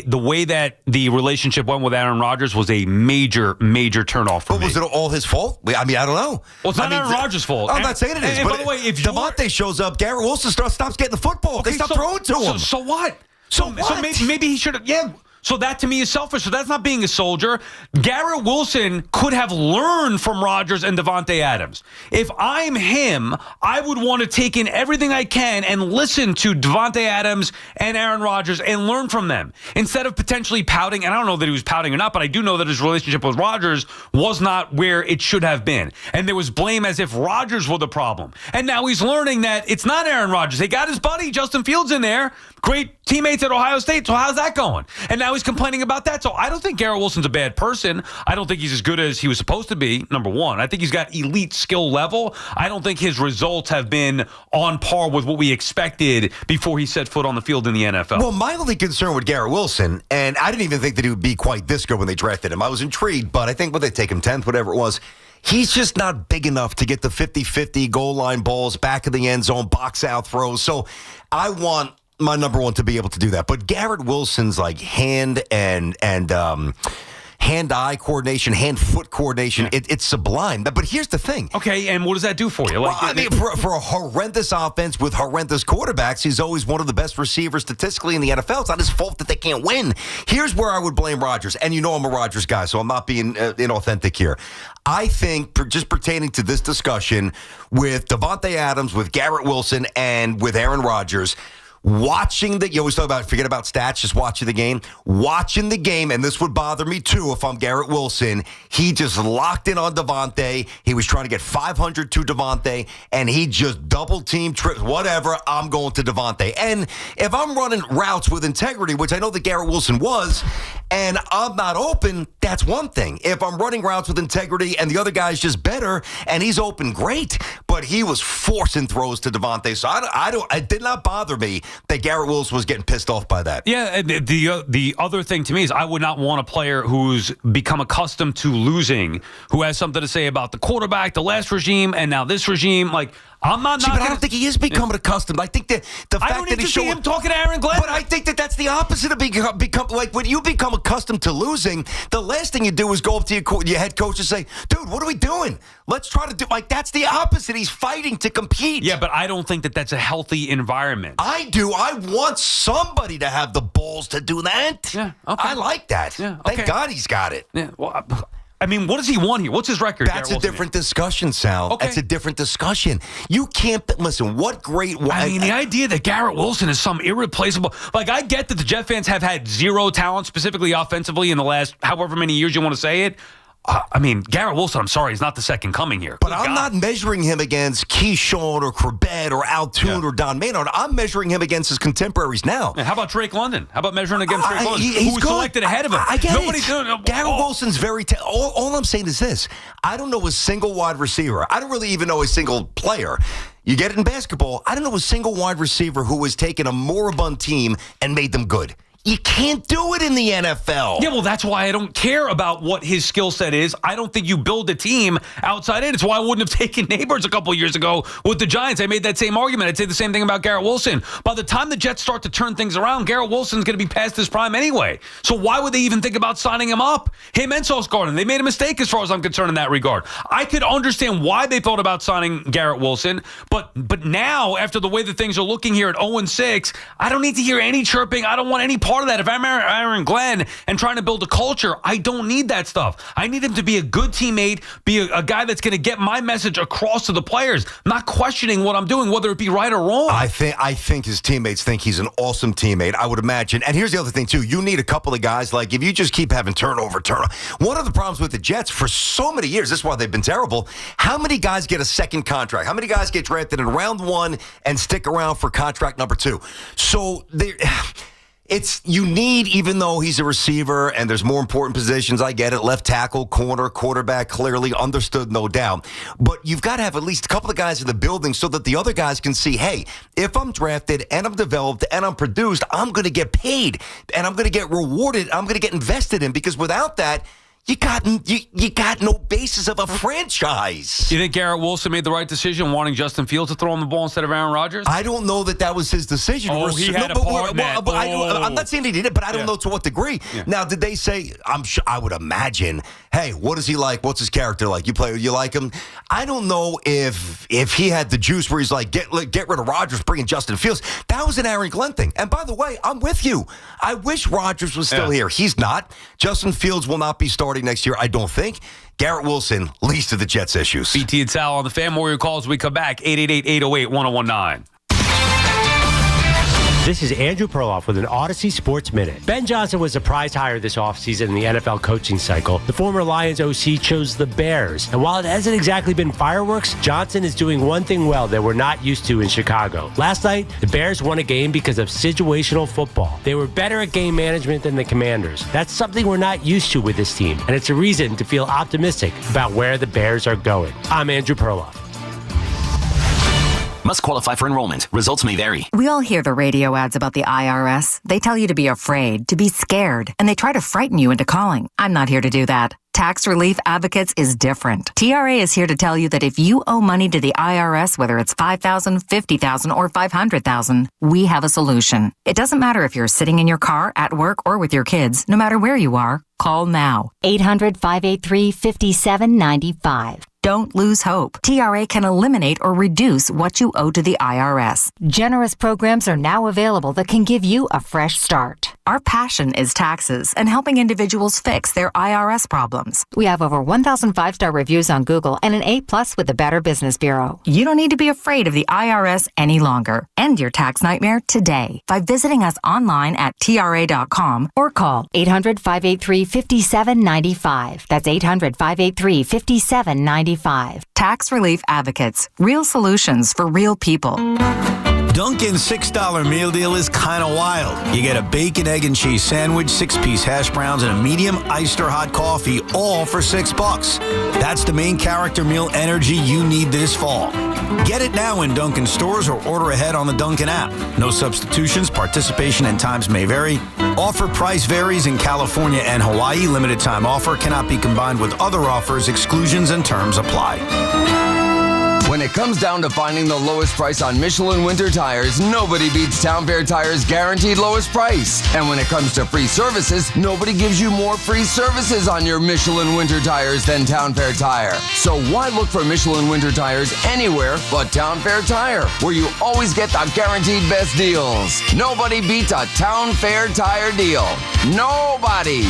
The way that the relationship went with Aaron Rodgers was a major, major turnoff for me. But was it all his fault? I mean, I don't know. Well, it's not Aaron Rodgers' fault. I'm not saying it is. And but by the way, if Devontae shows up, Garrett Wilson stops getting the football. Okay, they stop throwing to him. So what? So maybe he should have. Yeah. So that to me is selfish. So that's not being a soldier. Garrett Wilson could have learned from Rodgers and Devontae Adams. If I'm him, I would want to take in everything I can and listen to Devontae Adams and Aaron Rodgers and learn from them instead of potentially pouting. And I don't know that he was pouting or not, but I do know that his relationship with Rodgers was not where it should have been. And there was blame as if Rodgers were the problem. And now he's learning that it's not Aaron Rodgers. They got his buddy Justin Fields in there. Great teammates at Ohio State. So how's that going? And now he's complaining about that. So I don't think Garrett Wilson's a bad person. I don't think he's as good as he was supposed to be, number one. I think he's got elite skill level. I don't think his results have been on par with what we expected before he set foot on the field in the NFL. Well, my only concern with Garrett Wilson, and I didn't even think that he would be quite this good when they drafted him. I was intrigued, but I think when they take him 10th, whatever it was, he's just not big enough to get the 50-50 goal line balls, back of the end zone, box out throws. So I want my number one to be able to do that. But Garrett Wilson's like hand and hand-eye coordination, hand-foot coordination, it's sublime. But here's the thing. Okay, and what does that do for you? Well, I mean, for a horrendous offense with horrendous quarterbacks, he's always one of the best receivers statistically in the NFL. It's not his fault that they can't win. Here's where I would blame Rodgers. And you know I'm a Rodgers guy, so I'm not being inauthentic here. I think, just pertaining to this discussion with Devontae Adams, with Garrett Wilson, and with Aaron Rodgers, watching you always talk about, forget about stats, just watching the game. Watching the game, and this would bother me too if I'm Garrett Wilson, he just locked in on Devontae. He was trying to get 500 to Devontae, and he just double-team, whatever, I'm going to Devontae. And if I'm running routes with integrity, which I know that Garrett Wilson was, and I'm not open, that's one thing. If I'm running routes with integrity and the other guy's just better and he's open, great. But he was forcing throws to Devontae, so it did not bother me that Garrett Wilson was getting pissed off by that. Yeah, the other thing to me is I would not want a player who's become accustomed to losing, who has something to say about the quarterback, the last regime, and now this regime. Like, I'm not. But I don't think he is becoming accustomed. I think that the fact I don't that need he's to see him talking to Aaron Glenn. But I think that that's the opposite of become like when you become accustomed to losing. The last thing you do is go up to your head coach and say, "Dude, what are we doing? Let's try to do." Like that's the opposite. He's fighting to compete. Yeah, but I don't think that that's a healthy environment. I do. I want somebody to have the balls to do that. Yeah, okay. I like that. Yeah, okay. Thank God he's got it. Yeah, well, I mean, what does he want here? What's his record? That's a different discussion, Sal. Okay. That's a different discussion. You can't listen. What great? I mean, the idea that Garrett Wilson is some irreplaceable. Like, I get that the Jet fans have had zero talent, specifically offensively, in the last however many years you want to say it. I mean, Garrett Wilson, I'm sorry, he's not the second coming here. But I'm not measuring him against Keyshawn or Corbett or Altoon or Don Maynard. I'm measuring him against his contemporaries now. Yeah, how about Drake London? How about measuring against Drake London? He's who was selected ahead of him? I get Nobody's doing it. Garrett Wilson's very all I'm saying is this. I don't know a single wide receiver. I don't really even know a single player. You get it in basketball. I don't know a single wide receiver who has taken a moribund team and made them good. You can't do it in the NFL. Yeah, well, that's why I don't care about what his skill set is. I don't think you build a team outside it. It's why I wouldn't have taken Neighbors a couple of years ago with the Giants. I made that same argument. I'd say the same thing about Garrett Wilson. By the time the Jets start to turn things around, Garrett Wilson's going to be past his prime anyway. So why would they even think about signing him up? Him and Sauce Gardner, they made a mistake as far as I'm concerned in that regard. I could understand why they thought about signing Garrett Wilson, but now, after the way that things are looking here at 0-6, I don't need to hear any chirping. I don't want any part of that. If I'm Aaron Glenn and trying to build a culture, I don't need that stuff. I need him to be a good teammate, be a guy that's going to get my message across to the players, not questioning what I'm doing, whether it be right or wrong. I think his teammates think he's an awesome teammate, I would imagine. And here's the other thing, too. You need a couple of guys, like if you just keep having turnover. One of the problems with the Jets for so many years, this is why they've been terrible, how many guys get a second contract? How many guys get drafted in round one and stick around for contract number two? So you need, even though he's a receiver and there's more important positions, I get it, left tackle, corner, quarterback, clearly understood, no doubt. But you've got to have at least a couple of guys in the building so that the other guys can see, hey, if I'm drafted and I'm developed and I'm produced, I'm going to get paid and I'm going to get rewarded. I'm going to get invested in, because without that, you got no basis of a franchise. You think Garrett Wilson made the right decision wanting Justin Fields to throw him the ball instead of Aaron Rodgers? I don't know that was his decision. He had a part in that. I'm not saying he did it, but I don't know to what degree. Yeah. Now, did they say, I would imagine, hey, what is he like? What's his character like? You like him? I don't know if he had the juice where he's like, get rid of Rodgers, bring in Justin Fields. That was an Aaron Glenn thing. And by the way, I'm with you. I wish Rodgers was still here. He's not. Justin Fields will not be starting next year, I don't think. Garrett Wilson, least of the Jets' issues. BT and Sal on the Fan Warrior calls. We come back, 888-808-1019. This is Andrew Perloff with an Odyssey Sports Minute. Ben Johnson was a prize hire this offseason in the NFL coaching cycle. The former Lions OC chose the Bears. And while it hasn't exactly been fireworks, Johnson is doing one thing well that we're not used to in Chicago. Last night, the Bears won a game because of situational football. They were better at game management than the Commanders. That's something we're not used to with this team, and it's a reason to feel optimistic about where the Bears are going. I'm Andrew Perloff. Must qualify for enrollment. Results may vary. We all hear the radio ads about the IRS. They tell you to be afraid, to be scared, and they try to frighten you into calling. I'm not here to do that. Tax Relief Advocates is different. TRA is here to tell you that if you owe money to the IRS, whether it's $5,000, $50,000, or $500,000, we have a solution. It doesn't matter if you're sitting in your car, at work, or with your kids. No matter where you are, call now. 800-583-5795. Don't lose hope. TRA can eliminate or reduce what you owe to the IRS. Generous programs are now available that can give you a fresh start. Our passion is taxes and helping individuals fix their IRS problems. We have over 1,000 5-star reviews on Google and an A+ with the Better Business Bureau. You don't need to be afraid of the IRS any longer. End your tax nightmare today by visiting us online at TRA.com or call 800-583-5795. That's 800-583-5795. Tax Relief Advocates. Real solutions for real people. Dunkin's $6 meal deal is kind of wild. You get a bacon, egg, and cheese sandwich, 6-piece hash browns, and a medium iced or hot coffee, all for $6. That's the main character meal energy you need this fall. Get it now in Dunkin' stores or order ahead on the Dunkin' app. No substitutions, participation and times may vary. Offer price varies in California and Hawaii. Limited time offer cannot be combined with other offers. Exclusions and terms apply. When it comes down to finding the lowest price on Michelin winter tires, nobody beats Town Fair Tires' guaranteed lowest price. And when it comes to free services, nobody gives you more free services on your Michelin winter tires than Town Fair Tire. So why look for Michelin winter tires anywhere but Town Fair Tire, where you always get the guaranteed best deals? Nobody beats a Town Fair Tire deal. Nobody.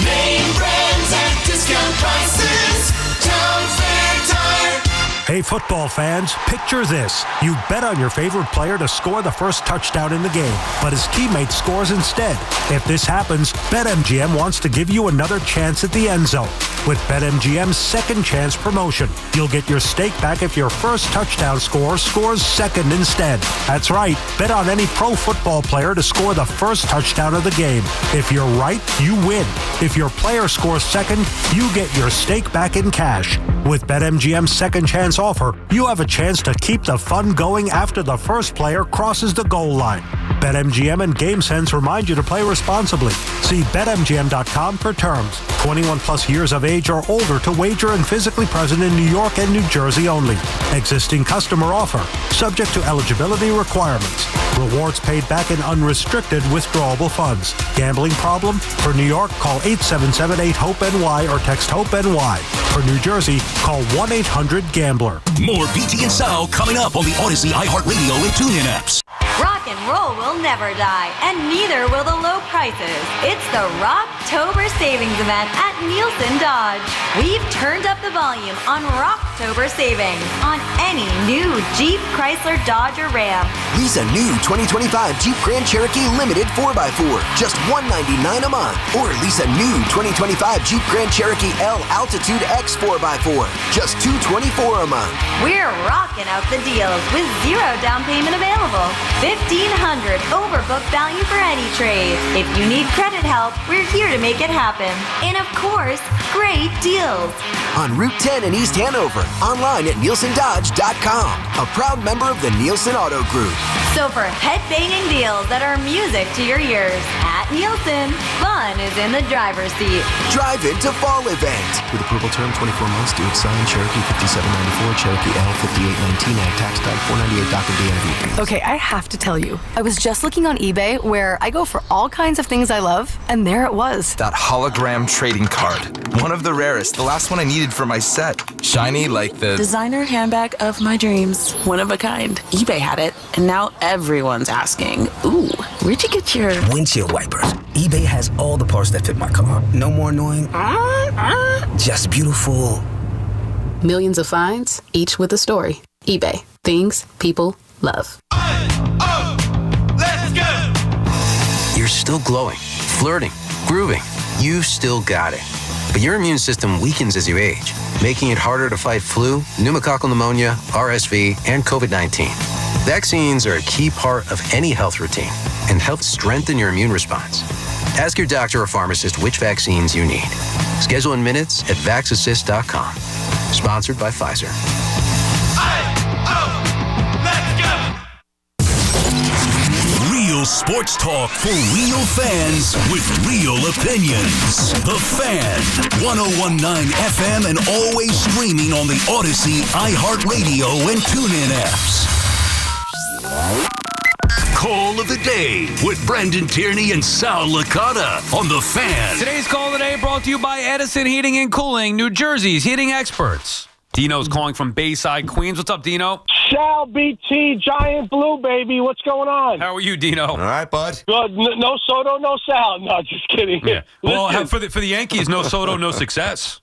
Name brands at discount prices. Town Fair Tire. Hey, football fans, picture this. You bet on your favorite player to score the first touchdown in the game, but his teammate scores instead. If this happens, BetMGM wants to give you another chance at the end zone. With BetMGM's second chance promotion, you'll get your stake back if your first touchdown scorer scores second instead. That's right, bet on any pro football player to score the first touchdown of the game. If you're right, you win. If your player scores second, you get your stake back in cash. With BetMGM's second chance offer, you have a chance to keep the fun going after the first player crosses the goal line. BetMGM and GameSense remind you to play responsibly. See BetMGM.com for terms. 21 plus years of age or older to wager and physically present in New York and New Jersey only. Existing customer offer. Subject to eligibility requirements. Rewards paid back in unrestricted withdrawable funds. Gambling problem? For New York, call 877-8-HOPE-NY or text HOPE-NY. For New Jersey, call 1-800-GAMBLER. More BT and Sal coming up on the Odyssey, iHeartRadio, and TuneIn apps. Rock and roll will never die, and neither will the low prices. It's the Rocktober Savings Event at Nielsen Dodge. We've turned up the volume on Rocktober Savings on any new Jeep, Chrysler, Dodge, or Ram. Lease a new 2025 Jeep Grand Cherokee Limited 4x4, just $199 a month. Or lease a new 2025 Jeep Grand Cherokee L Altitude X 4x4, just $224 a month. We're rocking out the deals with zero down payment available. $1,500 overbook value for any trade. If you need credit help, we're here to make it happen. And of course, great deals. On Route 10 in East Hanover, online at NielsenDodge.com, a proud member of the Nielsen Auto Group. So for head-banging deals that are music to your ears, at Nielsen, fun is in the driver's seat. Drive into fall event. With approval term 24 months, due sign Cherokee 5794, Cherokee L 5819, ag tax type 498 DACA DNV. Okay, I have to tell you, I was just looking on eBay where I go for all kinds of things I love, and there it was. That hologram trading card. One of the rarest. The last one I needed for my set. Shiny like the designer handbag of my dreams. One of a kind. eBay had it, and now everyone's asking, ooh, where'd you get your windshield wipers? eBay has all the parts that fit my car. No more annoying, just beautiful. Millions of finds, each with a story. eBay. Things people love. Let's go! You're still glowing, flirting, grooving. You've still got it. But your immune system weakens as you age, making it harder to fight flu, pneumococcal pneumonia, RSV, and COVID-19. Vaccines are a key part of any health routine and help strengthen your immune response. Ask your doctor or pharmacist which vaccines you need. Schedule in minutes at vaxassist.com. Sponsored by Pfizer. Real sports talk for real fans with real opinions. The Fan, 101.9 FM, and always streaming on the Odyssey, iHeartRadio, and TuneIn apps. Call of the Day with Brandon Tierney and Sal Licata on The Fan. Today's Call of the Day brought to you by Edison Heating and Cooling, New Jersey's heating experts. Dino's calling from Bayside, Queens. What's up, Dino? Sal BT, Giant Blue, baby. What's going on? How are you, Dino? All right, bud. Good. No Soto, no Sal. No, just kidding. Yeah. Well, for the Yankees, no Soto, no success.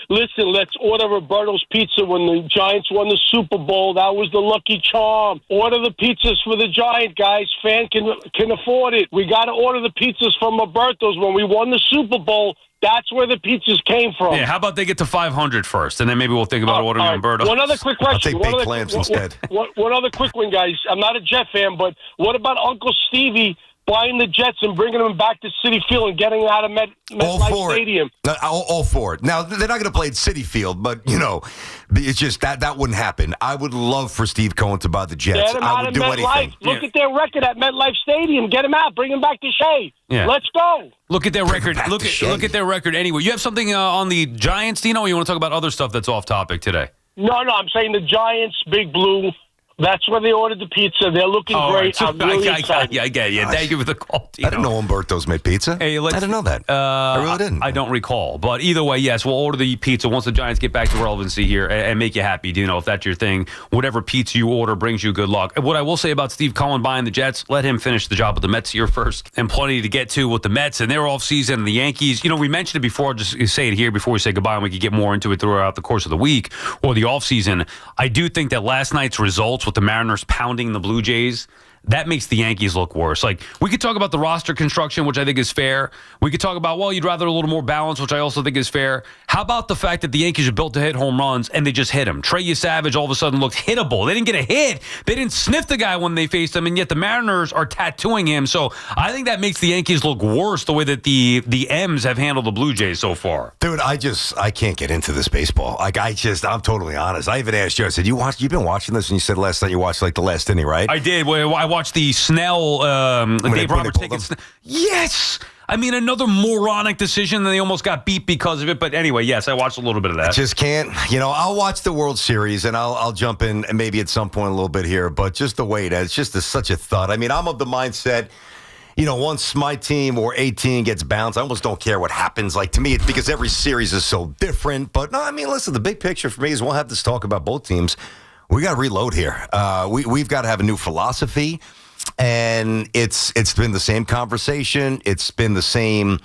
Listen, let's order Roberto's Pizza when the Giants won the Super Bowl. That was the lucky charm. Order the pizzas for the Giant guys. Fan can afford it. We got to order the pizzas from Roberto's. When we won the Super Bowl, that's where the pizzas came from. Yeah, how about they get to 500 first, and then maybe we'll think about ordering Roberto. One other quick question. I'll take baked clams instead. One other quick one, guys. I'm not a Jet fan, but what about Uncle Stevie buying the Jets and bringing them back to Citi Field and getting out of MetLife Stadium? All for it. Now, they're not going to play at Citi Field, but, it's just that wouldn't happen. I would love for Steve Cohen to buy the Jets. Get him out of MetLife. Look at their record at MetLife Stadium. Get him out. Bring him back to Shea. Yeah. Let's go. Look at their record. Look at their record anyway. You have something on the Giants, Dino, or you want to talk about other stuff that's off topic today? No, I'm saying the Giants, Big Blue. That's where they ordered the pizza. They're looking great. Right. I'm really excited. I get you. Thank you for the call, Tino. I didn't know Umberto's made pizza. Hey, I didn't know that. I really didn't. I don't recall. But either way, yes, we'll order the pizza once the Giants get back to relevancy here and make you happy. You know, if that's your thing, whatever pizza you order brings you good luck. What I will say about Steve Cohen buying the Jets, let him finish the job with the Mets here first. And plenty to get to with the Mets and their offseason and the Yankees. You know, we mentioned it before. I'll just say it here before we say goodbye, and we can get more into it throughout the course of the week or the offseason. I do think that last night's results with the Mariners pounding the Blue Jays, that makes the Yankees look worse. Like, we could talk about the roster construction, which I think is fair. We could talk about, well, you'd rather a little more balance, which I also think is fair. How about the fact that the Yankees are built to hit home runs, and they just hit him? Trey Savage all of a sudden looked hittable. They didn't get a hit. They didn't sniff the guy when they faced him, and yet the Mariners are tattooing him. So I think that makes the Yankees look worse the way that the M's have handled the Blue Jays so far. Dude, I can't get into this baseball. Like, I'm totally honest. I even asked you, I said, you've been watching this, and you said last night you watched, like, the last inning, right? I did. I watched the Snell, Dave Roberts taking Snell. Yes! I mean, another moronic decision, and they almost got beat because of it. But anyway, yes, I watched a little bit of that. I just can't. I'll watch the World Series, and I'll jump in maybe at some point a little bit here. But just the way it's just such a thud. I mean, I'm of the mindset, once my team or a team gets bounced, I almost don't care what happens. Like, to me, it's because every series is so different. But no, I mean, listen, the big picture for me is we'll have this talk about both teams. We got to reload here. We've got to have a new philosophy. And it's been the same conversation. It's been the same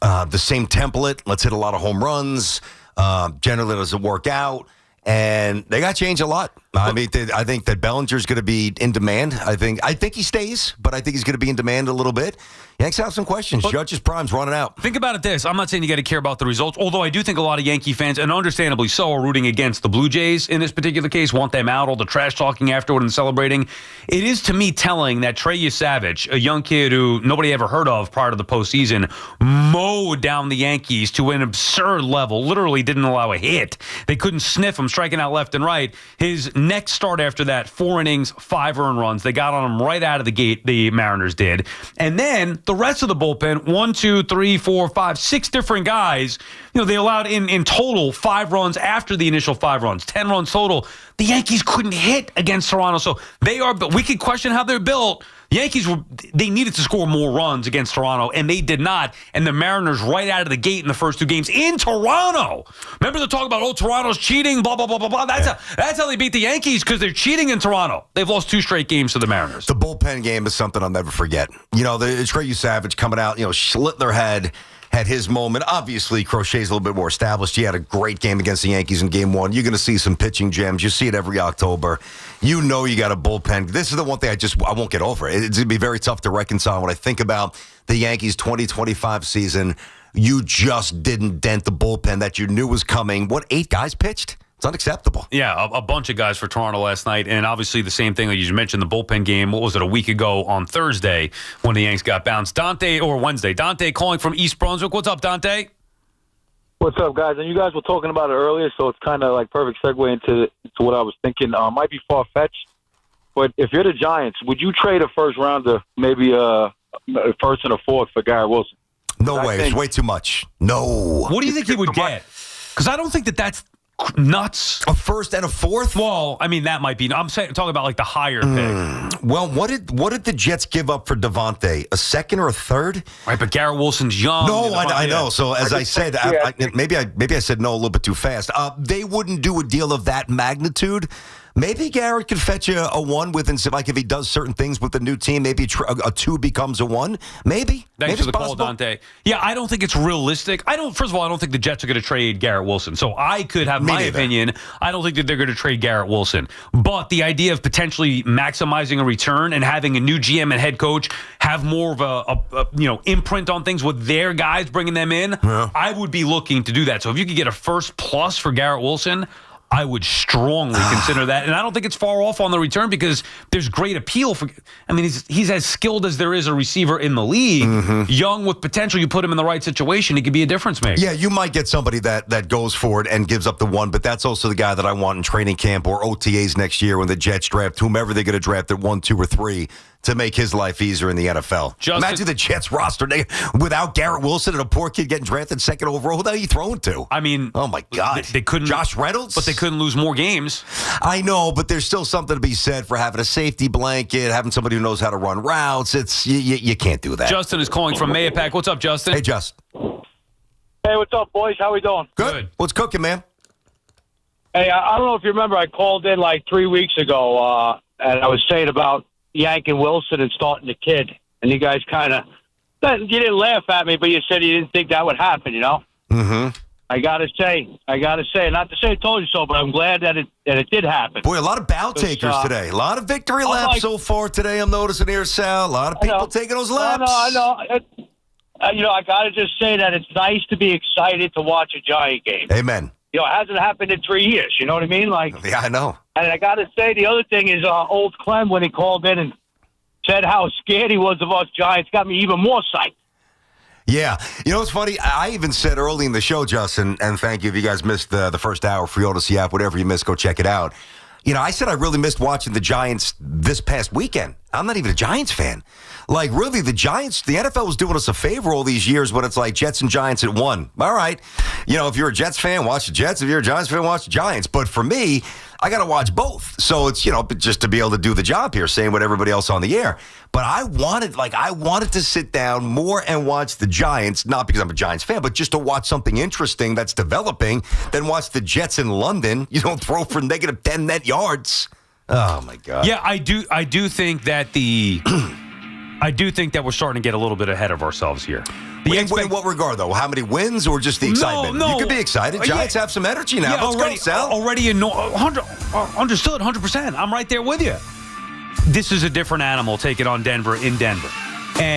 template. Let's hit a lot of home runs. Generally doesn't work out. And they got to change a lot. I mean, I think that Bellinger's going to be in demand. I think he stays, but I think he's going to be in demand a little bit. Yanks have some questions. Judge's prime's running out. Think about it this. I'm not saying you got to care about the results, although I do think a lot of Yankee fans, and understandably so, are rooting against the Blue Jays in this particular case, want them out, all the trash talking afterward and celebrating. It is, to me, telling that Trey Savage, a young kid who nobody ever heard of prior to the postseason, mowed down the Yankees to an absurd level, literally didn't allow a hit. They couldn't sniff him, striking out left and right. His next start after that, 4 innings, 5 earned runs. They got on him right out of the gate, the Mariners did. And then the rest of the bullpen, 1, 2, 3, 4, 5, 6 different guys, they allowed in total 5 runs after the initial 5 runs, 10 runs total. The Yankees couldn't hit against Toronto. So we could question how they're built. The Yankees, they needed to score more runs against Toronto, and they did not. And the Mariners right out of the gate in the first 2 games in Toronto. Remember the talk about, Toronto's cheating, blah, blah, blah, blah, blah. That's how they beat the Yankees, because they're cheating in Toronto. They've lost 2 straight games to the Mariners. The bullpen game is something I'll never forget. The Trey Savage coming out, slit their head. Had his moment. Obviously, Crochet's a little bit more established. He had a great game against the Yankees in Game 1. You're going to see some pitching gems. You see it every October. You got a bullpen. This is the one thing I won't get over. It's going to be very tough to reconcile when I think about the Yankees 2025 season. You just didn't dent the bullpen that you knew was coming. 8 guys pitched? It's unacceptable. Yeah, a bunch of guys for Toronto last night. And obviously the same thing, like you mentioned, the bullpen game, what was it, a week ago on Thursday when the Yanks got bounced. Wednesday. Dante calling from East Brunswick. What's up, Dante? What's up, guys? And you guys were talking about it earlier, so it's kind of like perfect segue into what I was thinking. Might be far-fetched, but if you're the Giants, would you trade a first-rounder, maybe a first and a fourth for Garrett Wilson? No way. It's way too much. No. What do you think he would get? Because I don't think that's nuts. A first and a fourth? Well, I mean, that might be. I'm talking about like the higher pick. Well, what did the Jets give up for Devontae? A second or a third? Right, but Garrett Wilson's young. No, I know. So as I said, maybe I said no a little bit too fast. They wouldn't do a deal of that magnitude. Maybe Garrett could fetch a 1 if he does certain things with the new team. Maybe a 2 becomes a 1. Maybe. Thanks for the call, Dante. Yeah, I don't think it's realistic. First of all, I don't think the Jets are going to trade Garrett Wilson. So I could have my opinion. I don't think that they're going to trade Garrett Wilson. But the idea of potentially maximizing a return and having a new GM and head coach have more of a imprint on things with their guys bringing them in, I would be looking to do that. So if you could get a first plus for Garrett Wilson, I would strongly consider that. And I don't think it's far off on the return because there's great appeal for. I mean, he's as skilled as there is a receiver in the league. Young with potential. You put him in the right situation, he could be a difference maker. Yeah, you might get somebody that goes for it and gives up the 1, but that's also the guy that I want in training camp or OTAs next year when the Jets draft whomever they're going to draft at 1, 2, or 3 to make his life easier in the NFL. Imagine the Jets roster without Garrett Wilson and a poor kid getting drafted second overall. Who the hell are you throwing to? I mean, oh my God, they couldn't. Josh Reynolds, but they couldn't lose more games. I know, but there's still something to be said for having a safety blanket, having somebody who knows how to run routes. It's you can't do that. Justin is calling from Mayapack. What's up, Justin? Hey, Justin. Hey, what's up, boys? How we doing? Good. What's cooking, man? Hey, I don't know if you remember, I called in like 3 weeks ago, and I was saying about yanking Wilson and starting the kid, and you guys kind of, you didn't laugh at me, but you said you didn't think that would happen, you know? Mm-hmm. I gotta say, not to say I told you so, but I'm glad that it did happen. Boy, a lot of bow takers today. A lot of victory laps so far today, I'm noticing here, Sal. A lot of people taking those laps. I know. I gotta just say that it's nice to be excited to watch a Giant game. Amen. It hasn't happened in 3 years. You know what I mean? Yeah, I know. And I got to say, the other thing is old Clem, when he called in and said how scared he was of us Giants, got me even more psyched. Yeah. You know what's funny? I even said early in the show, Justin, and thank you if you guys missed the first hour, free Odyssey app, whatever you missed, go check it out. I said I really missed watching the Giants this past weekend. I'm not even a Giants fan. Like, really, the Giants, the NFL was doing us a favor all these years when it's like Jets and Giants at one. All right. If you're a Jets fan, watch the Jets. If you're a Giants fan, watch the Giants. But for me, I got to watch both. So it's, just to be able to do the job here, saying what everybody else on the air. But I wanted to sit down more and watch the Giants, not because I'm a Giants fan, but just to watch something interesting that's developing, than watch the Jets in London, throw for negative 10 net yards. Oh, my God. Yeah, I do think that I do think that we're starting to get a little bit ahead of ourselves here. In what regard, though? How many wins or just the excitement? No. You could be excited. Giants have some energy now. Let's go, Sal. Already understood 100%. I'm right there with you. This is a different animal taking on Denver in Denver.